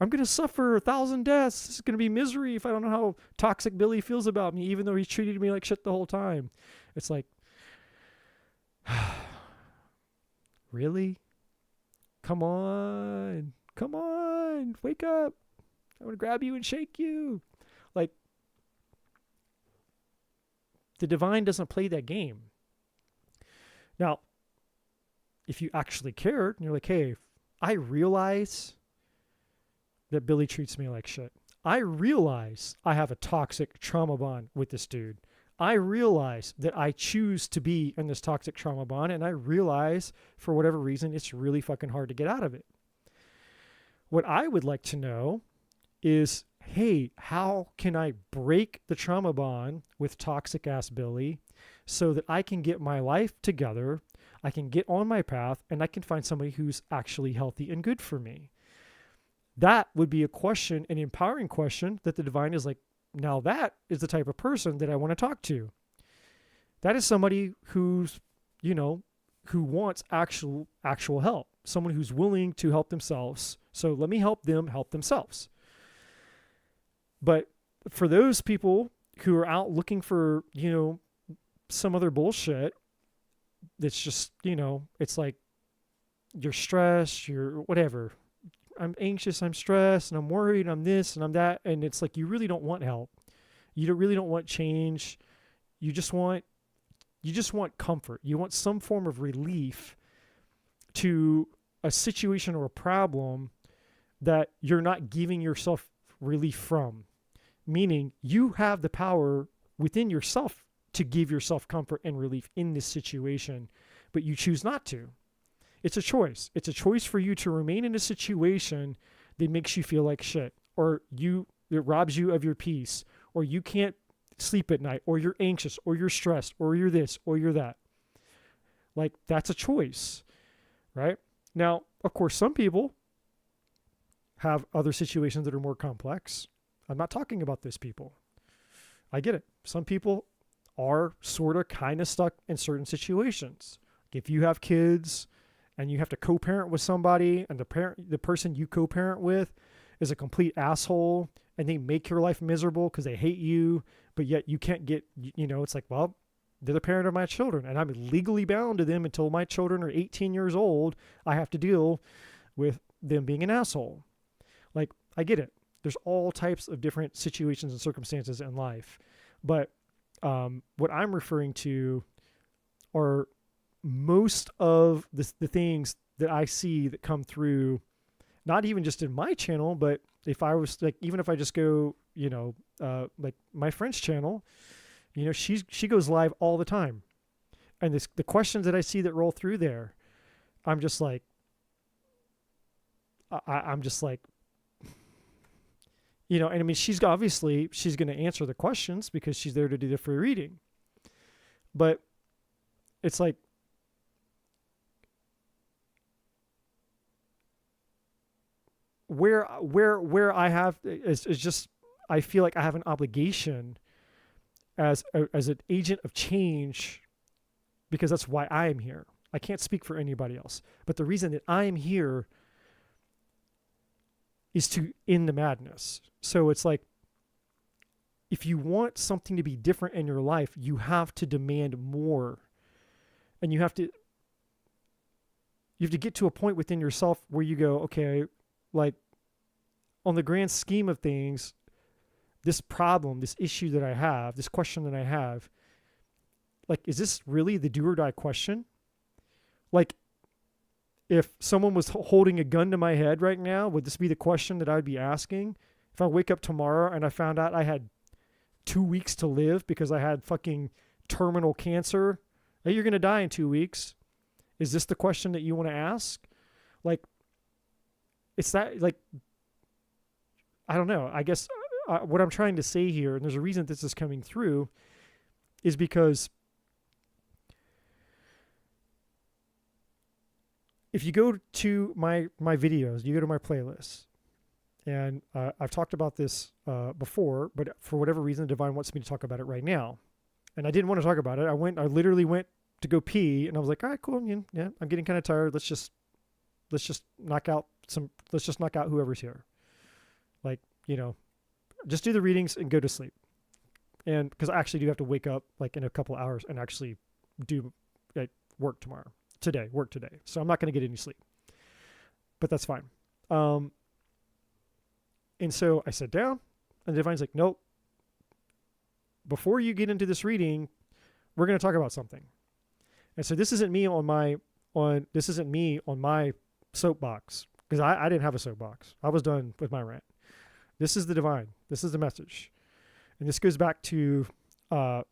I'm going to suffer 1,000 deaths. This is going to be misery if I don't know how toxic Billy feels about me, even though he's treated me like shit the whole time. It's like, really? Come on, wake up. I want to grab you and shake you. Like, the divine doesn't play that game. Now, if you actually cared and you're like, hey, I realize that Billy treats me like shit. I realize I have a toxic trauma bond with this dude. I realize that I choose to be in this toxic trauma bond, and I realize for whatever reason, it's really fucking hard to get out of it. What I would like to know is, hey, how can I break the trauma bond with toxic ass Billy so that I can get my life together, I can get on my path, and I can find somebody who's actually healthy and good for me? That would be a question, an empowering question that the divine is like, now that is the type of person that I want to talk to. That is somebody who's, who wants actual help, someone who's willing to help themselves. So let me help them help themselves. But for those people who are out looking for, some other bullshit, that's just, it's like you're stressed, you're whatever. I'm anxious, I'm stressed, and I'm worried, I'm this, and I'm that. And it's like, you really don't want help. You really don't want change. You just want comfort. You want some form of relief to a situation or a problem that you're not giving yourself relief from. Meaning you have the power within yourself to give yourself comfort and relief in this situation, but you choose not to. It's a choice. It's a choice for you to remain in a situation that makes you feel like shit, or it robs you of your peace, or you can't sleep at night, or you're anxious, or you're stressed, or you're this, or you're that. Like, that's a choice, right? Now, of course, some people have other situations that are more complex. I'm not talking about those people. I get it. Some people are sort of kind of stuck in certain situations. If you have kids and you have to co-parent with somebody, and the person you co-parent with is a complete asshole, and they make your life miserable because they hate you, but yet you can't get, it's like, well, they're the parent of my children, and I'm legally bound to them until my children are 18 years old. I have to deal with them being an asshole. Like, I get it. There's all types of different situations and circumstances in life. But what I'm referring to are most of the things that I see that come through, not even just in my channel, but if I was like, even if I just go, like my friend's channel, she goes live all the time. And the questions that I see that roll through there, I'm just like, I'm just like, and I mean, she's going to answer the questions because she's there to do the free reading. But it's like, where I have is just, I feel like I have an obligation as an agent of change, because that's why I am here. I can't speak for anybody else. But the reason that I am here is to end the madness. So it's like, if you want something to be different in your life, you have to demand more. And you have to get to a point within yourself where you go, okay, like, on the grand scheme of things, this problem, this issue that I have, this question that I have, like, is this really the do or die question? Like, if someone was holding a gun to my head right now, would this be the question that I'd be asking? If I wake up tomorrow and I found out I had 2 weeks to live because I had fucking terminal cancer, hey, you're going to die in 2 weeks. Is this the question that you want to ask? Like, it's that, like, I don't know. I guess what I'm trying to say here, and there's a reason this is coming through, is because if you go to my videos, you go to my playlists, and I've talked about this before, but for whatever reason, the divine wants me to talk about it right now. And I didn't want to talk about it. I literally went to go pee, and I was like, all right, cool. Yeah, I'm getting kind of tired. Let's just knock out whoever's here. Like, just do the readings and go to sleep. And because I actually do have to wake up like in a couple hours and actually do work today. So I'm not going to get any sleep, but that's fine. And so I sat down, and the divine's like, nope, before you get into this reading, we're going to talk about something. And so this isn't me on my soapbox, because I didn't have a soapbox. I was done with my rant. This is the divine. This is the message. And this goes back to, for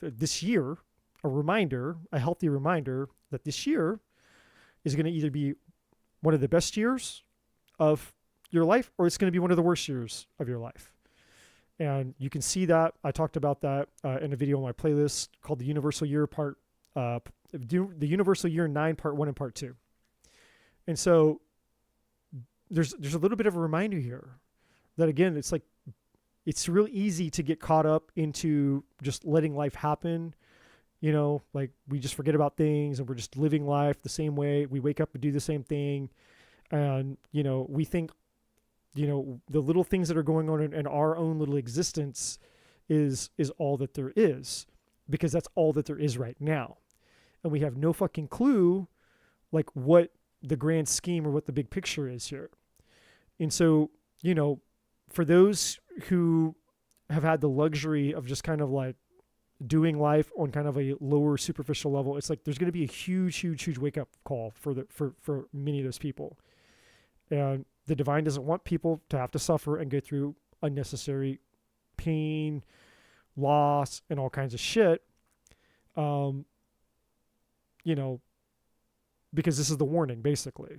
this year, a healthy reminder that this year is going to either be one of the best years of your life, or it's going to be one of the worst years of your life. And you can see that. I talked about that in a video on my playlist called The Universal Year The Universal Year 9, Part 1 and Part 2. And so there's a little bit of a reminder here that, again, it's like, it's real easy to get caught up into just letting life happen. Like, we just forget about things and we're just living life the same way. We wake up and do the same thing. And, we think, the little things that are going on in our own little existence is all that there is, because that's all that there is right now. And we have no fucking clue, like, what the grand scheme or what the big picture is here. And so, for those who have had the luxury of just kind of like doing life on kind of a lower superficial level, it's like there's going to be a huge wake up call for many of those people. And the divine doesn't want people to have to suffer and go through unnecessary pain, loss, and all kinds of shit. Because this is the warning, basically.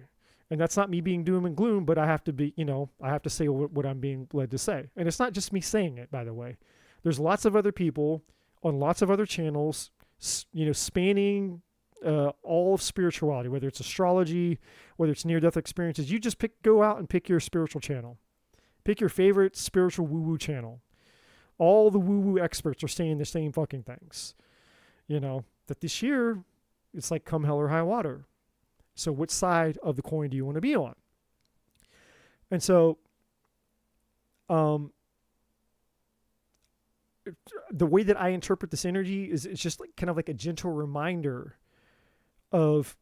And that's not me being doom and gloom, but I have to say what I'm being led to say. And it's not just me saying it, by the way. There's lots of other people on lots of other channels, spanning all of spirituality, whether it's astrology, whether it's near-death experiences. You just go out and pick your spiritual channel. Pick your favorite spiritual woo-woo channel. All the woo-woo experts are saying the same fucking things. That this year, it's like come hell or high water. So which side of the coin do you want to be on? And so, the way that I interpret this energy is it's just like kind of like a gentle reminder of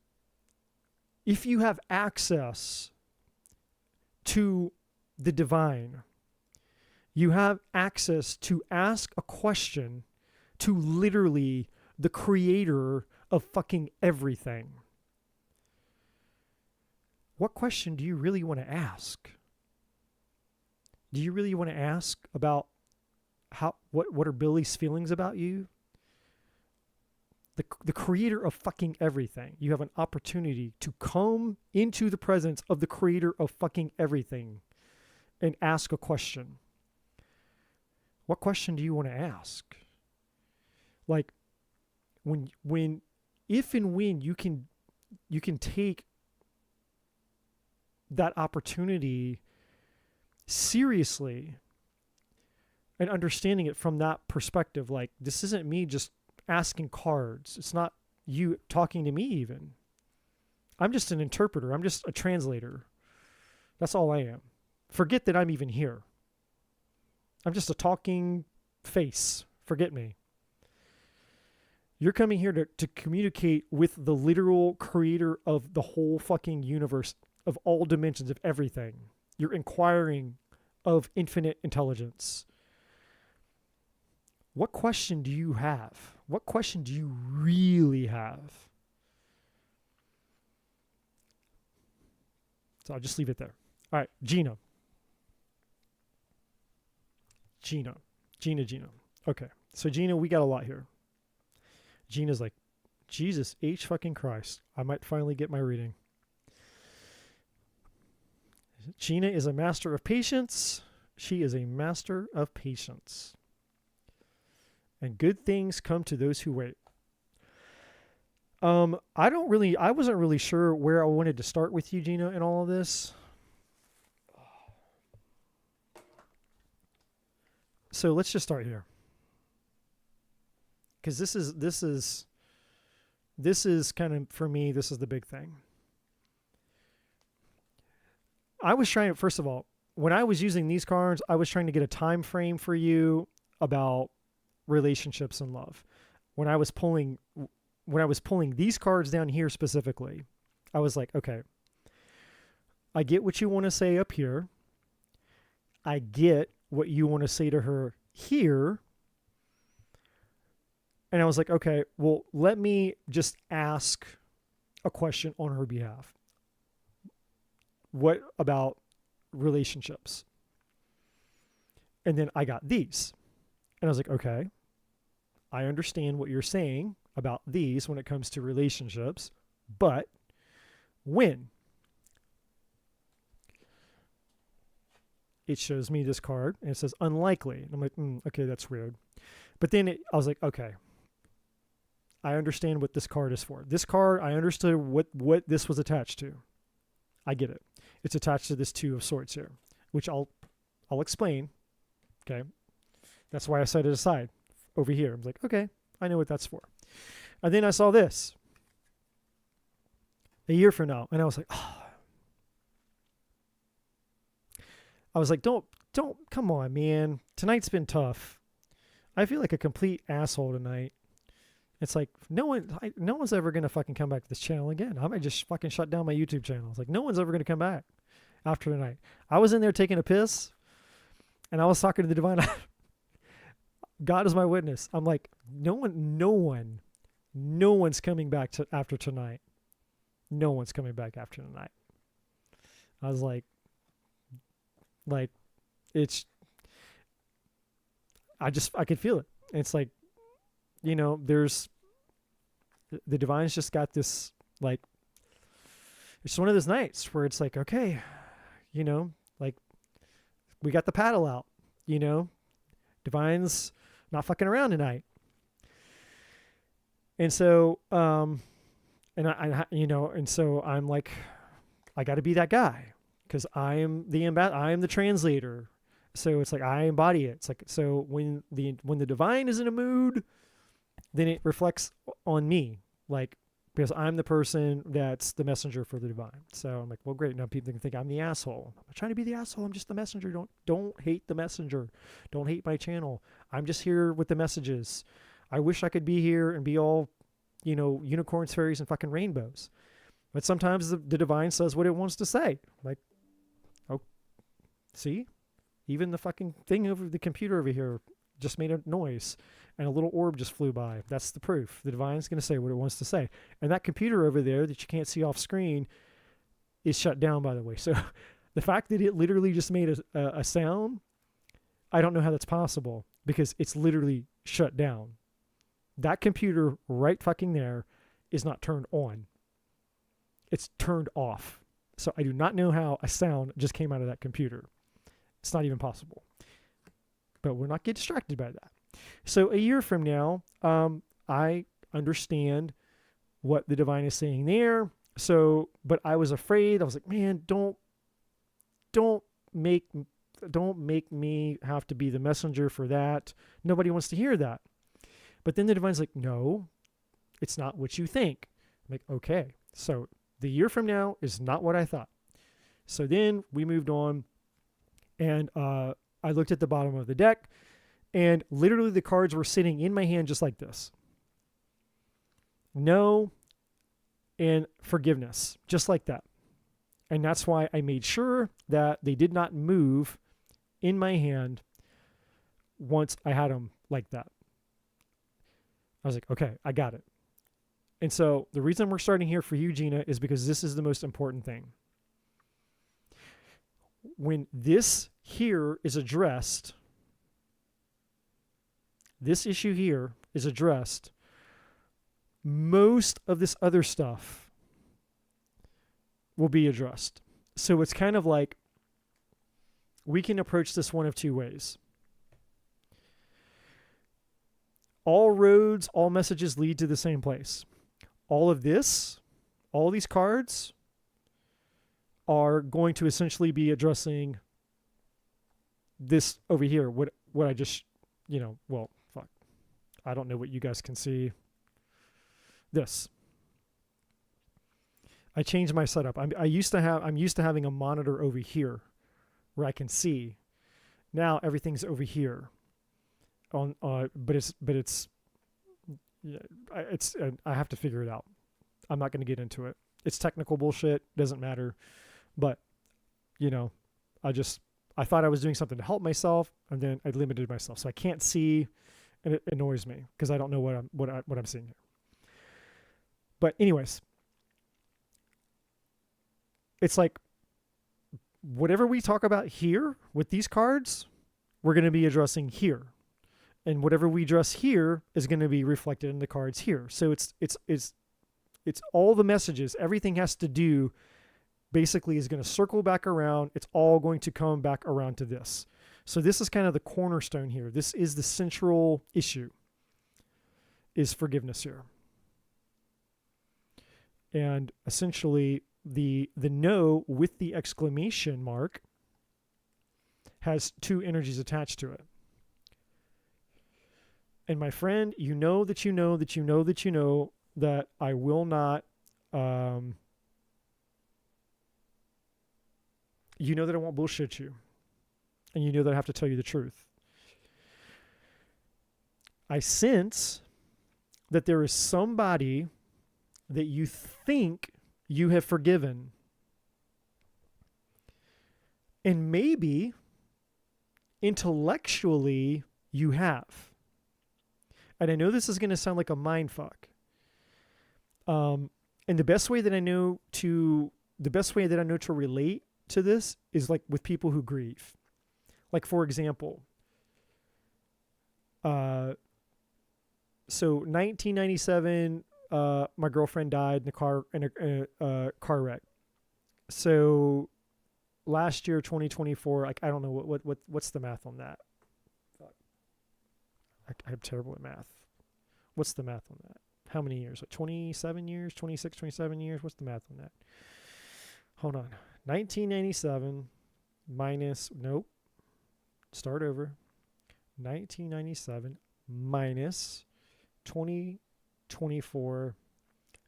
if you have access to the divine, you have access to ask a question to literally the creator of fucking everything. What question do you really want to ask? Do you really want to ask about what are Billy's feelings about you? The creator of fucking everything. You have an opportunity to come into the presence of the creator of fucking everything and ask a question. What question do you want to ask? Like if and when you can take that opportunity seriously and understanding it from that perspective, like this isn't me just asking cards. It's not you talking to me even. I'm just an interpreter. I'm just a translator. That's all I am. Forget that I'm even here. I'm just a talking face. Forget me. You're coming here to communicate with the literal creator of the whole fucking universe, of all dimensions, of everything. You're inquiring of infinite intelligence. What question do you have? What question do you really have? So I'll just leave it there. All right, Gina. Okay, so Gina, we got a lot here. Gina's like, Jesus H fucking Christ. I might finally get my reading. Gina is a master of patience. She is a master of patience. And good things come to those who wait. I wasn't really sure where I wanted to start with you, Gina, in all of this. So let's just start here. Because this is kind of, for me, this is the big thing. I was trying to, first of all, when I was using these cards, I was trying to get a time frame for you about relationships and love. When I was pulling these cards down here specifically, I was like, okay, I get what you want to say up here. I get what you want to say to her here. And I was like, okay, well, let me just ask a question on her behalf. What about relationships? And then I got these. And I was like, okay, I understand what you're saying about these when it comes to relationships, but when? It shows me this card, and it says unlikely. And I'm like, okay, that's weird. But then I was like, okay, I understand what this card is for. This card, I understood what this was attached to. I get it. It's attached to this Two of Swords here, which I'll explain. Okay. That's why I set it aside over here. I'm like, okay, I know what that's for. And then I saw this a year from now, and I was like, oh. I was like, don't, come on, man. Tonight's been tough. I feel like a complete asshole tonight. It's like, no one's ever going to fucking come back to this channel again. I might just fucking shut down my YouTube channel. It's like, no one's ever going to come back after tonight. I was in there taking a piss, and I was talking to the divine. God is my witness. I'm like, no one's coming back after tonight. No one's coming back after tonight. I was like, it's, I could feel it. It's like, there's, the divine's just got this, like, it's one of those nights where it's like, okay, like, we got the paddle out, divine's not fucking around tonight. And so, And and so I'm like, I got to be that guy because I am the translator. So it's like I embody it. It's like, so when the divine is in a mood, then it reflects on me, like, because I'm the person that's the messenger for the divine. So I'm like, well, great. Now people can think I'm the asshole. I'm not trying to be the asshole. I'm just the messenger. Don't hate the messenger. Don't hate my channel. I'm just here with the messages. I wish I could be here and be all, unicorns, fairies, and fucking rainbows. But sometimes the divine says what it wants to say. Like, oh, see? Even the fucking thing over the computer over here just made a noise and a little orb just flew by. That's the proof. The divine's going to say what it wants to say. And that computer over there that you can't see off screen is shut down, by the way. So the fact that it literally just made a sound, I don't know how that's possible because it's literally shut down. That computer right fucking there is not turned on. It's turned off. So I do not know how a sound just came out of that computer. It's not even possible. But we'll not get distracted by that. So a year from now, I understand what the divine is saying there. So, but I was afraid. I was like, man, don't make me have to be the messenger for that. Nobody wants to hear that. But then the divine's like, no, it's not what you think. I'm like, okay. So the year from now is not what I thought. So then we moved on, and I looked at the bottom of the deck, and literally the cards were sitting in my hand just like this. No and forgiveness, just like that. And that's why I made sure that they did not move in my hand once I had them like that. I was like, okay, I got it. And so the reason we're starting here for you, Gina, is because this is the most important thing. When this here is addressed, this issue here is addressed, most of this other stuff will be addressed. So it's kind of like we can approach this one of two ways. All roads, all messages lead to the same place. All of this, all these cards are going to essentially be addressing this over here. What I just, well, fuck. I don't know what you guys can see. This. I changed my setup. I'm used to having a monitor over here where I can see. Now everything's over here. But I have to figure it out. I'm not going to get into it. It's technical bullshit. Doesn't matter. But, I thought I was doing something to help myself, and then I limited myself. So I can't see, and it annoys me because I don't know what I'm seeing here. But anyways, it's like whatever we talk about here with these cards, we're going to be addressing here. And whatever we address here is going to be reflected in the cards here. So it's all the messages. Everything has to do, basically, is going to circle back around. It's all going to come back around to this. So this is kind of the cornerstone here. This is the central issue, is forgiveness here. And essentially, the no with the exclamation mark has two energies attached to it. And my friend, that I will not, that I won't bullshit you. And that I have to tell you the truth. I sense that there is somebody that you think you have forgiven. And maybe intellectually you have. And I know this is going to sound like a mind fuck. And the best way that I know to relate to this is like with people who grieve. Like, for example, so 1997, my girlfriend died in a car wreck. So last year, 2024, like, I don't know what's the math on that. I'm terrible at math. What's the math on that? how many years? Like 27 years, 26, 27 years? What's the math on that? Hold on. 1997 minus, nope. Start over. 1997 minus 2024,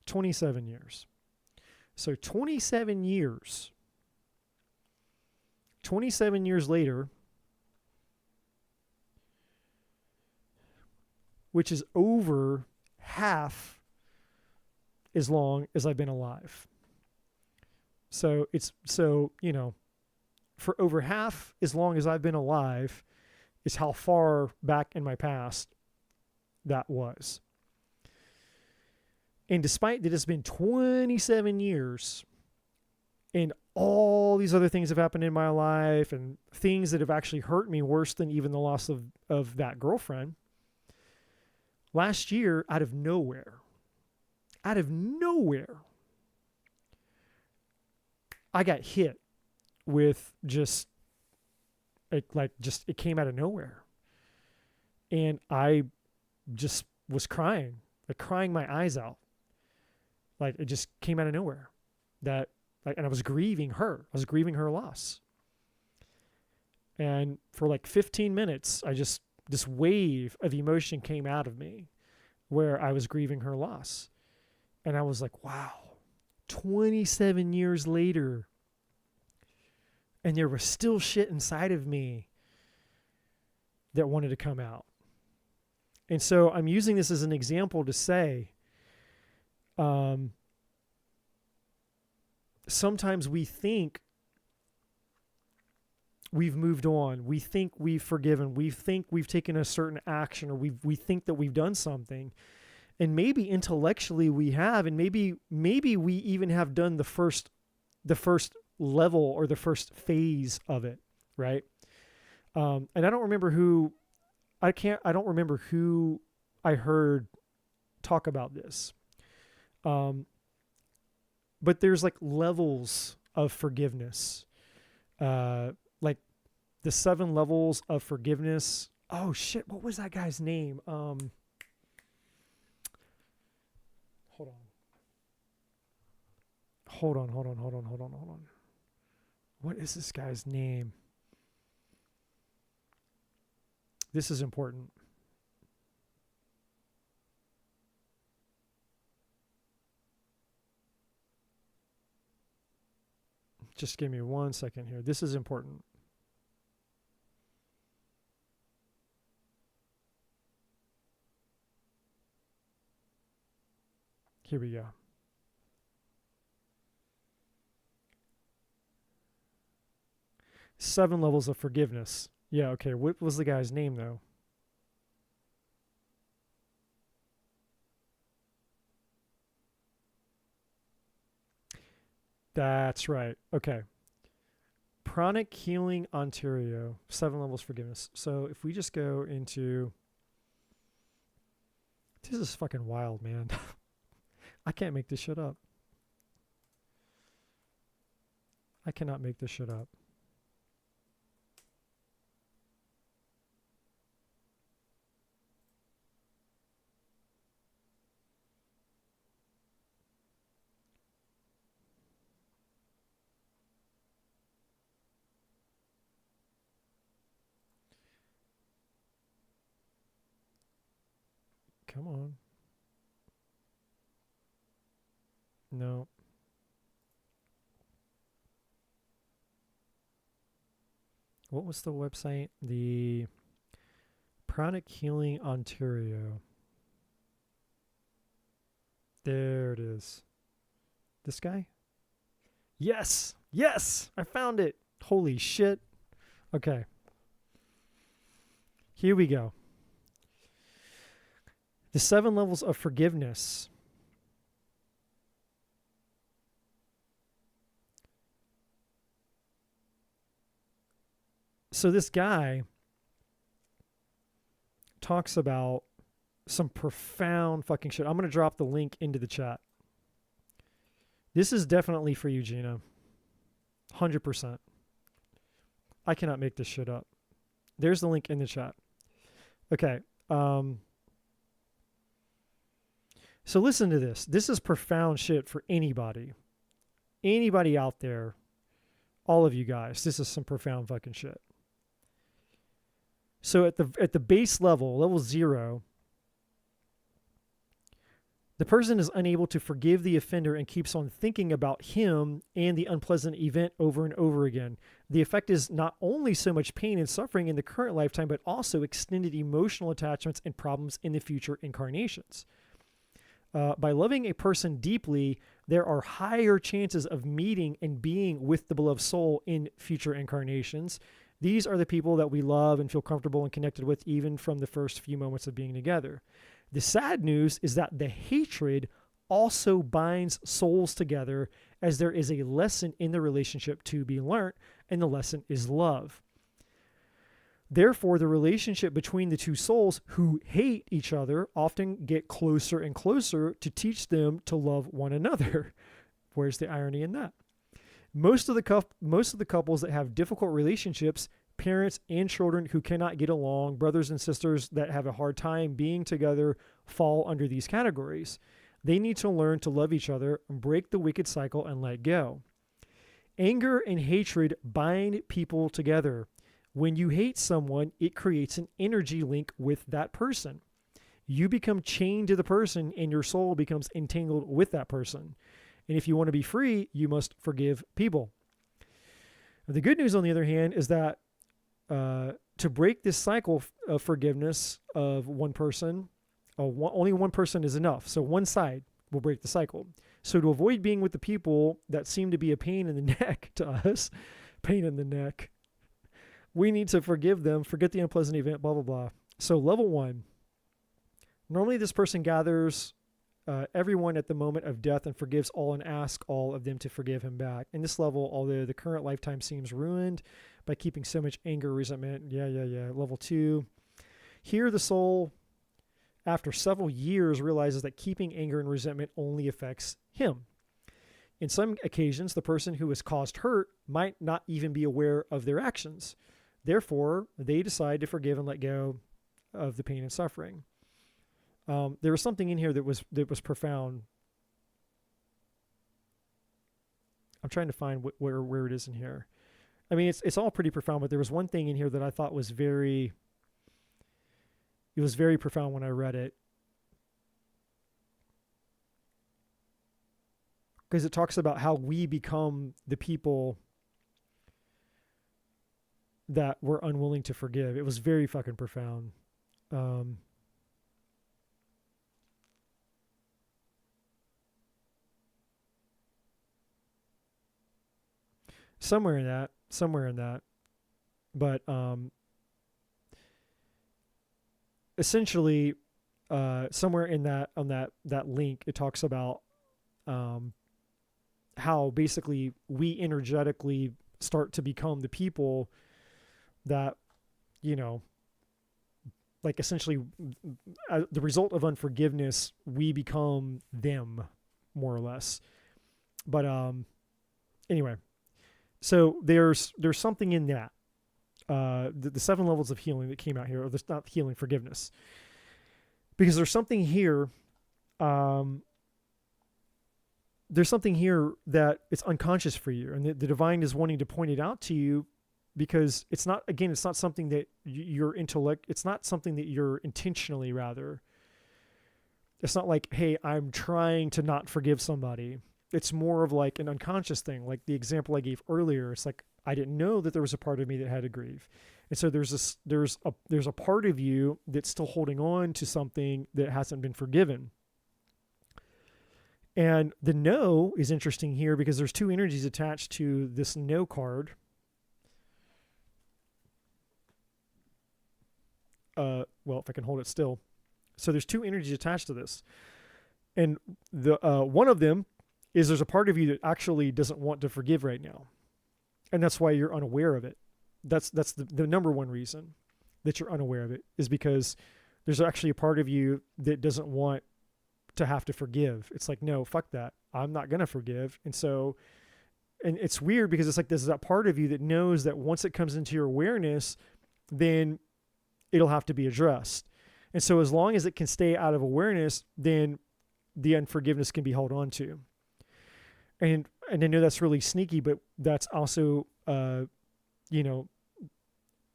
27 years. So 27 years. 27 years later, which is over half as long as I've been alive. So for over half as long as I've been alive is how far back in my past that was. And despite that it's been 27 years and all these other things have happened in my life and things that have actually hurt me worse than even the loss of that girlfriend, last year, out of nowhere, I got hit with it came out of nowhere. And I just was crying my eyes out. Like it just came out of nowhere. And I was grieving her. I was grieving her loss. And for like 15 minutes, this wave of emotion came out of me where I was grieving her loss. And I was like, wow, 27 years later, and there was still shit inside of me that wanted to come out. And so I'm using this as an example to say, sometimes we think we've moved on. We think we've forgiven. We think we've taken a certain action, or we think that we've done something. And maybe intellectually we have, and maybe we even have done the first level or the first phase of it, right? And I don't remember who I heard talk about this. But there's like levels of forgiveness. Like the 7 levels of forgiveness. Oh shit, what was that guy's name? Hold on. What is this guy's name? This is important. Just give me 1 second here. This is important. Here we go. Seven levels of forgiveness. Yeah, okay. What was the guy's name, though? That's right. Okay. Pranic Healing Ontario. 7 levels forgiveness. So if we just go into... This is fucking wild, man. I can't make this shit up. I cannot make this shit up. Come on. No. What was the website? The Pranic Healing Ontario. There it is. This guy? Yes! Yes! I found it! Holy shit. Okay. Here we go. The 7 levels of forgiveness. So this guy talks about some profound fucking shit. I'm going to drop the link into the chat. This is definitely for you, Gina. 100%. I cannot make this shit up. There's the link in the chat. Okay. So listen to this. This is profound shit for anybody. Anybody out there, all of you guys, this is some profound fucking shit. So at the base level, level 0, the person is unable to forgive the offender and keeps on thinking about him and the unpleasant event over and over again. The effect is not only so much pain and suffering in the current lifetime, but also extended emotional attachments and problems in the future incarnations. By loving a person deeply, there are higher chances of meeting and being with the beloved soul in future incarnations. These are the people that we love and feel comfortable and connected with even from the first few moments of being together. The sad news is that the hatred also binds souls together, as there is a lesson in the relationship to be learnt, and the lesson is love. Therefore, the relationship between the two souls who hate each other often get closer and closer to teach them to love one another. Where's the irony in that? Most of the couples that have difficult relationships, parents and children who cannot get along, brothers and sisters that have a hard time being together, fall under these categories. They need to learn to love each other, break the wicked cycle, and let go. Anger and hatred bind people together. When you hate someone, it creates an energy link with that person. You become chained to the person, and your soul becomes entangled with that person. And if you want to be free, you must forgive people. The good news, on the other hand, is that to break this cycle of forgiveness of one person, only one person is enough. So one side will break the cycle. So to avoid being with the people that seem to be a pain in the neck to us, pain in the neck, we need to forgive them, forget the unpleasant event, blah, blah, blah. So level 1, normally this person gathers everyone at the moment of death and forgives all and asks all of them to forgive him back. In this level, although the current lifetime seems ruined by keeping so much anger, resentment, Level 2, here the soul, after several years, realizes that keeping anger and resentment only affects him. In some occasions, the person who has caused hurt might not even be aware of their actions. Therefore, they decide to forgive and let go of the pain and suffering. There was something in here that was profound. I'm trying to find where it is in here. I mean, it's all pretty profound, but there was one thing in here that I thought was very profound when I read it. Because it talks about how we become the people that we're unwilling to forgive. It was very fucking profound. Somewhere in that. But essentially, somewhere in that, on that link, it talks about how basically we energetically start to become the people that, like essentially the result of unforgiveness, we become them, more or less. But anyway, so there's something in that. The 7 levels of healing that came out here, or there's not healing, forgiveness. Because there's something here, that it's unconscious for you, and the divine is wanting to point it out to you, because it's not something that it's not something that you're intentionally, rather. It's not like, hey, I'm trying to not forgive somebody. It's more of like an unconscious thing. Like the example I gave earlier, it's like, I didn't know that there was a part of me that had to grieve. And so there's a part of you that's still holding on to something that hasn't been forgiven. And the no is interesting here because there's 2 energies attached to this no card. Well, if I can hold it still. So there's 2 energies attached to this. And the one of them is there's a part of you that actually doesn't want to forgive right now. And that's why you're unaware of it. That's the number one reason that you're unaware of it, is because there's actually a part of you that doesn't want to have to forgive. It's like, no, fuck that. I'm not going to forgive. And it's weird because it's like there's that part of you that knows that once it comes into your awareness, then it'll have to be addressed. And so as long as it can stay out of awareness, then the unforgiveness can be held on to. And I know that's really sneaky, but that's also,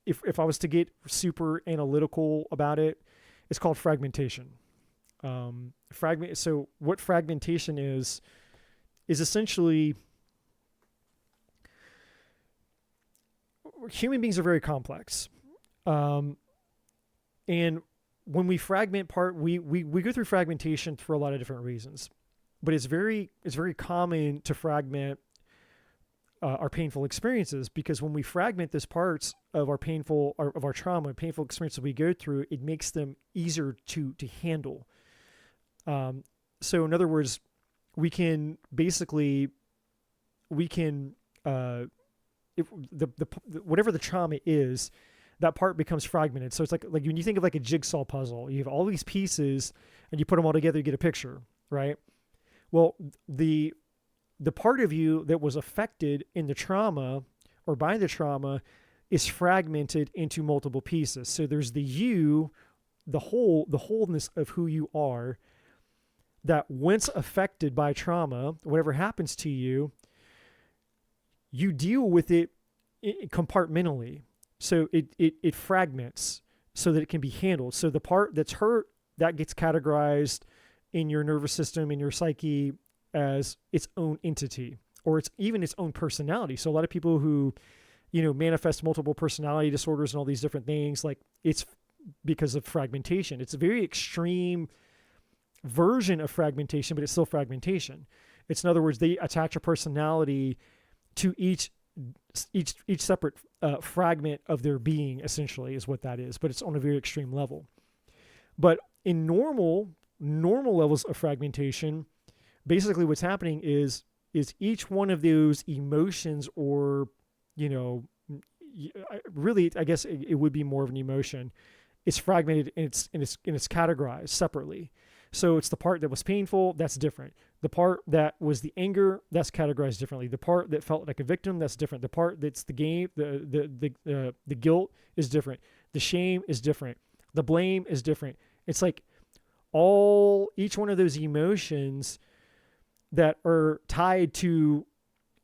if I was to get super analytical about it, it's called fragmentation. So what fragmentation is essentially, human beings are very complex. And when we fragment we go through fragmentation for a lot of different reasons, but it's very common to fragment our painful experiences, because when we fragment those parts of our of our trauma, painful experiences we go through, it makes them easier to handle. So in other words, whatever the trauma is, that part becomes fragmented. So it's like when you think of like a jigsaw puzzle, you have all these pieces and you put them all together, you get a picture, right? Well, the part of you that was affected in the trauma or by the trauma is fragmented into multiple pieces. So there's the you, the wholeness of who you are, that once affected by trauma, whatever happens to you, you deal with it compartmentally. So it fragments so that it can be handled. So the part that's hurt, that gets categorized in your nervous system, in your psyche, as its own entity, or it's even its own personality. So a lot of people who, manifest multiple personality disorders and all these different things, like, it's because of fragmentation. It's a very extreme version of fragmentation, but it's still fragmentation. It's, in other words, they attach a personality to each separate fragment of their being, essentially, is what that is. But it's on a very extreme level. But in normal levels of fragmentation, basically what's happening is each one of those emotions, or, really, I guess it would be more of an emotion, it's fragmented and it's categorized separately. So it's the part that was painful, that's different. The part that was the anger, that's categorized differently. The part that felt like a victim, that's different. The part that's the game, the guilt is different. The shame is different. The blame is different. It's like each one of those emotions that are tied to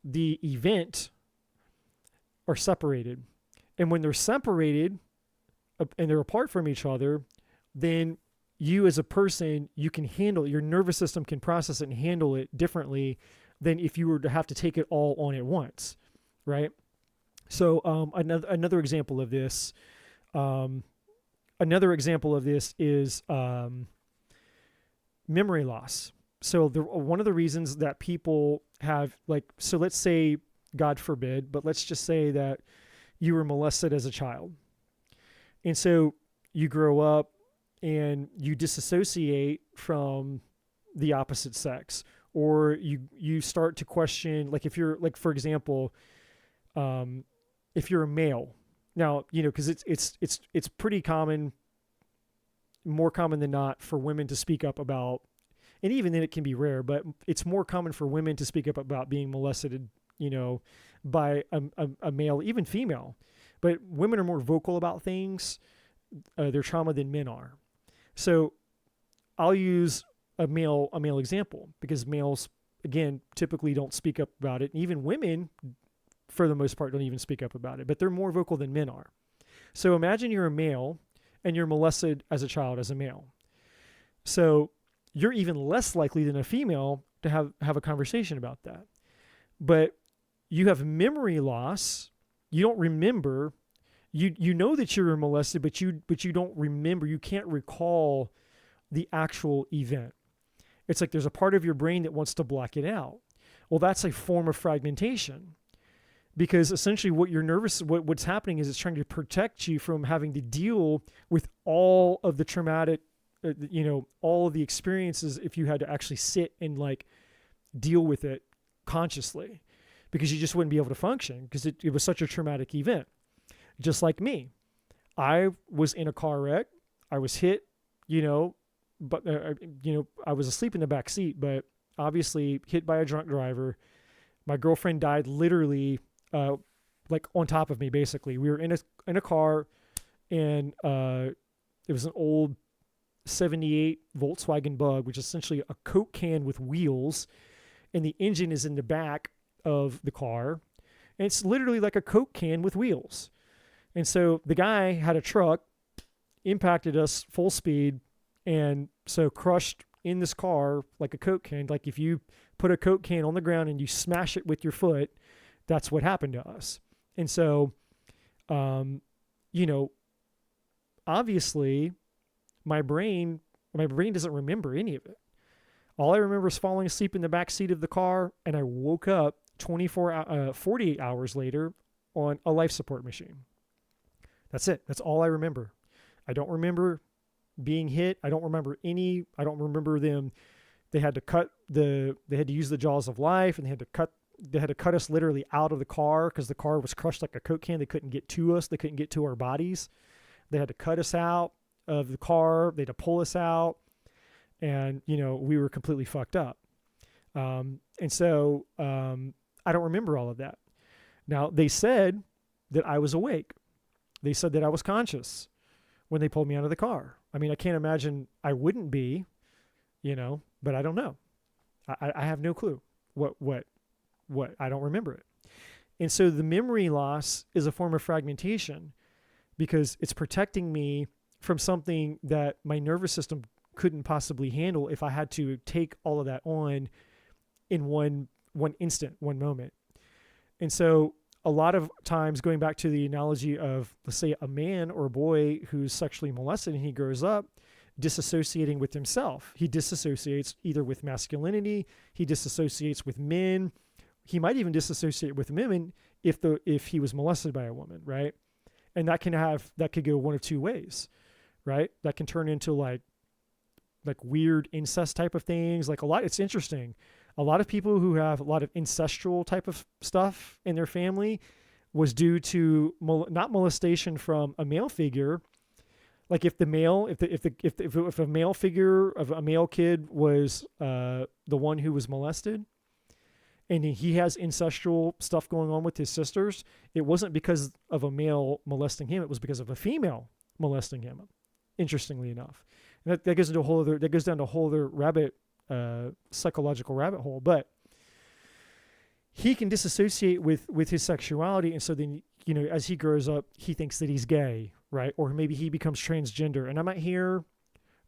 the event are separated. And when they're separated and they're apart from each other, then you as a person, you can handle it. Your nervous system can process it and handle it differently than if you were to have to take it all on at once, right? So another example of this, is memory loss. So one of the reasons that people have, so let's say, God forbid, but let's just say that you were molested as a child. And so you grow up and you disassociate from the opposite sex, or you start to question, like, if you're, like, for example, if you're a male now, because it's pretty common, more common than not, for women to speak up about, and even then it can be rare, but it's more common for women to speak up about being molested, by a male, even female. But women are more vocal about things, their trauma, than men are. So I'll use a male example, because males, again, typically don't speak up about it. And even women, for the most part, don't even speak up about it, but they're more vocal than men are. So imagine you're a male and you're molested as a child, as a male. So you're even less likely than a female to have a conversation about that. But you have memory loss. You don't remember. You know that you were molested, but you don't remember. You can't recall the actual event. It's like there's a part of your brain that wants to block it out. Well, that's a form of fragmentation, because essentially what's happening is it's trying to protect you from having to deal with all of the traumatic, all of the experiences, if you had to actually sit and deal with it consciously, because you just wouldn't be able to function, because it was such a traumatic event. Just like me, I was in a car wreck. I was hit, but I was asleep in the back seat, but obviously hit by a drunk driver. My girlfriend died literally, on top of me. Basically, we were in a car, and it was an old 78 Volkswagen Bug, which is essentially a Coke can with wheels, and the engine is in the back of the car. And it's literally like a Coke can with wheels. And so the guy had a truck, impacted us full speed, and so crushed in this car like a Coke can. Like if you put a Coke can on the ground and you smash it with your foot, that's what happened to us. And so, obviously my brain doesn't remember any of it. All I remember is falling asleep in the back seat of the car, and I woke up 48 hours later on a life support machine. That's it. That's all I remember. I don't remember being hit. I don't remember them. They had to use the jaws of life, and they had to cut us literally out of the car because the car was crushed like a Coke can. They couldn't get to us. They couldn't get to our bodies. They had to cut us out of the car. They had to pull us out. And, we were completely fucked up. And so I don't remember all of that. Now, they said that I was awake. They said that I was conscious when they pulled me out of the car. I mean, I can't imagine I wouldn't be, but I don't know. I have no clue what I don't remember it. And so the memory loss is a form of fragmentation because it's protecting me from something that my nervous system couldn't possibly handle if I had to take all of that on in one instant, one moment. And so a lot of times, going back to the analogy of, let's say, a man or a boy who's sexually molested and he grows up disassociating with himself. He disassociates either with masculinity, he disassociates with men, he might even disassociate with women if he was molested by a woman, right? And that could go one of two ways, right? That can turn into like weird incest type of things. It's interesting. A lot of people who have a lot of ancestral type of stuff in their family was due to not molestation from a male figure. Like if a male figure of a male kid was the one who was molested, and he has ancestral stuff going on with his sisters, it wasn't because of a male molesting him. It was because of a female molesting him. Interestingly enough, and that goes down to a whole other psychological rabbit hole. But he can disassociate with his sexuality, and so then as he grows up, he thinks that he's gay, right? Or maybe he becomes transgender. And I'm not here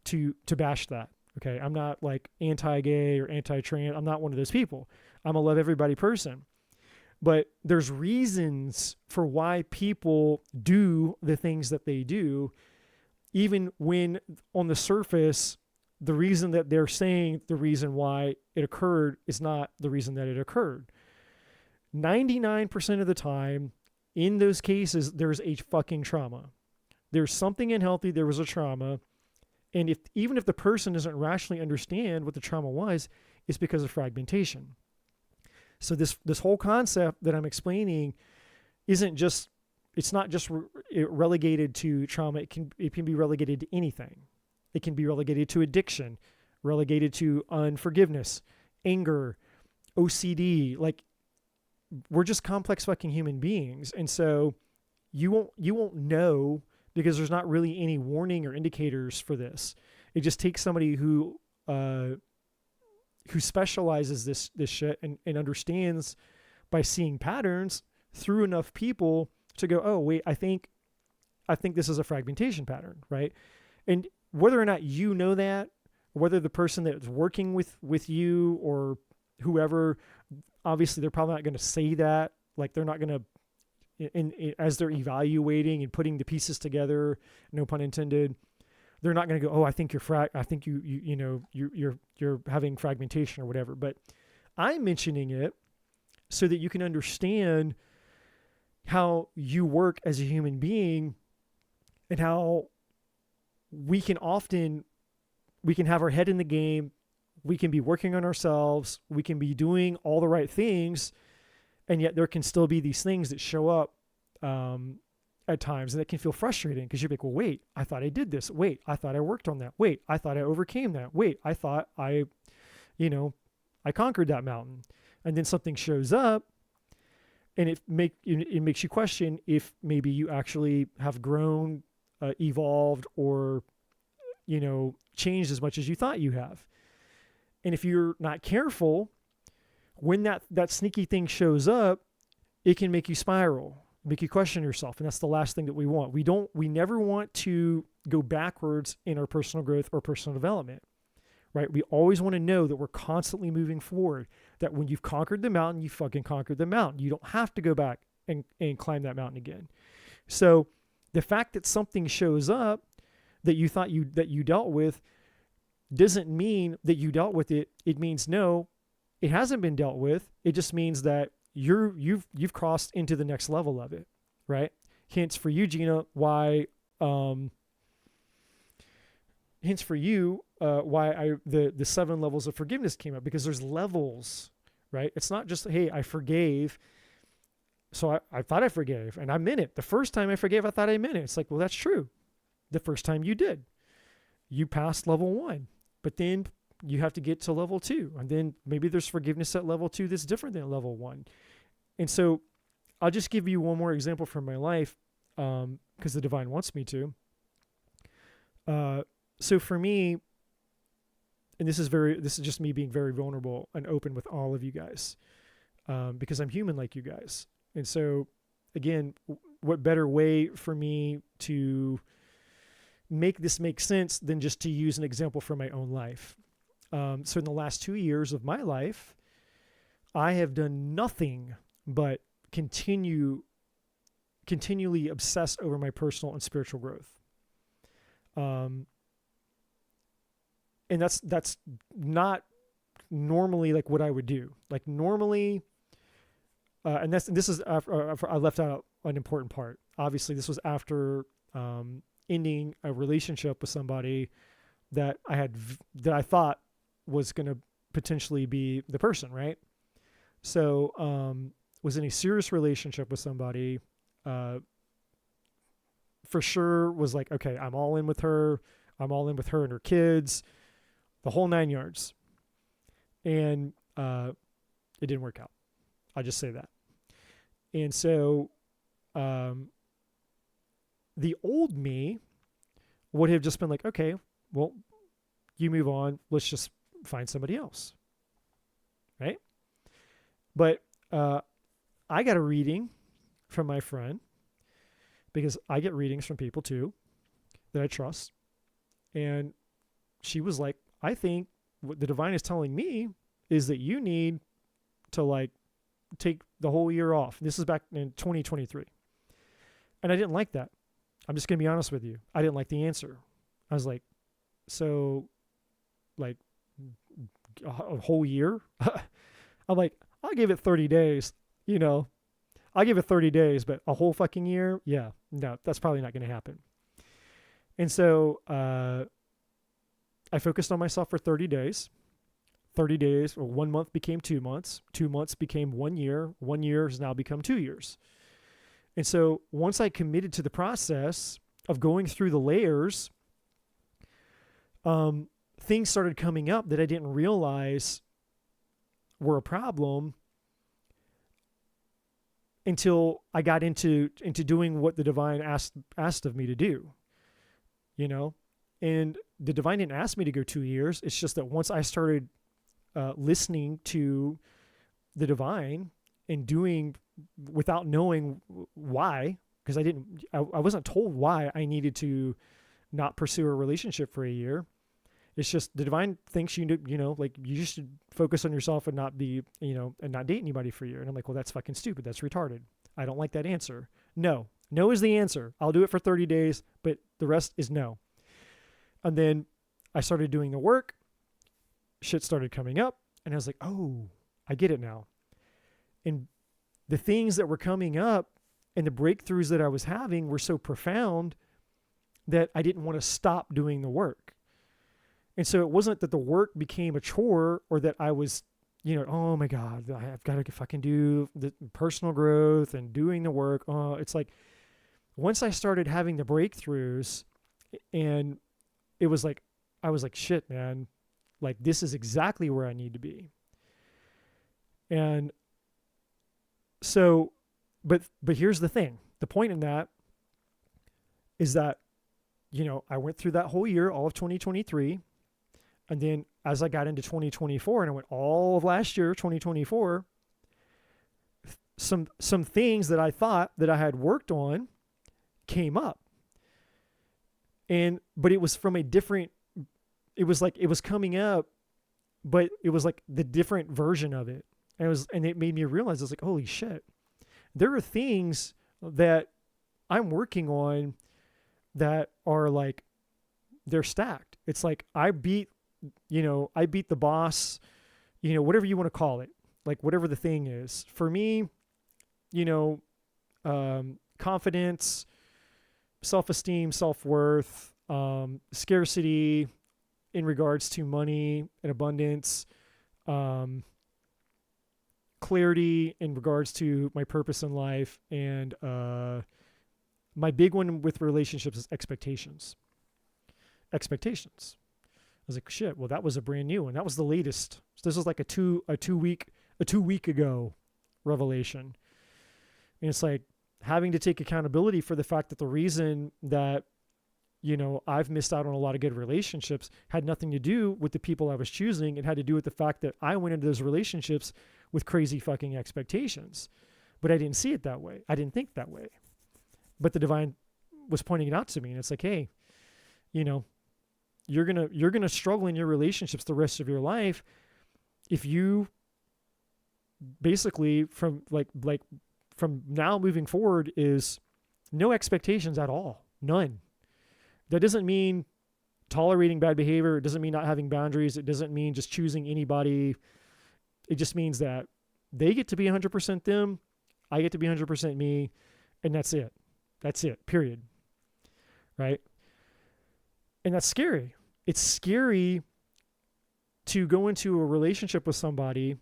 to bash that. Okay, I'm not like anti-gay or anti-trans. I'm not one of those people. I'm a love everybody person. But there's reasons for why people do the things that they do, even when on the surface, the reason that they're saying the reason why it occurred is not the reason that it occurred. 99% of the time, in those cases, there's a fucking trauma. There's something unhealthy. There was a trauma. And even if the person doesn't rationally understand what the trauma was, it's because of fragmentation. So this whole concept that I'm explaining it's not just relegated to trauma. It can be relegated to anything. It can be relegated to addiction, relegated to unforgiveness, anger, OCD. Like, we're just complex fucking human beings. And so you won't know because there's not really any warning or indicators for this. It just takes somebody who specializes this shit and understands by seeing patterns through enough people to go, oh wait, I think this is a fragmentation pattern, right? And whether or not you know that, whether the person that's working with you or whoever, obviously they're probably not going to say that. Like, they're not going to, as they're evaluating and putting the pieces together, no pun intended, they're not going to go, oh, I think you're having fragmentation or whatever. But I'm mentioning it so that you can understand how you work as a human being and how we can have our head in the game. We can be working on ourselves. We can be doing all the right things. And yet there can still be these things that show up at times, and it can feel frustrating because you're like, well, wait, I thought I did this. Wait, I thought I worked on that. Wait, I thought I overcame that. Wait, I thought I conquered that mountain. And then something shows up and it makes you question if maybe you actually have grown, evolved, or changed as much as you thought you have. And if you're not careful, when that sneaky thing shows up, it can make you spiral, make you question yourself. And that's the last thing that we want. We never want to go backwards in our personal growth or personal development, right? We always want to know that we're constantly moving forward, that when you've conquered the mountain, you fucking conquered the mountain. You don't have to go back and climb that mountain again. So the fact that something shows up that you thought that you dealt with doesn't mean that you dealt with it. It means no, it hasn't been dealt with. It just means that you've crossed into the next level of it, right? Hence for you, Gina, why the 7 levels of forgiveness came up, because there's levels, right? It's not just, hey, I forgave. So I thought I forgave and I meant it. The first time I forgave, I thought I meant it. It's like, well, that's true. The first time you did, you passed level 1, but then you have to get to level 2. And then maybe there's forgiveness at level 2 that's different than level 1. And so I'll just give you one more example from my life, because the divine wants me to. So for me, and this is just me being very vulnerable and open with all of you guys, because I'm human like you guys. And so again, what better way for me to make this make sense than just to use an example from my own life? So in the last 2 years of my life, I have done nothing but continually obsess over my personal and spiritual growth. And that's not normally like what I would do. Like normally, and this is after I left out an important part. Obviously, this was after ending a relationship with somebody that I thought was going to potentially be the person, right? So was in a serious relationship with somebody, for sure was like, okay, I'm all in with her. I'm all in with her and her kids, the whole 9 yards. And it didn't work out. I'll just say that. And so the old me would have just been like, okay, well, you move on. Let's just find somebody else. Right? But I got a reading from my friend, because I get readings from people too that I trust. And she was like, I think what the divine is telling me is that you need to like take the whole year off. This is back in 2023. And I didn't like that. I'm just going to be honest with you. I didn't like the answer. I was like, so like a whole year? I'm like, I'll give it 30 days, I'll give it 30 days, but a whole fucking year? Yeah, no, that's probably not going to happen. And so I focused on myself for 30 days. 30 days, or 1 month became 2 months. 2 months became 1 year. 1 year has now become 2 years. And so once I committed to the process of going through the layers, things started coming up that I didn't realize were a problem until I got into doing what the divine asked of me to do, and the divine didn't ask me to go 2 years. It's just that once I started listening to the divine and doing without knowing why, because I wasn't told why I needed to not pursue a relationship for a year. It's just the divine thinks like you just should focus on yourself and not be, and not date anybody for a year. And I'm like, well, that's fucking stupid. That's retarded. I don't like that answer. No is the answer. I'll do it for 30 days, but the rest is no. And then I started doing the work. Shit started coming up, and I was like, oh, I get it now. And the things that were coming up and the breakthroughs that I was having were so profound that I didn't want to stop doing the work. And so it wasn't that the work became a chore, or that I was, oh my God, I've got to fucking do the personal growth and doing the work. Oh, it's like once I started having the breakthroughs, and it was like, I was like, shit, man, like this is exactly where I need to be. And so, but here's the thing. The point in that is that I went through that whole year, all of 2023. And then as I got into 2024 and I went all of last year, 2024, some things that I thought that I had worked on came up. But it was from a different, it was coming up, but it was like the different version of it. And it made me realize, I was like, holy shit, there are things that I'm working on that are like, they're stacked. It's like I beat the boss, whatever you want to call it, like whatever the thing is. For me, confidence, self-esteem, self-worth, scarcity in regards to money and abundance, clarity in regards to my purpose in life, and my big one with relationships is expectations. I was like, shit, well, that was a brand new one. That was the latest. So this was like a two week ago revelation. And it's like having to take accountability for the fact that the reason that, I've missed out on a lot of good relationships had nothing to do with the people I was choosing. It had to do with the fact that I went into those relationships with crazy fucking expectations, but I didn't see it that way. I didn't think that way, but the divine was pointing it out to me. And it's like, hey, you're going to struggle in your relationships the rest of your life if you basically from now moving forward is no expectations at all. None. That doesn't mean tolerating bad behavior. It doesn't mean not having boundaries. It doesn't mean just choosing anybody. It just means that they get to be 100% them. I get to be 100% me. And that's it. That's it. Period. Right? And that's scary. It's scary to go into a relationship with somebody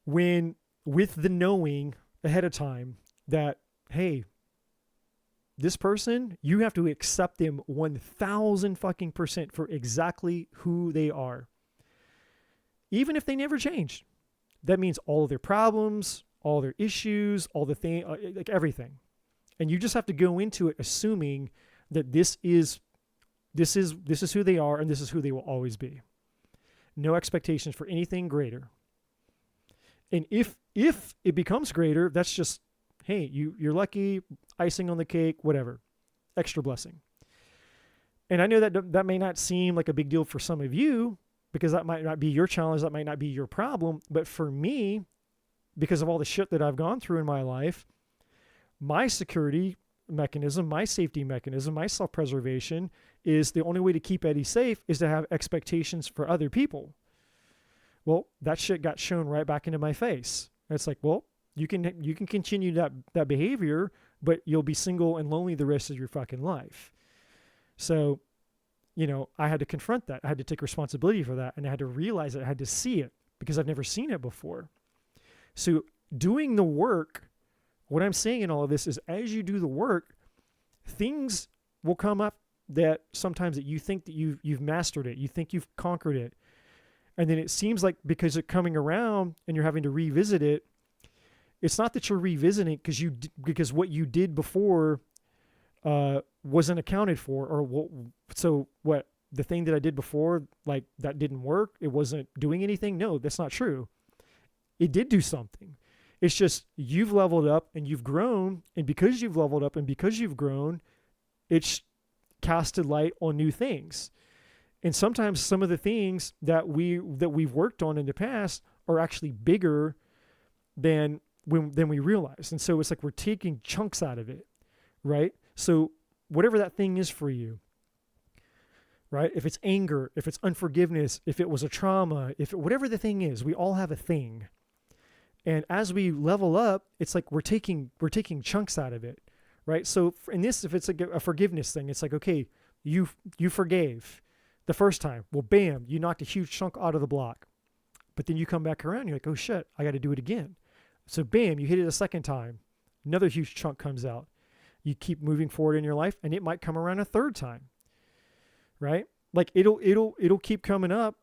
with the knowing ahead of time that, hey, this person, you have to accept them 1,000 fucking % for exactly who they are. Even if they never change. That means all of their problems, all their issues, all the thing, like everything. And you just have to go into it assuming that this is who they are and this is who they will always be. No expectations for anything greater. And if it becomes greater, that's just, hey, you're lucky, icing on the cake, whatever, extra blessing. And I know that may not seem like a big deal for some of you because that might not be your challenge, that might not be your problem. But for me, because of all the shit that I've gone through in my life, my security mechanism, my safety mechanism, my self-preservation is the only way to keep Eddie safe is to have expectations for other people. Well, that shit got shown right back into my face. And it's like, well, you can continue that behavior, but you'll be single and lonely the rest of your fucking life. So, I had to confront that. I had to take responsibility for that. And I had to realize it. I had to see it because I've never seen it before. So doing the work, what I'm saying in all of this is as you do the work, things will come up that sometimes that you think that you've mastered it. You think you've conquered it. And then it seems like because it's coming around and you're having to revisit it, it's not that you're revisiting because what you did before wasn't accounted for, or the thing that I did before, like that didn't work. It wasn't doing anything. No, that's not true. It did do something. It's just you've leveled up and you've grown, and because you've leveled up and because you've grown, it's casted light on new things. And sometimes some of the things that we've worked on in the past are actually bigger than we realize. And so it's like we're taking chunks out of it, right? So whatever that thing is for you, right? If it's anger, if it's unforgiveness, if it was a trauma, whatever the thing is, we all have a thing. And as we level up, it's like we're taking chunks out of it, right? So in this, if it's like a forgiveness thing, it's like, okay, you forgave the first time. Well, bam, you knocked a huge chunk out of the block. But then you come back around, you're like, oh shit, I got to do it again. So bam, you hit it a second time. Another huge chunk comes out. You keep moving forward in your life, and it might come around a third time, right? Like it'll keep coming up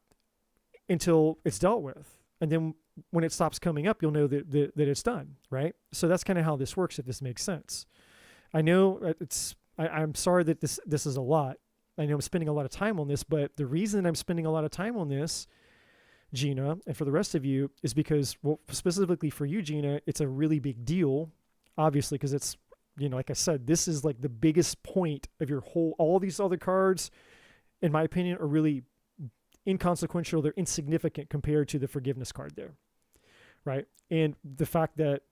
until it's dealt with. And then when it stops coming up, you'll know that it's done, right? So that's kind of how this works, if this makes sense. I know I'm sorry that this is a lot. I know I'm spending a lot of time on this, but the reason I'm spending a lot of time on this, Gina, and for the rest of you, is because, well, specifically for you, Gina, it's a really big deal, obviously, because it's, like I said, this is like the biggest point of your whole, all these other cards, in my opinion, are really inconsequential. They're insignificant compared to the forgiveness card there, right? And the fact that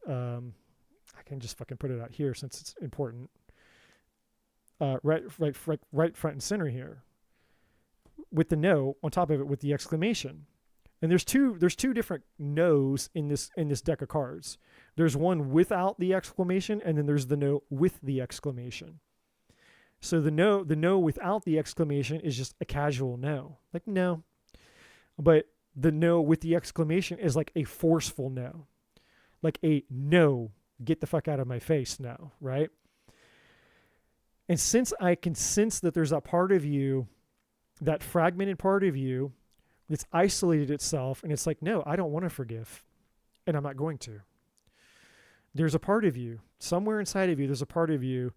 I can just fucking put it out here since it's important. Right front and center here, with the no on top of it with the exclamation. And there's two different no's in this deck of cards. There's one without the exclamation, and then there's the no with the exclamation. So the no without the exclamation is just a casual no, like no. But the no with the exclamation is like a forceful no, like a no, get the fuck out of my face now, right? And since I can sense that there's that part of you, that fragmented part of you that's isolated itself, and it's like, no, I don't want to forgive, and I'm not going to. There's a part of you, somewhere inside of you, there's a part of you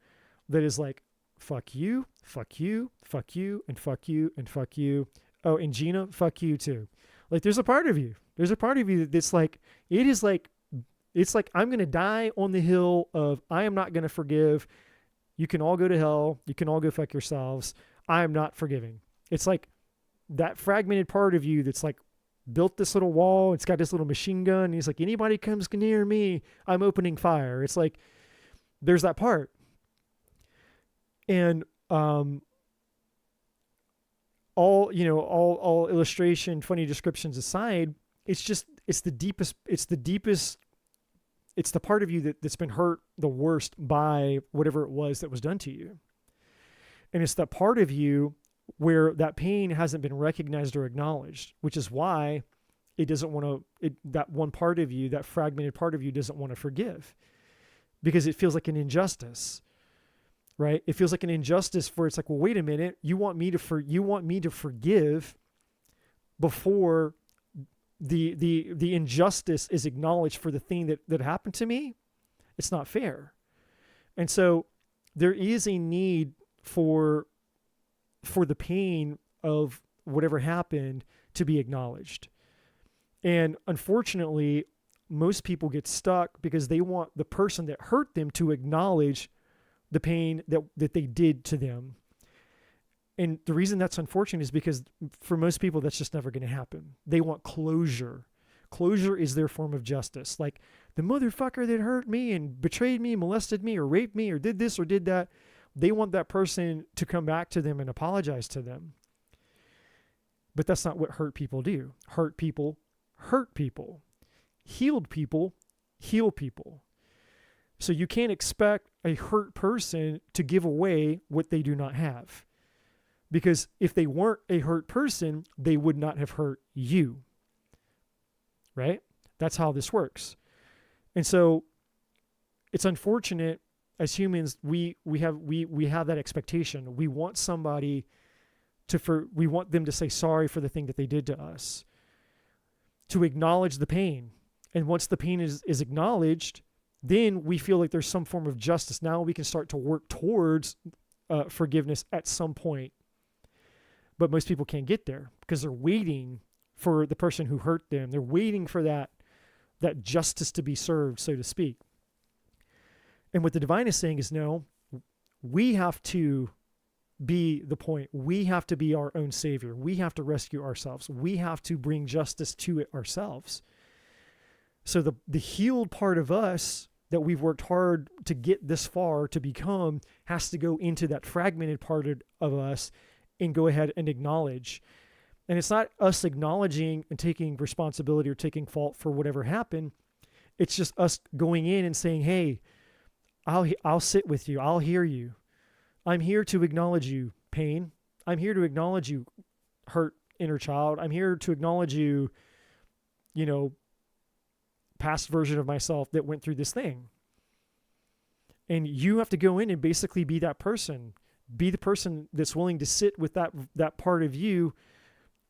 that is like, fuck you, fuck you, fuck you, and fuck you, and fuck you. Oh, and Gina, fuck you too. Like there's a part of you that's like, it's like I'm going to die on the hill of I am not going to forgive. You can all go to hell. You can all go fuck yourselves. I am not forgiving. It's like that fragmented part of you that's like built this little wall. It's got this little machine gun. And he's like, anybody comes near me, I'm opening fire. It's like, there's that part. And all illustration, funny descriptions aside, it's the deepest, it's the part of you that's been hurt the worst by whatever it was that was done to you. And it's that part of you where that pain hasn't been recognized or acknowledged, which is why it doesn't want to, that one part of you, that fragmented part of you doesn't want to forgive, because it feels like an injustice, right? It feels like an injustice for, it's like, well, wait a minute, you want me to forgive before the injustice is acknowledged for the thing that happened to me. It's not fair. And so there is a need for the pain of whatever happened to be acknowledged. And unfortunately, most people get stuck because they want the person that hurt them to acknowledge the pain that they did to them. And the reason that's unfortunate is because for most people, that's just never going to happen. They want closure. Closure is their form of justice. Like the motherfucker that hurt me and betrayed me, molested me, or raped me, or did this or did that. They want that person to come back to them and apologize to them. But that's not what hurt people do. Hurt people hurt people. Healed people heal people. So you can't expect a hurt person to give away what they do not have. Because if they weren't a hurt person, they would not have hurt you. Right? That's how this works. And so it's unfortunate as humans, we have that expectation. We want somebody we want them to say sorry for the thing that they did to us, to acknowledge the pain. And once the pain is acknowledged, then we feel like there's some form of justice. Now we can start to work towards forgiveness at some point. But most people can't get there because they're waiting for the person who hurt them. They're waiting for that justice to be served, so to speak. And what the divine is saying is, no, we have to be the point. We have to be our own savior. We have to rescue ourselves. We have to bring justice to it ourselves. So the healed part of us that we've worked hard to get this far to become has to go into that fragmented part of us and go ahead and acknowledge. And it's not us acknowledging and taking responsibility or taking fault for whatever happened. It's just us going in and saying, hey, I'll sit with you. I'll hear you. I'm here to acknowledge you, pain. I'm here to acknowledge you, hurt inner child. I'm here to acknowledge you, past version of myself that went through this thing. And you have to go in and basically be that person. Be the person that's willing to sit with that part of you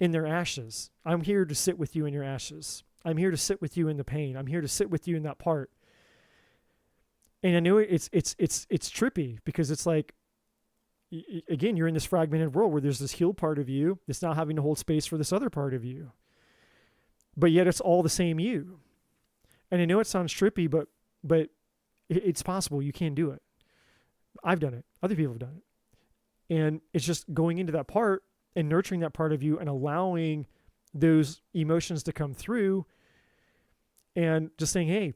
in their ashes. I'm here to sit with you in your ashes. I'm here to sit with you in the pain. I'm here to sit with you in that part. And I know it's trippy because it's like, again, you're in this fragmented world where there's this healed part of you that's now having to hold space for this other part of you. But yet it's all the same you. And I know it sounds trippy, but it's possible. You can do it. I've done it. Other people have done it. And it's just going into that part and nurturing that part of you and allowing those emotions to come through and just saying, hey,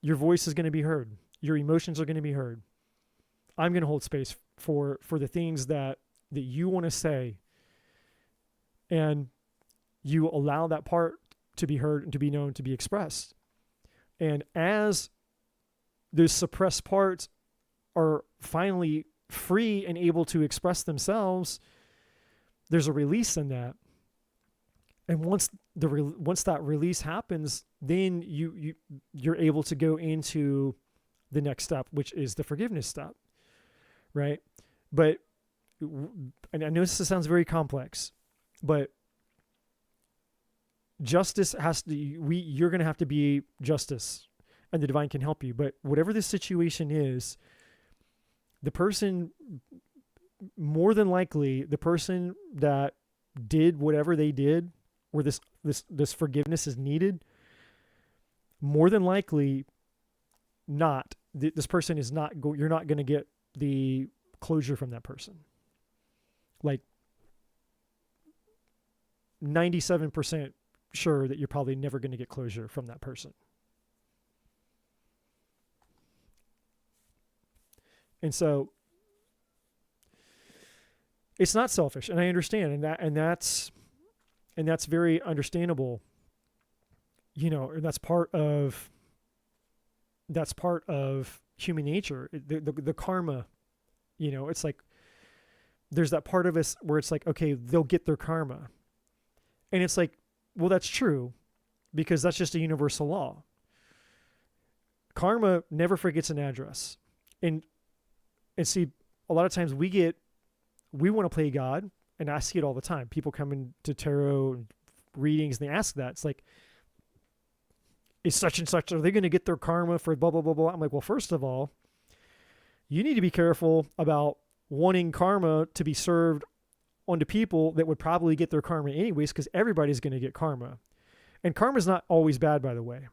your voice is going to be heard. Your emotions are going to be heard. I'm going to hold space for the things that you want to say. And you allow that part to be heard and to be known, to be expressed. And as those suppressed parts are finally free and able to express themselves, there's a release in that. And once that release happens, then you're able to go into the next step, which is the forgiveness step, right? But, and I know this sounds very complex, but justice you're going to have to be justice, and the divine can help you. But whatever the situation is, the person, more than likely, the person that did whatever they did, where this forgiveness is needed, more than likely not, this person is not, you're not going to get the closure from that person. Like 97% sure that you're probably never going to get closure from that person. And so it's not selfish, and I understand, and that's very understandable, and that's part of human nature, the karma, it's like, there's that part of us where it's like, okay, they'll get their karma. And it's like, well, that's true, because that's just a universal law. Karma never forgets an address. And see, a lot of times we want to play God, and I see it all the time. People come into tarot readings and they ask that. It's like, is such and such, are they going to get their karma for blah, blah, blah, blah? I'm like, well, first of all, you need to be careful about wanting karma to be served onto people that would probably get their karma anyways, because everybody's going to get karma. And karma is not always bad, by the way.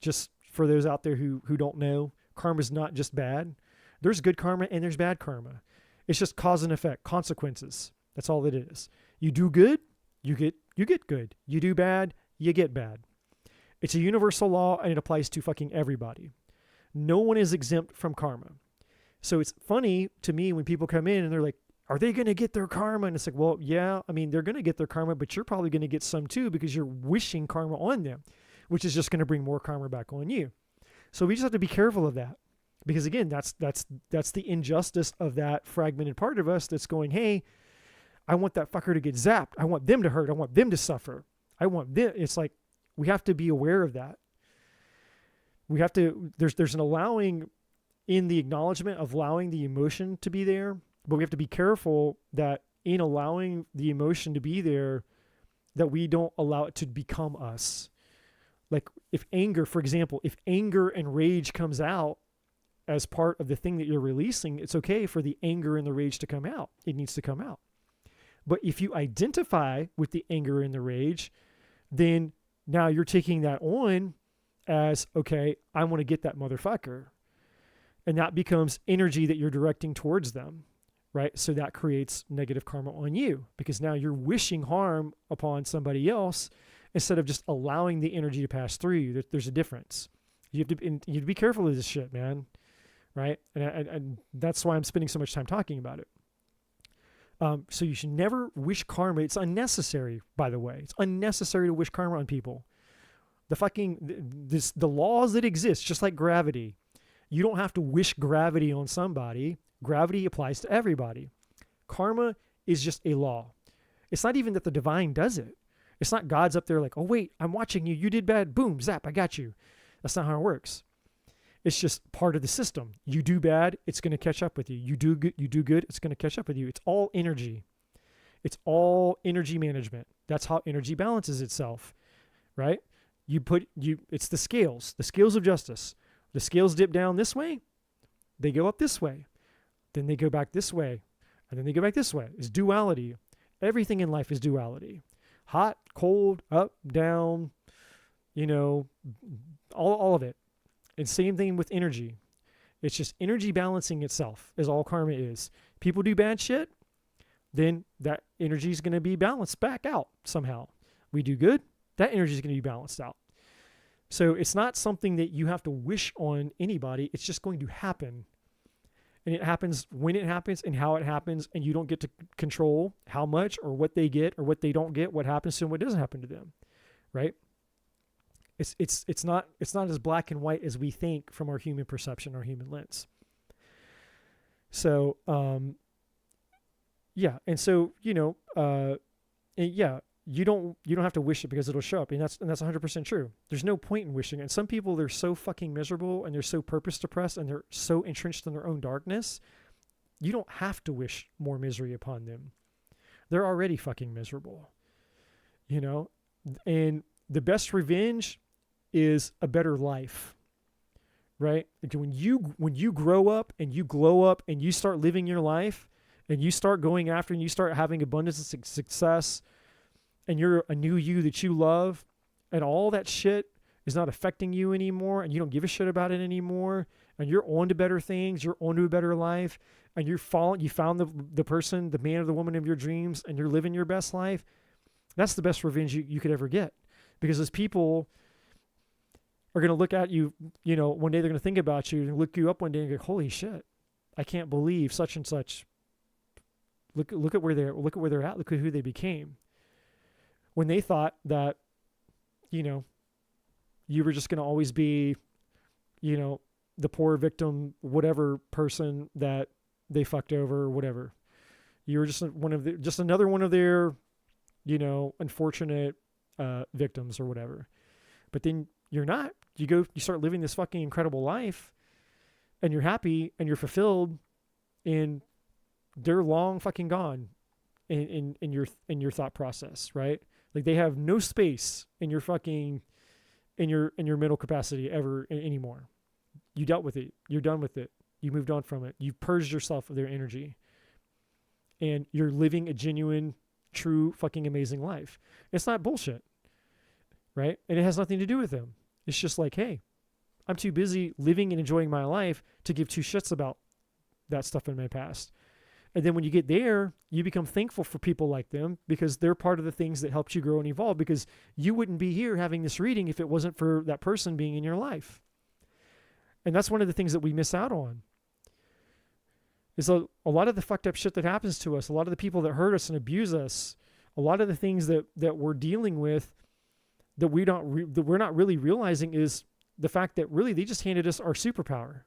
Just for those out there who don't know, karma is not just bad. There's good karma and there's bad karma. It's just cause and effect, consequences. That's all it is. You do good, you get good. You do bad, you get bad. It's a universal law, and it applies to fucking everybody. No one is exempt from karma. So it's funny to me when people come in and they're like, are they going to get their karma? And it's like, well, yeah, I mean, they're going to get their karma, but you're probably going to get some too, because you're wishing karma on them, which is just going to bring more karma back on you. So we just have to be careful of that, because again, that's the injustice of that fragmented part of us that's going, hey, I want that fucker to get zapped. I want them to hurt. I want them to suffer. I want them. It's like, we have to be aware of that. We have to, there's an allowing in the acknowledgement of allowing the emotion to be there, but we have to be careful that in allowing the emotion to be there, that we don't allow it to become us. Like if anger, for example, if anger and rage comes out as part of the thing that you're releasing, it's okay for the anger and the rage to come out. It needs to come out. But if you identify with the anger and the rage, then now you're taking that on as, okay, I want to get that motherfucker. And that becomes energy that you're directing towards them, right? So that creates negative karma on you, because now you're wishing harm upon somebody else instead of just allowing the energy to pass through you. There's a difference. You have to be careful of this shit, man, right? And that's why I'm spending so much time talking about it. So you should never wish karma. It's unnecessary, by the way. It's unnecessary to wish karma on people. The laws that exist, just like gravity, you don't have to wish gravity on somebody. Gravity applies to everybody. Karma is just a law. It's not even that the divine does it. It's not God's up there like, oh wait, I'm watching you. You did bad. Boom, zap, I got you. That's not how it works. It's just part of the system. You do bad, it's going to catch up with you. You do good, it's going to catch up with you. It's all energy. It's all energy management. That's how energy balances itself, right? It's the scales of justice. The scales dip down this way, they go up this way, then they go back this way, and then they go back this way. It's duality. Everything in life is duality. Hot, cold, up, down, all of it. And same thing with energy. It's just energy balancing itself is all karma is. People do bad shit, then that energy is going to be balanced back out somehow. We do good, that energy is going to be balanced out. So it's not something that you have to wish on anybody. It's just going to happen. And it happens when it happens and how it happens, and you don't get to control how much or what they get or what they don't get, what happens to them, what doesn't happen to them, right? It's not as black and white as we think from our human perception, our human lens. So yeah, and so you don't have to wish it because it'll show up, and that's 100% true. There's no point in wishing it. And some people, they're so fucking miserable and they're so purpose depressed and they're so entrenched in their own darkness. You don't have to wish more misery upon them. They're already fucking miserable, and the best revenge is a better life, right? Like when you grow up and you glow up and you start living your life and you start going after and you start having abundance and success, and you're a new you that you love, and all that shit is not affecting you anymore, and you don't give a shit about it anymore, and you're on to better things, you're on to a better life, and you found the person, the man or the woman of your dreams, and you're living your best life. That's the best revenge you could ever get. Because those people are going to look at you, one day they're going to think about you and look you up one day and go, holy shit, I can't believe such and such. Look at where they're at. Look at who they became. When they thought that, you were just going to always be, the poor victim, whatever person that they fucked over or whatever. You were just another one of their, unfortunate victims or whatever. But then you're not. You start living this fucking incredible life, and you're happy and you're fulfilled, and they're long fucking gone in your thought process, right? Like they have no space in your fucking in your mental capacity ever anymore. You dealt with it. You're done with it. You moved on from it. You purged yourself of their energy, and you're living a genuine, true, fucking amazing life. It's not bullshit, right? And it has nothing to do with them. It's just like, hey, I'm too busy living and enjoying my life to give two shits about that stuff in my past. And then when you get there, you become thankful for people like them because they're part of the things that helped you grow and evolve, because you wouldn't be here having this reading if it wasn't for that person being in your life. And that's one of the things that we miss out on. Is a lot of the fucked up shit that happens to us, a lot of the people that hurt us and abuse us, a lot of the things that we're dealing with that we're not really realizing is the fact that really they just handed us our superpower.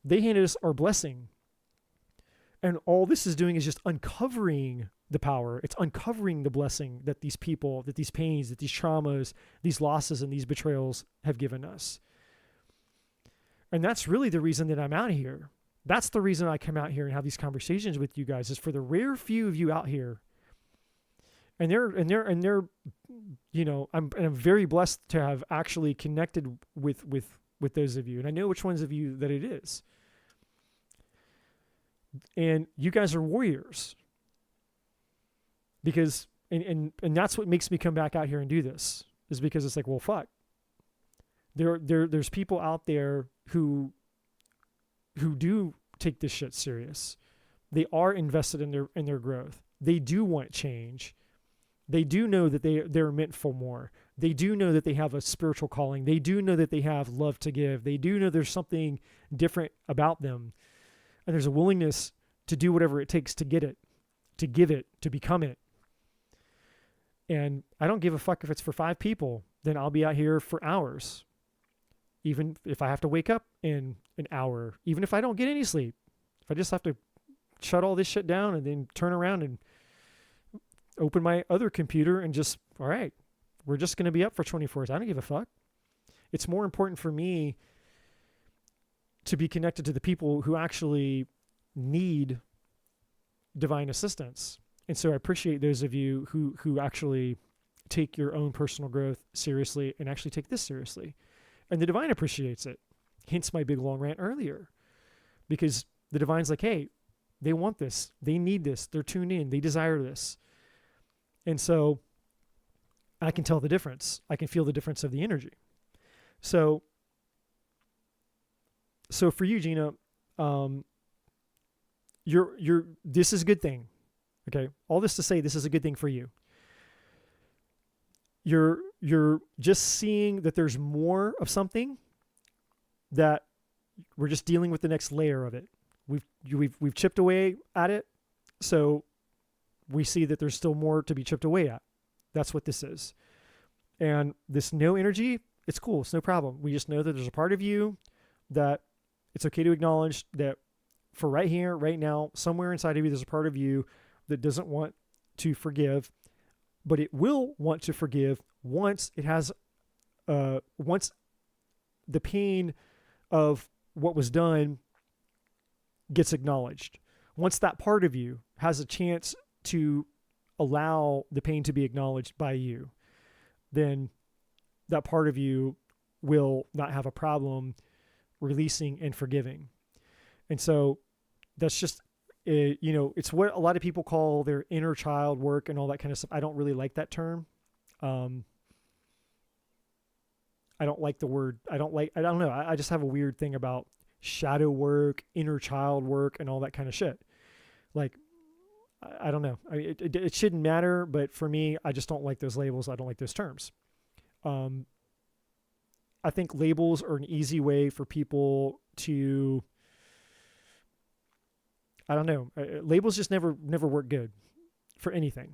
They handed us our blessing. And all this is doing is just uncovering the power. It's uncovering the blessing that these people, that these pains, that these traumas, these losses, and these betrayals have given us. And that's really the reason that I'm out here. That's the reason I come out here and have these conversations with you guys, is for the rare few of you out here. And they're, I'm very blessed to have actually connected with those of you. And I know which ones of you that it is. And you guys are warriors. Because, and that's what makes me come back out here and do this, is because it's like, well, fuck. There's people out there who do take this shit serious. They are invested in their growth. They do want change. They do know that they're meant for more. They do know that they have a spiritual calling. They do know that they have love to give. They do know there's something different about them. And there's a willingness to do whatever it takes to get it, to give it, to become it. And I don't give a fuck if it's for 5 people. Then I'll be out here for hours. Even if I have to wake up in an hour, even if I don't get any sleep, if I just have to shut all this shit down and then turn around and open my other computer and just, all right, we're just going to be up for 24 hours. I don't give a fuck. It's more important for me to be connected to the people who actually need divine assistance. And so I appreciate those of you who actually take your own personal growth seriously and actually take this seriously. And the divine appreciates it. Hence my big long rant earlier, because the divine's like, hey, they want this, they need this, they're tuned in, they desire this. And so I can tell the difference. I can feel the difference of the energy. So for you, Gina, this is a good thing. Okay. All this to say, this is a good thing for you. You're just seeing that there's more of something, that we're just dealing with the next layer of it. We've chipped away at it. So we see that there's still more to be chipped away at. That's what this is. And this no energy, it's cool. It's no problem. We just know that there's a part of you that it's okay to acknowledge that for right here, right now, somewhere inside of you, there's a part of you that doesn't want to forgive, but it will want to forgive once it has, once the pain of what was done gets acknowledged. Once that part of you has a chance to allow the pain to be acknowledged by you, then that part of you will not have a problem releasing and forgiving. And so that's just, it's what a lot of people call their inner child work and all that kind of stuff. I don't really like that term. I don't like the word. I don't know. I just have a weird thing about shadow work, inner child work, and all that kind of shit. Like, I don't know. It shouldn't matter, but for me, I just don't like those labels. I don't like those terms. I think labels are an easy way for people to, I don't know. Labels just never work good for anything,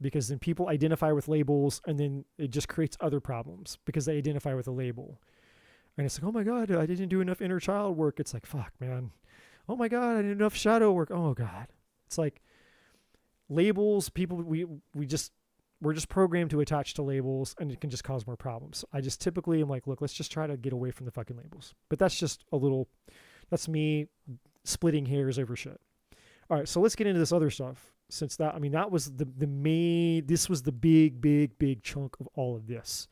because then people identify with labels and then it just creates other problems because they identify with a label. And it's like, oh my God, I didn't do enough inner child work. It's like, fuck, man. Oh my God, I didn't do enough shadow work. Oh God. It's like labels, people, we're just programmed to attach to labels, and it can just cause more problems. I just typically am like, look, let's just try to get away from the fucking labels. But that's just that's me splitting hairs over shit. All right, so let's get into this other stuff. Since that was this was the big chunk of all of this.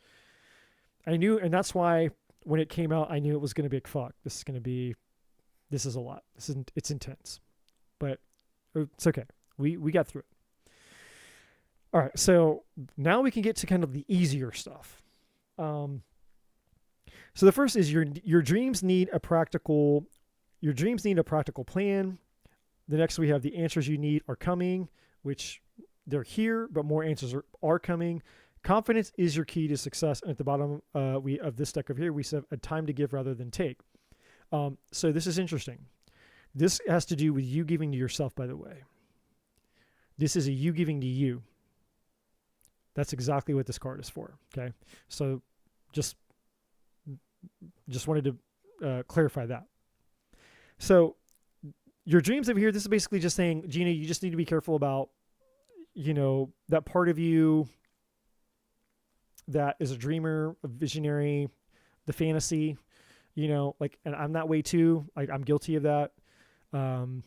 I knew, and that's why when it came out, I knew it was going to be like, fuck, this is a lot. It's intense, but it's okay. We got through it. All right, so now we can get to kind of the easier stuff. So the first is your dreams need a practical plan. The next we have the answers you need are coming, which they're here, but more answers are coming. Confidence is your key to success. And at the bottom of this deck over here, we said a time to give rather than take. So this is interesting. This has to do with you giving to yourself, by the way. This is a you giving to you. That's exactly what this card is for. Okay. So just wanted to clarify that. So your dreams over here, this is basically just saying, Gina, you just need to be careful about, that part of you that is a dreamer, a visionary, the fantasy, and I'm that way too. I'm guilty of that. And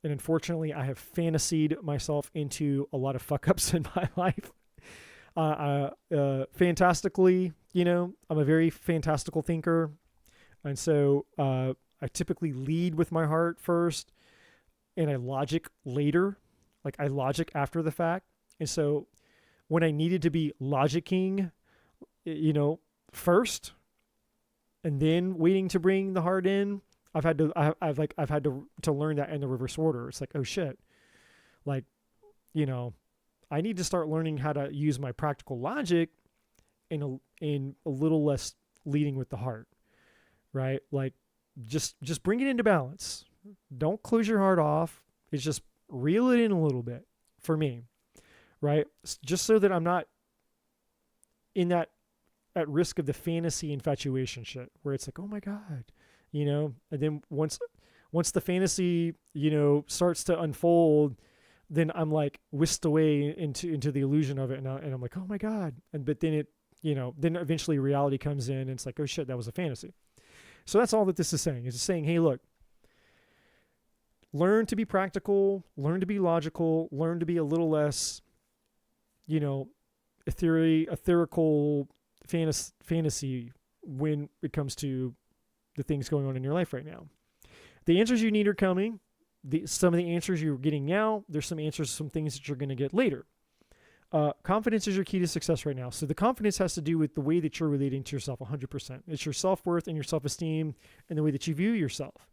unfortunately I have fantasied myself into a lot of fuck ups in my life. Fantastically, I'm a very fantastical thinker. And so, I typically lead with my heart first and I logic later, like I logic after the fact. And so when I needed to be logicking, first and then waiting to bring the heart in, I've had to learn that in the reverse order. It's like, oh shit. Like, I need to start learning how to use my practical logic in a little less leading with the heart, right? Like just bring it into balance. Don't close your heart off. It's just reel it in a little bit for me, right? Just so that I'm not in that at risk of the fantasy infatuation shit where it's like, oh my God, and then once the fantasy, starts to unfold, then I'm like whisked away into the illusion of it. And I'm like, oh my God. But then then eventually reality comes in and it's like, oh shit, that was a fantasy. So that's all that this is saying. It's saying, hey, look, learn to be practical, learn to be logical, learn to be a little less, etherical fantasy when it comes to the things going on in your life right now. The answers you need are coming. Some of the answers you're getting now, there's some answers, some things that you're going to get later. Confidence is your key to success right now. So the confidence has to do with the way that you're relating to yourself 100%. It's your self-worth and your self-esteem and the way that you view yourself.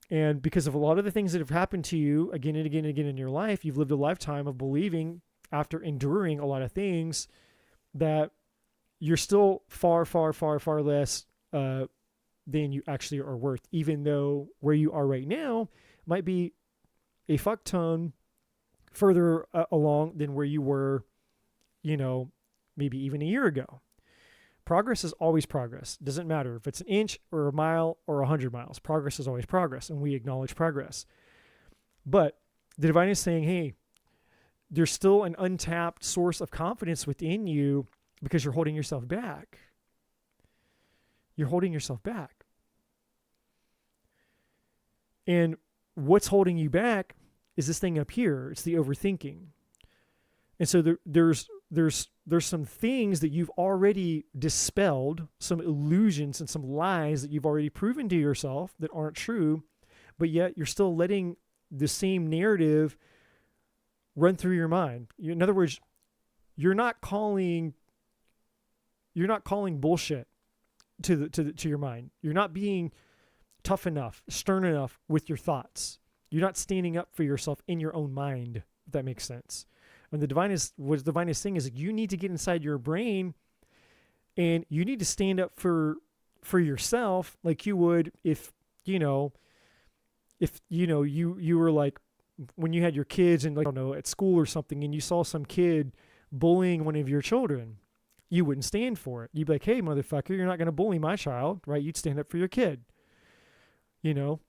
And because of a lot of the things that have happened to you again and again and again in your life, you've lived a lifetime of believing, after enduring a lot of things, that you're still far, far, far, far less than you actually are worth, even though where you are right now might be a fuck ton further along than where you were, maybe even a year ago. Progress is always progress. Doesn't matter if it's an inch or a mile or 100 miles. Progress is always progress, and we acknowledge progress. But the divine is saying, hey, there's still an untapped source of confidence within you because you're holding yourself back. You're holding yourself back. And what's holding you back is this thing up here. It's the overthinking. And so there's some things that you've already dispelled, some illusions and some lies that you've already proven to yourself that aren't true, but yet you're still letting the same narrative run through your mind. In other words, you're not calling bullshit to your mind. You're not being tough enough, stern enough with your thoughts. You're not standing up for yourself in your own mind, if that makes sense. And what the divine is saying is that you need to get inside your brain and you need to stand up for yourself like you would if you were like when you had your kids and, like, I don't know, at school or something, and you saw some kid bullying one of your children. You wouldn't stand for it. You'd be like, hey, motherfucker, you're not going to bully my child, right? You'd stand up for your kid, And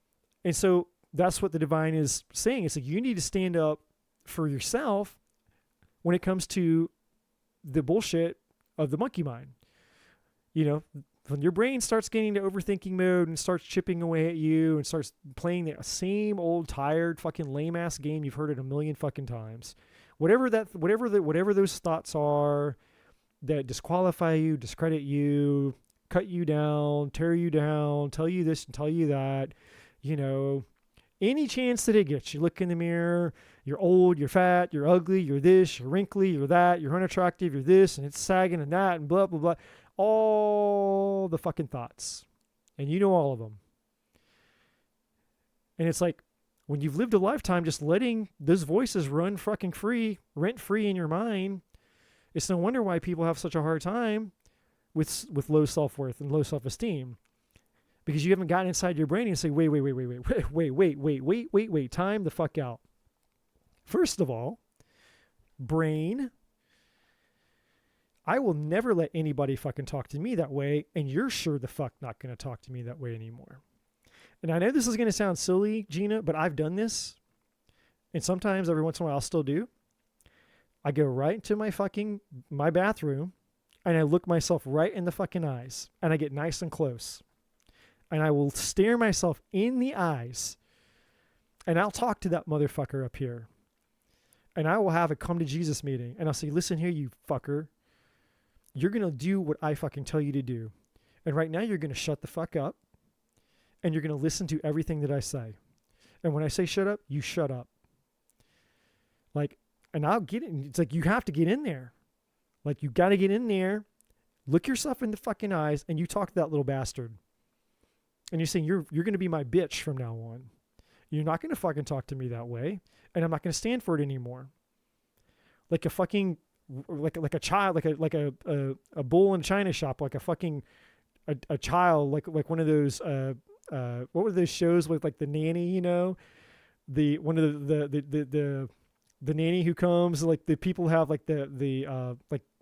so that's what the divine is saying. It's like you need to stand up for yourself when it comes to the bullshit of the monkey mind. When your brain starts getting to overthinking mode and starts chipping away at you and starts playing the same old tired fucking lame ass game you've heard it a million fucking times, whatever those thoughts are that disqualify you, discredit you, cut you down, tear you down, tell you this and tell you that, any chance that it gets, you look in the mirror, you're old, you're fat, you're ugly, you're this, you're wrinkly, you're that, you're unattractive, you're this, and it's sagging and that, and blah, blah, blah. All the fucking thoughts. And you know all of them. And it's like, when you've lived a lifetime just letting those voices run fucking free, rent free in your mind, it's no wonder why people have such a hard time with low self-worth and low self-esteem. Because you haven't gotten inside your brain and say, wait, time the fuck out. First of all, brain, I will never let anybody fucking talk to me that way, and you're sure the fuck not going to talk to me that way anymore. And I know this is going to sound silly, Gina, but I've done this, and sometimes every once in a while I'll still do. I go right into my bathroom, and I look myself right in the fucking eyes, and I get nice and close. And I will stare myself in the eyes, and I'll talk to that motherfucker up here. And I will have a come to Jesus meeting, and I'll say, listen here, you fucker. You're going to do what I fucking tell you to do. And right now you're going to shut the fuck up, and you're going to listen to everything that I say. And when I say shut up, you shut up. And I'll get it. It's like, you have to get in there. You got to get in there, look yourself in the fucking eyes, and you talk to that little bastard. And you're saying, you're going to be my bitch from now on. You're not going to fucking talk to me that way. And I'm not going to stand for it anymore. Like a fucking, like a child, like a bull in a china shop, like a fucking, a child, like one of those, what were those shows with like the nanny, the nanny who comes, like the people have like the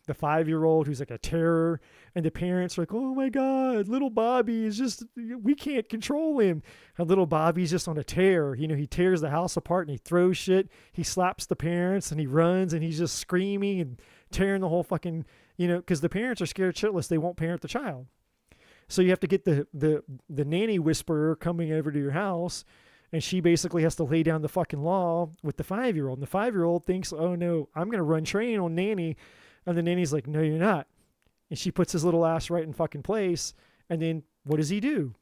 5-year-old who's like a terror, and the parents are like, oh my God, little Bobby is just, we can't control him. And little Bobby's just on a tear. He tears the house apart and he throws shit. He slaps the parents and he runs and he's just screaming and tearing the whole fucking, because the parents are scared shitless. They won't parent the child. So you have to get the nanny whisperer coming over to your house, and she basically has to lay down the fucking law with the 5-year-old. And the 5-year-old thinks, oh no, I'm going to run train on nanny. And the nanny's like, no, you're not. And she puts his little ass right in fucking place. And then what does he do?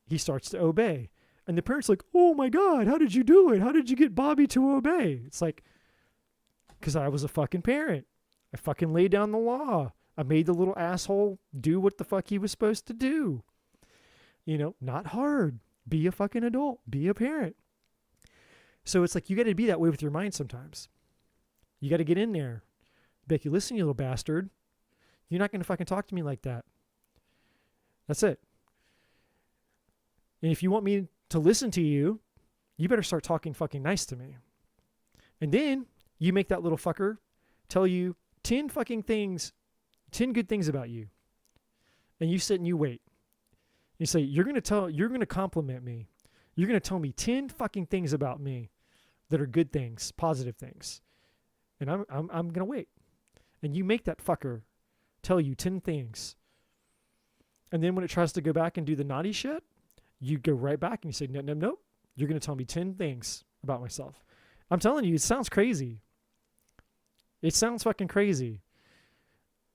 He starts to obey. And the parent's like, oh my God, how did you do it? How did you get Bobby to obey? It's like, because I was a fucking parent. I fucking laid down the law. I made the little asshole do what the fuck he was supposed to do. Not hard. Be a fucking adult. Be a parent. So it's like, you got to be that way with your mind sometimes. You got to get in there. Becky, listen, you little bastard. You're not going to fucking talk to me like that. That's it. And if you want me to listen to you, you better start talking fucking nice to me. And then you make that little fucker tell you 10 fucking things, 10 good things about you. And you sit and you wait. You say, you're going to compliment me. You're going to tell me 10 fucking things about me that are good things, positive things. And I'm going to wait. And you make that fucker tell you 10 things. And then when it tries to go back and do the naughty shit, you go right back and you say, nope. You're going to tell me 10 things about myself. I'm telling you, it sounds crazy. It sounds fucking crazy.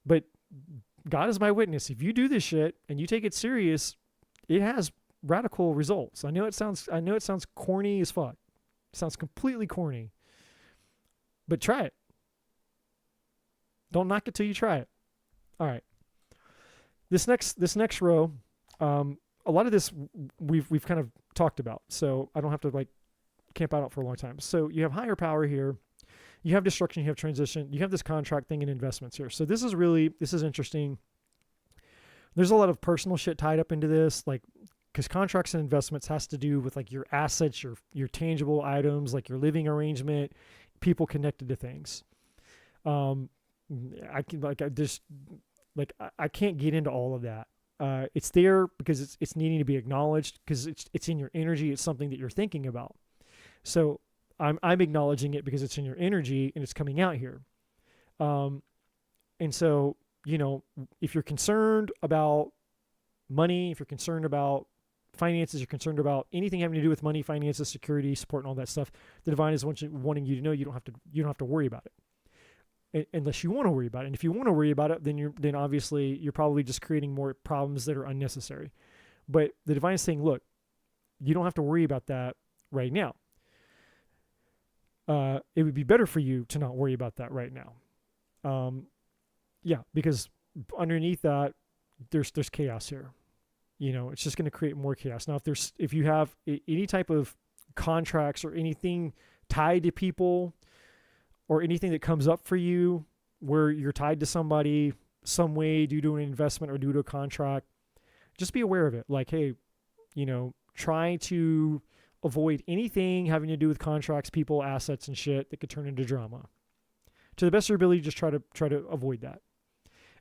But God is my witness. If you do this shit and you take it serious, it has radical results. I know it sounds corny as fuck. It sounds completely corny. But try it. Don't knock it till you try it. All right. This next row, a lot of this we've kind of talked about, so I don't have to camp out for a long time. So you have higher power here, you have destruction, you have transition, you have this contract thing and investments here. So this is interesting. There's a lot of personal shit tied up into this, because contracts and investments has to do with your assets, your tangible items, your living arrangement, people connected to things. I can't get into all of that. It's there because it's needing to be acknowledged, because it's in your energy. It's something that you're thinking about. So I'm acknowledging it because it's in your energy and it's coming out here. And so, if you're concerned about money, if you're concerned about finances, you're concerned about anything having to do with money, finances, security, support, and all that stuff, the divine is wanting you to know you don't have to worry about it. Unless you want to worry about it. And if you want to worry about it, then obviously you're probably just creating more problems that are unnecessary. But the divine is saying, look, you don't have to worry about that right now. It would be better for you to not worry about that right now. Because underneath that, there's chaos here. It's just going to create more chaos. Now, if you have any type of contracts or anything tied to people, or anything that comes up for you where you're tied to somebody some way due to an investment or due to a contract, just be aware of it. Hey, try to avoid anything having to do with contracts, people, assets, and shit that could turn into drama. To the best of your ability, just try to avoid that.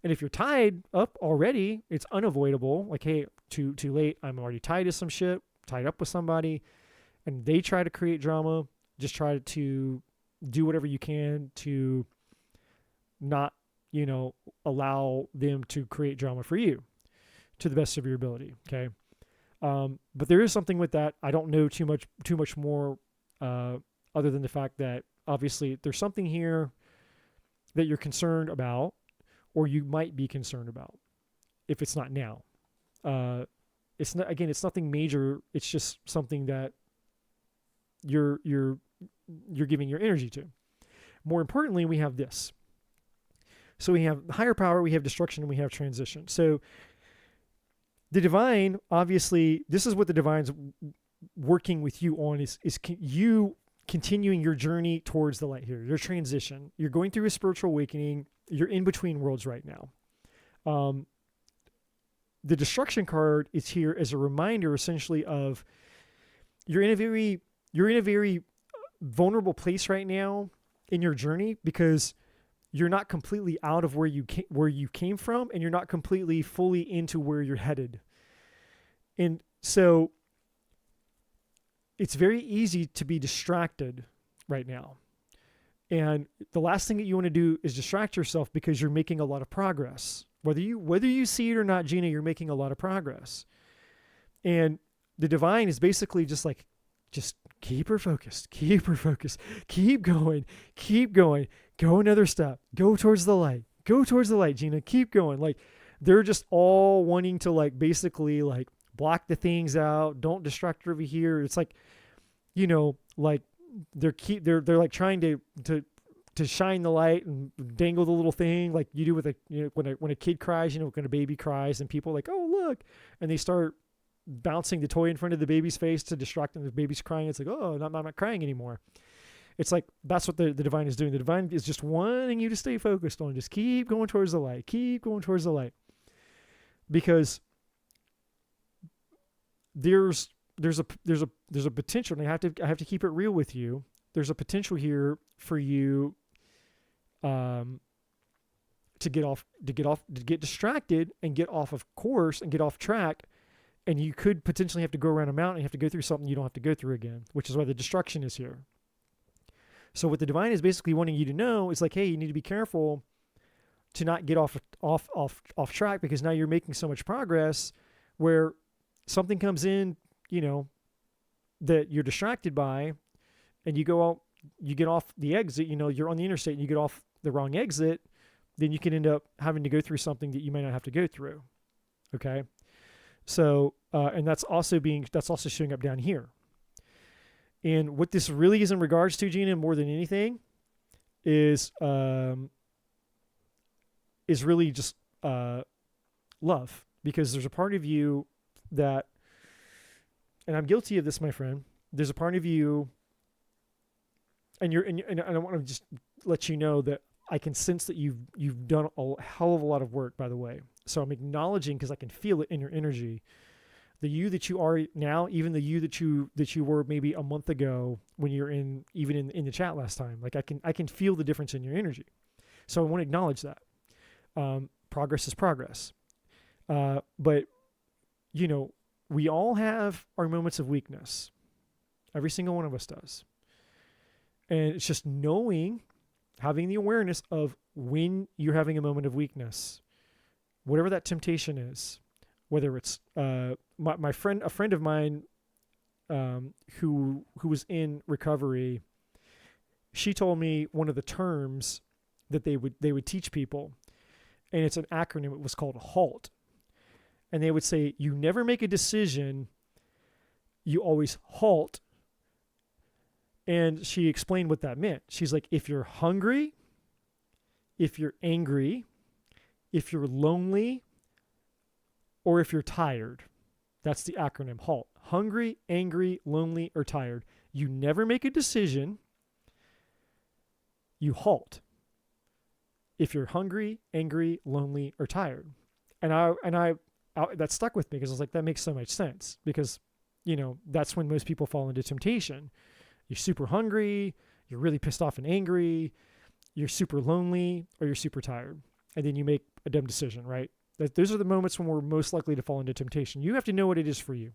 And if you're tied up already, it's unavoidable. Hey, too late. I'm already tied to some shit, tied up with somebody, and they try to create drama. Just try to do whatever you can to not, allow them to create drama for you to the best of your ability. Okay. But there is something with that. I don't know too much more, other than the fact that obviously there's something here that you're concerned about, or you might be concerned about if it's not now. It's nothing major. It's just something that you're giving your energy to. More importantly, we have this. So we have higher power, we have destruction, and we have transition. So the divine, obviously, this is what the divine's working with you on, is you continuing your journey towards the light here, your transition. You're going through a spiritual awakening. You're in between worlds right now. The destruction card is here as a reminder, essentially, of you're in a very vulnerable place right now in your journey, because you're not completely out of where you came from, and you're not completely fully into where you're headed. And so it's very easy to be distracted right now. And the last thing that you want to do is distract yourself, because you're making a lot of progress. Whether you see it or not, Gina, you're making a lot of progress. And the divine is basically just keep her focused, keep going, go another step, go towards the light, Gina, keep going. they're just all wanting to like basically like block the things out. Don't distract her over here. It's like, like they're like trying to shine the light and dangle the little thing like you do with when a kid cries, when a baby cries and people are like, oh, look. And they start bouncing the toy in front of the baby's face to distract them. The baby's crying. It's like, oh, I'm not crying anymore. It's like, that's what the divine is doing. The divine is just wanting you to stay focused on, just keep going towards the light, keep going towards the light. Because there's a potential, and I have to keep it real with you. There's a potential here for you to get distracted and get off of course and get off track. And you could potentially have to go around a mountain and you have to go through something you don't have to go through again, which is why the destruction is here. So what the divine is basically wanting you to know is like, hey, you need to be careful to not get off track, because now you're making so much progress where something comes in, that you're distracted by, and you go out, you get off the exit, you're on the interstate and you get off the wrong exit, then you can end up having to go through something that you may not have to go through. Okay. So, and that's also showing up down here. And what this really is in regards to, Gina, more than anything, is really just love. Because there's a part of you that, and I'm guilty of this, my friend. There's a part of you, and I want to just let you know that I can sense that you've done a hell of a lot of work, by the way. So I'm acknowledging, because I can feel it in your energy, the you that you are now, even the you that you were maybe a month ago when you're in the chat last time. Like I can feel the difference in your energy. So I want to acknowledge that. Progress is progress. But we all have our moments of weakness. Every single one of us does. And it's just having the awareness of when you're having a moment of weakness, whatever that temptation is, whether it's a friend of mine who was in recovery. She told me one of the terms that they would teach people, and it's an acronym. It was called HALT, and they would say, you never make a decision, you always halt. And she explained what that meant. She's like, if you're hungry, if you're angry, if you're lonely, or if you're tired, that's the acronym HALT. Hungry, angry, lonely, or tired. You never make a decision, you halt. If you're hungry, angry, lonely, or tired. And I that stuck with me, because I was like, that makes so much sense, because that's when most people fall into temptation. You're super hungry, you're really pissed off and angry, you're super lonely, or you're super tired. And then you make a dumb decision, right? Those are the moments when we're most likely to fall into temptation. You have to know what it is for you.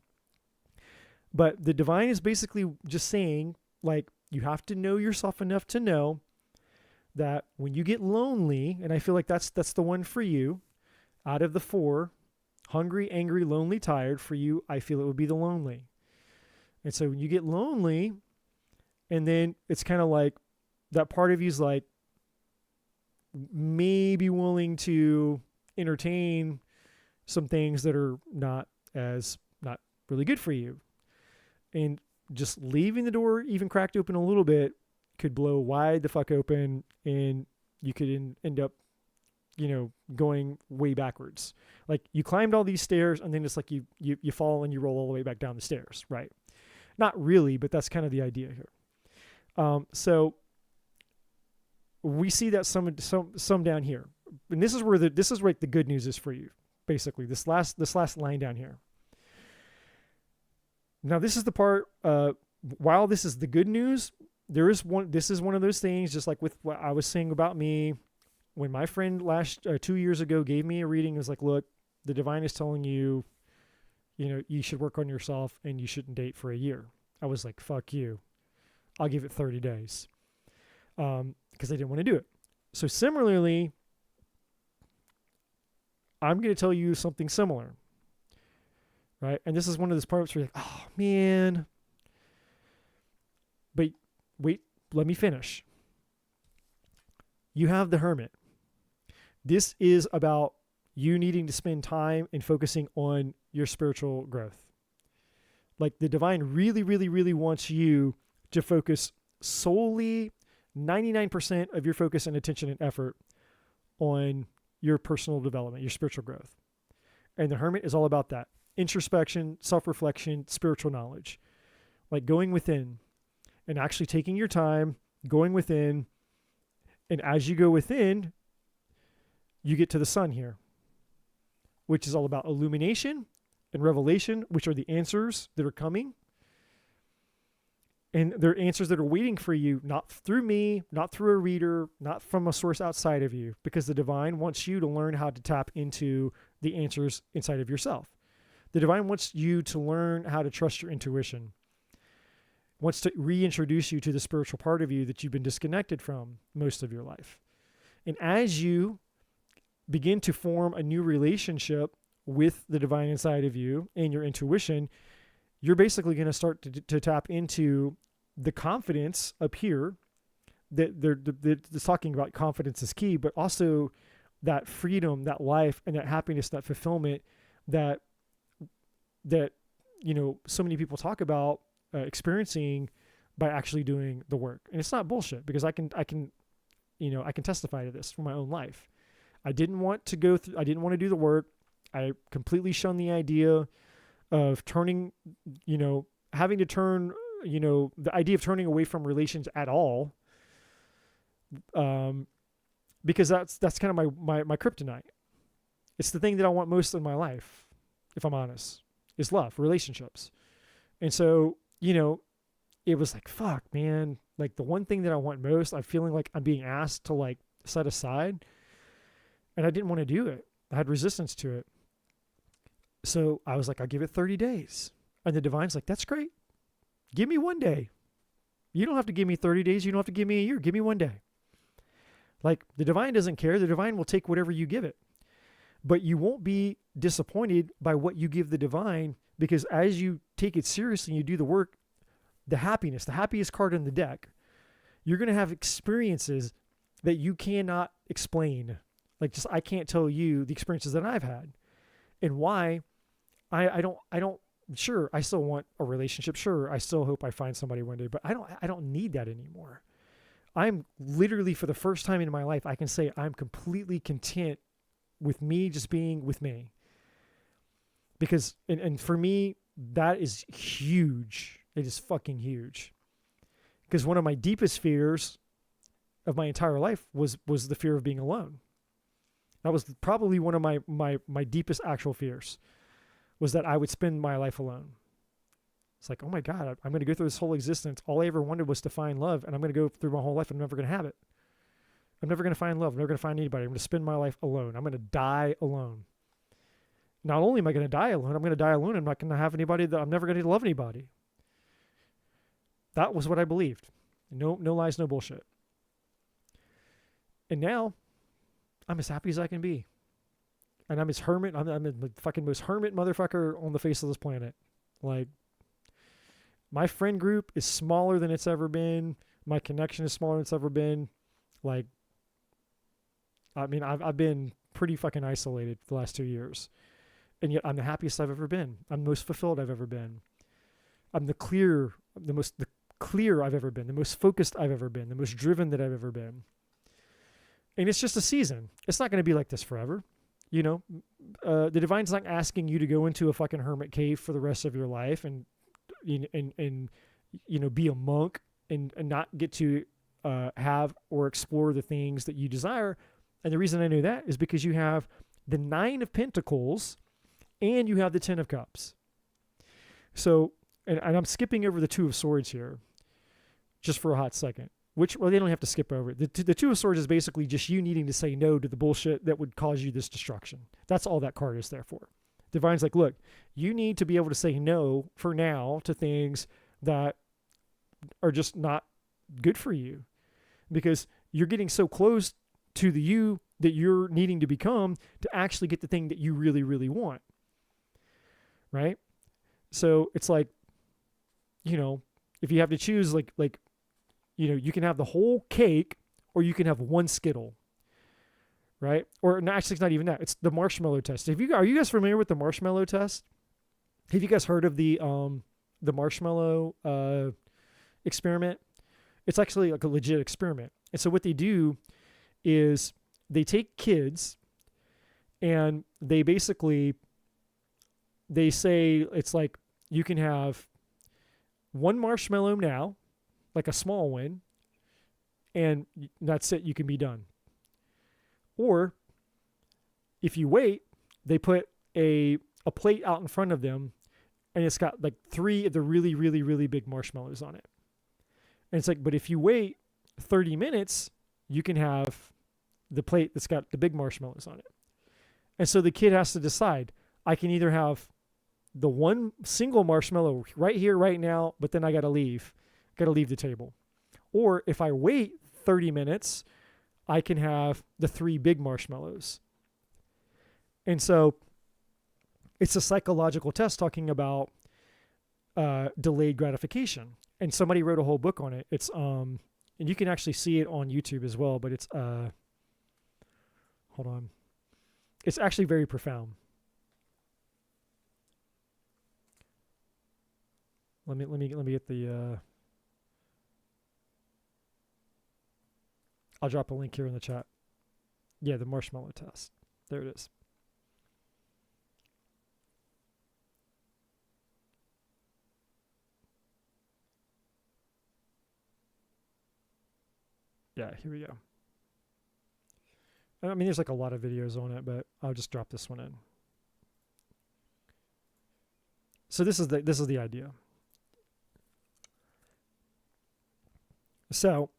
But the divine is basically just saying, like, you have to know yourself enough to know that when you get lonely, and I feel like that's the one for you, out of the four, hungry, angry, lonely, tired, for you, I feel it would be the lonely. And so when you get lonely, and then it's kind of like that part of you's like maybe willing to entertain some things that are not really good for you. And just leaving the door even cracked open a little bit could blow wide the fuck open, and you could end up, going way backwards. Like you climbed all these stairs, and then it's like you fall and you roll all the way back down the stairs, right? Not really, but that's kind of the idea here. So we see that some down here, and this is where the good news is for you. Basically, this last line down here. Now, this is the part. While this is the good news, this is one of those things. Just like with what I was saying about me, when my friend 2 years ago gave me a reading, it was like, look, the divine is telling you, you should work on yourself and you shouldn't date for a year. I was like, fuck you. I'll give it 30 days. Because I didn't want to do it. So similarly, I'm going to tell you something similar. Right? And this is one of those parts where you're like, oh, man. But wait, let me finish. You have the Hermit. This is about you needing to spend time and focusing on your spiritual growth. Like the divine really, really, really wants you to focus solely 99% of your focus and attention and effort on your personal development, your spiritual growth. And the hermit is all about that. Introspection, self-reflection, spiritual knowledge. Like going within and actually taking your time, going within. And as you go within, you get to the sun here, which is all about illumination and revelation, which are the answers that are coming. And they're answers that are waiting for you, not through me, not through a reader, not from a source outside of you, because the divine wants you to learn how to tap into the answers inside of yourself. The divine wants you to learn how to trust your intuition, wants to reintroduce you to the spiritual part of you that you've been disconnected from most of your life. And as you begin to form a new relationship with the divine inside of you and your intuition, you're basically going to start to tap into the confidence up here that they're talking about. Confidence is key, but also that freedom, that life, and that happiness, that fulfillment that so many people talk about experiencing by actually doing the work. And it's not bullshit, because I can testify to this from my own life. I didn't want to do the work. I completely shunned the idea of turning, having to turn, the idea of turning away from relations at all. Because that's kind of my kryptonite. It's the thing that I want most in my life, if I'm honest, is love, relationships. And so, it was like, fuck, man, like the one thing that I want most, I'm feeling like I'm being asked to like set aside, and I didn't want to do it. I had resistance to it. So I was like, I'll give it 30 days. And the divine's like, that's great. Give me 1 day. You don't have to give me 30 days. You don't have to give me a year. Give me 1 day. Like the divine doesn't care. The divine will take whatever you give it. But you won't be disappointed by what you give the divine, because as you take it seriously and you do the work, the happiest card in the deck, you're going to have experiences that you cannot explain. Like I can't tell you the experiences that I've had and why. I don't, sure, I still want a relationship. Sure, I still hope I find somebody one day, but I don't need that anymore. I'm literally, for the first time in my life, I can say I'm completely content with me just being with me. Because, and for me, that is huge. It is fucking huge. Because one of my deepest fears of my entire life was the fear of being alone. That was probably one of my deepest actual fears, was that I would spend my life alone. It's like, oh my God, I'm going to go through this whole existence. All I ever wanted was to find love, and I'm going to go through my whole life and I'm never going to have it. I'm never going to find love. I'm never going to find anybody. I'm going to spend my life alone. I'm going to die alone. Not only am I going to die alone, I'm going to die alone. I'm not going to have anybody. I'm never going to love anybody. That was what I believed. No lies, no bullshit. And now I'm as happy as I can be. And I'm as hermit. I'm the fucking most hermit motherfucker on the face of this planet. Like, my friend group is smaller than it's ever been. My connection is smaller than it's ever been. Like, I mean, I've been pretty fucking isolated for the last 2 years. And yet I'm the happiest I've ever been. I'm the most fulfilled I've ever been. I'm the clear I've ever been, the most focused I've ever been, the most driven that I've ever been. And it's just a season. It's not going to be like this forever. The divine's not asking you to go into a fucking hermit cave for the rest of your life and be a monk and not get to have or explore the things that you desire. And the reason I know that is because you have the 9 of Pentacles and you have the 10 of Cups. So, and I'm skipping over the 2 of Swords here just for a hot second. They don't have to skip over it. The 2 of Swords is basically just you needing to say no to the bullshit that would cause you this destruction. That's all that card is there for. Divine's like, look, you need to be able to say no for now to things that are just not good for you, because you're getting so close to the you that you're needing to become to actually get the thing that you really, really want. Right? So it's like, if you have to choose, you can have the whole cake or you can have one Skittle. right? Or no, actually, it's not even that. It's the marshmallow test. Are you guys familiar with the marshmallow test? Have you guys heard of the marshmallow experiment? It's actually like a legit experiment. And so what they do is they take kids and they say it's like you can have one marshmallow now, like a small one, and that's it, you can be done. Or if you wait, they put a plate out in front of them and it's got like 3 of the really, really, really big marshmallows on it. And it's like, but if you wait 30 minutes, you can have the plate that's got the big marshmallows on it. And so the kid has to decide, I can either have the one single marshmallow right here, right now, but then I got to leave the table. Or if I wait 30 minutes, I can have the 3 big marshmallows. And so it's a psychological test talking about delayed gratification. And somebody wrote a whole book on it. It's and you can actually see it on YouTube as well, but it's hold on. It's actually very profound. Let me get the I'll drop a link here in the chat. Yeah, the marshmallow test. There it is. Yeah, here we go. I mean, there's like a lot of videos on it, but I'll just drop this one in. So this is the idea. So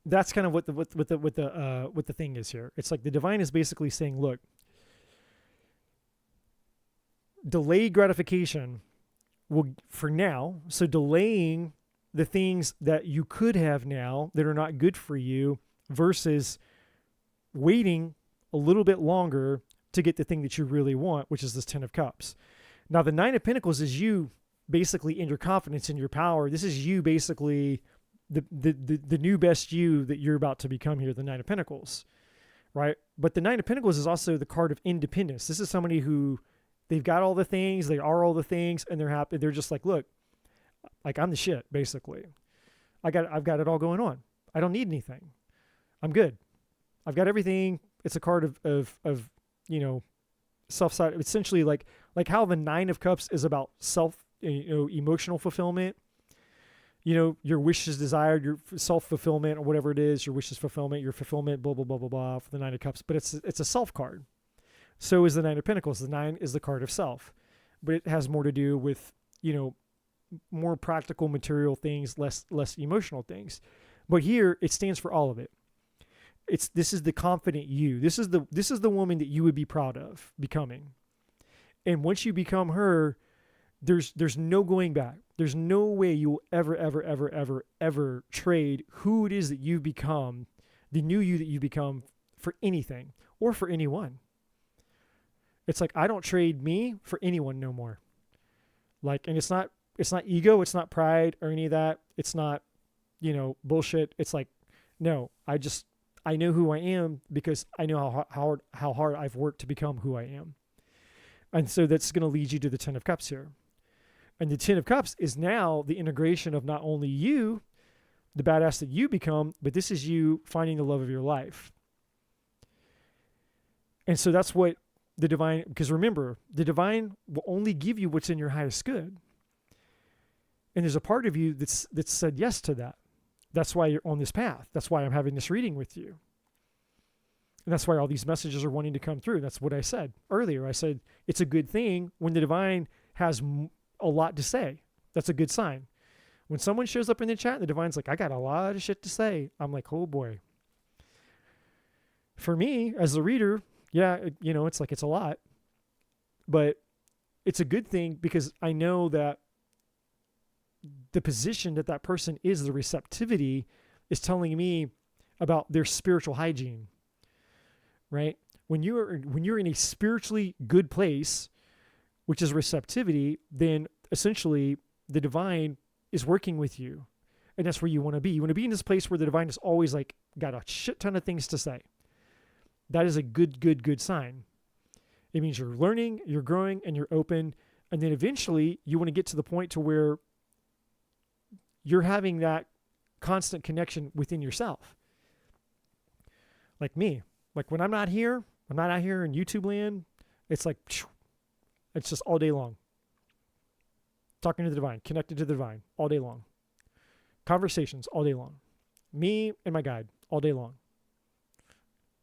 that's kind of what the thing is here. It's like the divine is basically saying, look, delayed gratification will, for now, so delaying the things that you could have now that are not good for you versus waiting a little bit longer to get the thing that you really want, which is this 10 of Cups. Now, the 9 of Pentacles is you basically in your confidence, in your power. This is you basically the new best you that you're about to become here, the 9 of Pentacles, right? But the 9 of Pentacles is also the card of independence. This is somebody who they've got all the things, they are all the things, and they're happy. They're just like, look, like I'm the shit, basically. I've got it all going on. I don't need anything. I'm good. I've got everything. It's a card of you know, self-side, essentially like how the 9 of Cups is about emotional fulfillment. You know, your wishes desired, your self-fulfillment or whatever it is, your wishes fulfillment, your fulfillment, blah, blah, blah, blah, blah, for the 9 of Cups. But it's a self card. So is the 9 of Pentacles. The 9 is the card of self. But it has more to do with, you know, more practical material things, less emotional things. But here it stands for all of it. This is the confident you. This is the woman that you would be proud of becoming. And once you become her, there's no going back. There's no way you will ever trade who it is that you've become, the new you that you become, for anything or for anyone. It's like, I don't trade me for anyone no more. Like, and it's not ego, it's not pride or any of that. It's not, you know, bullshit. It's like, no, I know who I am because I know how hard I've worked to become who I am. And so that's going to lead you to the 10 of Cups here. And the 10 of Cups is now the integration of not only you, the badass that you become, but this is you finding the love of your life. And so that's what the divine, because remember, the divine will only give you what's in your highest good. And there's a part of you that's said yes to that. That's why you're on this path. That's why I'm having this reading with you. And that's why all these messages are wanting to come through. That's what I said earlier. I said, it's a good thing when the divine has a lot to say. That's a good sign. When someone shows up in the chat and the divine's like, I got a lot of shit to say, I'm like, oh boy. For me, as a reader, yeah, you know, it's like, it's a lot. But it's a good thing because I know that the position that person is, the receptivity, is telling me about their spiritual hygiene, right? When you're in a spiritually good place, which is receptivity, then essentially the divine is working with you. And that's where you want to be. You want to be in this place where the divine is always like got a shit ton of things to say. That is a good sign. It means you're learning, you're growing, and you're open. And then eventually you want to get to the point to where you're having that constant connection within yourself. Like me, like when I'm not out here in YouTube land, it's like, it's just all day long. Talking to the divine, connected to the divine all day long. Conversations all day long. Me and my guide all day long.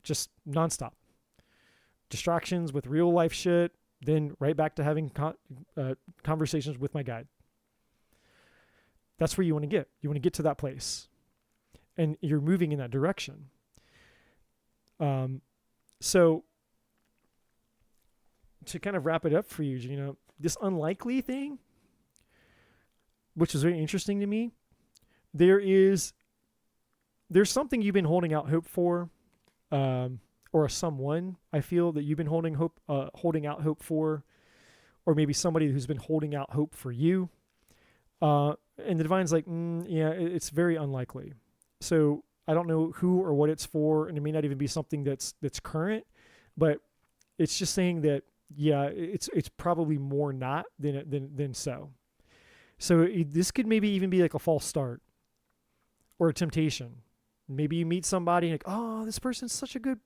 Just nonstop. Distractions with real life shit, then right back to having conversations with my guide. That's where you want to get. You want to get to that place. And you're moving in that direction. So to kind of wrap it up for you, you know, this unlikely thing, which is very interesting to me, there's something you've been holding out hope for, or someone I feel that you've been holding out hope for, or maybe somebody who's been holding out hope for you. And the divine's like, yeah, it's very unlikely. So I don't know who or what it's for, and it may not even be something that's current, but it's just saying that, yeah, it's probably more not than so. So this could maybe even be like a false start or a temptation. Maybe you meet somebody like, oh, this person's such a good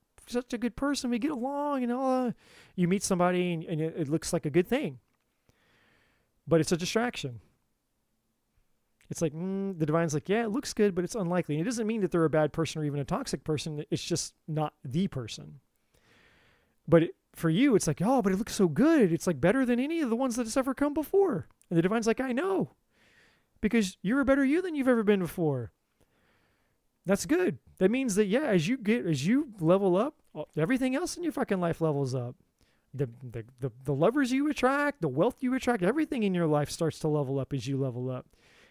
person. We get along, and you meet somebody and it looks like a good thing, but it's a distraction. It's like, the divine's like, yeah, it looks good, but it's unlikely. And it doesn't mean that they're a bad person or even a toxic person. It's just not the person. But for you, it's like, oh, but it looks so good. It's like better than any of the ones that has ever come before. And the divine's like, I know, because you're a better you than you've ever been before. That's good. That means that, yeah, as you level up, everything else in your fucking life levels up. The lovers you attract, the wealth you attract, everything in your life starts to level up as you level up.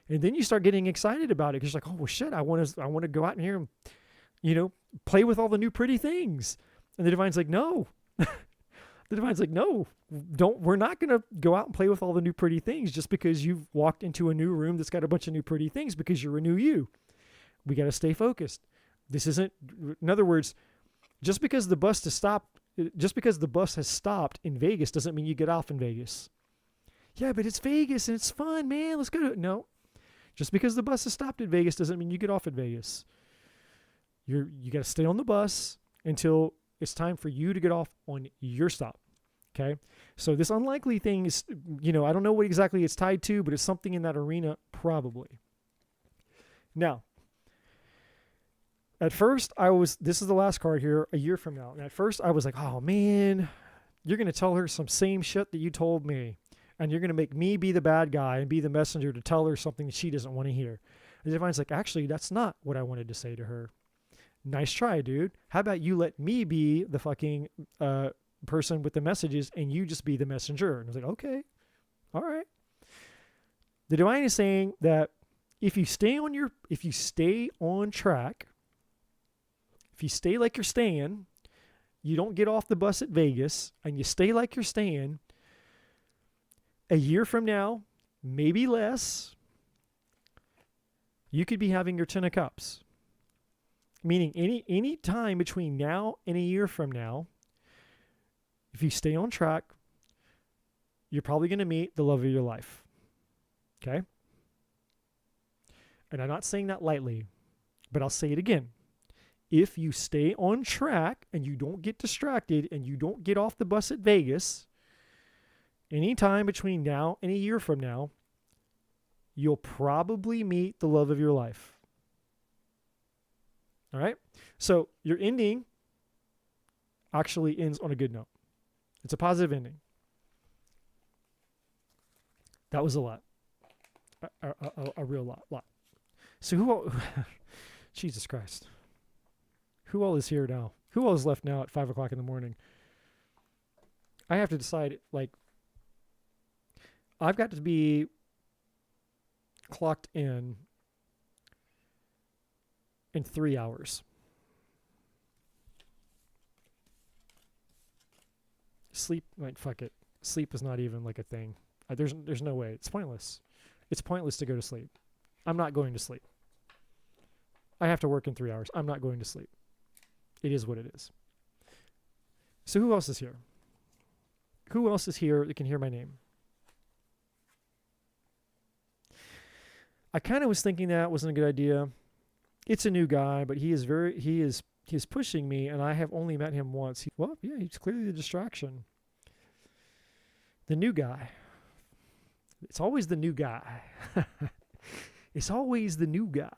And then you start getting excited about it because you're like, oh, well, shit, I want to go out in here and, play with all the new pretty things. And the divine's like, no. The divine's like, no, we're not going to go out and play with all the new pretty things just because you've walked into a new room that's got a bunch of new pretty things because you're a new you. We got to stay focused. This isn't, in other words, just because the bus has stopped in Vegas doesn't mean you get off in Vegas. Yeah, but it's Vegas and it's fun, man. Let's go to it. No. Just because the bus has stopped at Vegas doesn't mean you get off at Vegas. You got to stay on the bus until it's time for you to get off on your stop. Okay? So this unlikely thing is, I don't know what exactly it's tied to, but it's something in that arena probably. Now, at first this is the last card here, a year from now. And at first I was like, oh man, you're going to tell her some same shit that you told me. And you're going to make me be the bad guy and be the messenger to tell her something that she doesn't want to hear. And the divine's like, actually, that's not what I wanted to say to her. Nice try, dude. How about you let me be the fucking person with the messages and you just be the messenger? And I was like, okay, all right. The divine is saying that if you stay on track, if you stay like you're staying, you don't get off the bus at Vegas and you stay like you're staying, a year from now, maybe less, you could be having your 10 of cups. Meaning any time between now and a year from now, if you stay on track, you're probably going to meet the love of your life. Okay? And I'm not saying that lightly, but I'll say it again. If you stay on track and you don't get distracted and you don't get off the bus at Vegas, anytime between now and a year from now, you'll probably meet the love of your life. All right? So your ending actually ends on a good note. It's a positive ending. That was a lot. A real lot. So who all, Jesus Christ. Who all is here now? Who all is left now at 5 o'clock in the morning? I have to decide, I've got to be clocked in 3 hours. Sleep, fuck it. Sleep is not even a thing. There's no way. It's pointless. It's pointless to go to sleep. I'm not going to sleep. I have to work in 3 hours. I'm not going to sleep. It is what it is. So who else is here? Who else is here that can hear my name? I kind of was thinking that wasn't a good idea. It's a new guy, but he is pushing me, and I have only met him once. He's clearly the distraction. The new guy. It's always the new guy. It's always the new guy.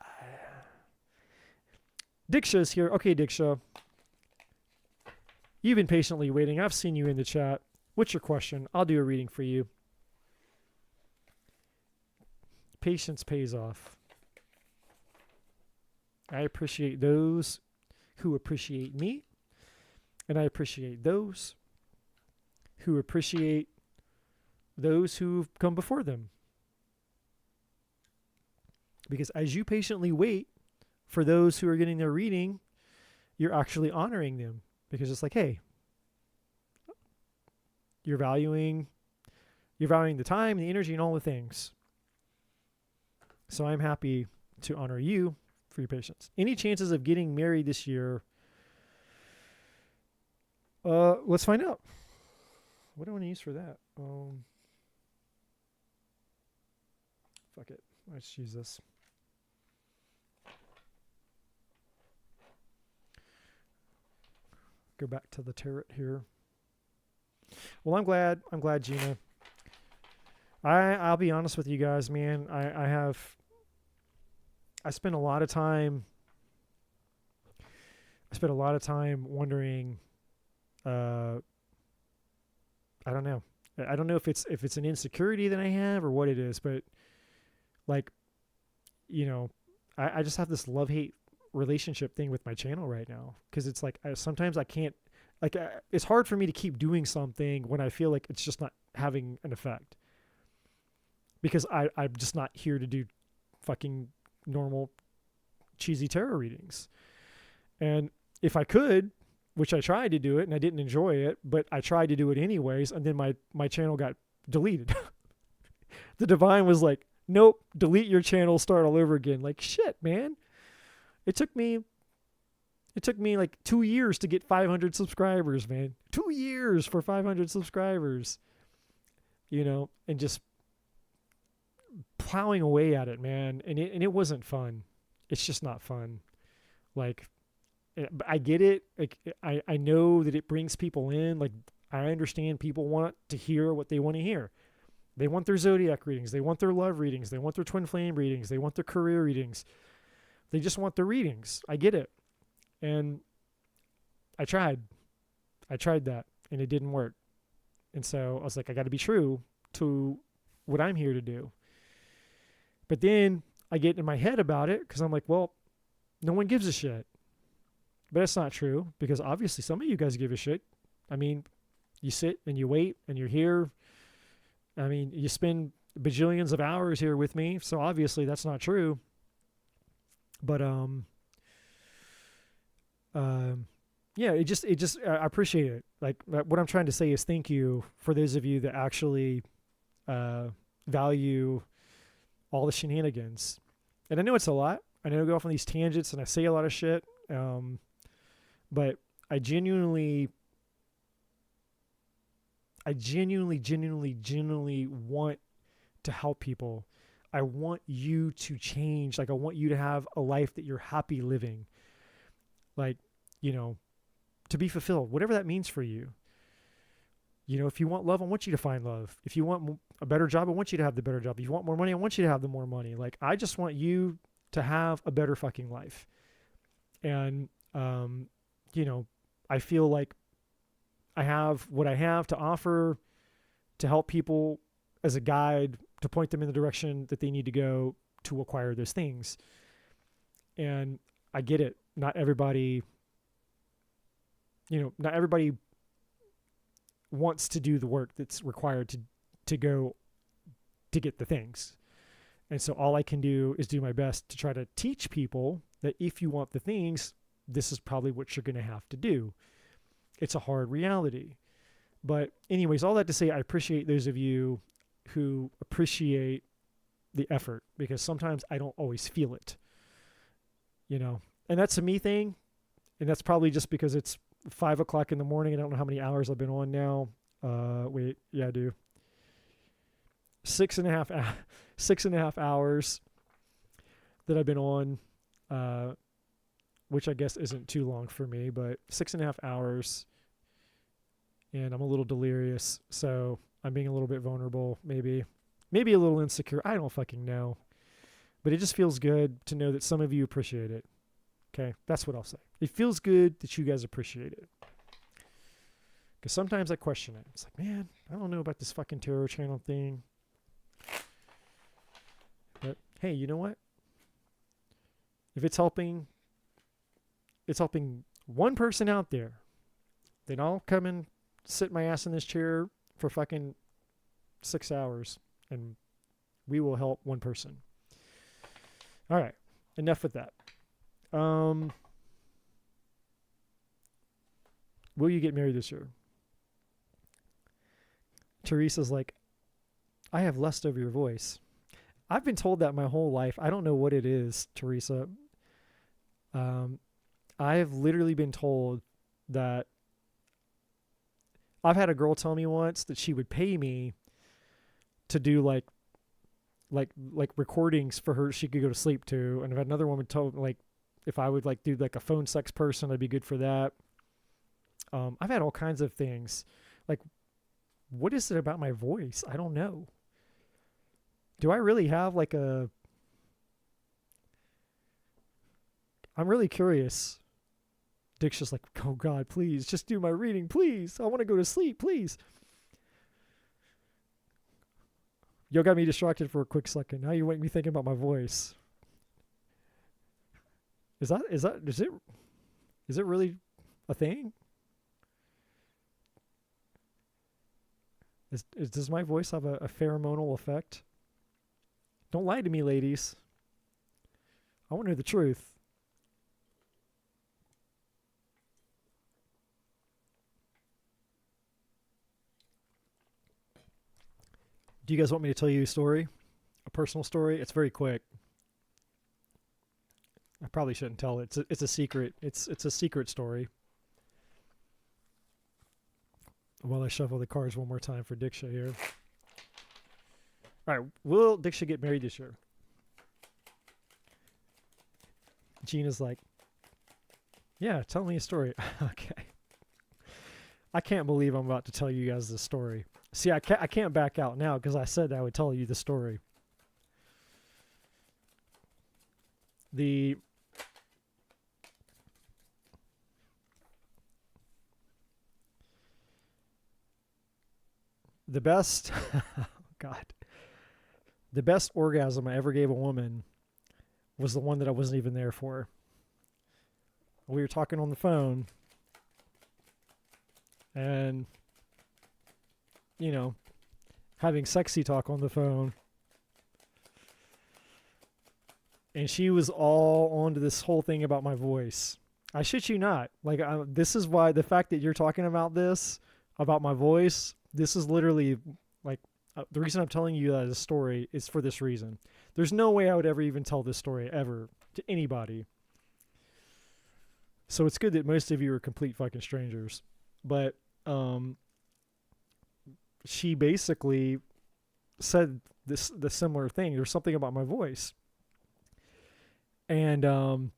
Diksha's here. Okay, Diksha. You've been patiently waiting. I've seen you in the chat. What's your question? I'll do a reading for you. Patience pays off. I appreciate those who appreciate me, and I appreciate those who appreciate those who've come before them. Because as you patiently wait for those who are getting their reading, you're actually honoring them. Because it's like, hey, you're valuing the time, the energy, and all the things. So I'm happy to honor you for your patience. Any chances of getting married this year? Let's find out. What do I want to use for that? Fuck it. Let's use this. Go back to the tarot here. Well, I'm glad, Gina. I'll be honest with you guys, man. I spent a lot of time wondering, I don't know. I don't know if it's an insecurity that I have or what it is, but like, you know, I just have this love-hate relationship thing with my channel right now. Cause it's like, sometimes I can't, like, it's hard for me to keep doing something when I feel like it's just not having an effect. Because I'm just not here to do fucking normal cheesy tarot readings. And if I could, which I tried to do it and I didn't enjoy it, but I tried to do it anyways, and then my channel got deleted. The divine was like, nope, delete your channel, start all over again. Like, shit, man. It took me like 2 years to get 500 subscribers, man. 2 years for 500 subscribers. You know, and just plowing away at it, man. And it wasn't fun. It's just not fun. Like, I get it. Like, I know that it brings people in. Like, I understand people want to hear what they want to hear. They want their zodiac readings. They want their love readings. They want their twin flame readings. They want their career readings. They just want their readings. I get it. And I tried that, and it didn't work. And so I was like, I got to be true to what I'm here to do. But then I get in my head about it because I'm like, well, no one gives a shit. But that's not true, because obviously some of you guys give a shit. I mean, you sit and you wait and you're here. I mean, you spend bajillions of hours here with me. So obviously that's not true. But, yeah, it just, I appreciate it. Like, what I'm trying to say is thank you for those of you that actually, value all the shenanigans. And I know it's a lot. I know I go off on these tangents and I say a lot of shit. But I genuinely want to help people. I want you to change. Like, I want you to have a life that you're happy living. Like, you know, to be fulfilled, whatever that means for you. You know, if you want love, I want you to find love. If you want a better job, I want you to have the better job. If you want more money, I want you to have the more money. Like, I just want you to have a better fucking life. And, you know, I feel like I have what I have to offer to help people as a guide, to point them in the direction that they need to go to acquire those things. And I get it. Not everybody wants to do the work that's required to go to get the things. And so all I can do is do my best to try to teach people that if you want the things, this is probably what you're going to have to do. It's a hard reality. But anyways, all that to say, I appreciate those of you who appreciate the effort, because sometimes I don't always feel it. you know, and that's a me thing. And that's probably just because it's 5 o'clock in the morning. I don't know how many hours I've been on now. Wait, yeah, I do. 6.5 hours that I've been on, which I guess isn't too long for me, but 6.5 hours, and I'm a little delirious, so I'm being a little bit vulnerable, maybe a little insecure. I don't fucking know, but it just feels good to know that some of you appreciate it. Okay, that's what I'll say. It feels good that you guys appreciate it. Because sometimes I question it. It's like, man, I don't know about this fucking tarot channel thing. But hey, you know what? If it's helping one person out there, then I'll come and sit my ass in this chair for fucking 6 hours and we will help one person. All right, enough with that. Will you get married this year? Teresa's like, I have lust over your voice. I've been told that my whole life. I don't know what it is, Teresa. I've literally been told that I've had a girl tell me once that she would pay me to do like recordings for her she could go to sleep to, and I've had another woman told like if I would like do like a phone sex person, I'd be good for that. I've had all kinds of things. Like, what is it about my voice? I don't know. Do I really have like a... I'm really curious. Dick's just like, oh God, please, just do my reading, please. I want to go to sleep, please. You got me distracted for a quick second. Now you make me thinking about my voice. Is it really a thing? Does my voice have a pheromonal effect? Don't lie to me, ladies. I want to know the truth. Do you guys want me to tell you a story? A personal story? It's very quick. I probably shouldn't tell it. It's a secret. It's a secret story. While I shuffle the cards one more time for Diksha here. All right, will Diksha get married this year? Gina's like, yeah, tell me a story. Okay. I can't believe I'm about to tell you guys this story. See, I can't back out now because I said I would tell you the story. The best, oh God, the best orgasm I ever gave a woman was the one that I wasn't even there for. We were talking on the phone and, you know, having sexy talk on the phone. And she was all onto this whole thing about my voice. I shit you not. Like, this is why the fact that you're talking about this, about my voice, this is literally like the reason I'm telling you that as a story is for this reason. There's no way I would ever even tell this story ever to anybody. So it's good that most of you are complete fucking strangers. But she basically said the similar thing. There's something about my voice. And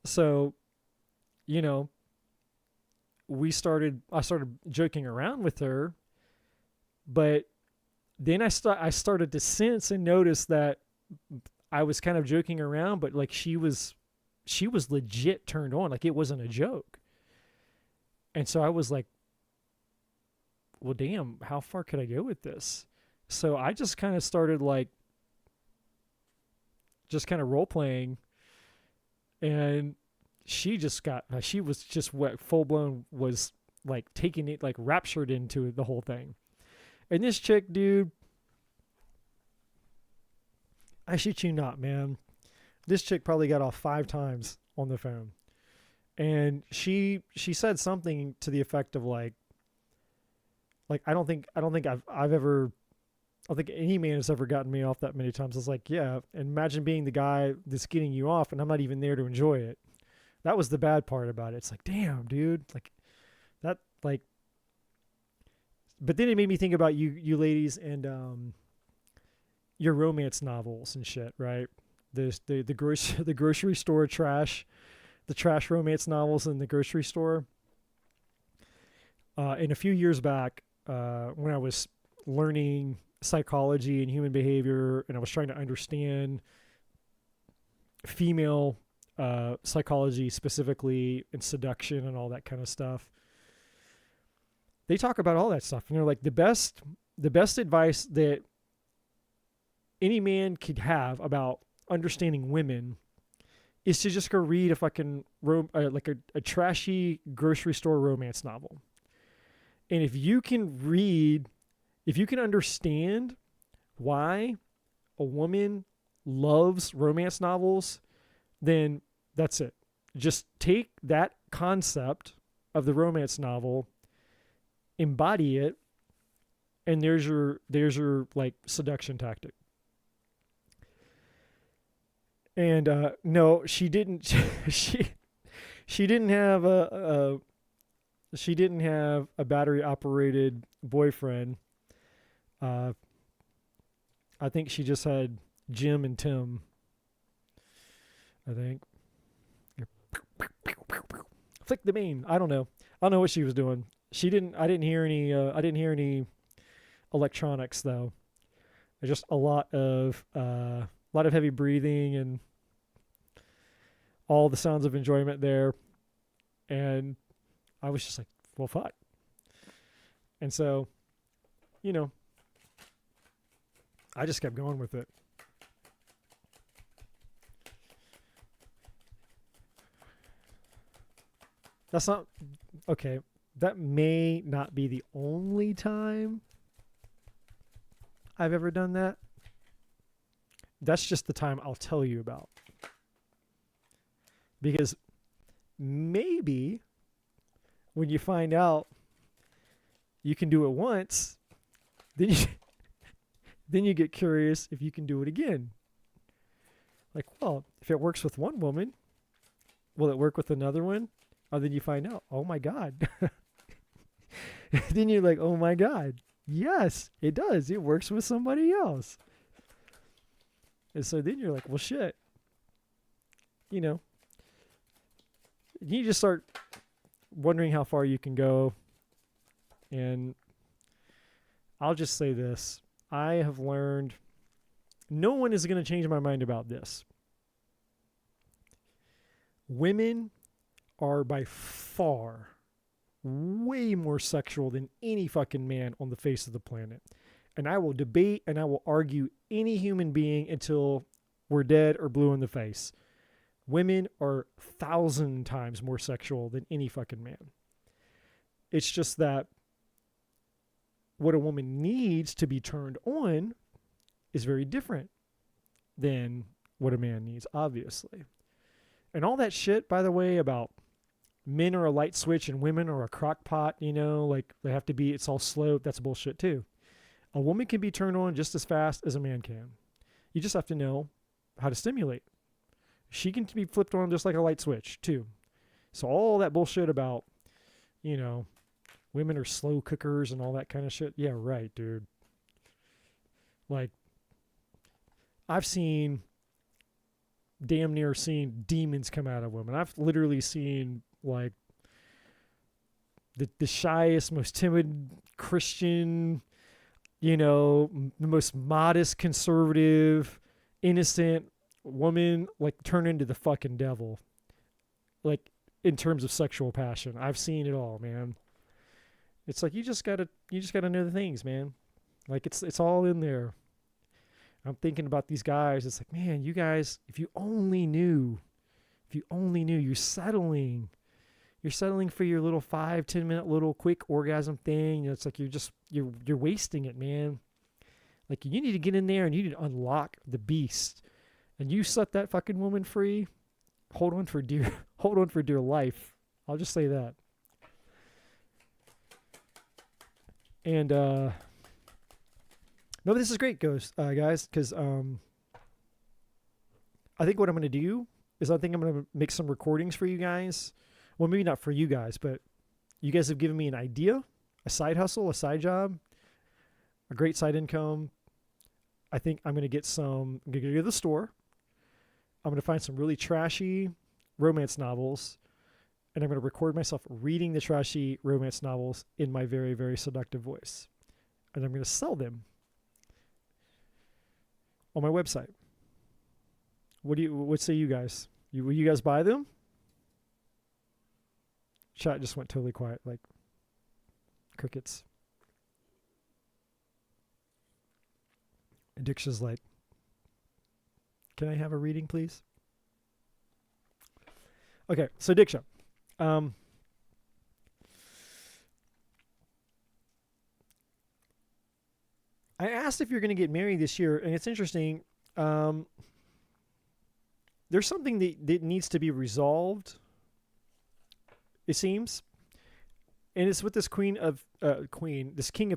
so, you know, I started joking around with her, but then I started to sense and notice that I was kind of joking around, but like she was legit turned on, like it wasn't a joke. And so I was like, well, damn, how far could I go with this? So I just kind of started like just kind of role playing, and she was just what full blown was like taking it, like raptured into the whole thing. And this chick, dude, I shit you not, man. This chick probably got off 5 times on the phone. And she said something to the effect of like I don't think I've ever don't think any man has ever gotten me off that many times. It's like, yeah, imagine being the guy that's getting you off and I'm not even there to enjoy it. That was the bad part about it. It's like, damn, dude, like that, like, but then it made me think about you ladies and your romance novels and shit, right? The grocery store trash, the trash romance novels in the grocery store. And a few years back, when I was learning psychology and human behavior, and I was trying to understand female psychology specifically, and seduction and all that kind of stuff, they talk about all that stuff, and they're like, the best advice that any man could have about understanding women is to just go read a fucking like a trashy grocery store romance novel. And if you can understand why a woman loves romance novels, then that's it. Just take that concept of the romance novel, embody it, and there's your like seduction tactic. And no, she didn't. she didn't have a battery operated boyfriend. I think she just had Jim and Tim. I think. Flick the bean. I don't know what she was doing. I didn't hear any electronics though. Just a lot of heavy breathing and all the sounds of enjoyment there. And I was just like, well, fuck. And so, I just kept going with it. That's not, okay, that may not be the only time I've ever done that. That's just the time I'll tell you about. Because maybe when you find out you can do it once, then you get curious if you can do it again. Like, well, if it works with one woman, will it work with another one? Oh, then you find out, oh my God. Then you're like, oh my God. Yes, it does. It works with somebody else. And so then you're like, well, shit. You just start wondering how far you can go. And I'll just say this. I have learned no one is going to change my mind about this. Women are by far way more sexual than any fucking man on the face of the planet. And I will debate and I will argue any human being until we're dead or blue in the face. Women are 1,000 times more sexual than any fucking man. It's just that what a woman needs to be turned on is very different than what a man needs, obviously. And all that shit, by the way, about men are a light switch and women are a crock pot, like they have to be, it's all slow. That's bullshit too. A woman can be turned on just as fast as a man can. You just have to know how to stimulate. She can be flipped on just like a light switch too. So all that bullshit about, women are slow cookers and all that kind of shit. Yeah, right, dude. Like, I've damn near seen demons come out of women. I've literally seen like the shyest, most timid Christian, the most modest, conservative, innocent woman like turn into the fucking devil. Like in terms of sexual passion. I've seen it all, man. It's like you just gotta know the things, man. Like it's all in there. I'm thinking about these guys. It's like, man, you guys, if you only knew, you're settling for your little 5-10 minute little quick orgasm thing. It's like you're wasting it, man. Like you need to get in there and you need to unlock the beast, and you set that fucking woman free. Hold on for dear life. I'll just say that. And No, this is great, guys, because I think what I'm going to do is I think I'm going to make some recordings for you guys. Well, maybe not for you guys, but you guys have given me an idea, a side hustle, a side job, a great side income. I think I'm going to I'm going to go to the store. I'm going to find some really trashy romance novels, and I'm going to record myself reading the trashy romance novels in my very, very seductive voice. And I'm going to sell them on my website. What say you guys? Will you guys buy them? Chat just went totally quiet, like crickets. Dixa's like, can I have a reading, please? Okay, so Diksha. I asked if you're going to get married this year, and it's interesting. There's something that needs to be resolved, it seems. And it's with this King of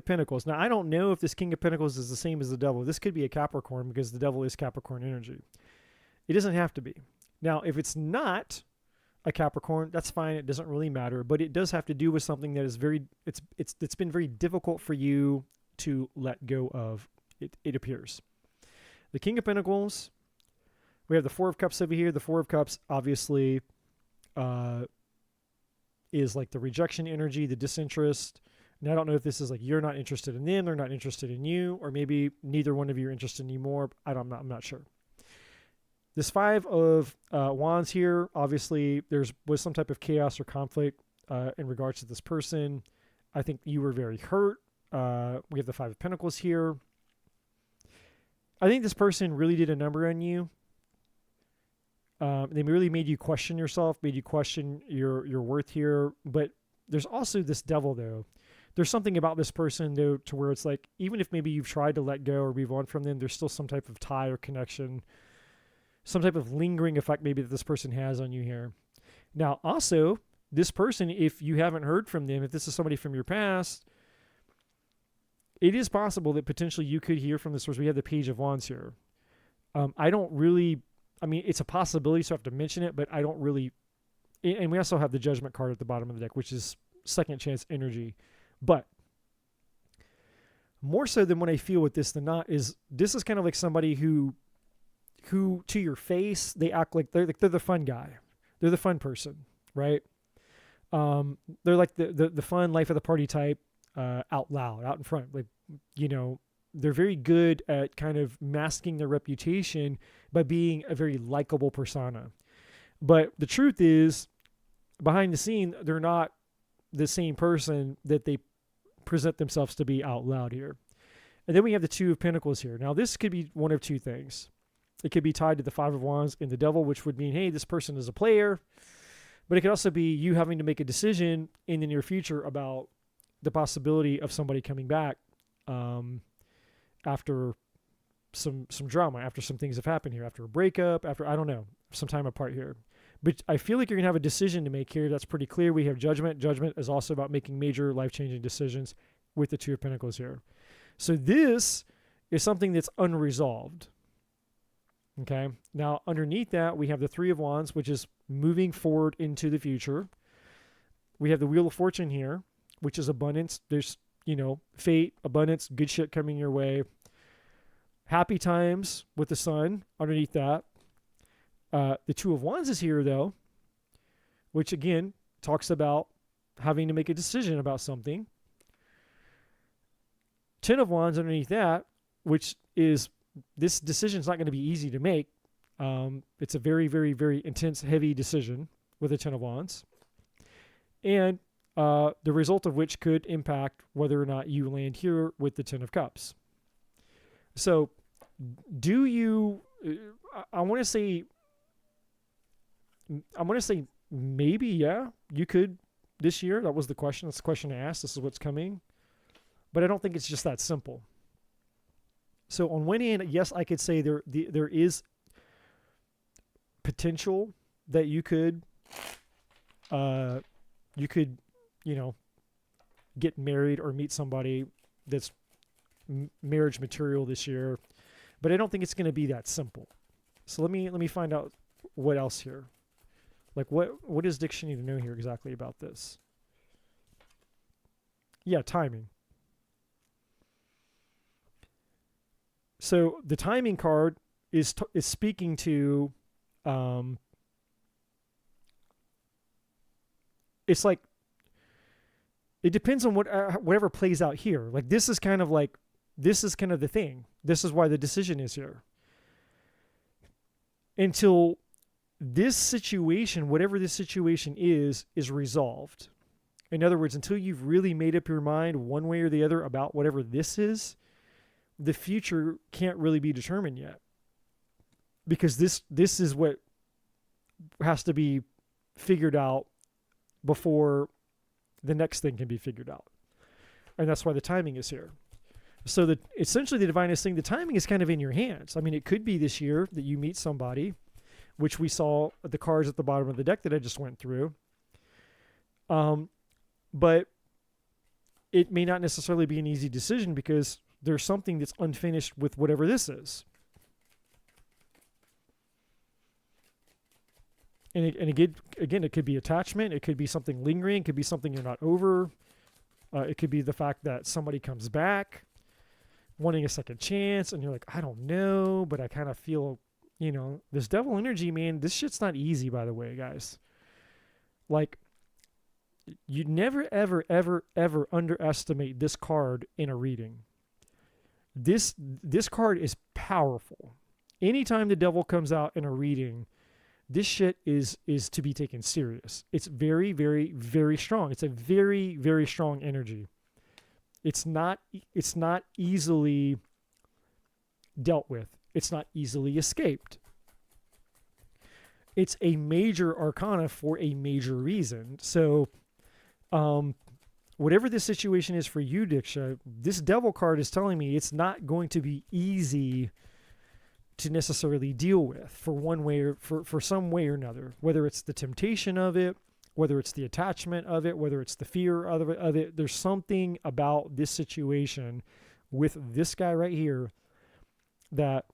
Pentacles. Now, I don't know if this King of Pentacles is the same as the Devil. This could be a Capricorn because the Devil is Capricorn energy. It doesn't have to be. Now, if it's not a Capricorn, that's fine. It doesn't really matter. But it does have to do with something that is it's been very difficult for you to let go of, it appears. The King of Pentacles, we have the Four of Cups over here. The Four of Cups, obviously, is like the rejection energy, the disinterest. And I don't know if this is like you're not interested in them, they're not interested in you, or maybe neither one of you are interested anymore. I'm not sure. This Five of Wands here, obviously, was some type of chaos or conflict in regards to this person. I think you were very hurt. We have the Five of Pentacles here. I think this person really did a number on you. They really made you question yourself, made you question your worth here. But there's also this Devil, though. There's something about this person, though, to where it's like, even if maybe you've tried to let go or move on from them, there's still some type of tie or connection, some type of lingering effect maybe that this person has on you here. Now, also, this person, if you haven't heard from them, if this is somebody from your past, it is possible that potentially you could hear from this person. We have the Page of Wands here. It's a possibility, so I have to mention it, but I don't really. And we also have the Judgment card at the bottom of the deck, which is second chance energy. But more so than what I feel with this than not is this is kind of like somebody who to your face, they act like they're the fun guy. They're the fun person, right? They're like the fun life of the party type, out loud, out in front. Like, they're very good at kind of masking their reputation by being a very likable persona. But the truth is, behind the scene, they're not the same person that they present themselves to be out loud here. And then we have the Two of Pentacles here. Now, this could be one of two things. It could be tied to the Five of Wands and the Devil, which would mean, hey, this person is a player. But it could also be you having to make a decision in the near future about the possibility of somebody coming back after some drama, after some things have happened here, after a breakup, after, I don't know, some time apart here. But I feel like you're going to have a decision to make here. That's pretty clear. We have Judgment. Judgment is also about making major life-changing decisions with the Two of Pentacles here. So this is something that's unresolved. Okay. Now, underneath that, we have the Three of Wands, which is moving forward into the future. We have the Wheel of Fortune here, which is abundance. There's, fate, abundance, good shit coming your way. Happy times with the Sun underneath that. The Two of Wands is here, though, which, again, talks about having to make a decision about something. Ten of Wands underneath that, which is this decision is not going to be easy to make. It's a very, very, very intense, heavy decision with the Ten of Wands. And the result of which could impact whether or not you land here with the Ten of Cups. So do you, I want to say maybe, yeah, you could this year. That was the question. That's the question I asked. This is what's coming. But I don't think it's just that simple. So on one hand, yes, I could say there is potential that you could get married or meet somebody that's marriage material this year, but I don't think it's going to be that simple. So let me find out what else here. Like what does Diction need to know here exactly about this? Yeah, timing. So the timing card is speaking to, it's like, it depends on whatever plays out here. Like this is kind of the thing. This is why the decision is here. Until this situation, whatever this situation is resolved. In other words, until you've really made up your mind one way or the other about whatever this is, the future can't really be determined yet. Because this is what has to be figured out before the next thing can be figured out. And that's why the timing is here. So that essentially the divine is saying the timing is kind of in your hands. I mean, it could be this year that you meet somebody, which we saw the cards at the bottom of the deck that I just went through. But it may not necessarily be an easy decision because there's something that's unfinished with whatever this is. And again, it could be attachment. It could be something lingering. It could be something you're not over. It could be the fact that somebody comes back wanting a second chance and you're like, I don't know, but I kind of feel, this devil energy, man, this shit's not easy, by the way, guys. Like, you never, ever, ever, ever underestimate this card in a reading. This card is powerful. Anytime the devil comes out in a reading, this shit is to be taken serious. It's very, very, very strong. It's a very, very strong energy. It's not easily dealt with. It's not easily escaped. It's a major arcana for a major reason. So, whatever this situation is for you, Diksha, this devil card is telling me it's not going to be easy to necessarily deal with for one way or for some way or another, whether it's the temptation of it, whether it's the attachment of it, whether it's the fear of it. There's something about this situation with this guy right here that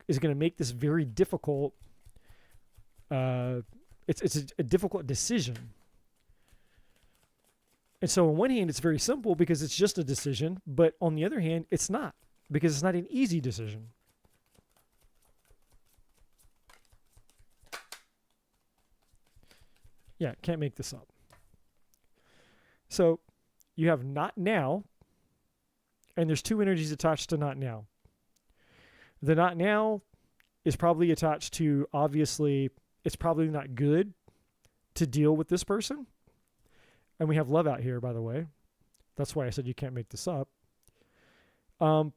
is going to make this very difficult. It's a difficult decision. And so on one hand, it's very simple because it's just a decision, but on the other hand, it's not, because it's not an easy decision. Yeah, can't make this up. So you have not now, and there's two energies attached to not now. The not now is probably attached to, obviously, it's probably not good to deal with this person. And we have love out here, by the way. That's why I said you can't make this up. But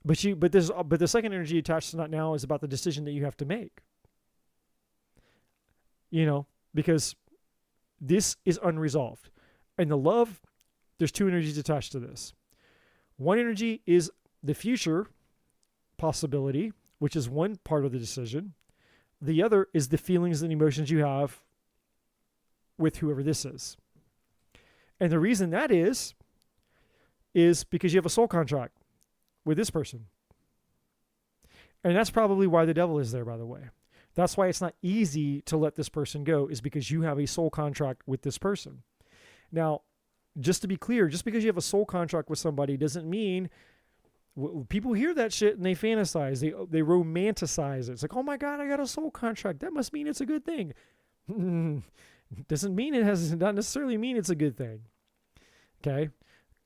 the second energy attached to not now is about the decision that you have to make. Because this is unresolved. And the love, there's two energies attached to this. One energy is the future possibility, which is one part of the decision. The other is the feelings and emotions you have with whoever this is. And the reason that is because you have a soul contract with this person. And that's probably why the devil is there, by the way. That's why it's not easy to let this person go, is because you have a soul contract with this person. Now, just to be clear, just because you have a soul contract with somebody doesn't mean people hear that shit and they fantasize, they romanticize it. It's like, oh my God, I got a soul contract. That must mean it's a good thing. Doesn't not necessarily mean it's a good thing. Okay.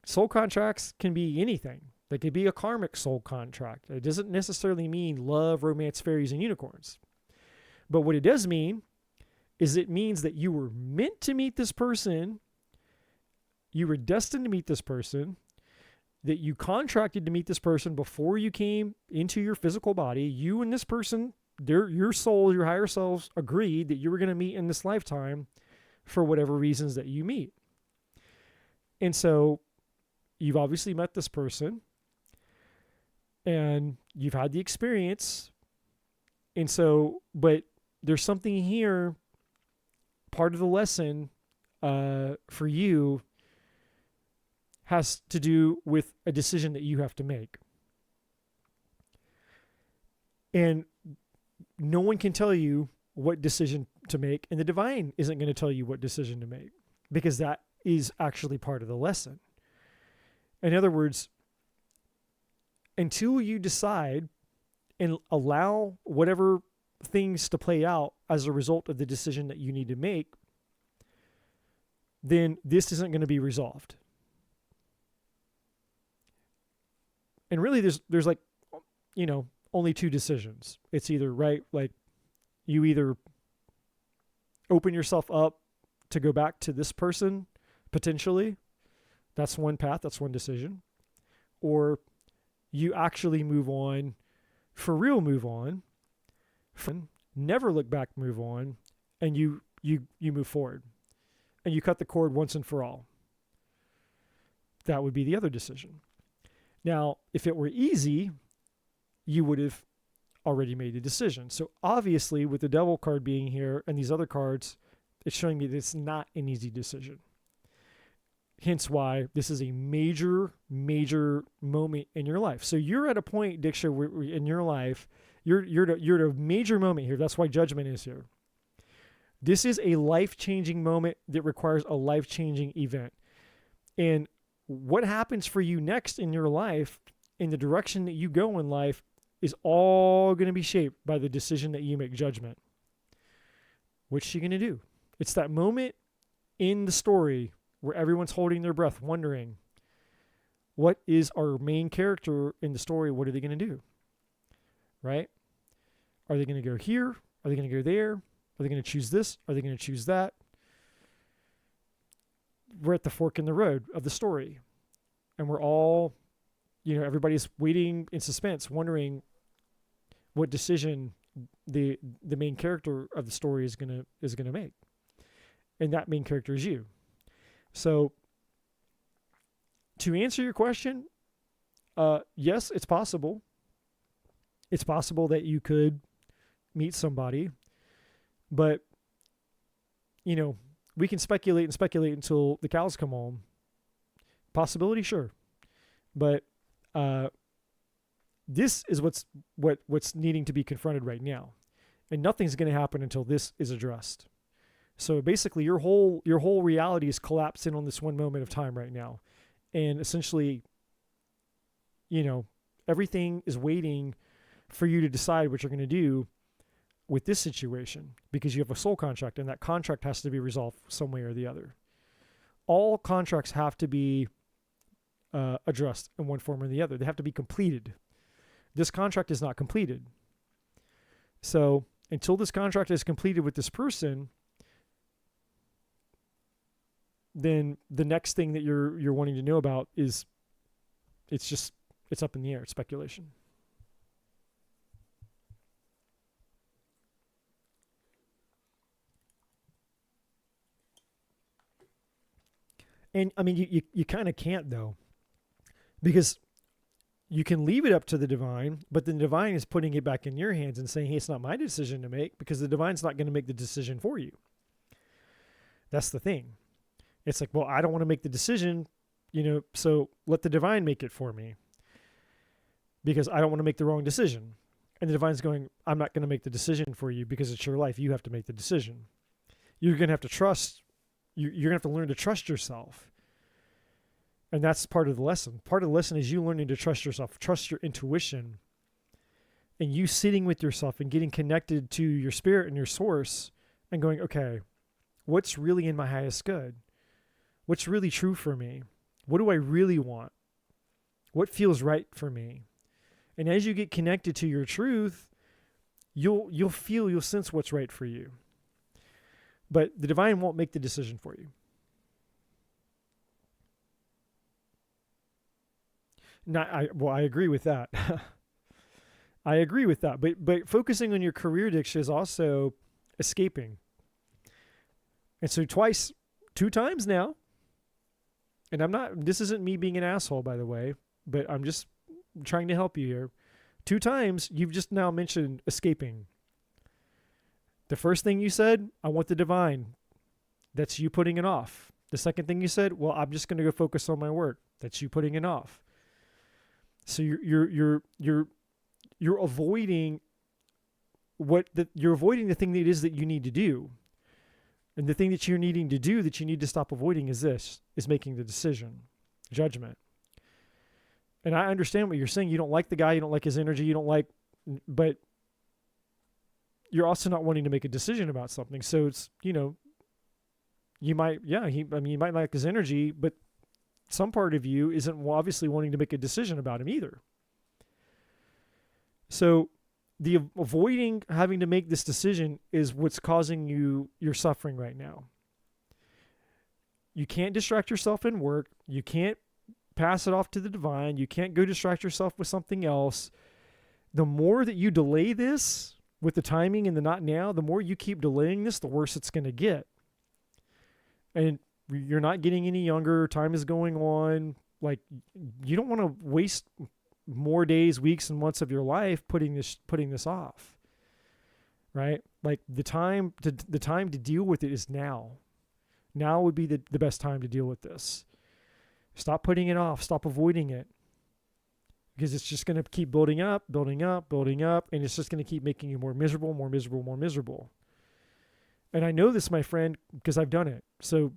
Soul contracts can be anything. They could be a karmic soul contract. It doesn't necessarily mean love, romance, fairies, and unicorns. But what it does mean is it means that you were meant to meet this person. You were destined to meet this person, that you contracted to meet this person before you came into your physical body. You and this person, your soul, your higher selves agreed that you were going to meet in this lifetime for whatever reasons that you meet. And so you've obviously met this person and you've had the experience. And so, but there's something here, part of the lesson for you has to do with a decision that you have to make. And no one can tell you what decision to make, and the divine isn't going to tell you what decision to make, because that is actually part of the lesson. In other words, until you decide and allow whatever things to play out as a result of the decision that you need to make, then this isn't going to be resolved. And really there's like, only two decisions. It's either, right, like you either open yourself up to go back to this person, potentially. That's one path, that's one decision. Or you actually move on, for real move on, never look back, move on, and you move forward. And you cut the cord once and for all. That would be the other decision. Now, if it were easy, you would have already made a decision. So obviously, with the devil card being here and these other cards, it's showing me that it's not an easy decision. Hence why this is a major, major moment in your life. So you're at a point, Diksha, where in your life, you're at a major moment here. That's why judgment is here. This is a life-changing moment that requires a life-changing event. And what happens for you next in your life, in the direction that you go in life, is all going to be shaped by the decision that you make, judgment. What's she going to do? It's that moment in the story where everyone's holding their breath, wondering, what is our main character in the story? What are they going to do? Right? Are they going to go here? Are they going to go there? Are they going to choose this? Are they going to choose that? We're at the fork in the road of the story. And we're all, everybody's waiting in suspense, wondering what decision the main character of the story is gonna make. And that main character is you. So to answer your question, yes, it's possible. It's possible that you could meet somebody, but we can speculate and speculate until the cows come home. Possibility, sure. But this is what's needing to be confronted right now. And nothing's going to happen until this is addressed. So basically your whole reality is collapsing on this one moment of time right now. And essentially, everything is waiting for you to decide what you're going to do with this situation, because you have a soul contract, and that contract has to be resolved some way or the other. All contracts have to be addressed in one form or the other. They have to be completed. This contract is not completed. So until this contract is completed with this person, then the next thing that you're wanting to know about is it's up in the air. It's speculation. And I mean, you kind of can't, though, because you can leave it up to the divine, but the divine is putting it back in your hands and saying, hey, it's not my decision to make, because the divine's not going to make the decision for you. That's the thing. It's like, well, I don't want to make the decision, so let the divine make it for me, because I don't want to make the wrong decision. And the divine's going, I'm not going to make the decision for you because it's your life. You have to make the decision. You're going to have to trust. You're going to have to learn to trust yourself. And that's part of the lesson. Part of the lesson is you learning to trust yourself, trust your intuition, and you sitting with yourself and getting connected to your spirit and your source and going, okay, what's really in my highest good? What's really true for me? What do I really want? What feels right for me? And as you get connected to your truth, you'll sense what's right for you. But the divine won't make the decision for you. I agree with that. I agree with that. But focusing on your career, Diksha, is also escaping. And so two times now, and this isn't me being an asshole, by the way, but I'm just trying to help you here. 2 times, you've just now mentioned escaping. The first thing you said, I want the divine. That's you putting it off. The second thing you said, well, I'm just going to go focus on my work. That's you putting it off. So you're avoiding you're avoiding the thing that it is that you need to do. And the thing that you're needing to do that you need to stop avoiding is making the decision, judgment. And I understand what you're saying. You don't like the guy, you don't like his energy, but you're also not wanting to make a decision about something. So it's, you might like his energy, but some part of you isn't obviously wanting to make a decision about him either. So the avoiding having to make this decision is what's causing your suffering right now. You can't distract yourself in work. You can't pass it off to the divine. You can't go distract yourself with something else. The more that you delay this with the timing and the not now, the more you keep delaying this, the worse it's going to get. And you're not getting any younger. Time is going on. Like, you don't want to waste more days, weeks, and months of your life putting this off, right? Like the time to deal with it is now. Now would be the best time to deal with this. Stop putting it off. Stop avoiding it, because it's just going to keep building up, and it's just going to keep making you more miserable, more miserable, more miserable. And I know this, my friend, because I've done it. So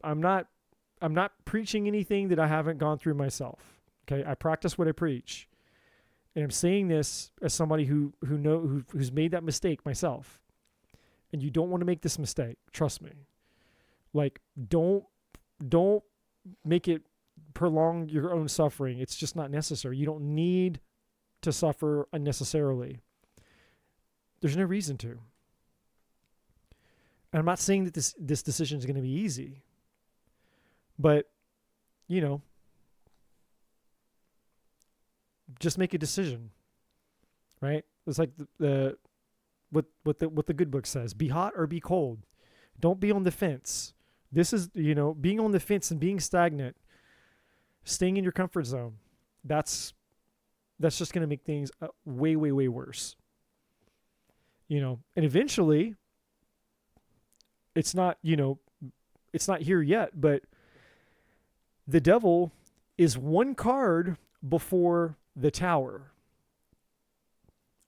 I'm not preaching anything that I haven't gone through myself. Okay, I practice what I preach, and I'm saying this as somebody who's made that mistake myself. And you don't want to make this mistake. Trust me. Like, don't make it prolong your own suffering. It's just not necessary. You don't need to suffer unnecessarily. There's no reason to. And I'm not saying that this decision is going to be easy, but just make a decision, right? It's like what the good book says: be hot or be cold. Don't be on the fence. This is, being on the fence and being stagnant, staying in your comfort zone. That's just going to make things way, way, way worse. And eventually, it's not here yet, but the devil is one card before the tower.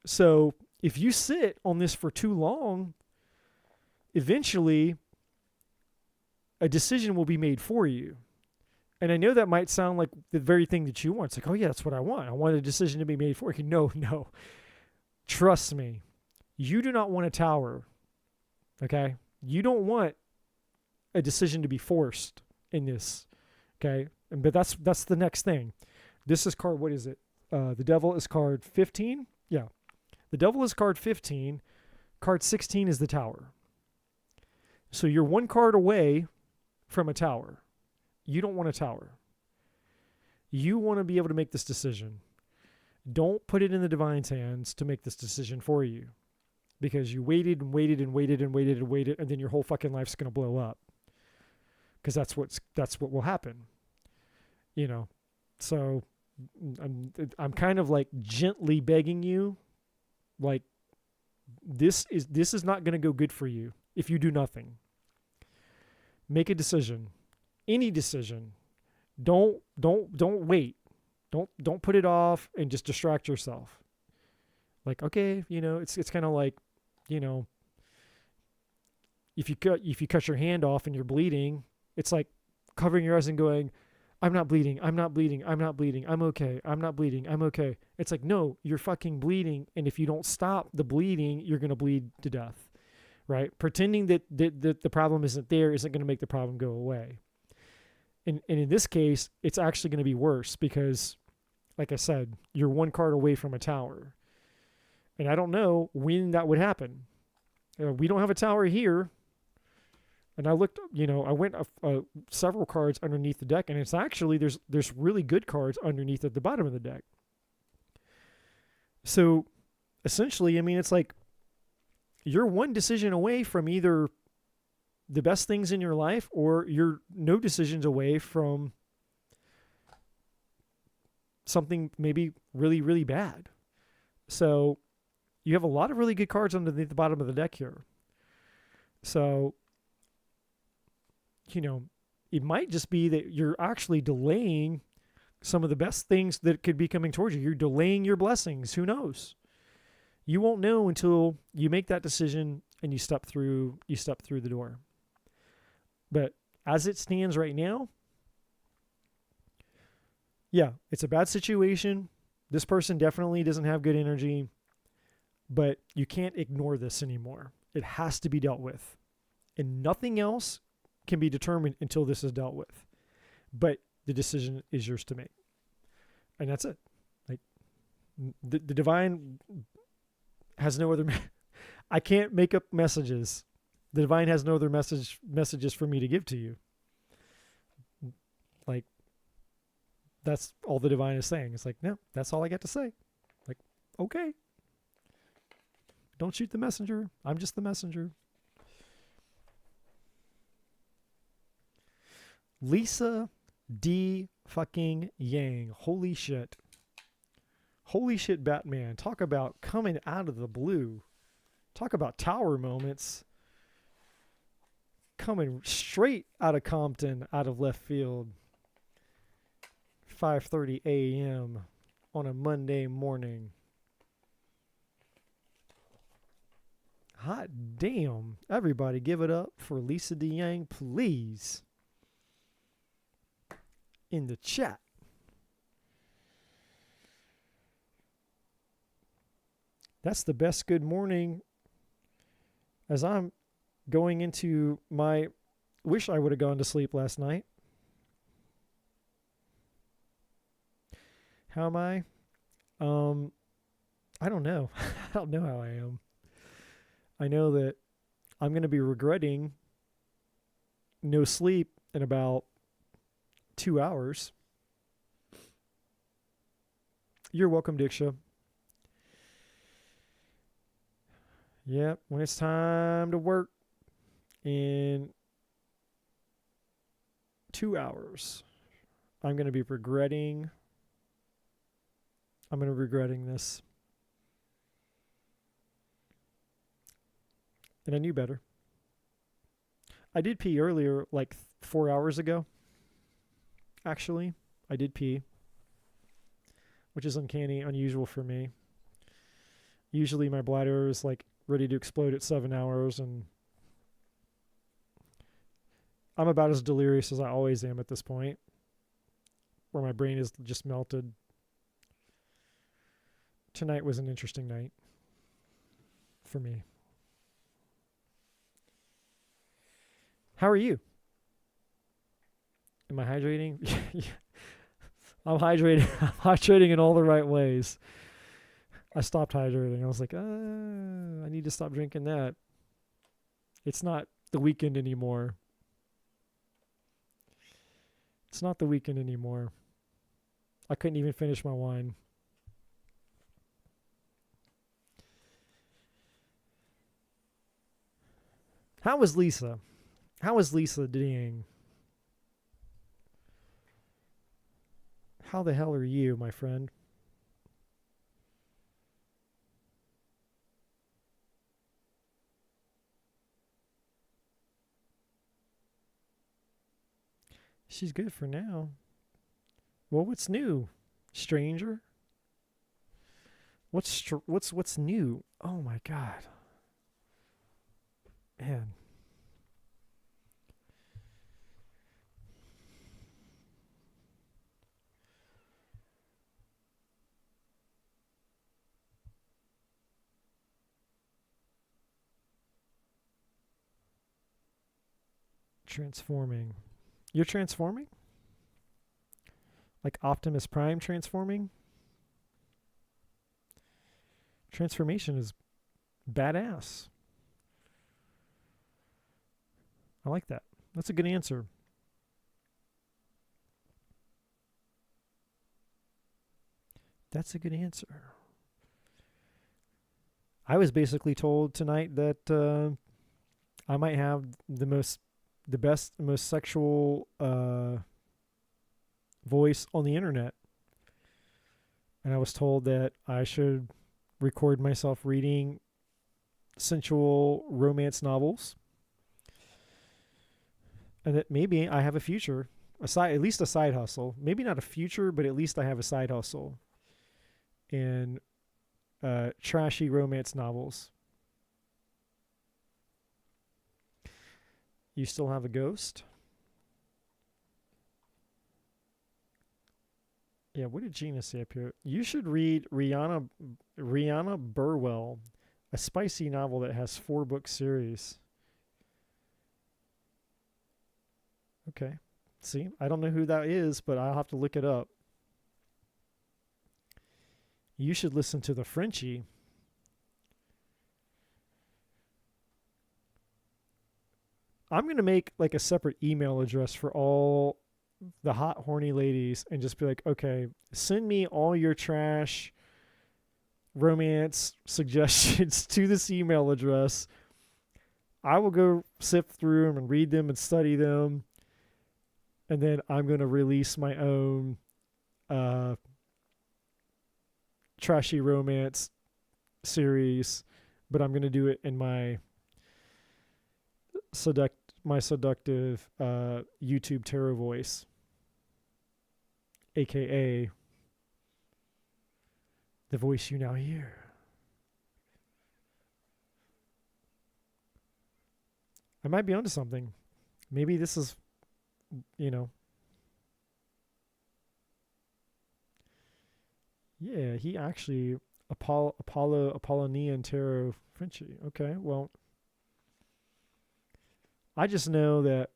So if you sit on this for too long, eventually a decision will be made for you. And I know that might sound like the very thing that you want. It's like, oh yeah, that's what I want. I want a decision to be made for you. No. Trust me. You do not want a tower. Okay? You don't want a decision to be forced in this. Okay? But that's the next thing. This is card, what is it? The devil is card 15? Yeah. The devil is card 15. Card 16 is the tower. So you're one card away from a tower. You don't want a tower. You want to be able to make this decision. Don't put it in the divine's hands to make this decision for you, because you waited and waited and waited and waited and waited, and then your whole fucking life's going to blow up, because that's what will happen. So I'm kind of like gently begging you, like, this is not going to go good for you if you do nothing. Make a decision. Any decision. Don't wait. Don't put it off and just distract yourself. Like, okay, it's kind of like, if you cut your hand off and you're bleeding, it's like covering your eyes and going, I'm not bleeding. I'm okay. I'm not bleeding. I'm okay. It's like, no, you're fucking bleeding. And if you don't stop the bleeding, you're going to bleed to death, right? Pretending that the problem isn't there isn't going to make the problem go away. And in this case, it's actually going to be worse because, like I said, you're one card away from a tower. And I don't know when that would happen. We don't have a tower here. And I looked, I went several cards underneath the deck, and it's actually, there's really good cards underneath at the bottom of the deck. So essentially, it's like you're one decision away from either the best things in your life, or you're no decisions away from something maybe really, really bad. So you have a lot of really good cards underneath the bottom of the deck here. So, it might just be that you're actually delaying some of the best things that could be coming towards you. You're delaying your blessings. Who knows? You won't know until you make that decision and you step through the door. But as it stands right now, yeah, it's a bad situation. This person definitely doesn't have good energy, but you can't ignore this anymore. It has to be dealt with. And nothing else can be determined until this is dealt with. But the decision is yours to make. And that's it. Like the divine has no other I can't make up messages. The divine has no other messages for me to give to you. Like, that's all the divine is saying. It's like, no, that's all I get to say. Like, okay. Don't shoot the messenger. I'm just the messenger. Lisa D. fucking Yang. Holy shit. Holy shit, Batman. Talk about coming out of the blue. Talk about tower moments. Coming straight out of Compton, out of left field. 5:30 a.m. on a Monday morning. Hot damn. Everybody give it up for Lisa D. Yang, please. In the chat. That's the best good morning as I'm going into my wish I would have gone to sleep last night. How am I? I don't know. I don't know how I am. I know that I'm going to be regretting no sleep in about 2 hours. You're welcome, Diksha. Yep, when it's time to work in 2 hours, I'm going to be regretting this. And I knew better. I did pee earlier, like 4 hours ago. Actually, I did pee, which is uncanny, unusual for me. Usually my bladder is like ready to explode at 7 hours, and I'm about as delirious as I always am at this point, where my brain is just melted. Tonight was an interesting night for me. How are you? Am I hydrating? I'm hydrating. I'm hydrating in all the right ways. I stopped hydrating. I was like, I need to stop drinking that. It's not the weekend anymore. It's not the weekend anymore. I couldn't even finish my wine. How is Lisa? How is Lisa doing? How the hell are you, my friend? She's good for now. Well, what's new, stranger? What's new? Oh my God, man. Transforming. You're transforming? Like Optimus Prime transforming? Transformation is badass. I like that. That's a good answer. That's a good answer. I was basically told tonight that I might have the best, most sexual voice on the internet. And I was told that I should record myself reading sensual romance novels and that maybe I have a future, at least a side hustle. Maybe not a future, but at least I have a side hustle in trashy romance novels. You still have a ghost? Yeah, what did Gina say up here? You should read Rihanna Burwell, a spicy novel that has 4-book series. Okay. See, I don't know who that is, but I'll have to look it up. You should listen to the Frenchie. I'm going to make like a separate email address for all the hot, horny ladies and just be like, okay, send me all your trash romance suggestions to this email address. I will go sift through them and read them and study them. And then I'm going to release my own trashy romance series, but I'm going to do it in my seductive YouTube tarot voice, aka the voice you now hear. I might be onto something. Maybe this is, yeah, he actually Apollonian tarot Frenchie. Okay, well, I just know that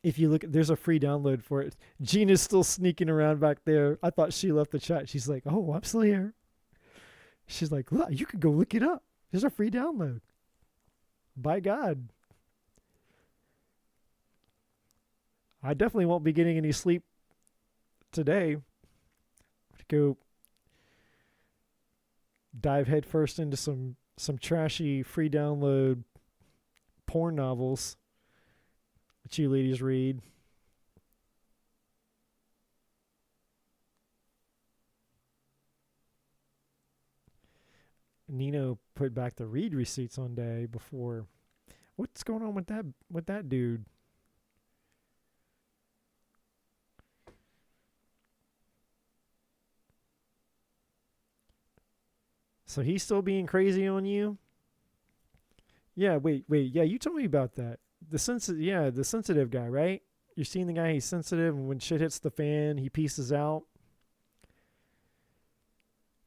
if you look, there's a free download for it. Gina's still sneaking around back there. I thought she left the chat. She's like, oh, I'm still here. She's like, look, you could go look it up. There's a free download. By God. I definitely won't be getting any sleep today. Go dive headfirst into some trashy free download porn novels that you ladies read. Nino put back the read receipts on day before. What's going on with that dude? So he's still being crazy on you? Yeah, wait. Yeah, you told me about that. The sensitive guy, right? You're seeing the guy, he's sensitive, and when shit hits the fan, he pieces out.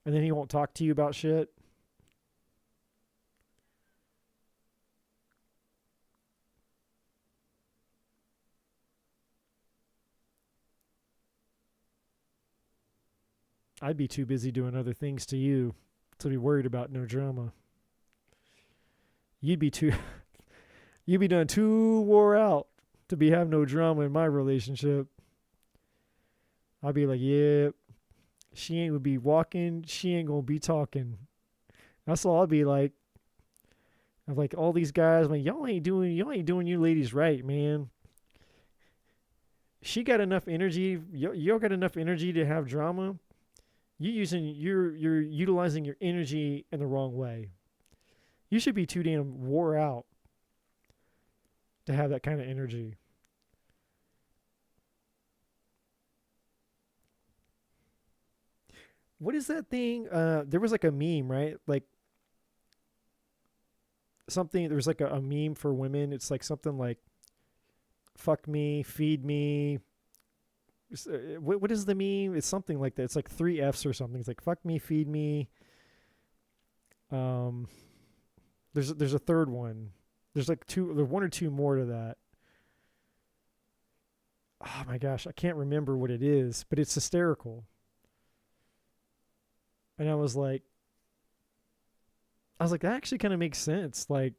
And then he won't talk to you about shit. I'd be too busy doing other things to you to be worried about no drama. You'd be done too wore out to be having no drama in my relationship. I'd be like, yeah, she ain't gonna be walking, she ain't gonna be talking. That's all I'd be like. I'm like, all these guys, like, y'all ain't doing you ladies right, man. She got enough energy, y'all got enough energy to have drama. You're utilizing your energy in the wrong way. You should be too damn wore out to have that kind of energy. What is that thing? There was like a meme, right? Like something, there was like a meme for women. It's like something like, fuck me, feed me. What is the meme? It's something like that. It's like 3 F's or something. It's like, fuck me, feed me. There's a third one. There's one or two more to that. Oh my gosh, I can't remember what it is, but it's hysterical. And I was like, that actually kind of makes sense. Like,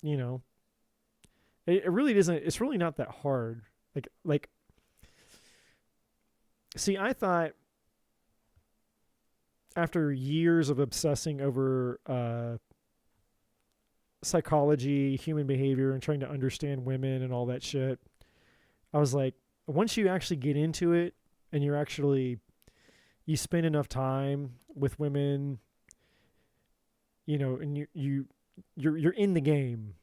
it really doesn't. It's really not that hard. Like. See, I thought after years of obsessing over psychology, human behavior, and trying to understand women and all that shit, I was like, once you actually get into it and you spend enough time with women, and you're in the game,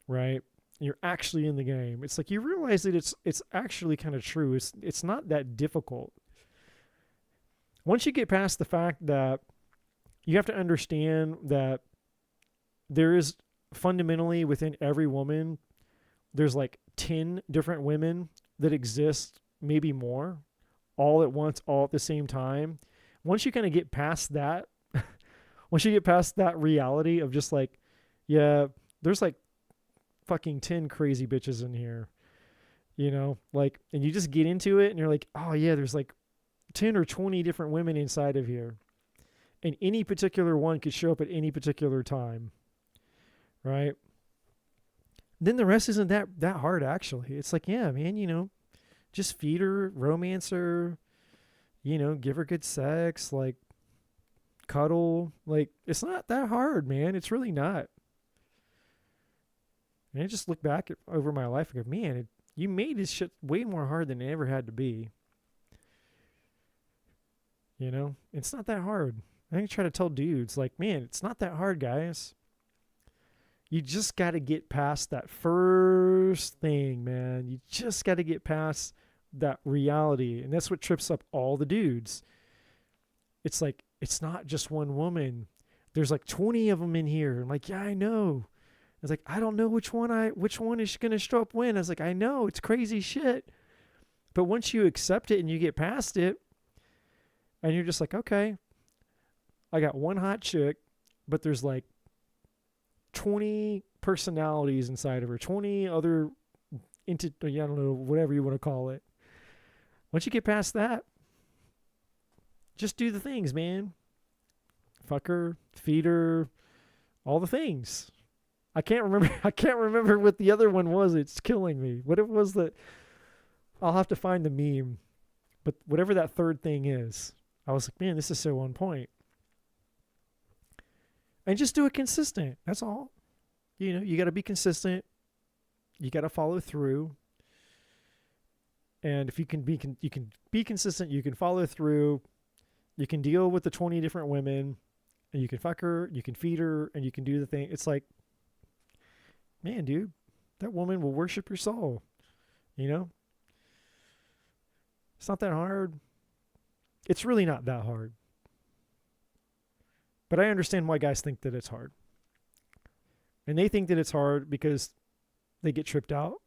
right? you're actually in the game, it's like you realize that it's actually kind of true. It's not that difficult. Once you get past the fact that you have to understand that there is fundamentally within every woman, there's like 10 different women that exist, maybe more, all at once, all at the same time. Once you kind of get past that, once you get past that reality of just like, yeah, there's like fucking 10 crazy bitches in here, like, and you just get into it and you're like, oh yeah, there's like 10 or 20 different women inside of here. And any particular one could show up at any particular time, right? Then the rest isn't that hard, actually. It's like, yeah, man, just feed her, romance her, give her good sex, like cuddle. Like, it's not that hard, man. It's really not. And I just look back over my life and go, man, you made this shit way more hard than it ever had to be. It's not that hard. I think I try to tell dudes, like, man, it's not that hard, guys. You just got to get past that first thing, man. You just got to get past that reality. And that's what trips up all the dudes. It's like, it's not just one woman. There's like 20 of them in here. I'm like, yeah, I know. It's like, I don't know which one is going to show up when. I was like, I know, it's crazy shit. But once you accept it and you get past it, and you're just like, okay, I got one hot chick, but there's like 20 personalities inside of her, 20 other, I don't know, whatever you want to call it. Once you get past that, just do the things, man. Fuck her, feed her, all the things. I can't remember what the other one was. It's killing me. What it was that, I'll have to find the meme. But whatever that third thing is, I was like, man, this is so on point. And just do it consistent. That's all. You got to be consistent. You got to follow through. And if you can be consistent, you can follow through. You can deal with the 20 different women, and you can fuck her, you can feed her, and you can do the thing. It's like, man, dude, that woman will worship your soul. It's not that hard. It's really not that hard. But I understand why guys think that it's hard. And they think that it's hard because they get tripped out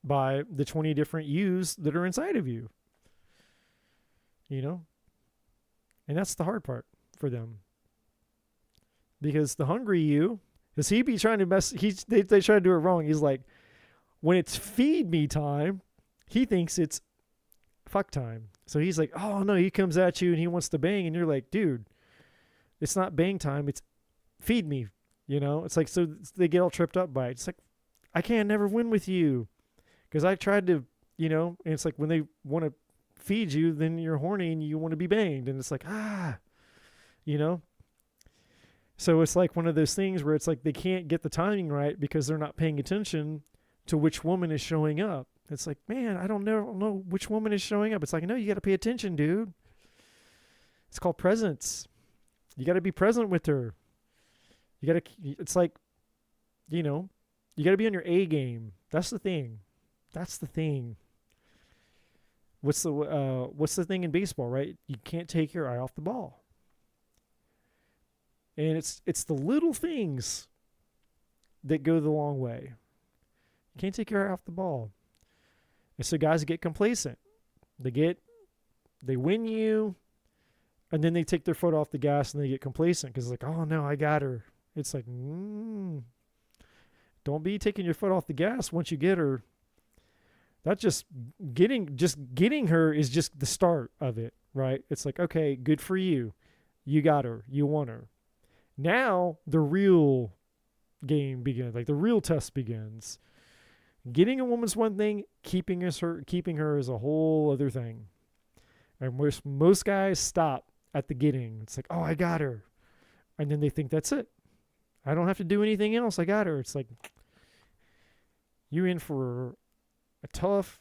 by the 20 different yous that are inside of you. And that's the hard part for them. Because the hungry you, because he be trying to they try to do it wrong. He's like, when it's feed me time, he thinks it's fuck time. So he's like, oh no, he comes at you and he wants to bang, and you're like, dude, it's not bang time, it's feed me. It's like, so they get all tripped up by it. It's like, I can't never win with you because I tried to, and it's like when they want to feed you, then you're horny and you want to be banged, and it's like, so it's like one of those things where it's like they can't get the timing right because they're not paying attention to which woman is showing up. It's like, man, I don't know which woman is showing up. It's like, no, you got to pay attention, dude. It's called presence. You got to be present with her. It's like, you got to be on your A game. That's the thing. What's the thing in baseball, right? You can't take your eye off the ball. And it's the little things that go the long way. You can't take your eye off the ball. And so guys get complacent. They win you, and then they take their foot off the gas and they get complacent because it's like, oh no, I got her. It's like, don't be taking your foot off the gas once you get her. That's just getting her is just the start of it, right? It's like, okay, good for you. You got her. You want her. Now the real game begins. Like the real test begins. Getting a woman's one thing, keeping her is a whole other thing. And most guys stop at the getting. It's like, oh, I got her. And then they think that's it. I don't have to do anything else. I got her. It's like, you're in for a tough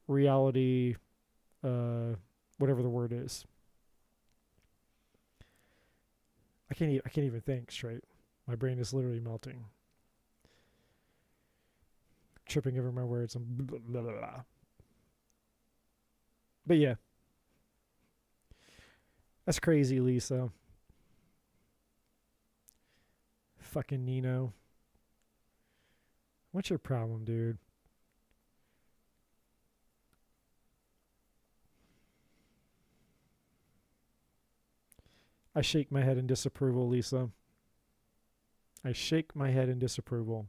reality, whatever the word is. I can't even think straight. My brain is literally melting. tripping over my words. I'm blah, blah, blah, blah. But yeah. That's crazy, Lisa. Fucking Nino. What's your problem, dude? I shake my head in disapproval, Lisa. I shake my head in disapproval.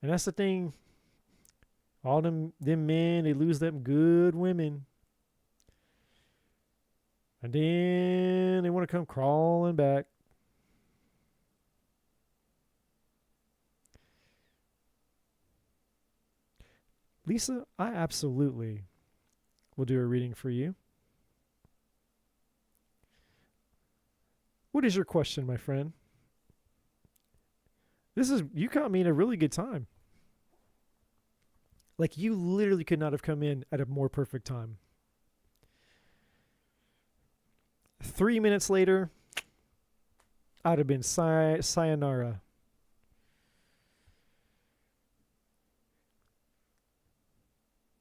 And that's the thing. All them men, they lose them good women. And then they want to come crawling back. Lisa, I absolutely will do a reading for you. What is your question, my friend? You caught me in a really good time. Like, you literally could not have come in at a more perfect time. 3 minutes later, I'd have been sayonara.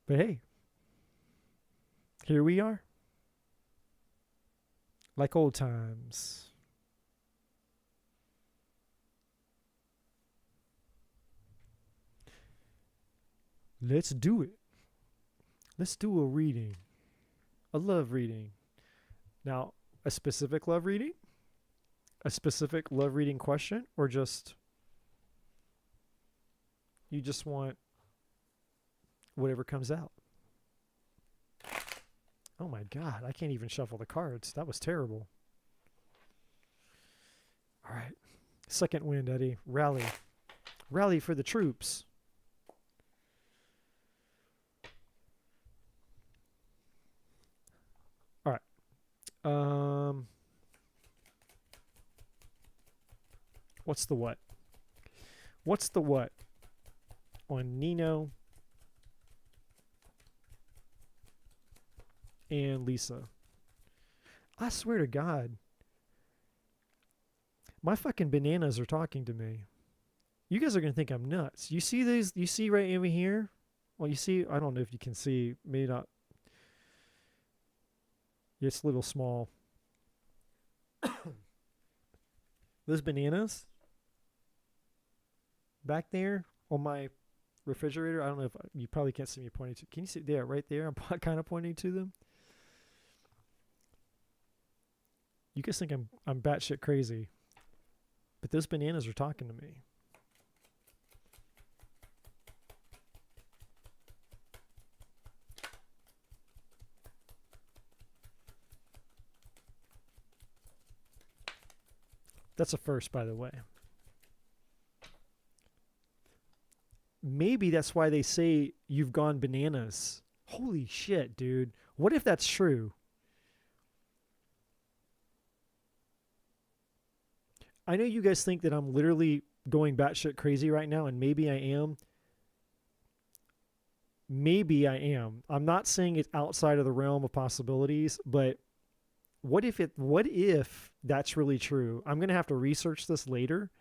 But hey, here we are. Like old times. Let's do it. Let's do a reading. A love reading. Now, a specific love reading? A specific love reading question? Or just, you just want whatever comes out? Oh my God, I can't even shuffle the cards. That was terrible. All right. Second wind, Eddie. Rally. Rally for the troops. All right. What's the what? What's the what on Nino and Lisa? I swear to God, my fucking bananas are talking to me. You guys are going to think I'm nuts. You see these? You see right over here? Well, you see, I don't know if you can see, maybe not. It's a little small. Those bananas back there on my refrigerator, I don't know if you probably can't see me pointing to. Can you see? Yeah, right there. I'm kind of pointing to them. You guys think I'm batshit crazy, but those bananas are talking to me. That's a first, by the way. Maybe that's why they say you've gone bananas. Holy shit, dude. What if that's true? I know you guys think that I'm literally going batshit crazy right now, and maybe I am. Maybe I am. I'm not saying it's outside of the realm of possibilities, but what if that's really true? I'm going to have to research this later.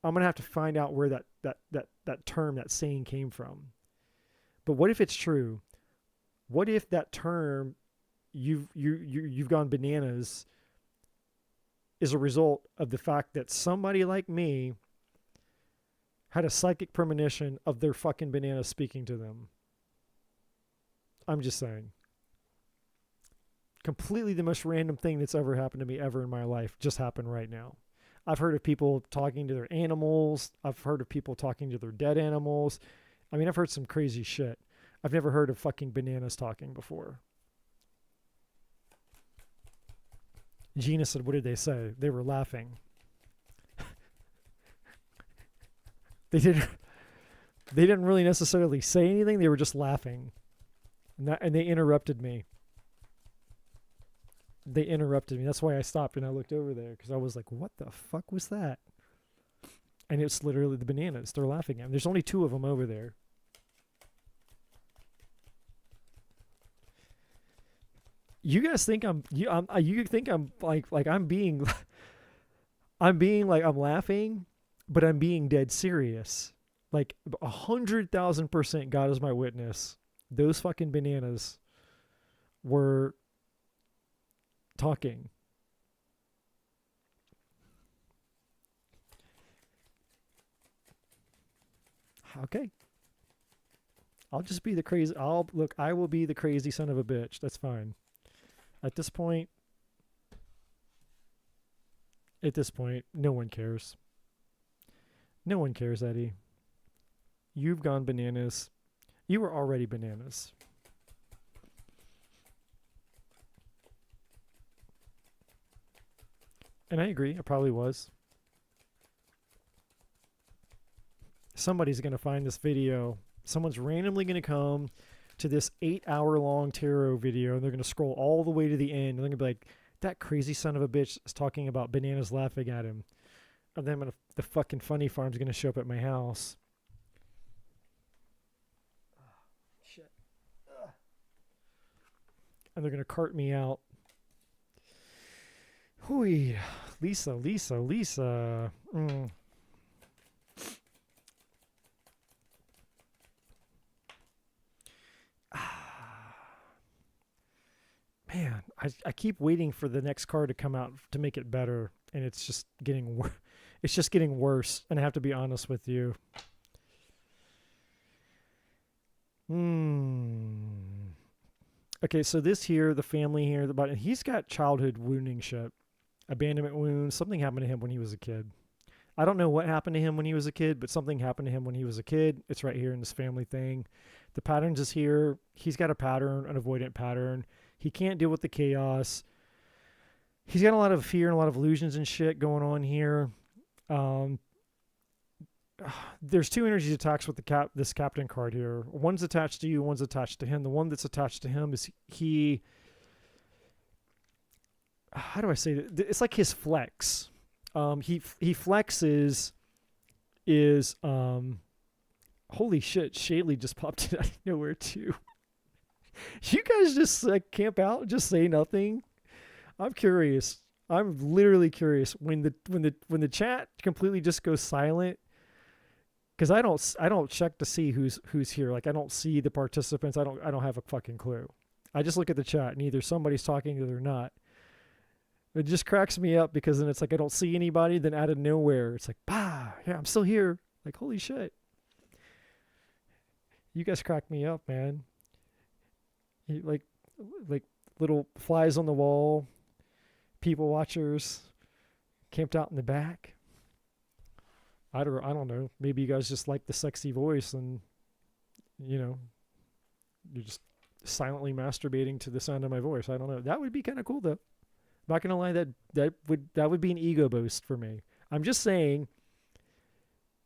I'm going to have to find out where that term, that saying came from. But what if it's true? What if that term, you've gone bananas, is a result of the fact that somebody like me had a psychic premonition of their fucking banana speaking to them? I'm just saying. Completely the most random thing that's ever happened to me ever in my life just happened right now. I've heard of people talking to their animals. I've heard of people talking to their dead animals. I mean, I've heard some crazy shit. I've never heard of fucking bananas talking before. Gina said, what did they say? They were laughing. They didn't really necessarily say anything. They were just laughing. And they interrupted me. That's why I stopped and I looked over there, because I was like, what the fuck was that? And it's literally the bananas. They're laughing at me. There's only 2 of them over there. You guys think you think I'm like I'm being I'm being like I'm laughing, but I'm being dead serious. Like 100,000%, God is my witness. Those fucking bananas were talking. Okay. I'll just be the crazy. I will be the crazy son of a bitch. That's fine. At this point, no one cares. No one cares, Eddie. You've gone bananas. You were already bananas. And I agree, I probably was. Somebody's going to find this video. Someone's randomly going to come to this 8-hour long tarot video, and they're going to scroll all the way to the end, and they're going to be like, that crazy son of a bitch is talking about bananas laughing at him. And then the fucking funny farm's going to show up at my house. Shit. And they're going to cart me out. Hooey. Lisa. Man, I keep waiting for the next card to come out to make it better, and it's just getting it's just getting worse, and I have to be honest with you. Okay, so this here, the family here, he's got childhood wounding shit. Abandonment wounds. Something happened to him when he was a kid. I don't know what happened to him when he was a kid, but something happened to him when he was a kid. It's right here in this family thing. The patterns is here. He's got a pattern, an avoidant pattern. He can't deal with the chaos. He's got a lot of fear and a lot of illusions and shit going on here. There's two energies attached with this captain card here. One's attached to you, one's attached to him. The one that's attached to him is how do I say that? It's like his flex. He flexes is holy shit, Shaylee just popped in out of nowhere too. You guys just like camp out and just say nothing. I'm curious. I'm literally curious when the chat completely just goes silent, because I don't check to see who's here. Like I don't see the participants. I don't have a fucking clue. I just look at the chat and either somebody's talking or they're not. It just cracks me up because then it's like I don't see anybody. Then out of nowhere, it's like, bah, yeah, I'm still here. Like holy shit. You guys crack me up, man. Like little flies on the wall, people watchers, camped out in the back. I don't know. Maybe you guys just like the sexy voice and, you're just silently masturbating to the sound of my voice. I don't know. That would be kind of cool though. Not gonna lie, that would be an ego boost for me. I'm just saying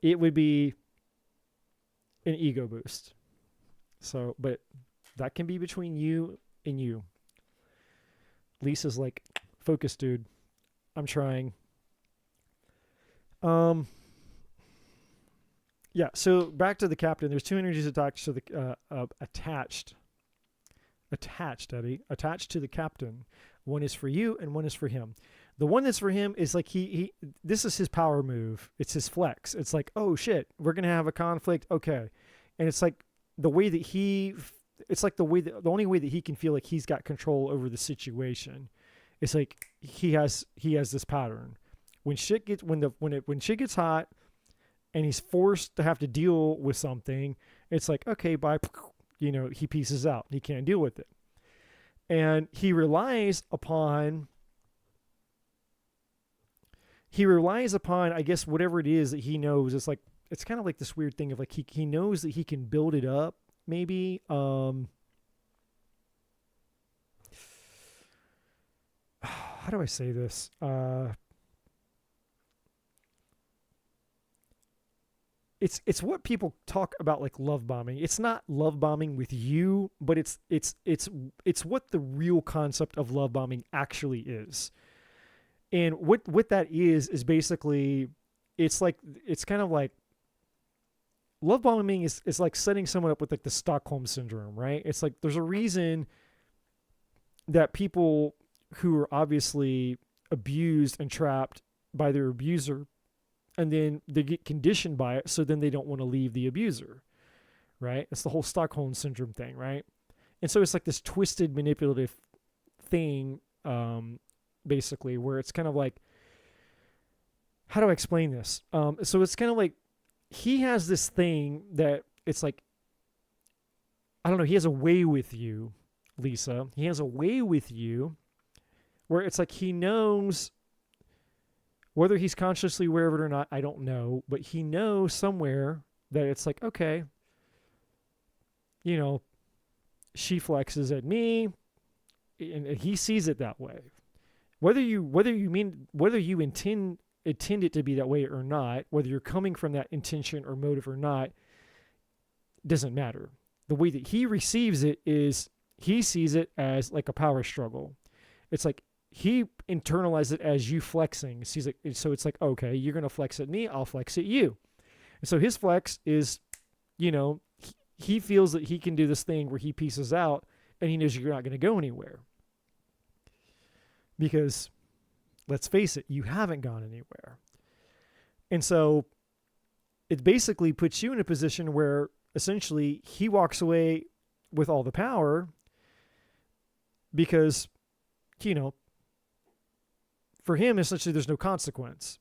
it would be an ego boost. So, but that can be between you and you. Lisa's like, focus, dude. I'm trying. Yeah, so back to the captain. There's two energies attached to the attached, Eddie, attached to the captain. One is for you and one is for him. The one that's for him is like this is his power move. It's his flex. It's like, oh shit, we're gonna have a conflict. Okay, and it's like the way that the only way that he can feel like he's got control over the situation. It's like he has this pattern. When shit gets hot, and he's forced to have to deal with something, it's like, okay, bye. He pieces out. He can't deal with it. And he relies upon, I guess, whatever it is that he knows. It's kind of like this weird thing of like he knows that he can build it up, maybe. How do I say this? It's what people talk about like love bombing. It's not love bombing with you, but it's what the real concept of love bombing actually is. And what that is basically it's kind of like love bombing is like setting someone up with like the Stockholm syndrome, right? It's like there's a reason that people who are obviously abused and trapped by their abuser, and then they get conditioned by it, so then they don't want to leave the abuser, right? It's the whole Stockholm syndrome thing, right? And so it's like this twisted, manipulative thing, basically, where it's kind of like, how do I explain this? So it's kind of like he has this thing that it's like, I don't know, he has a way with you, Lisa. He has a way with you where it's like he knows, whether he's consciously aware of it or not, I don't know, but he knows somewhere that it's like, okay, you know, she flexes at me, and he sees it that way. Whether you intend it to be that way or not, whether you're coming from that intention or motive or not, doesn't matter. The way that he receives it is he sees it as like a power struggle. It's like he internalizes it as you flexing. So it's like, okay, you're going to flex at me, I'll flex at you. And so his flex is, you know, he feels that he can do this thing where he pieces out and he knows you're not going to go anywhere. Because let's face it, you haven't gone anywhere. And so it basically puts you in a position where essentially he walks away with all the power because, you know, for him, essentially there's no consequence.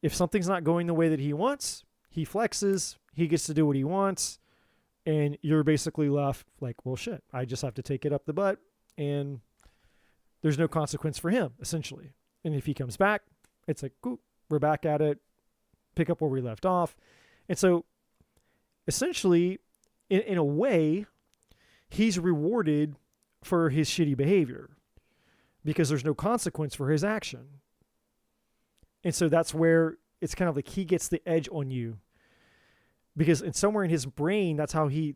If something's not going the way that he wants, he flexes, he gets to do what he wants, and you're basically left like, well, shit, I just have to take it up the butt, and there's no consequence for him, essentially. And if he comes back, it's like, cool, we're back at it, pick up where we left off. And so essentially, in a way, he's rewarded for his shitty behavior because there's no consequence for his action. And so that's where it's kind of like he gets the edge on you, because it's somewhere in his brain, that's how he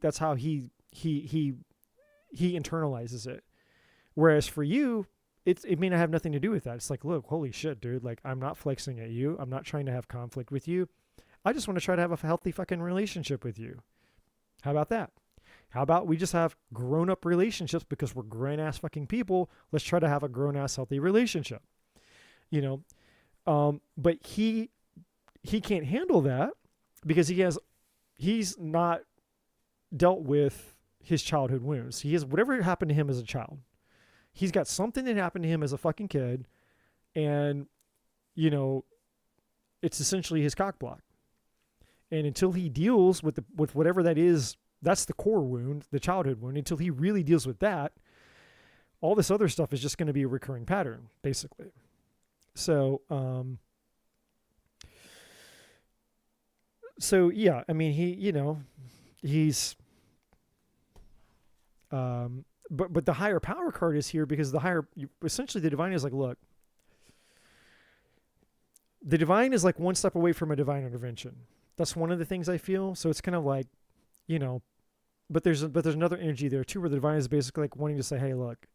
internalizes it. Whereas for you, it may not have nothing to do with that. It's like, look, holy shit, dude, like, I'm not flexing at you. I'm not trying to have conflict with you. I just want to try to have a healthy fucking relationship with you. How about that? How about we just have grown-up relationships because we're grown-ass fucking people? Let's try to have a grown-ass healthy relationship. You know? But he can't handle that because he's not dealt with his childhood wounds. He has whatever happened to him as a child. He's got something that happened to him as a fucking kid, and, you know, it's essentially his cock block. And until he deals with whatever that is, that's the core wound, the childhood wound. Until he really deals with that, all this other stuff is just going to be a recurring pattern, basically. So yeah, I mean, he's, but the higher power card is here because essentially the divine is like, look, the divine is like one step away from a divine intervention. That's one of the things I feel. So it's kind of like, you know, but there's another energy there too, where the divine is basically like wanting to say, hey, look,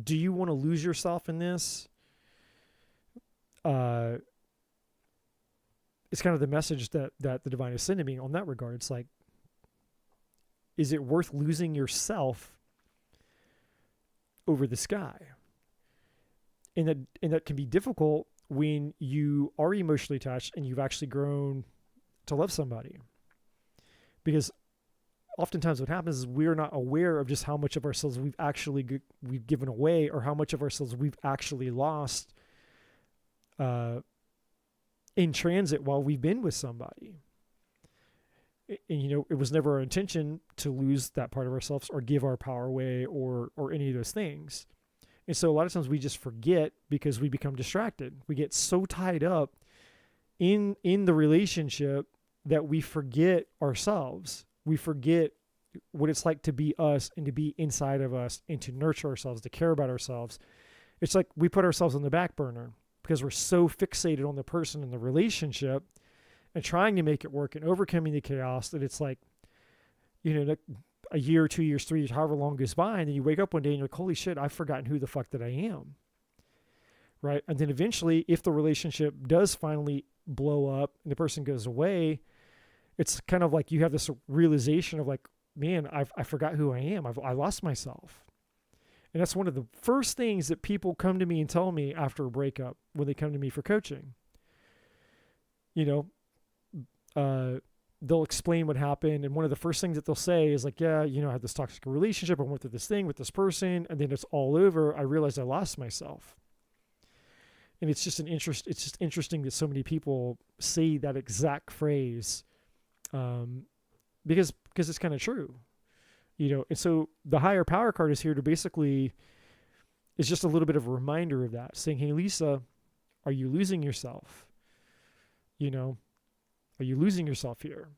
do you want to lose yourself in this? It's kind of the message that the divine is sending me on that regard. It's like, is it worth losing yourself over the sky? And that can be difficult when you are emotionally attached and you've actually grown to love somebody. Because oftentimes what happens is we're not aware of just how much of ourselves we've given away, or how much of ourselves we've actually lost in transit while we've been with somebody. And, you know, it was never our intention to lose that part of ourselves or give our power away or any of those things. And so a lot of times we just forget because we become distracted. We get so tied up in the relationship that we forget ourselves. We forget what it's like to be us and to be inside of us and to nurture ourselves, to care about ourselves. It's like we put ourselves on the back burner because we're so fixated on the person and the relationship and trying to make it work and overcoming the chaos that it's like, you know, a year, 2 years, 3 years, however long goes by, and then you wake up one day and you're like, holy shit, I've forgotten who the fuck that I am. Right? And then eventually, if the relationship does finally blow up and the person goes away, it's kind of like you have this realization of like, man, I forgot who I am. I lost myself. And that's one of the first things that people come to me and tell me after a breakup when they come to me for coaching. They'll explain what happened. And one of the first things that they'll say is like, yeah, I had this toxic relationship. I went through this thing with this person. And then it's all over. I realized I lost myself. And it's just interesting that so many people say that exact phrase, because it's kind of true, and so the higher power card is here to basically, is just a little bit of a reminder of that, saying, hey, Lisa, are you losing yourself? Are you losing yourself here?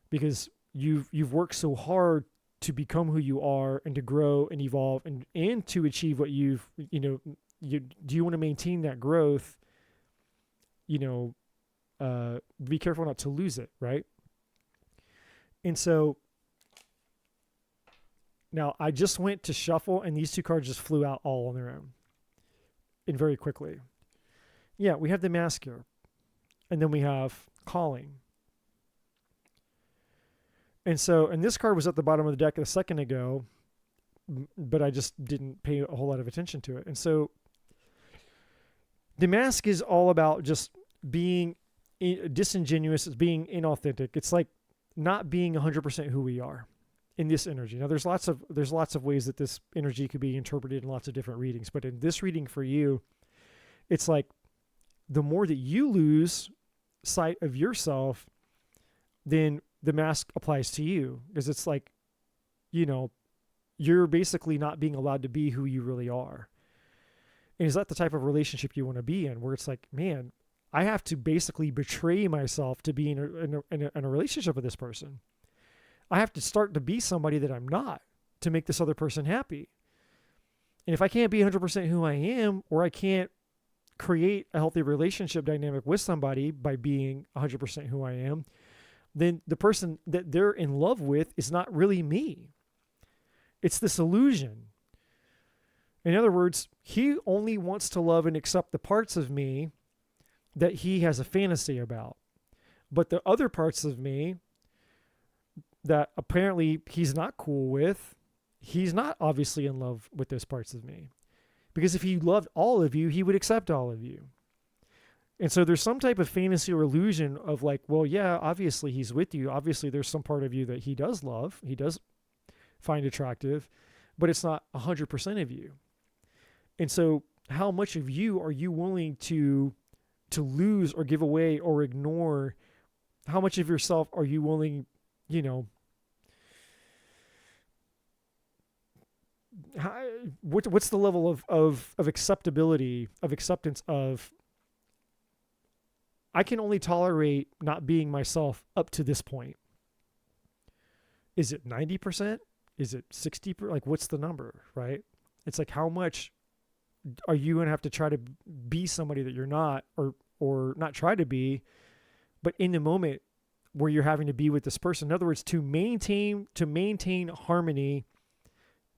Because you've worked so hard to become who you are and to grow and evolve and to achieve what do you want to maintain that growth? Be careful not to lose it, right? And so now I just went to shuffle and these two cards just flew out all on their own and very quickly. Yeah, we have the Mask here. And then we have Calling. And this card was at the bottom of the deck a second ago, but I just didn't pay a whole lot of attention to it. And so the Mask is all about just being disingenuous, it's being inauthentic. It's like not being 100% who we are in this energy. Now there's lots of ways that this energy could be interpreted in lots of different readings, but in this reading for you, it's like the more that you lose sight of yourself, then the Mask applies to you, because it's like, you're basically not being allowed to be who you really are. And is that the type of relationship you want to be in, where it's like, man, I have to basically betray myself to be in a relationship with this person. I have to start to be somebody that I'm not to make this other person happy. And if I can't be 100% who I am, or I can't create a healthy relationship dynamic with somebody by being 100% who I am, then the person that they're in love with is not really me. It's this illusion. In other words, he only wants to love and accept the parts of me that he has a fantasy about. But the other parts of me that apparently he's not cool with, he's not obviously in love with those parts of me. Because if he loved all of you, he would accept all of you. And so there's some type of fantasy or illusion of like, well, yeah, obviously he's with you. Obviously there's some part of you that he does love, he does find attractive, but it's not 100% of you. And so how much of you are you willing to lose or give away or ignore? How much of yourself are you willing, what's the level of acceptability, of acceptance of, I can only tolerate not being myself up to this point. Is it 90%? Is it 60%? Like, what's the number, right? It's like, how much are you going to have to try to be somebody that you're not, or not try to be, but in the moment where you're having to be with this person? In other words, to maintain harmony,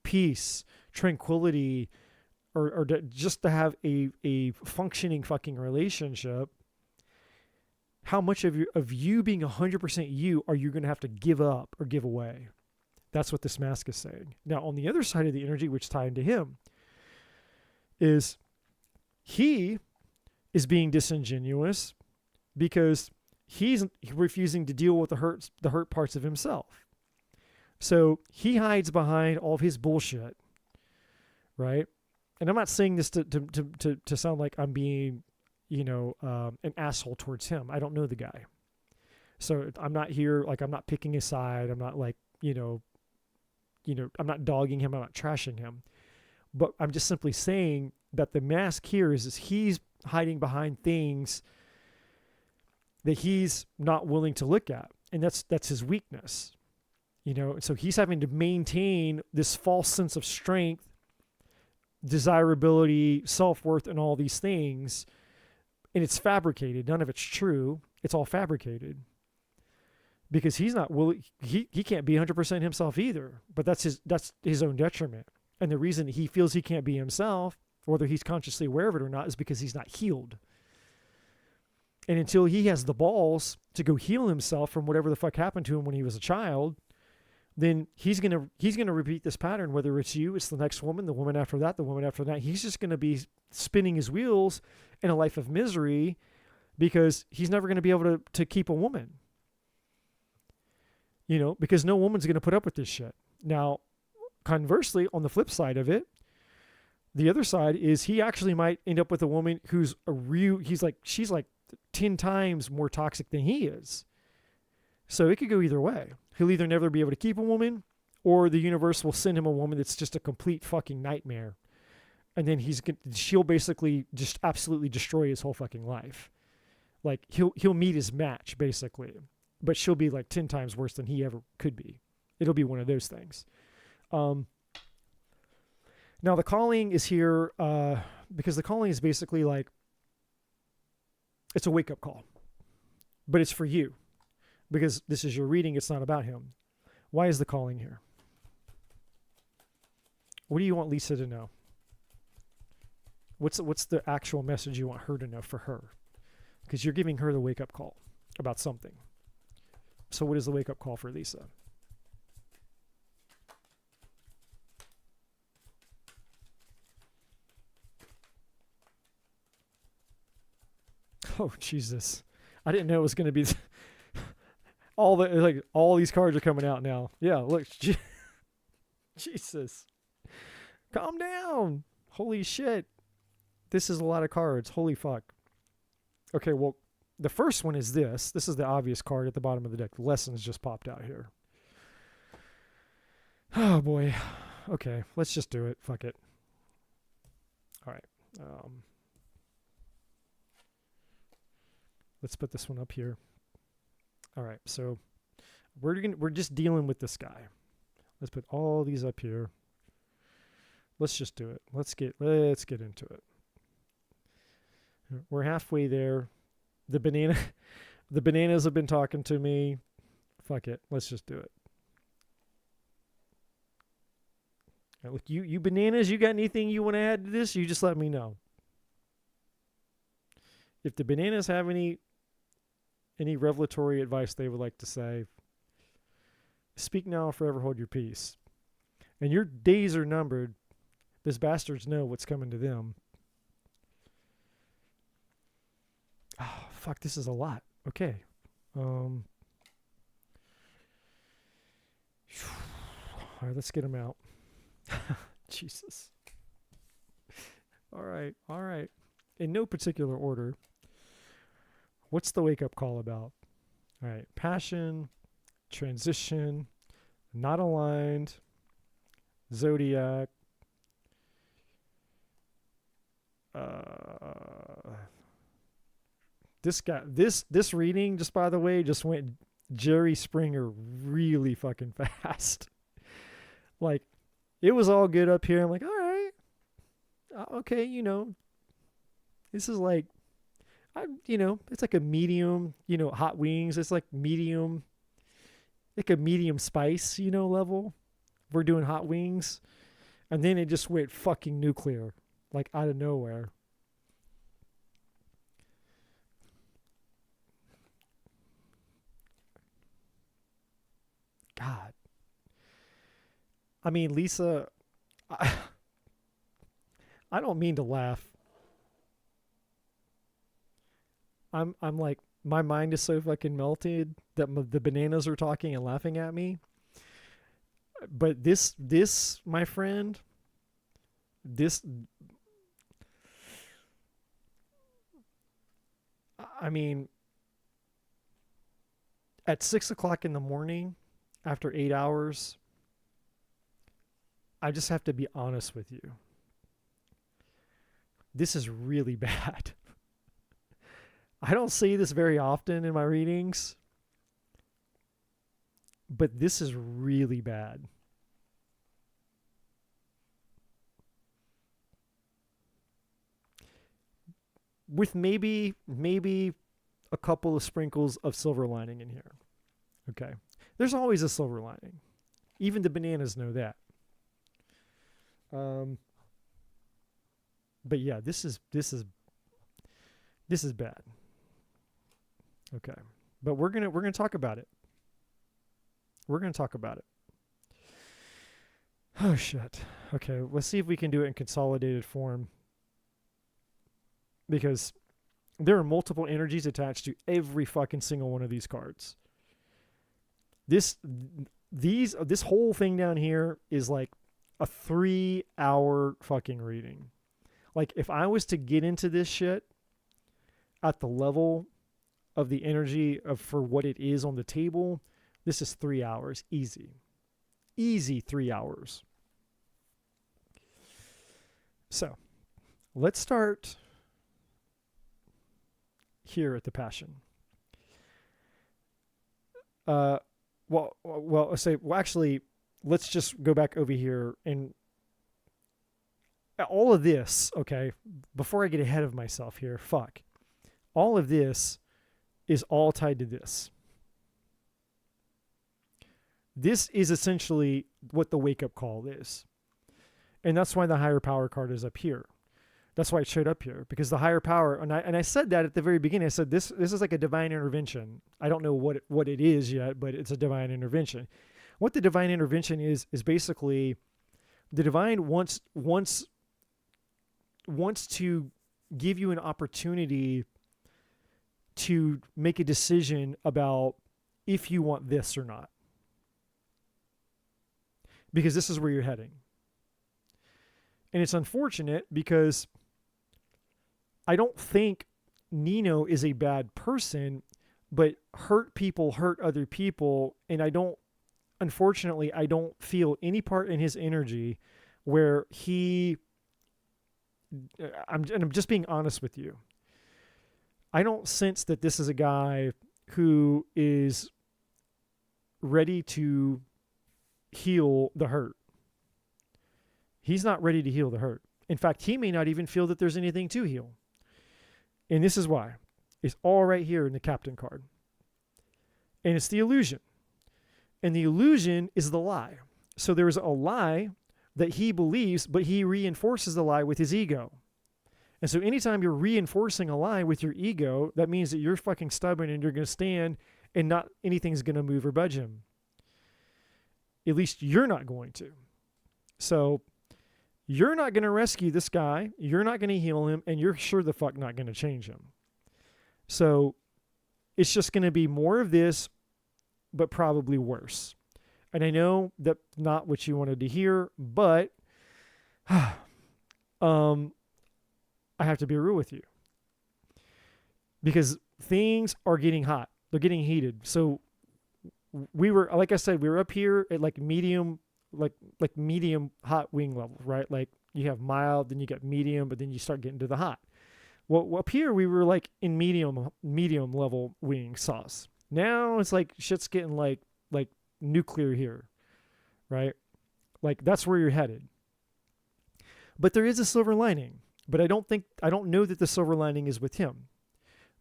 peace, tranquility, or just to have a functioning fucking relationship, how much of you being 100% you are you going to have to give up or give away? That's what this Mask is saying. Now, on the other side of the energy, which tied into him, is he is being disingenuous because he's refusing to deal with the hurt parts of himself. So he hides behind all of his bullshit, right? And I'm not saying this to sound like I'm being, an asshole towards him. I don't know the guy. So I'm not here, like, I'm not picking his side. I'm not like, I'm not dogging him. I'm not trashing him. But I'm just simply saying that the Mask here is he's hiding behind things that he's not willing to look at. And that's his weakness. So he's having to maintain this false sense of strength, desirability, self-worth, and all these things. And it's fabricated. None of it's true. It's all fabricated. Because he's not willing, he can't be 100% himself either. But that's his own detriment. And the reason he feels he can't be himself, whether he's consciously aware of it or not, is because he's not healed. And until he has the balls to go heal himself from whatever the fuck happened to him when he was a child, then he's gonna repeat this pattern. Whether it's you, it's the next woman, the woman after that, the woman after that. He's just gonna be spinning his wheels in a life of misery because he's never gonna be able to keep a woman. You know, because no woman's gonna put up with this shit. Now, conversely, on the flip side of it, the other side is he actually might end up with a woman who's she's like 10 times more toxic than he is. So it could go either way. He'll either never be able to keep a woman, or the universe will send him a woman that's just a complete fucking nightmare. And then she'll basically just absolutely destroy his whole fucking life. Like he'll meet his match basically, but she'll be like 10 times worse than he ever could be. It'll be one of those things. Now the calling is here because the calling is basically like, it's a wake-up call, but it's for you because this is your reading. It's not about him. Why is the calling here? What do you want Lisa to know? What's the actual message you want her to know for her? Because you're giving her the wake-up call about something. So what is the wake-up call for Lisa? Oh, Jesus. I didn't know it was going to be all these cards are coming out now. Yeah, look. Jesus. Calm down. Holy shit. This is a lot of cards. Holy fuck. Okay, well, the first one is this. This is the obvious card at the bottom of the deck. Lessons just popped out here. Oh, boy. Okay, let's just do it. Fuck it. All right. Let's put this one up here. All right, so we're just dealing with this guy. Let's put all these up here. Let's just do it. Let's get into it. We're halfway there. The bananas have been talking to me. Fuck it. Let's just do it. Right, look, you bananas, you got anything you want to add to this? You just let me know. If the bananas have any revelatory advice they would like to say, speak now or forever hold your peace. And your days are numbered. These bastards know what's coming to them. Oh, fuck, this is a lot. Okay. All right, let's get them out. Jesus. All right. In no particular order. What's the wake-up call about? All right. Passion, transition, not aligned, zodiac. This reading, just by the way, just went Jerry Springer really fucking fast. Like, it was all good up here. I'm like, all right. Okay, this is like, it's like a medium, hot wings. It's like medium, like a medium spice, level. We're doing hot wings. And then it just went fucking nuclear, like out of nowhere. God. I mean, Lisa, I don't mean to laugh. I'm like, my mind is so fucking melted that the bananas are talking and laughing at me. But this, my friend, I mean, at 6 o'clock in the morning, after 8 hours, I just have to be honest with you. This is really bad. I don't say this very often in my readings, but this is really bad. With maybe a couple of sprinkles of silver lining in here. Okay. There's always a silver lining. Even the bananas know that. But yeah, this is bad. Okay. But we're going to talk about it. We're going to talk about it. Oh, shit. Okay, let's see if we can do it in consolidated form. Because there are multiple energies attached to every fucking single one of these cards. This whole thing down here is like a 3-hour fucking reading. Like, if I was to get into this shit at the level of the energy of for what it is on the table, this is 3 hours. Easy 3 hours. So, let's start here at the Passion. Actually, let's just go back over here and all of this, okay, before I get ahead of myself here, all of this is all tied to this. This is essentially what the wake-up call is. And that's why the higher power card is up here. That's why it showed up here, because the higher power, and I said that at the very beginning. I said this is like a divine intervention. I don't know what it is yet, but it's a divine intervention. What the divine intervention is basically the divine wants to give you an opportunity to make a decision about if you want this or not. Because this is where you're heading. And it's unfortunate because I don't think Nino is a bad person, but hurt people hurt other people. And unfortunately, I don't feel any part in his energy where I'm just being honest with you. I don't sense that this is a guy who is ready to heal the hurt. He's not ready to heal the hurt. In fact, he may not even feel that there's anything to heal. And this is why. It's all right here in the Captain card. And it's the illusion. And the illusion is the lie. So there's a lie that he believes, but he reinforces the lie with his ego. And so anytime you're reinforcing a lie with your ego, that means that you're fucking stubborn and you're going to stand and not anything's going to move or budge him. At least you're not going to. So you're not going to rescue this guy. You're not going to heal him. And you're sure the fuck not going to change him. So it's just going to be more of this, but probably worse. And I know that's not what you wanted to hear, but I have to be real with you. Because things are getting hot. They're getting heated. So we were, like I said, we were up here at like medium hot wing level, right? Like you have mild, then you get medium, but then you start getting to the hot. Well, up here we were like in medium level wing sauce. Now it's like shit's getting like nuclear here, right? Like that's where you're headed. But there is a silver lining. But I don't know that the silver lining is with him.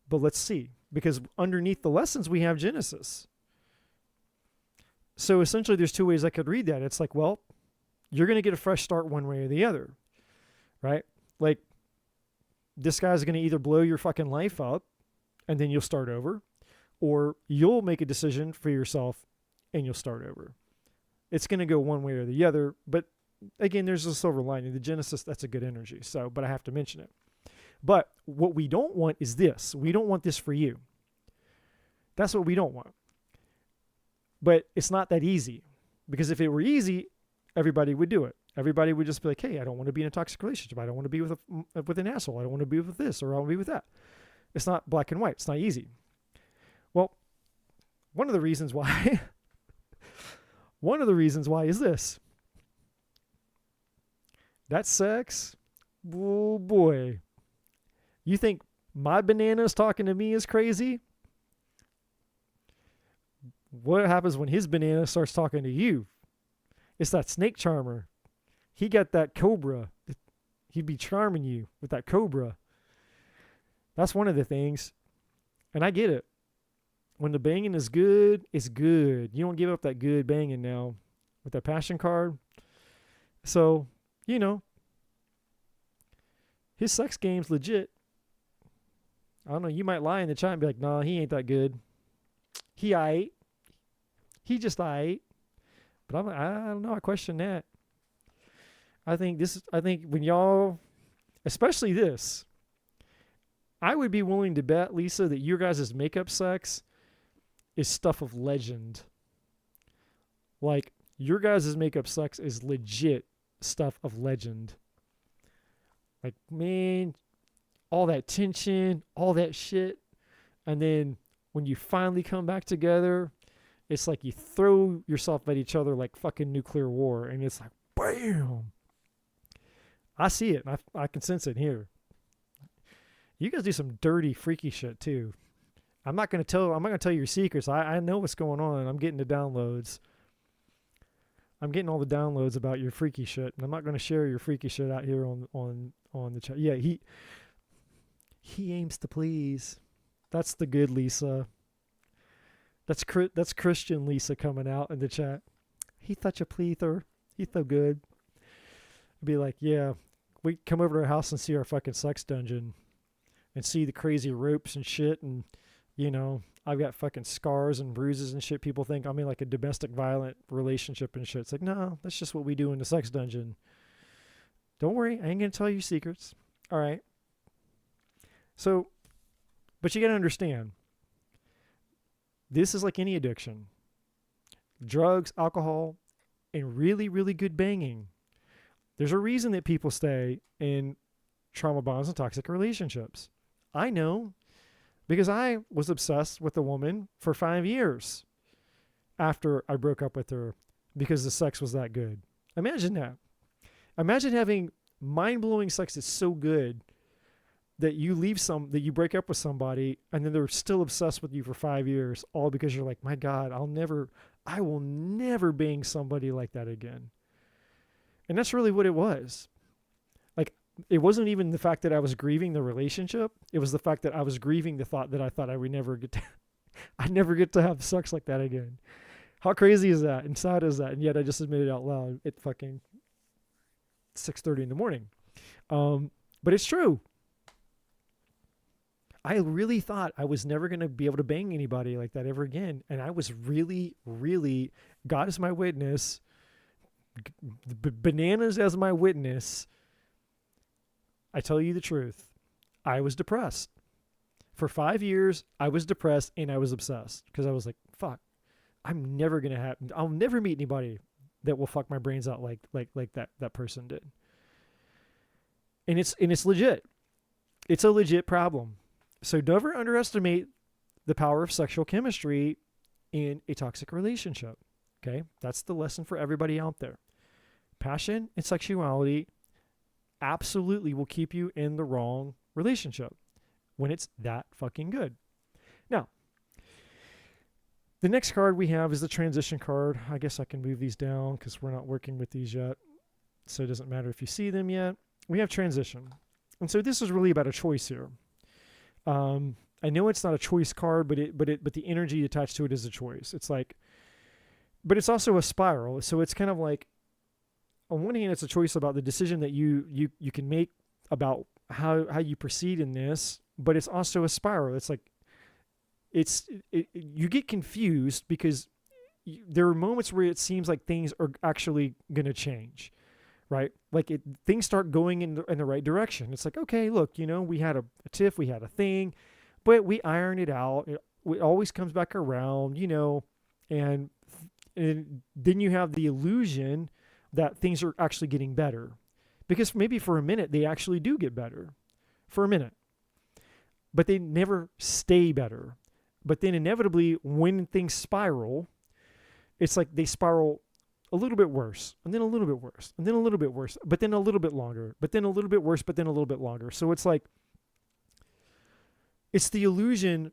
But let's see. Because underneath the lessons, we have Genesis. So essentially, there's two ways I could read that. It's like, well, you're going to get a fresh start one way or the other. Right? Like, this guy's going to either blow your fucking life up, and then you'll start over. Or you'll make a decision for yourself, and you'll start over. It's going to go one way or the other. But again, there's a silver lining. The Genesis, that's a good energy. So, but I have to mention it. But what we don't want is this. We don't want this for you. That's what we don't want. But it's not that easy. Because if it were easy, everybody would do it. Everybody would just be like, hey, I don't want to be in a toxic relationship. I don't want to be with an asshole. I don't want to be with this or I want to be with that. It's not black and white. It's not easy. Well, one of the reasons why is this. That sex, oh boy. You think my bananas talking to me is crazy? What happens when his banana starts talking to you? It's that snake charmer. He got that cobra. He'd be charming you with that cobra. That's one of the things. And I get it. When the banging is good, it's good. You don't give up that good banging now with that passion card. So, you know, his sex game's legit. I don't know. You might lie in the chat and be like, nah, he ain't that good. He aight. He just aight. But I don't know. I question that. I think when y'all, especially this, I would be willing to bet, Lisa, that your guys' makeup sex is stuff of legend. Like, your guys' makeup sex is legit stuff of legend. Like, man, all that tension, all that shit. And then when you finally come back together, it's like you throw yourself at each other like fucking nuclear war. And it's like, bam. I see it. And I can sense it here. You guys do some dirty, freaky shit too. I'm not gonna tell you your secrets. I know what's going on. I'm getting the downloads. I'm getting all the downloads about your freaky shit, and I'm not gonna share your freaky shit out here on the chat. Yeah, he aims to please. That's the good Lisa. That's Christian Lisa coming out in the chat. He thought you pleaser. He so good. I'd be like, yeah, we come over to our house and see our fucking sex dungeon. And see the crazy ropes and shit, and you know, I've got fucking scars and bruises and shit. People think I'm in like a domestic violent relationship and shit. It's like, no, that's just what we do in the sex dungeon. Don't worry, I ain't gonna tell you secrets. All right. So, but you gotta understand, this is like any addiction. Drugs, alcohol, and really, really good banging. There's a reason that people stay in trauma bonds and toxic relationships. I know, because I was obsessed with a woman for 5 years after I broke up with her because the sex was that good. Imagine that. Imagine having mind-blowing sex that's so good that you break up with somebody and then they're still obsessed with you for 5 years, all because you're like, my God, I will never bang somebody like that again. And that's really what it was. It wasn't even the fact that I was grieving the relationship. It was the fact that I was grieving the thought that I thought I would never get to, I'd never get to have sex like that again. How crazy is that? And sad is that? And yet I just admitted out loud at fucking 6:30 in the morning. But it's true. I really thought I was never going to be able to bang anybody like that ever again. And I was really, really, God is my witness, bananas as my witness. I tell you the truth. I was depressed. For 5 years, I was depressed and I was obsessed because I was like, fuck, I'll never meet anybody that will fuck my brains out like that person did. And it's legit. It's a legit problem. So never underestimate the power of sexual chemistry in a toxic relationship. Okay? That's the lesson for everybody out there. Passion and sexuality absolutely will keep you in the wrong relationship when it's that fucking good. Now, the next card we have is the transition card. I guess I can move these down because we're not working with these yet. So it doesn't matter if you see them yet. We have transition. And so this is really about a choice here. I know it's not a choice card, but the energy attached to it is a choice. It's like, but it's also a spiral. So it's kind of like, on one hand, it's a choice about the decision that you can make about how you proceed in this, but it's also a spiral. It's like, you get confused because there are moments where it seems like things are actually going to change, right? Like things start going in the right direction. It's like, okay, look, we had a tiff, we had a thing, but we iron it out. It always comes back around, and then you have the illusion that things are actually getting better, because maybe for a minute they actually do get better for a minute, but they never stay better. But then inevitably when things spiral, it's like they spiral a little bit worse, and then a little bit worse, and then a little bit worse, but then a little bit longer, but then a little bit worse, but then a little bit longer. So it's like, it's the illusion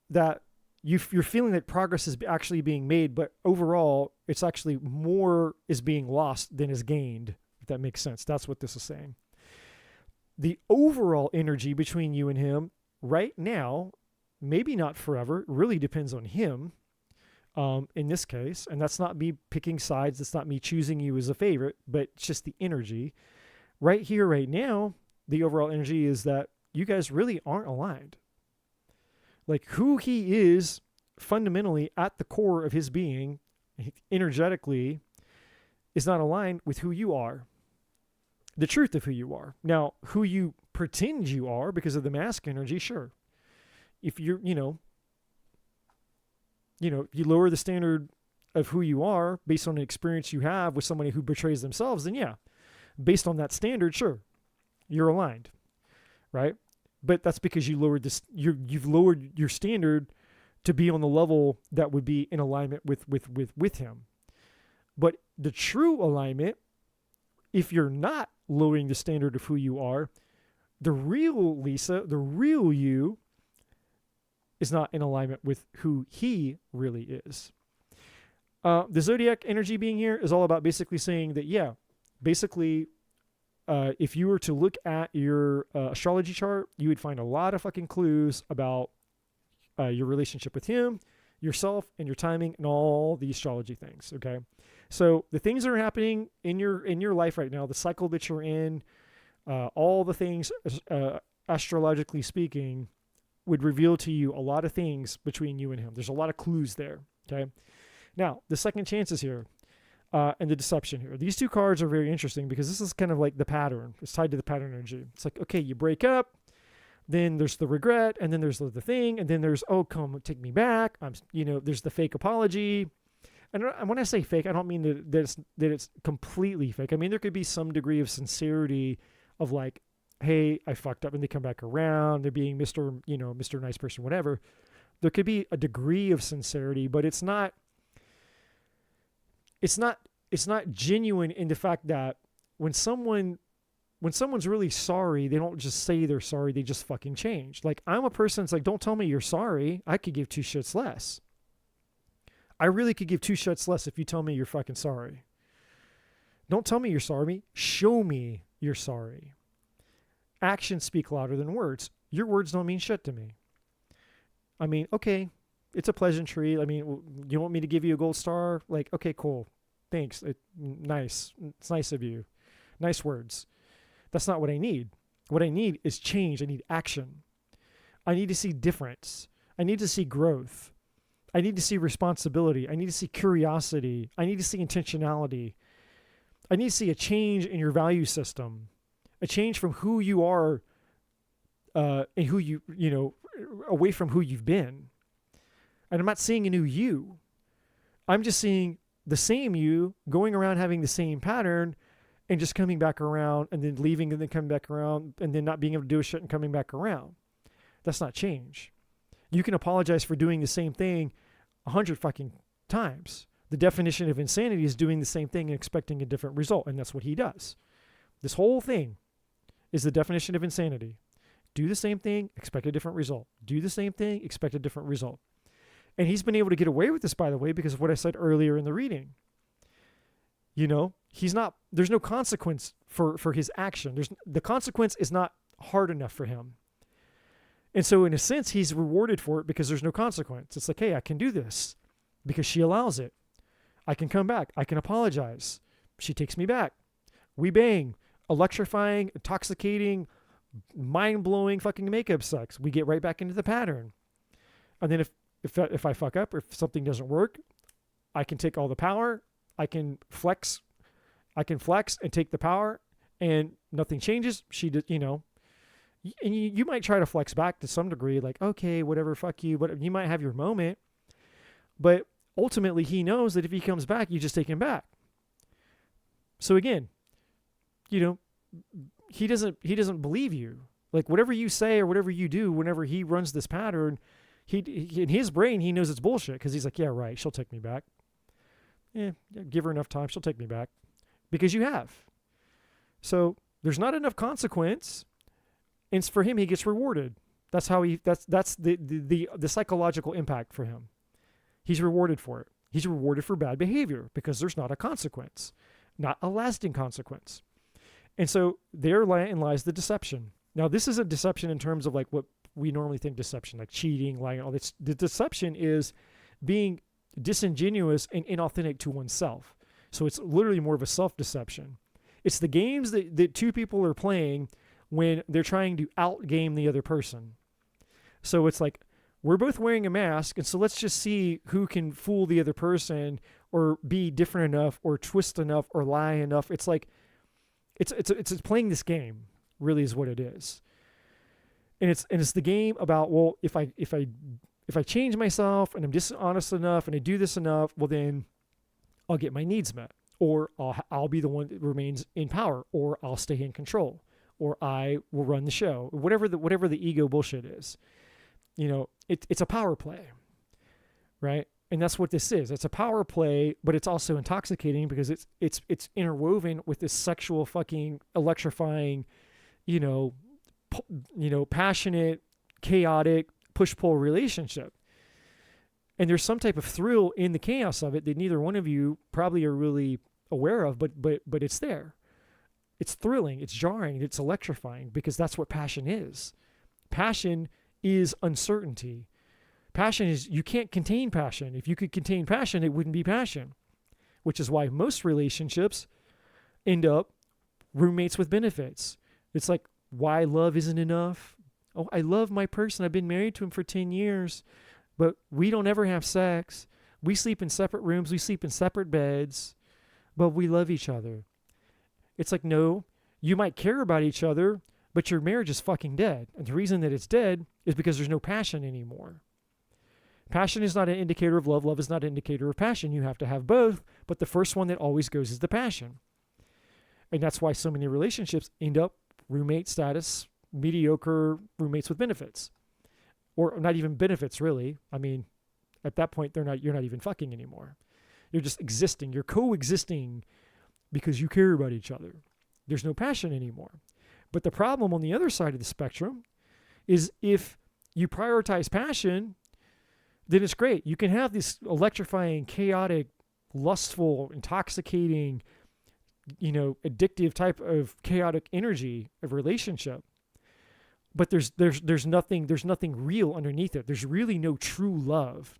that you're feeling that progress is actually being made, but overall, it's actually more is being lost than is gained, if that makes sense. That's what this is saying. The overall energy between you and him right now, maybe not forever, really depends on him in this case. And that's not me picking sides. That's not me choosing you as a favorite, but it's just the energy. Right here, right now, the overall energy is that you guys really aren't aligned. Like who he is fundamentally at the core of his being, energetically, is not aligned with who you are. the truth of who you are. Now, who you pretend you are because of the mask energy, sure. If you're, you lower the standard of who you are based on an experience you have with somebody who betrays themselves, then yeah, based on that standard, sure, you're aligned, right? But that's because you lowered this. You've lowered your standard to be on the level that would be in alignment with him. But the true alignment, if you're not lowering the standard of who you are, the real Lisa, the real you, is not in alignment with who he really is. The zodiac energy being here is all about basically saying that, yeah, basically, if you were to look at your astrology chart, you would find a lot of fucking clues about your relationship with him, yourself, and your timing, and all the astrology things. Okay, so the things that are happening in your life right now, the cycle that you're in, all the things astrologically speaking, would reveal to you a lot of things between you and him. There's a lot of clues there. Okay, now the second chance is here. And the deception here. These two cards are very interesting because this is kind of like the pattern. It's tied to the pattern energy. It's like, okay, you break up, then there's the regret, and then there's the thing, and then there's, oh, come take me back. There's the fake apology. And when I say fake, I don't mean that it's completely fake. I mean, there could be some degree of sincerity of like, hey, I fucked up, and they come back around. They're being Mr. Nice Person, whatever. There could be a degree of sincerity, but it's not genuine in the fact that when someone's really sorry, they don't just say they're sorry, they just fucking change. Like, I'm a person that's like, don't tell me you're sorry. I could give two shits less. I really could give two shits less if you tell me you're fucking sorry. Don't tell me you're sorry. Show me you're sorry. Actions speak louder than words. Your words don't mean shit to me. I mean, okay, it's a pleasantry. I mean, you want me to give you a gold star? Like, okay, cool. Thanks. Nice. It's nice of you. Nice words. That's not what I need. What I need is change. I need action. I need to see difference. I need to see growth. I need to see responsibility. I need to see curiosity. I need to see intentionality. I need to see a change in your value system, a change from who you are and who away from who you've been. And I'm not seeing a new you. I'm just seeing the same you going around having the same pattern and just coming back around and then leaving and then coming back around and then not being able to do a shit and coming back around. That's not change. You can apologize for doing the same thing 100 fucking times. The definition of insanity is doing the same thing and expecting a different result. And that's what he does. This whole thing is the definition of insanity. Do the same thing, expect a different result. Do the same thing, expect a different result. And he's been able to get away with this, by the way, because of what I said earlier in the reading. There's no consequence for his action. The consequence is not hard enough for him. And so in a sense, he's rewarded for it because there's no consequence. It's like, hey, I can do this because she allows it. I can come back. I can apologize. She takes me back. We bang. Electrifying, intoxicating, mind-blowing fucking makeup sex. We get right back into the pattern. And then if I fuck up or if something doesn't work, I can take all the power. I can flex and take the power and nothing changes. She did, and you might try to flex back to some degree, like, okay, whatever, fuck you. But you might have your moment, but ultimately he knows that if he comes back, you just take him back. So again, he doesn't believe you. Like, whatever you say or whatever you do, whenever he runs this pattern, he in his brain, he knows it's bullshit because he's like, yeah, right, she'll take me back. Yeah, give her enough time, she'll take me back. Because you have. So there's not enough consequence, and for him, he gets rewarded. That's the psychological impact for him. He's rewarded for it. He's rewarded for bad behavior because there's not a consequence, not a lasting consequence. And so therein lies the deception. Now, this isn't deception in terms of like what we normally think deception, like cheating, lying, all this. The deception is being disingenuous and inauthentic to oneself. So it's literally more of a self-deception. It's the games that two people are playing when they're trying to outgame the other person. So it's like, we're both wearing a mask, and so let's just see who can fool the other person or be different enough or twist enough or lie enough. It's like, It's playing this game, really is what it is. And it's the game about, well, if I change myself and I'm dishonest enough and I do this enough, well then I'll get my needs met, or I'll be the one that remains in power, or I'll stay in control, or I will run the show, whatever the ego bullshit is. It's a power play, right? And that's what this is. It's a power play, but it's also intoxicating because it's interwoven with this sexual fucking electrifying, passionate, chaotic push-pull relationship. And there's some type of thrill in the chaos of it that neither one of you probably are really aware of, but it's there. It's thrilling, it's jarring, it's electrifying, because that's what passion is. Passion is uncertainty. Passion is, you can't contain passion. If you could contain passion, it wouldn't be passion, which is why most relationships end up roommates with benefits. It's like, why love isn't enough. Oh, I love my person. I've been married to him for 10 years, but we don't ever have sex. We sleep in separate rooms. We sleep in separate beds, but we love each other. It's like, no, you might care about each other, but your marriage is fucking dead. And the reason that it's dead is because there's no passion anymore. Passion is not an indicator of love. Love is not an indicator of passion. You have to have both, but the first one that always goes is the passion. And that's why so many relationships end up roommate status, mediocre roommates with benefits. Or not even benefits, really. I mean, at that point, you're not even fucking anymore. You're just existing. You're coexisting because you care about each other. There's no passion anymore. But the problem on the other side of the spectrum is if you prioritize passion, then it's great. You can have this electrifying, chaotic, lustful, intoxicating, addictive type of chaotic energy of relationship. But there's nothing real underneath it. There's really no true love.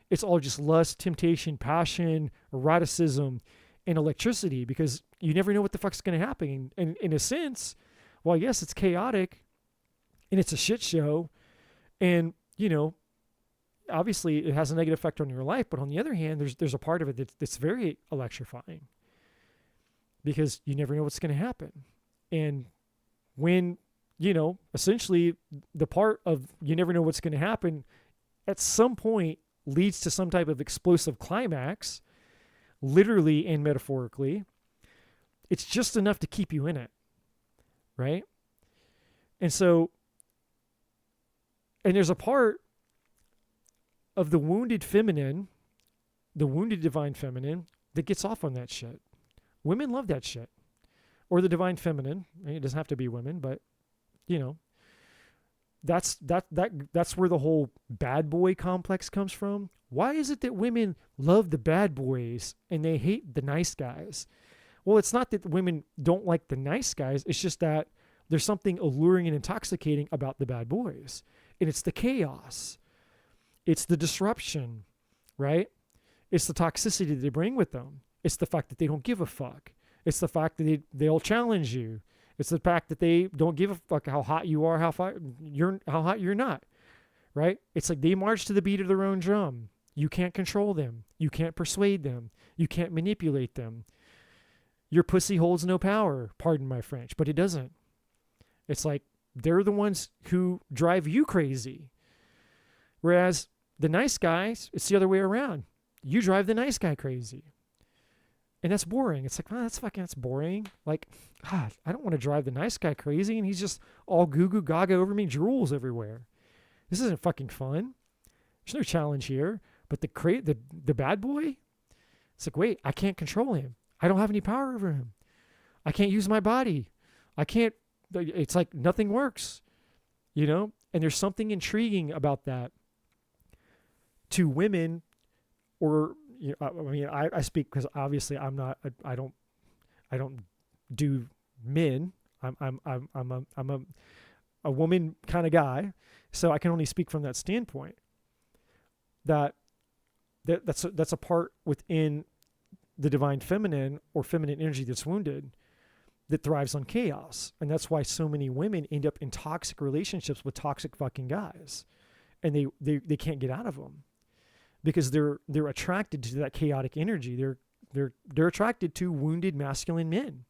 It's all just lust, temptation, passion, eroticism, and electricity, because you never know what the fuck's going to happen. And in a sense, well, yes, it's chaotic and it's a shit show. And, obviously it has a negative effect on your life. But on the other hand, there's a part of it that's very electrifying, because you never know what's going to happen. And when, essentially the part of you never know what's going to happen at some point leads to some type of explosive climax, literally and metaphorically, it's just enough to keep you in it, right? And there's a part of the wounded feminine, the wounded divine feminine, that gets off on that shit. Women love that shit. Or the divine feminine. It doesn't have to be women, but that's where the whole bad boy complex comes from. Why is it that women love the bad boys and they hate the nice guys? Well, it's not that women don't like the nice guys. It's just that there's something alluring and intoxicating about the bad boys. And it's the chaos. It's the disruption, right? It's the toxicity that they bring with them. It's the fact that they don't give a fuck. It's the fact that they'll challenge you. It's the fact that they don't give a fuck how hot you are, how hot you're not, right? It's like they march to the beat of their own drum. You can't control them. You can't persuade them. You can't manipulate them. Your pussy holds no power, pardon my French, but it doesn't. It's like they're the ones who drive you crazy. Whereas the nice guys, it's the other way around. You drive the nice guy crazy. And that's boring. It's like, that's boring. Like, God, I don't want to drive the nice guy crazy and he's just all goo goo gaga over me, drools everywhere. This isn't fucking fun. There's no challenge here. But the bad boy, it's like, wait, I can't control him. I don't have any power over him. I can't use my body. It's like nothing works, And there's something intriguing about that to women, or I speak because obviously I don't do men. I'm a woman kind of guy, so I can only speak from that standpoint. That's a part within the divine feminine or feminine energy that's wounded, that thrives on chaos. And that's why so many women end up in toxic relationships with toxic fucking guys, and they can't get out of them because they're attracted to that chaotic energy. They're attracted to wounded masculine men.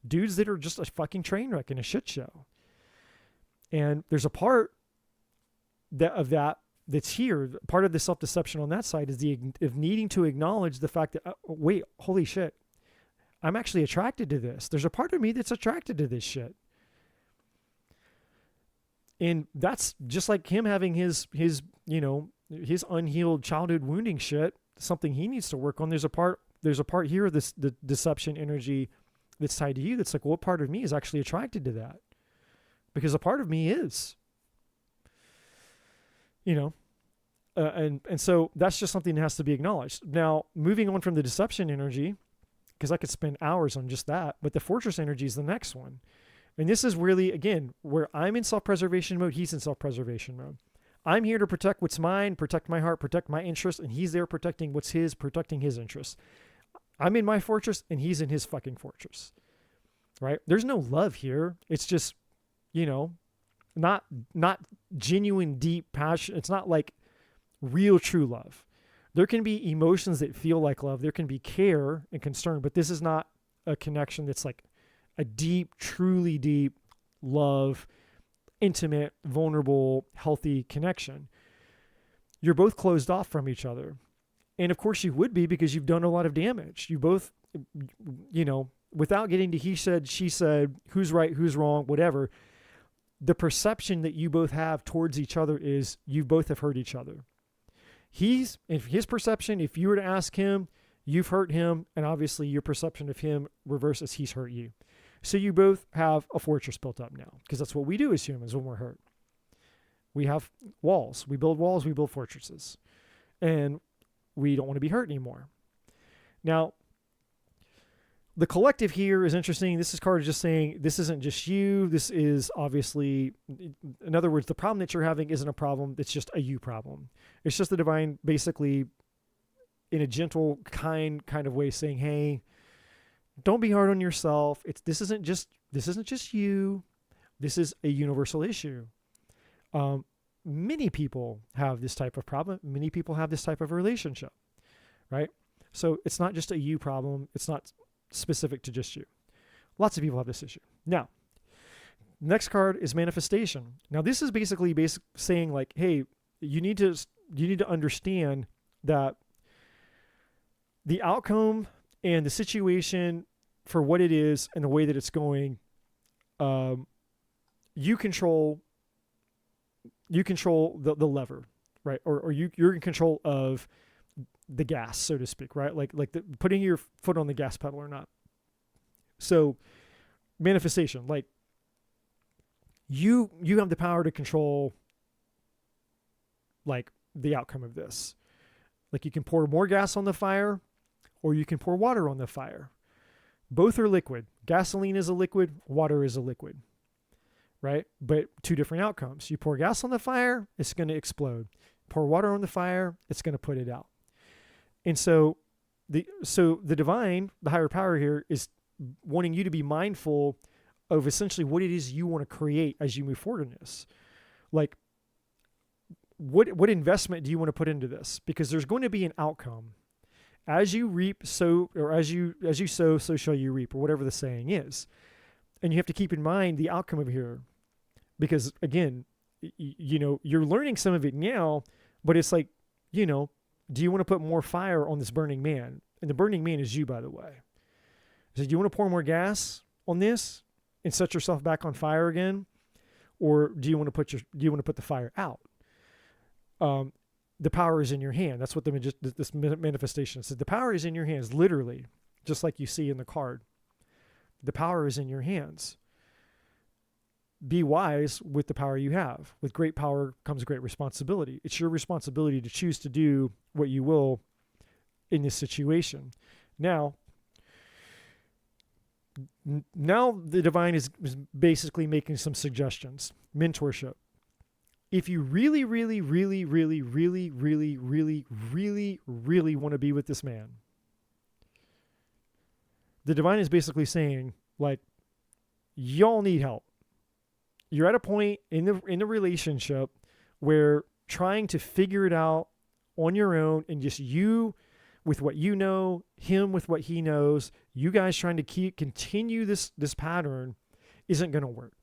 dudes that are just a fucking train wreck and a shit show. And there's a part that's here. Part of the self-deception on that side is of needing to acknowledge the fact that, wait, holy shit, I'm actually attracted to this. There's a part of me that's attracted to this shit. And that's just like him having his unhealed childhood wounding shit, something he needs to work on. There's a part here of the deception energy that's tied to you that's like, well, what part of me is actually attracted to that? Because a part of me is, and so that's just something that has to be acknowledged. Now, moving on from the deception energy, because I could spend hours on just that, but the fortress energy is the next one. And this is really, again, where I'm in self-preservation mode, he's in self-preservation mode. I'm here to protect what's mine, protect my heart, protect my interests, and he's there protecting what's his, protecting his interests. I'm in my fortress, and he's in his fucking fortress, right? There's no love here. It's just, not genuine, deep passion. It's not like real, true love. There can be emotions that feel like love. There can be care and concern, but this is not a connection that's like a deep, truly deep love, intimate, vulnerable, healthy connection. You're both closed off from each other. And of course you would be, because you've done a lot of damage. You both, without getting to he said, she said, who's right, who's wrong, whatever, the perception that you both have towards each other is you both have hurt each other. His perception, if you were to ask him, you've hurt him, and obviously your perception of him reverses, he's hurt you. So you both have a fortress built up now, because that's what we do as humans when we're hurt. We have walls. We build walls. We build fortresses. And we don't want to be hurt anymore. Now, the collective here is interesting. This card is just saying this isn't just you. This is obviously, in other words, the problem that you're having isn't a problem. It's just a you problem. It's just the divine basically in a gentle, kind of way saying, hey, don't be hard on yourself. This isn't just you. This is a universal issue. Many people have this type of problem. Many people have this type of relationship, right? So it's not just a you problem. It's not specific to just you. Lots of people have this issue. Now, next card is manifestation. Now, this is basically saying like, hey, you need to understand that the outcome and the situation for what it is and the way that it's going, you control the lever, right? Or you're in control of the gas, so to speak, right? Like putting your foot on the gas pedal or not. So manifestation, like you have the power to control like the outcome of this. Like you can pour more gas on the fire or you can pour water on the fire. Both are liquid. Gasoline is a liquid, water is a liquid, right? But two different outcomes. You pour gas on the fire, it's going to explode. Pour water on the fire, it's going to put it out. And so the divine, the higher power here, is wanting you to be mindful of essentially what it is you want to create as you move forward in this. Like, what investment do you want to put into this? Because there's going to be an outcome. As you reap, as you sow, so shall you reap, or whatever the saying is. And you have to keep in mind the outcome of here. Because again, you're learning some of it now, but it's like, do you want to put more fire on this burning man? And the burning man is you, by the way. So do you want to pour more gas on this and set yourself back on fire again? Or do you want to put the fire out? The power is in your hand. That's what this manifestation says. The power is in your hands, literally, just like you see in the card. The power is in your hands. Be wise with the power you have. With great power comes great responsibility. It's your responsibility to choose to do what you will in this situation. Now the divine is basically making some suggestions. Mentorship. If you really, really, really, really, really, really, really, really, really want to be with this man, the divine is basically saying, like, y'all need help. You're at a point in the relationship where trying to figure it out on your own and just you with what you know, him with what he knows, you guys trying to continue this pattern isn't going to work.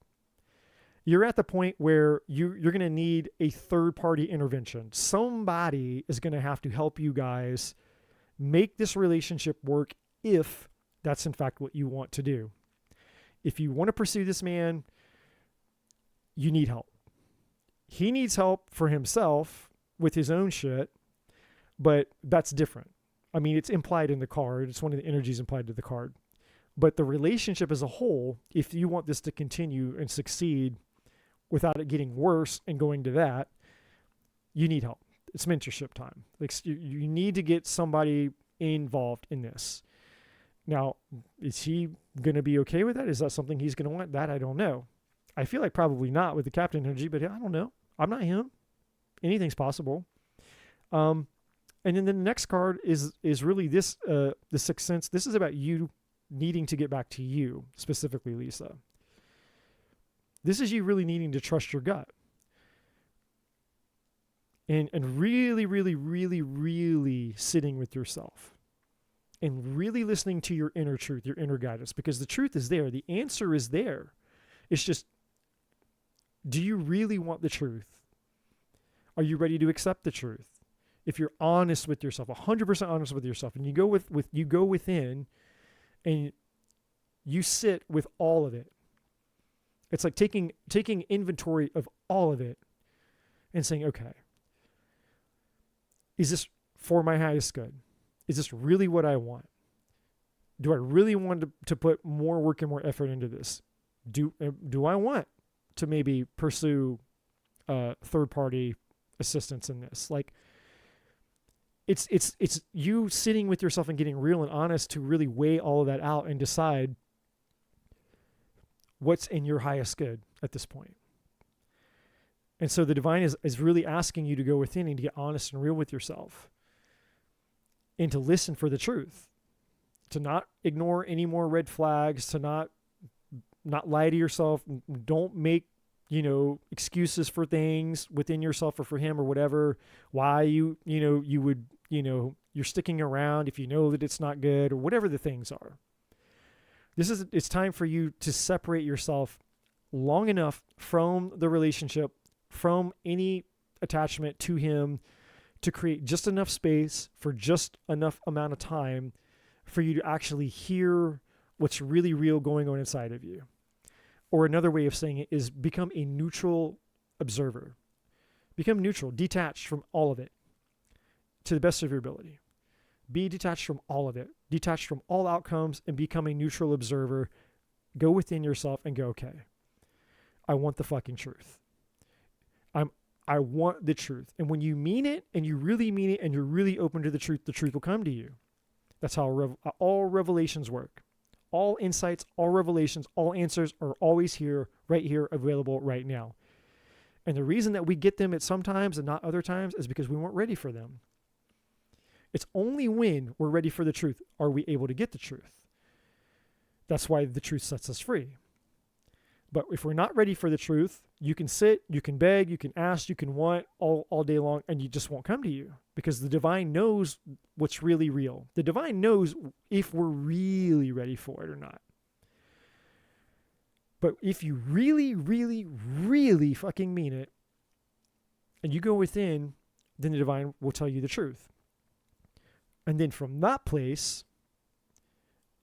You're at the point where you're going to need a third-party intervention. Somebody is going to have to help you guys make this relationship work if that's in fact what you want to do. If you want to pursue this man, you need help. He needs help for himself with his own shit, but that's different. I mean, it's implied in the card. It's one of the energies implied to the card. But the relationship as a whole, if you want this to continue and succeed without it getting worse and going to that, you need help. It's mentorship time. Like you need to get somebody involved in this. Now, is he going to be okay with that? Is that something he's going to want? That I don't know. I feel like probably not with the captain energy, but I don't know. I'm not him. Anything's possible. And then the next card is really this, the Sixth Sense. This is about you needing to get back to you, specifically, Lisa. This is you really needing to trust your gut. And really, really, really, really sitting with yourself. And really listening to your inner truth, your inner guidance. Because the truth is there. The answer is there. It's just, do you really want the truth? Are you ready to accept the truth? If you're honest with yourself, 100% honest with yourself, and you go you go within and you sit with all of it. It's like taking inventory of all of it and saying, okay, is this for my highest good? Is this really what I want? Do I really want to put more work and more effort into this? Do I want to maybe pursue third-party assistance in this? Like, it's you sitting with yourself and getting real and honest to really weigh all of that out and decide what's in your highest good at this point. And so the divine is really asking you to go within and to get honest and real with yourself and to listen for the truth, to not ignore any more red flags, to not lie to yourself. Don't make, excuses for things within yourself or for him or whatever, why you would, you're sticking around if you know that it's not good or whatever the things are. It's time for you to separate yourself long enough from the relationship, from any attachment to him, to create just enough space for just enough amount of time for you to actually hear what's really real going on inside of you. Or another way of saying it is become a neutral observer. Become neutral, detached from all of it to the best of your ability. Be detached from all of it, detached from all outcomes, and become a neutral observer. Go within yourself and go, okay, I want the fucking truth. I want the truth. And when you mean it and you really mean it and you're really open to the truth will come to you. That's how all revelations work. All insights, all revelations, all answers are always here, available right now. And the reason that we get them at some times and not other times is because we weren't ready for them. It's only when we're ready for the truth are we able to get the truth. That's why the truth sets us free. But if we're not ready for the truth, you can sit, you can beg, you can ask, you can want all day long, and you just won't come to you because the divine knows what's really real. The divine knows if we're really ready for it or not. But if you really, really, really fucking mean it, and you go within, then the divine will tell you the truth. And then from that place,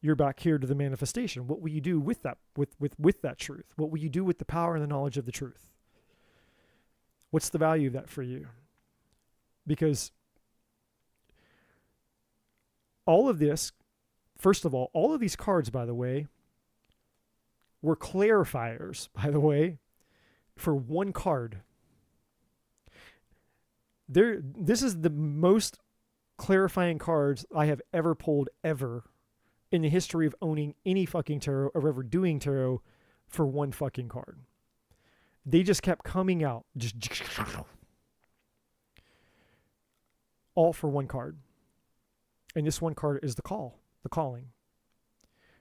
you're back here to the manifestation. What will you do with that, with that truth? What will you do with the power and the knowledge of the truth? What's the value of that for you? Because all of this, first of all of these cards, by the way, were clarifiers, by the way, for one card. This is the most clarifying cards I have ever pulled ever in the history of owning any fucking tarot or ever doing tarot for one fucking card. They just kept coming out, just all for one card. And this one card is the call, the calling.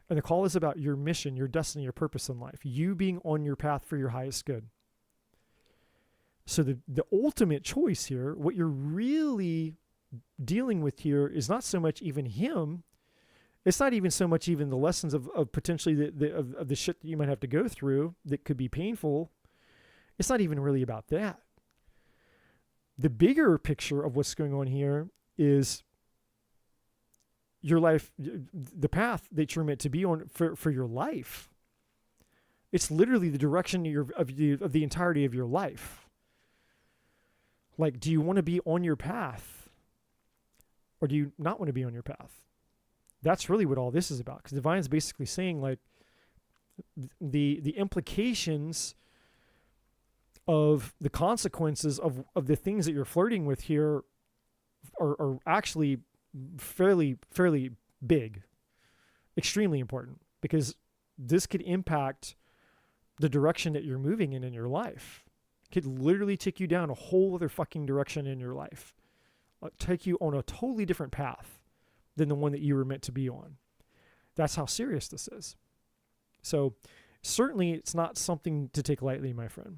And the call is about your mission, your destiny, your purpose in life, you being on your path for your highest good. So the ultimate choice here, what you're really dealing with here is not so much even him. It's not even so much even the lessons of potentially of the shit that you might have to go through that could be painful. It's not even really about that. The bigger picture of what's going on here is your life, the path that you're meant to be on for your life. It's literally the direction of the entirety of your life. Like, do you want to be on your path? Or do you not want to be on your path? That's really what all this is about. Because Divine's basically saying, like, the implications of the consequences of the things that you're flirting with here are actually fairly big, extremely important, because this could impact the direction that you're moving in your life. It could literally take you down a whole other fucking direction in your life, take you on a totally different path than the one that you were meant to be on. That's how serious this is. So certainly it's not something to take lightly, my friend.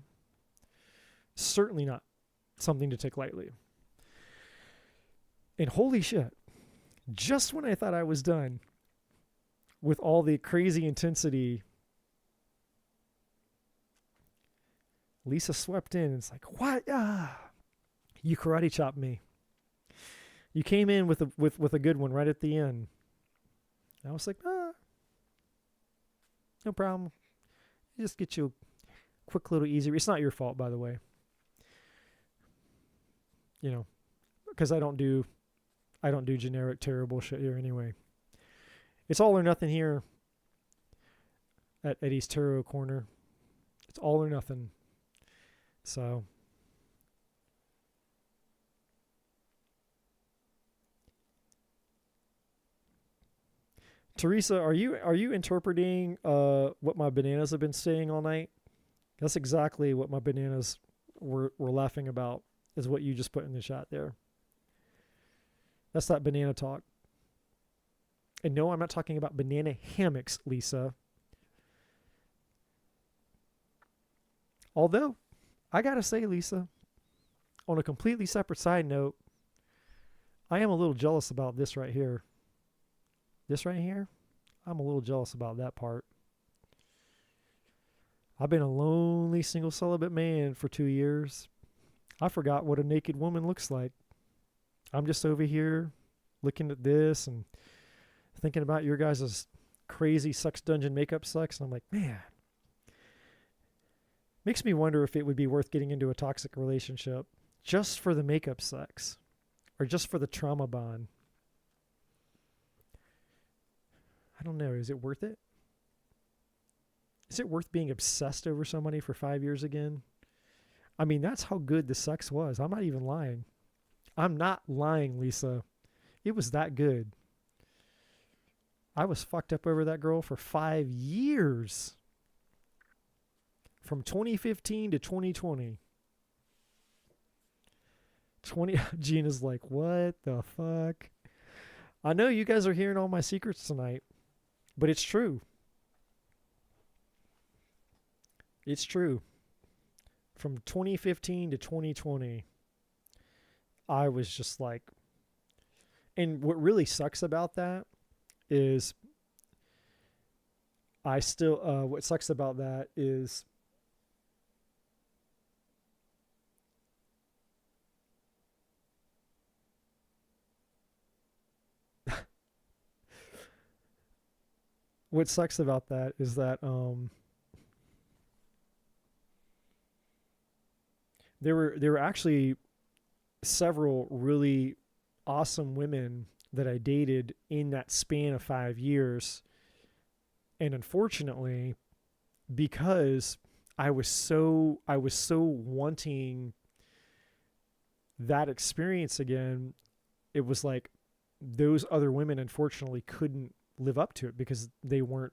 Certainly not something to take lightly. And holy shit, just when I thought I was done with all the crazy intensity, Lisa swept in and it's like, what? You karate chopped me. You came in with a good one right at the end. I was like, no problem. Just get you a quick little easy. It's not your fault, by the way. You know, because I don't do generic terrible shit here anyway. It's all or nothing here at Eddie's Tarot Corner. It's all or nothing. So Teresa, are you interpreting what my bananas have been saying all night? That's exactly what my bananas were laughing about, is what you just put in the chat there. That's that banana talk. And no, I'm not talking about banana hammocks, Lisa. Although, I gotta say, Lisa, on a completely separate side note, I am a little jealous about this right here. This right here, I'm a little jealous about that part. I've been a lonely, single, celibate man for 2 years. I forgot what a naked woman looks like. I'm just over here looking at this and thinking about your guys' crazy sex dungeon makeup sex. And I'm like, man, makes me wonder if it would be worth getting into a toxic relationship just for the makeup sex or just for the trauma bond. I don't know. Is it worth it? Is it worth being obsessed over somebody for 5 years again? I mean, that's how good the sex was. I'm not even lying. I'm not lying, Lisa. It was that good. I was fucked up over that girl for 5 years. From 2015 to 2020. Gina's like, what the fuck? I know you guys are hearing all my secrets tonight, but it's true. It's true. From 2015 to 2020, I was just like, and what really sucks about that is what sucks about that is what sucks about that is that there were actually several really awesome women that I dated in that span of 5 years. And unfortunately, because I was so wanting that experience again, it was like those other women unfortunately couldn't live up to it because they weren't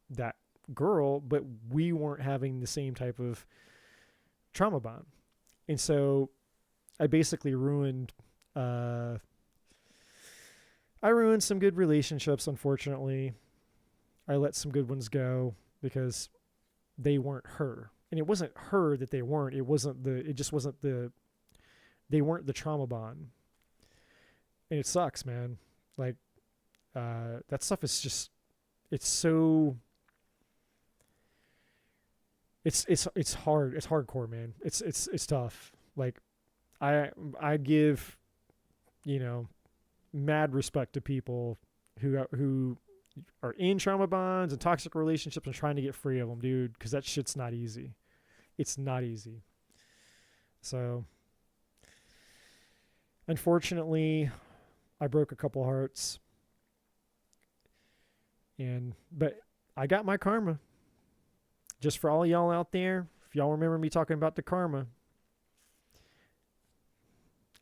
that girl, but we weren't having the same type of trauma bond. And so I basically ruined some good relationships, unfortunately. I let some good ones go because they weren't her. And it wasn't her that they weren't. They weren't the trauma bond. And it sucks, man. Like, that stuff is just, it's so, it's hard. It's hardcore, man. It's tough. Like, I give, you know, mad respect to people who are in trauma bonds and toxic relationships and trying to get free of them, dude, because that shit's not easy. It's not easy. So, unfortunately, I broke a couple hearts. But I got my karma. Just for all y'all out there, if y'all remember me talking about the karma,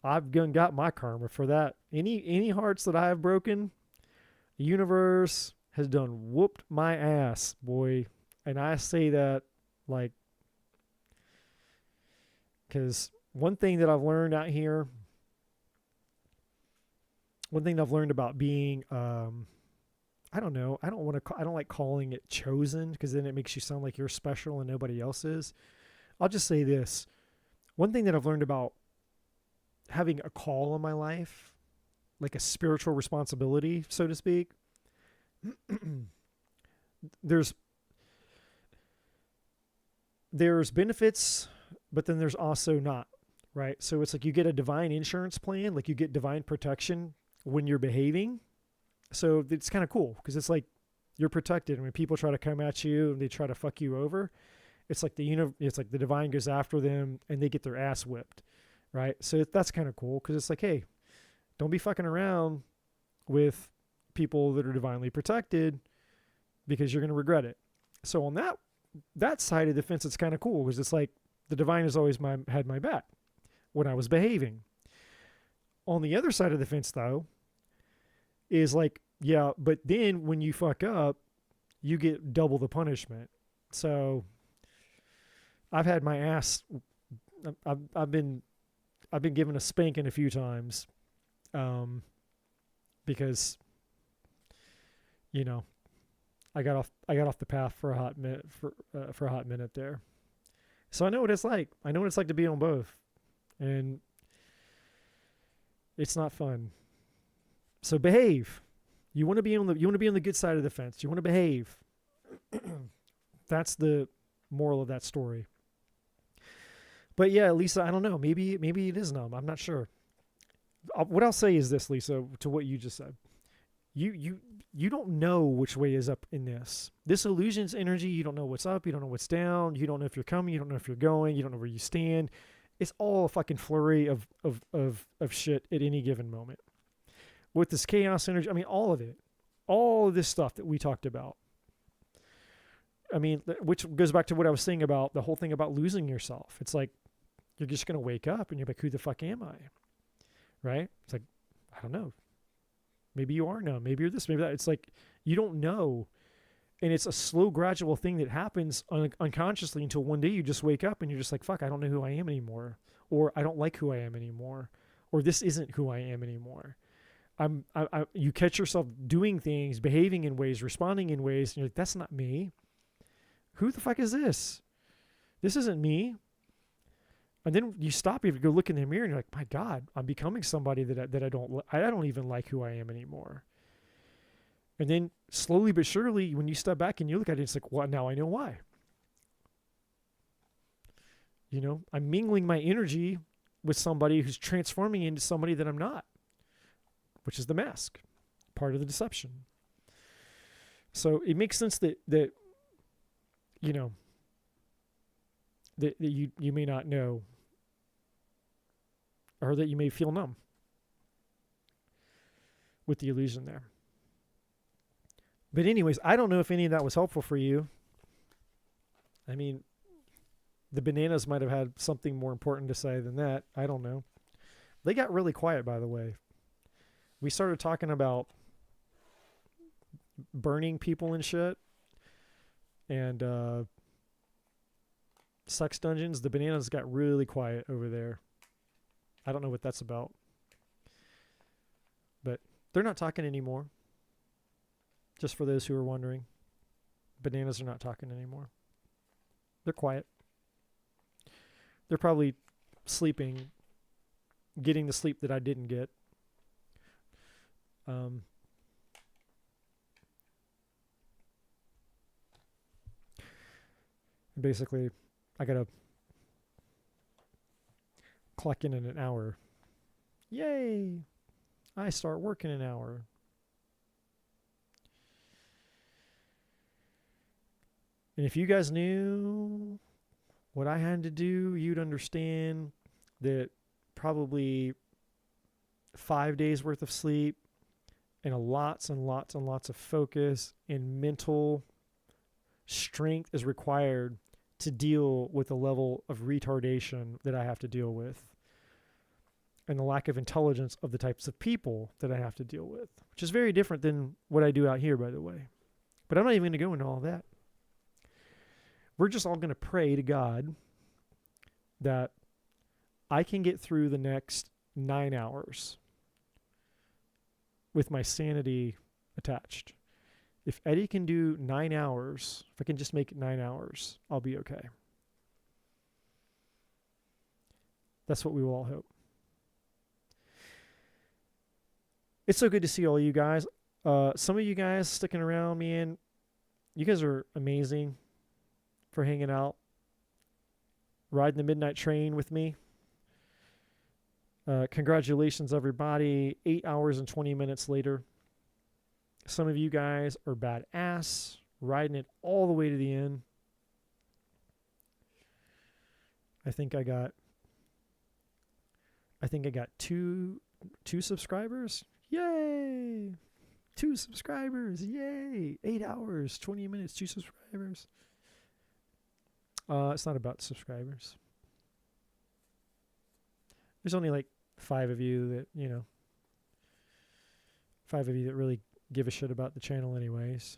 I've got my karma for that. Any hearts that I have broken, the universe has done whooped my ass, boy. And I say that like, because one thing that I've learned out here, one thing I've learned about being, I don't know, I don't like calling it chosen, because then it makes you sound like you're special and nobody else is. I'll just say this. One thing that I've learned about having a call in my life, like a spiritual responsibility, so to speak, there's benefits, but then there's also not, right? So it's like you get a divine insurance plan, like you get divine protection when you're behaving. So it's kind of cool, because it's like you're protected. And when people try to come at you and they try to fuck you over, it's like it's like the divine goes after them and they get their ass whipped, right? So that's kind of cool, because it's like, hey, don't be fucking around with people that are divinely protected, because you're going to regret it. So on that side of the fence, it's kind of cool, because it's like the divine has always had my back when I was behaving. On the other side of the fence, though, is like, yeah, but then when you fuck up, you get double the punishment. So I've had my ass, I've been given a spanking a few times, because, you know, I got off the path for a hot minute there. So I know what it's like. I know what it's like to be on both, and it's not fun. So behave. You want to be on the good side of the fence. You want to behave. That's the moral of that story. But yeah, Lisa, I don't know. Maybe it is numb. I'm not sure. What I'll say is this, Lisa, to what you just said. You don't know which way is up in this. This illusion's energy, you don't know what's up, you don't know what's down, you don't know if you're coming, you don't know if you're going, you don't know where you stand. It's all a fucking flurry of shit at any given moment. With this chaos energy, I mean, all of it. All of this stuff that we talked about. I mean, which goes back to what I was saying about the whole thing about losing yourself. It's like, you're just going to wake up and you're like, who the fuck am I? Right? It's like, I don't know. Maybe you are numb. Maybe you're this, maybe that. It's like, you don't know. And it's a slow, gradual thing that happens unconsciously until one day you just wake up and you're just like, fuck, I don't know who I am anymore. Or I don't like who I am anymore. Or this isn't who I am anymore. You catch yourself doing things, behaving in ways, responding in ways, and you're like, that's not me. Who the fuck is this? This isn't me. And then you stop, you go look in the mirror and you're like, my God, I'm becoming somebody that I don't even like who I am anymore. And then slowly but surely, when you step back and you look at it, it's like, well, now I know why. You know, I'm mingling my energy with somebody who's transforming into somebody that I'm not, which is the mask, part of the deception. So it makes sense that you know, that you may not know, or that you may feel numb with the illusion there. But anyways, I don't know if any of that was helpful for you. I mean, the bananas might have had something more important to say than that. I don't know. They got really quiet, by the way. We started talking about burning people and shit, and sex dungeons. The bananas got really quiet over there. I don't know what that's about. But they're not talking anymore. Just for those who are wondering. Bananas are not talking anymore. They're quiet. They're probably sleeping, getting the sleep that I didn't get. Basically, I gotta clock in an hour. Yay! I start work in an hour. And if you guys knew what I had to do, you'd understand that probably 5 days worth of sleep and lots and lots and lots of focus and mental strength is required to deal with the level of retardation that I have to deal with and the lack of intelligence of the types of people that I have to deal with, which is very different than what I do out here, by the way. But I'm not even going to go into all that. We're just all going to pray to God that I can get through the next 9 hours with my sanity attached. If Eddie can do 9 hours, if I can just make it 9 hours, I'll be okay. That's what we will all hope. It's so good to see all you guys. Some of you guys sticking around, man. You guys are amazing for hanging out, riding the midnight train with me. Congratulations, everybody. 8 hours and 20 minutes later. Some of you guys are badass, riding it all the way to the end. I think I got two subscribers. Yay! 2 subscribers. Yay! 8 hours, 20 minutes, 2 subscribers. It's not about subscribers. There's only like 5 of you that, 5 of you that really give a shit about the channel anyways.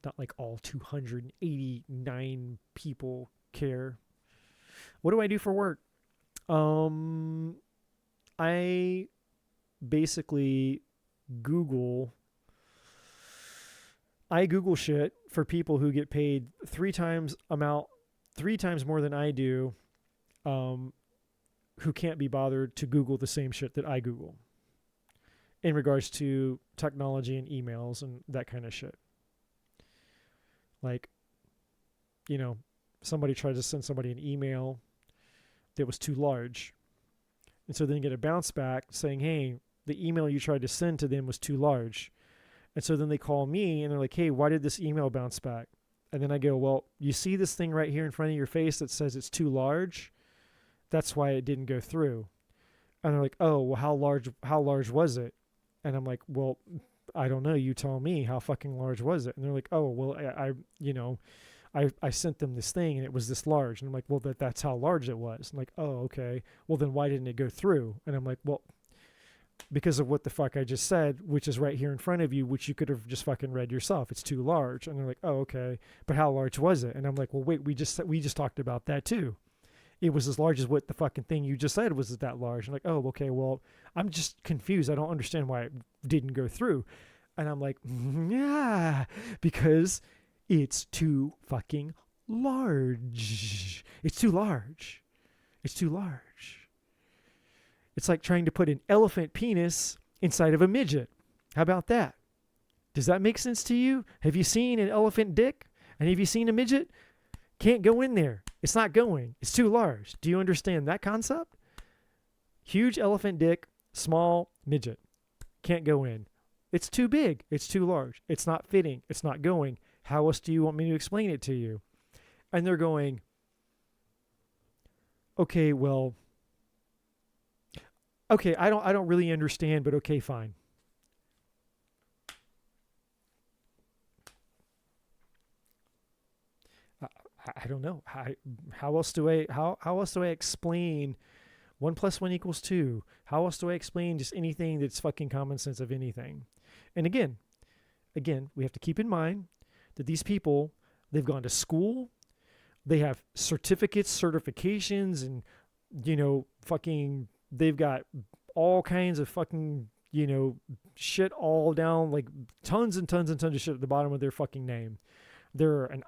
Not like all 289 people care. What do I do for work? I basically Google shit for people who get paid 3 times more than I do, who can't be bothered to Google the same shit that I Google in regards to technology and emails and that kind of shit. Like, somebody tried to send somebody an email that was too large. And so then get a bounce back saying, hey, the email you tried to send to them was too large. And so then they call me and they're like, hey, why did this email bounce back? And then I go, well, you see this thing right here in front of your face that says it's too large? That's why it didn't go through. And they're like, oh, well, how large was it? And I'm like, well, I don't know. You tell me, how fucking large was it? And they're like, oh, well, I sent them this thing and it was this large. And I'm like, well, that's how large it was. I'm like, oh, okay. Well, then why didn't it go through? And I'm like, well, because of what the fuck I just said, which is right here in front of you, which you could have just fucking read yourself. It's too large. And they're like, oh, okay. But how large was it? And I'm like, well, wait, we just talked about that too. It was as large as what the fucking thing you just said was that large. I'm like, oh, okay, well, I'm just confused. I don't understand why it didn't go through. And I'm like, yeah, because it's too fucking large. It's too large. It's too large. It's like trying to put an elephant penis inside of a midget. How about that? Does that make sense to you? Have you seen an elephant dick? And have you seen a midget? Can't go in there. It's not going. It's too large. Do you understand that concept? Huge elephant dick, small midget. Can't go in. It's too big. It's too large. It's not fitting. It's not going. How else do you want me to explain it to you? And they're going, okay, well, okay, I don't really understand, but okay, fine. I don't know. How else do I explain 1 + 1 = 2? How else do I explain just anything that's fucking common sense of anything? And again, we have to keep in mind that these people, they've gone to school, they have certificates, certifications, and fucking they've got all kinds of fucking shit all down, like tons and tons and tons of shit at the bottom of their fucking name. They're an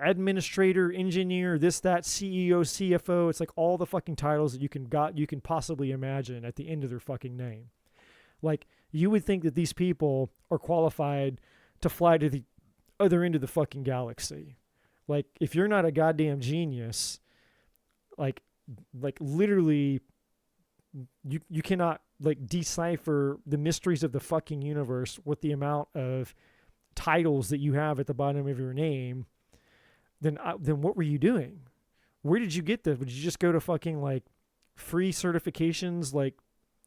administrator, engineer, this, that, CEO, CFO. It's like all the fucking titles that you can possibly imagine at the end of their fucking name. Like, you would think that these people are qualified to fly to the other end of the fucking galaxy. Like, if you're not a goddamn genius, like literally, you cannot like decipher the mysteries of the fucking universe with the amount of titles that you have at the bottom of your name. Then what were you doing? Where did you get this? Would you just go to fucking like free certifications like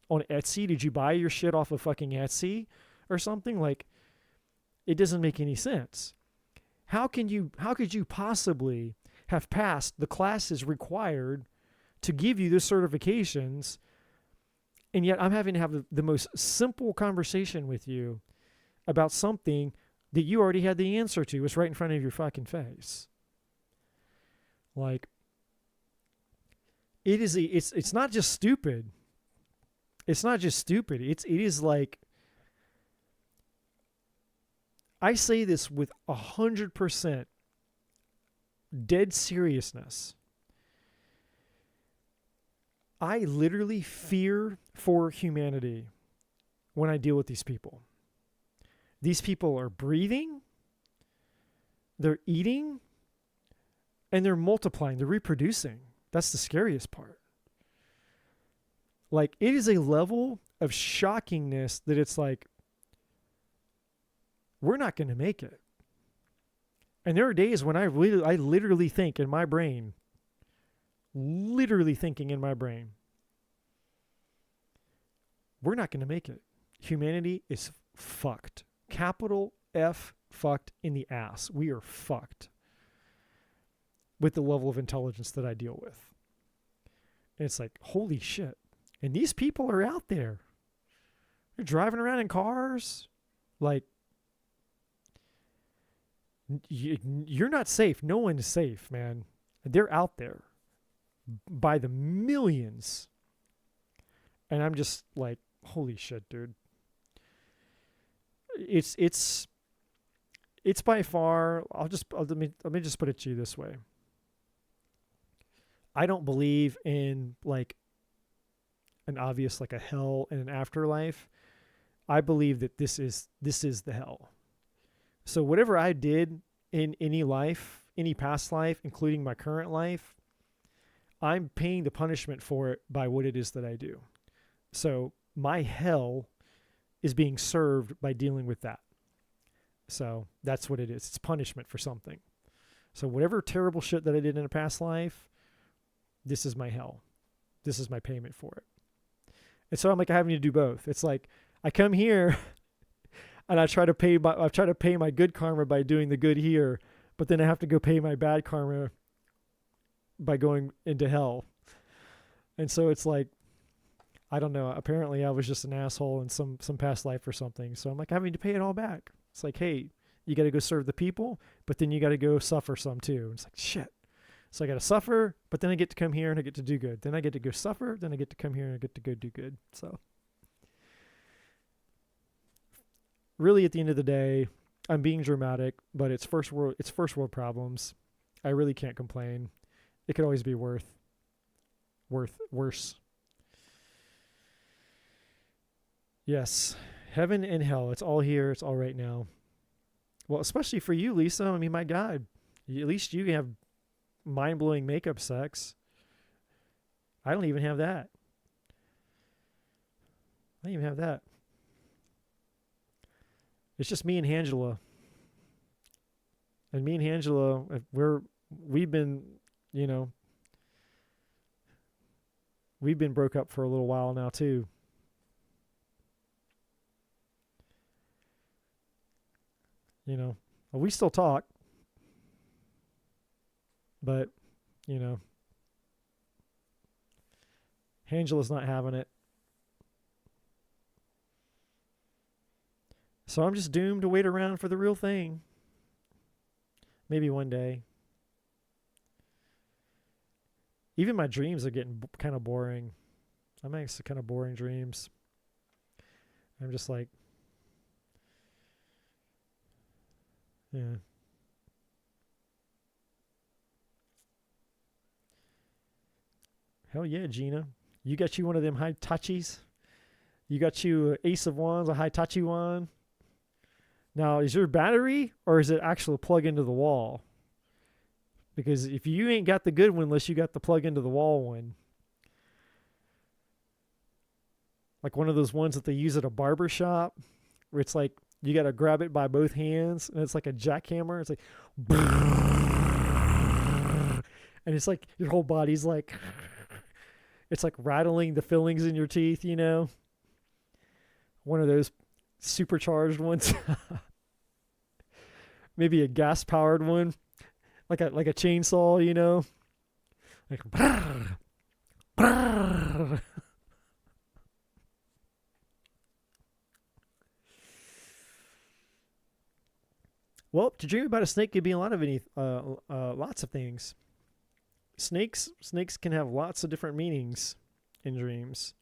on Etsy? Did you buy your shit off of fucking Etsy or something? Like, it doesn't make any sense. How could you possibly have passed the classes required to give you the certifications, and yet I'm having to have the most simple conversation with you about something that you already had the answer to? It's right in front of your fucking face. Like, it's not just stupid. It's not just stupid. It is like, I say this with 100% dead seriousness. I literally fear for humanity when I deal with these people. These people are breathing, they're eating, and they're multiplying, they're reproducing. That's the scariest part. Like, it is a level of shockingness that it's like, we're not going to make it. And there are days when I literally think in my brain, we're not going to make it. Humanity is fucked. Capital F fucked in the ass. We are fucked with the level of intelligence that I deal with. And it's like, holy shit. And these people are out there. They're driving around in cars. Like, you're not safe. No one is safe, man. They're out there by the millions. And I'm just like, holy shit, dude. It's by far, let me just put it to you this way. I don't believe in like an obvious, like a hell and an afterlife. I believe that this is the hell. So whatever I did in any life, any past life, including my current life, I'm paying the punishment for it by what it is that I do. So my hell is being served by dealing with that. So that's what it is. It's punishment for something. So whatever terrible shit that I did in a past life, this is my hell. This is my payment for it. And so I'm like having to do both. It's like I come here and I try to pay my good karma by doing the good here, but then I have to go pay my bad karma by going into hell. And so it's like, I don't know. Apparently I was just an asshole in some past life or something. So I'm like having to pay it all back. It's like, hey, you got to go serve the people, but then you got to go suffer some too. And it's like, shit. So I got to suffer, but then I get to come here and I get to do good. Then I get to go suffer. Then I get to come here and I get to go do good. So really at the end of the day, I'm being dramatic, but it's first world problems. I really can't complain. It could always be worse. Yes, heaven and hell. It's all here. It's all right now. Well, especially for you, Lisa. I mean, my God, at least you have mind-blowing makeup sex. I don't even have that. I don't even have that. It's just me and Angela. And me and Angela, we've been broke up for a little while now too. We still talk, but Angela's not having it. So I'm just doomed to wait around for the real thing. Maybe one day. Even my dreams are getting kind of boring. I'm having some kind of boring dreams. I'm just like, yeah. Hell yeah, Gina. You got you one of them high touchies. You got you an Ace of Wands, a Hitachi wand. Now, is your battery or is it actually plug into the wall? Because if you ain't got the good one unless you got the plug into the wall one. Like one of those ones that they use at a barber shop where it's like you got to grab it by both hands and it's like a jackhammer. It's like, and it's like your whole body's like, it's like rattling the fillings in your teeth, you know? One of those supercharged ones. Maybe a gas powered one. Like a chainsaw, you know? Like brrr, brrr. Well, to dream about a snake could be a lot of lots of things. Snakes can have lots of different meanings in dreams.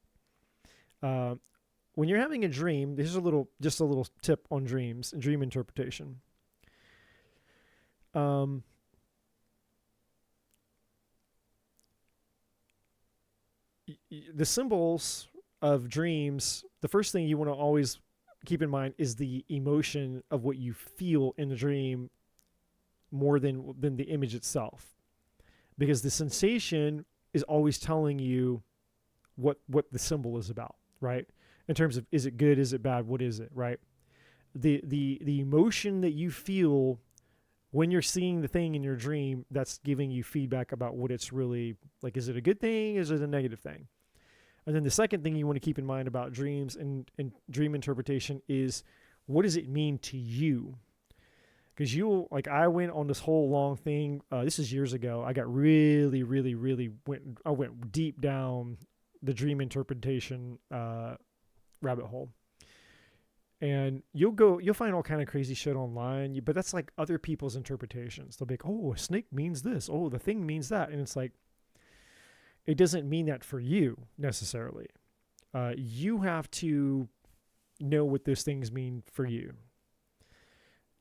When you're having a dream, this is just a little tip on dreams and dream interpretation. The symbols of dreams, the first thing you want to always keep in mind is the emotion of what you feel in the dream more than the image itself. Because the sensation is always telling you what the symbol is about, right? In terms of, is it good, is it bad, what is it, right? The emotion that you feel when you're seeing the thing in your dream, that's giving you feedback about what it's really like. Is it a good thing? Is it a negative thing? And then the second thing you want to keep in mind about dreams and dream interpretation is, what does it mean to you? Because I went on this whole long thing. This is years ago. I got really went deep down the dream interpretation rabbit hole. And you'll find all kind of crazy shit online, but that's like other people's interpretations. They'll be like, oh, a snake means this. Oh, the thing means that. And it's like, it doesn't mean that for you necessarily. You have to know what those things mean for you.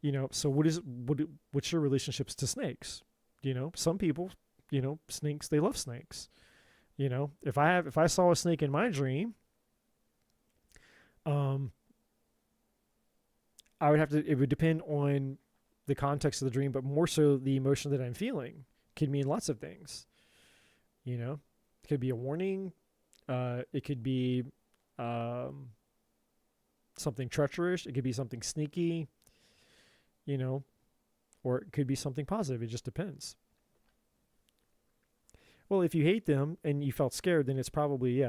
You know, so what's your relationships to snakes? You know, some people, you know, snakes, they love snakes. You know, if I saw a snake in my dream, it would depend on the context of the dream, but more so the emotion that I'm feeling. Could mean lots of things. You know, it could be a warning. It could be something treacherous. It could be something sneaky, you know, or it could be something positive. It just depends. Well, if you hate them and you felt scared, then it's probably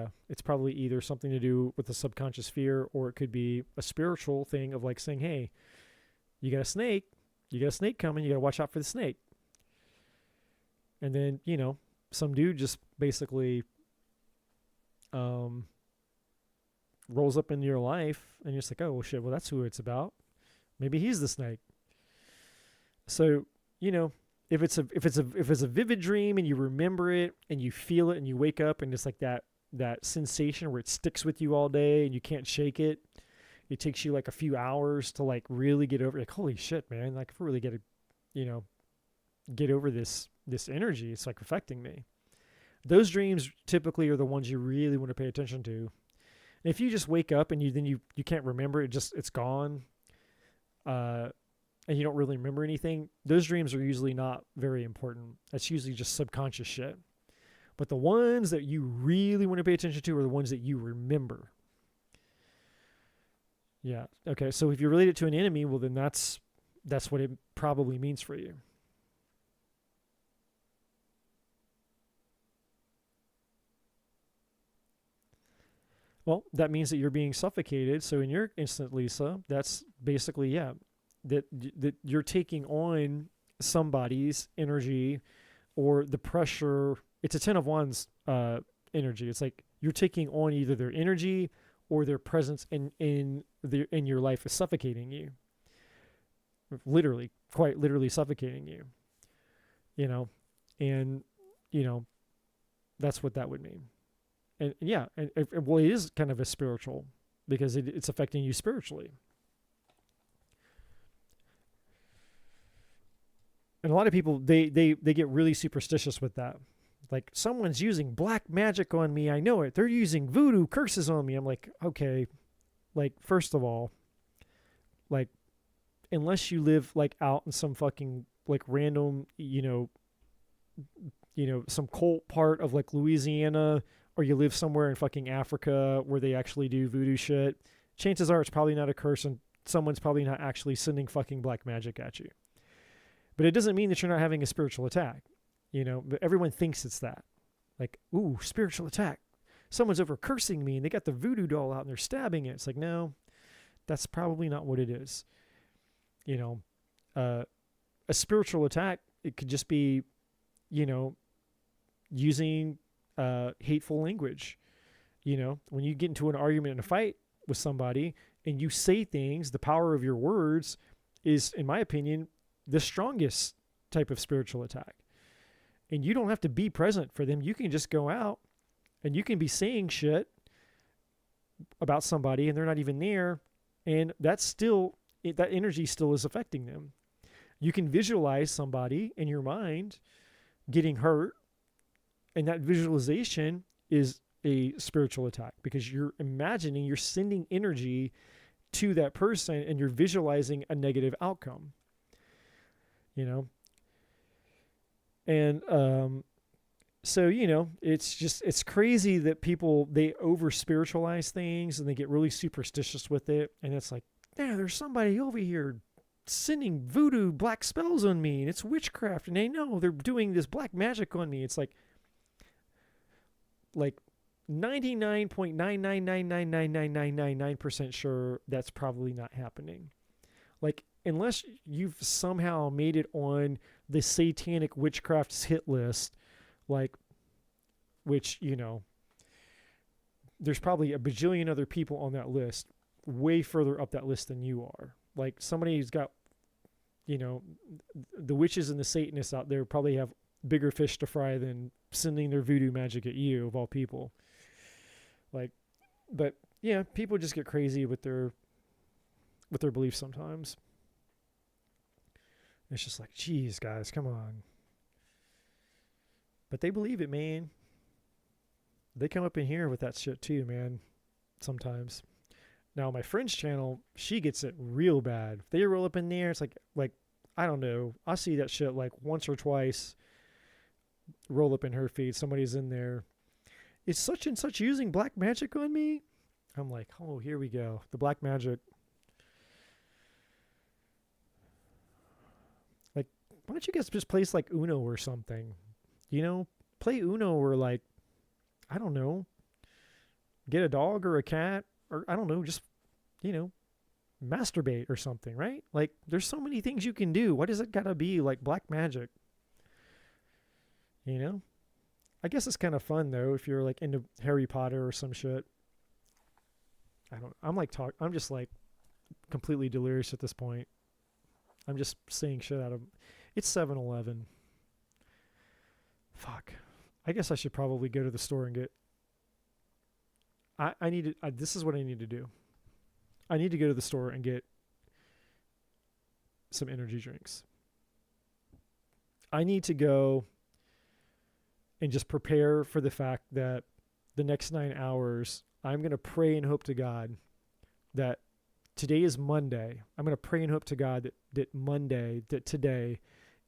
either something to do with the subconscious fear, or it could be a spiritual thing of like saying, hey, you got a snake coming, you got to watch out for the snake. And then, you know, some dude just basically rolls up into your life and you're just like, oh, well, shit, well, that's who it's about. Maybe he's the snake. So, you know, if it's a vivid dream and you remember it and you feel it and you wake up and it's like that sensation where it sticks with you all day and you can't shake it. It takes you like a few hours to like really get over, like, holy shit, man, like if I really get over this energy, it's like affecting me. Those dreams typically are the ones you really want to pay attention to. And if you just wake up and you can't remember it, it's gone, and you don't really remember anything, those dreams are usually not very important. That's usually just subconscious shit. But the ones that you really want to pay attention to are the ones that you remember. Yeah. Okay. So if you relate it to an enemy, well, then that's what it probably means for you. Well, that means that you're being suffocated. So in your instant, Lisa, that's basically, that you're taking on somebody's energy or the pressure. It's a 10 of Wands energy. It's like you're taking on either their energy or their presence in your life is suffocating you. Literally, quite literally suffocating you. You know, and, you know, that's what that would mean. And yeah, well, it is kind of a spiritual, because it's affecting you spiritually. And a lot of people, they get really superstitious with that. Like, someone's using black magic on me. I know it. They're using voodoo curses on me. I'm like, okay, like, first of all, like, unless you live like out in some fucking like random, some cult part of like Louisiana, or you live somewhere in fucking Africa where they actually do voodoo shit, chances are it's probably not a curse and someone's probably not actually sending fucking black magic at you. But it doesn't mean that you're not having a spiritual attack, but everyone thinks it's that. Like, ooh, spiritual attack. Someone's over cursing me and they got the voodoo doll out and they're stabbing it. It's like, no, that's probably not what it is. A spiritual attack, it could just be, using hateful language. When you get into an argument and a fight with somebody and you say things, the power of your words is, in my opinion, the strongest type of spiritual attack. And you don't have to be present for them. You can just go out and you can be saying shit about somebody and they're not even there. And that's still, that energy still is affecting them. You can visualize somebody in your mind getting hurt. And that visualization is a spiritual attack because you're imagining, you're sending energy to that person and you're visualizing a negative outcome. And so, it's crazy that people, they over spiritualize things and they get really superstitious with it. And it's like, yeah, there's somebody over here sending voodoo black spells on me and it's witchcraft and they know they're doing this black magic on me. It's like 99.999999999% sure that's probably not happening. Like, unless you've somehow made it on the satanic witchcraft's hit list, like, which, there's probably a bajillion other people on that list way further up that list than you are. Like, somebody who's got, the witches and the Satanists out there probably have bigger fish to fry than sending their voodoo magic at you, of all people. Like, but yeah, people just get crazy with their beliefs sometimes. It's just like, geez, guys, come on. But they believe it, man. They come up in here with that shit too, man, sometimes. Now, my friend's channel, she gets it real bad. If they roll up in there, it's like I don't know. I see that shit like once or twice roll up in her feed. Somebody's in there. Is such and such using black magic on me? I'm like, oh, here we go. The black magic. Like, why don't you guys just play like Uno or something? Play Uno or like, I don't know, get a dog or a cat or I don't know, just, masturbate or something, right? Like, there's so many things you can do. Why does it gotta be like black magic? I guess it's kind of fun though if you're like into Harry Potter or some shit. I'm just like completely delirious at this point. I'm just saying shit out of. It's 7-Eleven. Fuck. I guess I should probably go to the store and get. I need to. This is what I need to do. I need to go to the store and get some energy drinks. I need to go and just prepare for the fact that the next 9 hours, I'm going to pray and hope to God that today is Monday. I'm going to pray and hope to God that today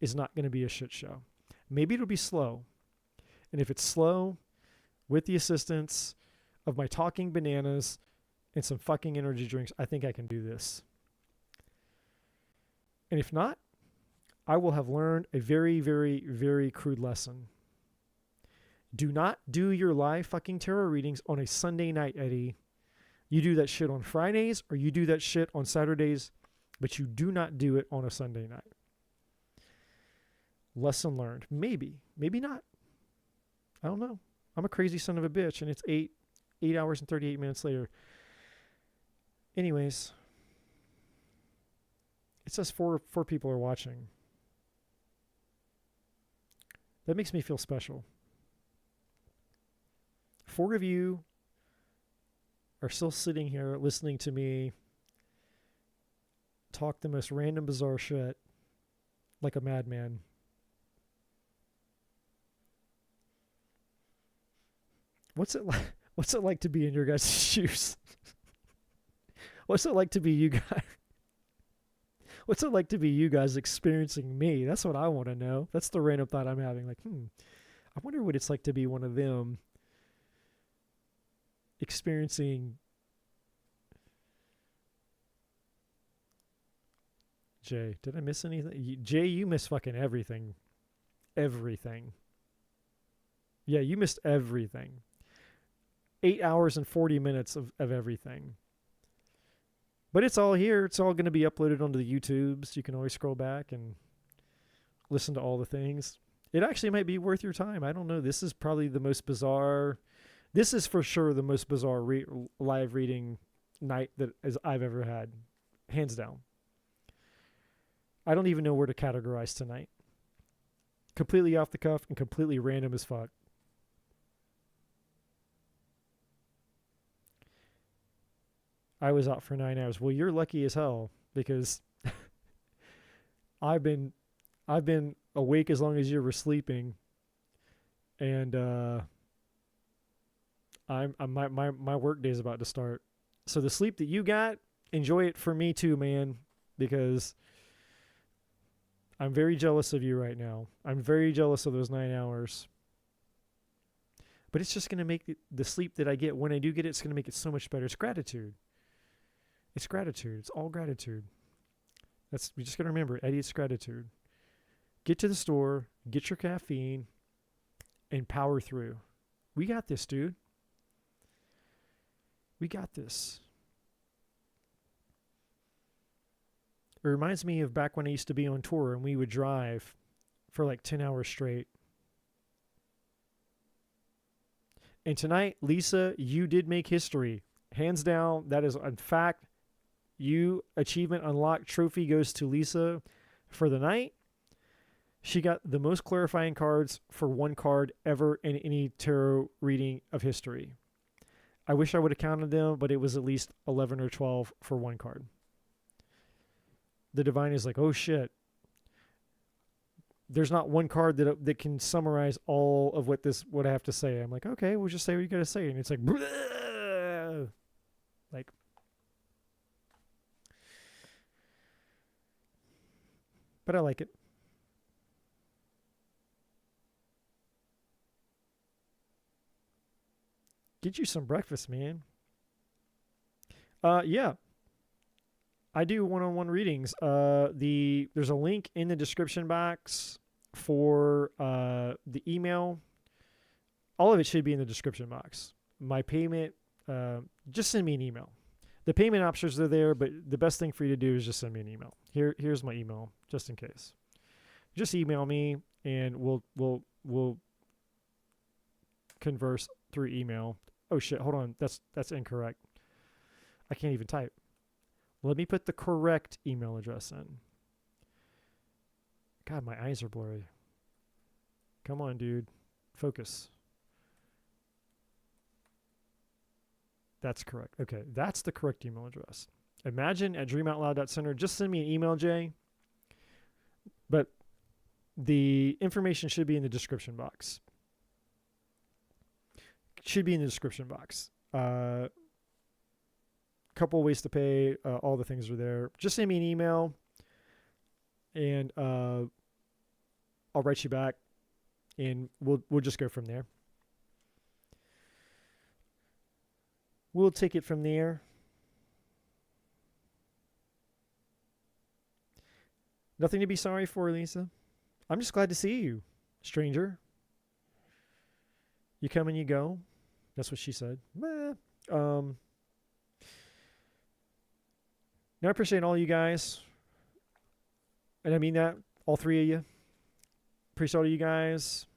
is not going to be a shit show. Maybe it'll be slow. And if it's slow, with the assistance of my talking bananas and some fucking energy drinks, I think I can do this. And if not, I will have learned a very, very, very crude lesson. Do not do your live fucking tarot readings on a Sunday night, Eddie. You do that shit on Fridays or you do that shit on Saturdays, but you do not do it on a Sunday night. Lesson learned. Maybe. Maybe not. I don't know. I'm a crazy son of a bitch and it's 8 hours and 38 minutes later. Anyways, it says four people are watching. That makes me feel special. 4 of you are still sitting here listening to me talk the most random, bizarre shit like a madman. What's it like? What's it like to be in your guys' shoes? What's it like to be you guys? What's it like to be you guys experiencing me? That's what I want to know. That's the random thought I'm having. Like, I wonder what it's like to be one of them experiencing. Jay, did I miss anything? Jay, you missed fucking everything. Everything. Yeah, you missed everything. 8 hours and 40 minutes of everything. But it's all here. It's all going to be uploaded onto the YouTubes. You can always scroll back and listen to all the things. It actually might be worth your time. I don't know. This is probably the most bizarre. This is for sure the most bizarre live reading night that I've ever had. Hands down. I don't even know where to categorize tonight. Completely off the cuff and completely random as fuck. I was out for 9 hours. Well, you're lucky as hell because I've been awake as long as you were sleeping, and my work day is about to start. So the sleep that you got, enjoy it for me too, man, because I'm very jealous of you right now. I'm very jealous of those 9 hours. But it's just going to make the sleep that I get, when I do get it, it's going to make it so much better. It's gratitude. It's gratitude. It's all gratitude. We just got to remember, Eddie, it's gratitude. Get to the store, get your caffeine, and power through. We got this, dude. We got this. It reminds me of back when I used to be on tour and we would drive for like 10 hours straight. And tonight, Lisa, you did make history. Hands down, that is in fact, achievement unlocked trophy goes to Lisa for the night. She got the most clarifying cards for one card ever in any tarot reading of history. I wish I would have counted them, but it was at least 11 or 12 for one card. The divine is like, oh shit. There's not one card that can summarize all of what I have to say. I'm like, okay, we'll just say what you gotta say. And it's like, bleh! Like, but I like it. Get you some breakfast, man. Yeah. I do one-on-one readings. There's a link in the description box for the email. All of it should be in the description box. My payment, just send me an email. The payment options are there, but the best thing for you to do is just send me an email. Here's my email, just in case. Just email me, and we'll converse through email. Oh shit! Hold on, that's incorrect. I can't even type. Let me put the correct email address in. God, my eyes are blurry. Come on, dude. Focus. That's correct. Okay, that's the correct email address. imagine@dreamoutloud.center. Just send me an email, Jay. But the information should be in the description box. Should be in the description box. Couple ways to pay. All the things are there. Just send me an email, and I'll write you back, and we'll just go from there. We'll take it from there. Nothing to be sorry for, Lisa. I'm just glad to see you, stranger. You come and you go. That's what she said. Now I appreciate all you guys. And I mean that, all three of you. Appreciate all you guys.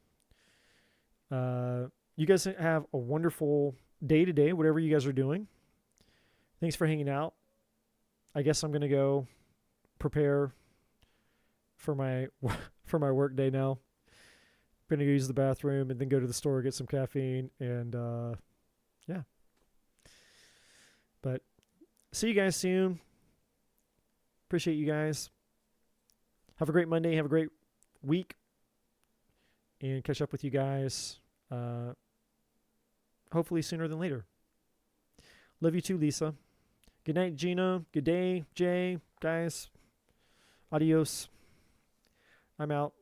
You guys have a wonderful day today, whatever you guys are doing. Thanks for hanging out. I guess I'm going to go prepare for my work day now. I'm going to go use the bathroom and then go to the store, get some caffeine, and yeah. But see you guys soon. Appreciate you guys. Have a great Monday. Have a great week. And catch up with you guys hopefully sooner than later. Love you too, Lisa. Good night, Gina. Good day, Jay. Guys, adios. I'm out.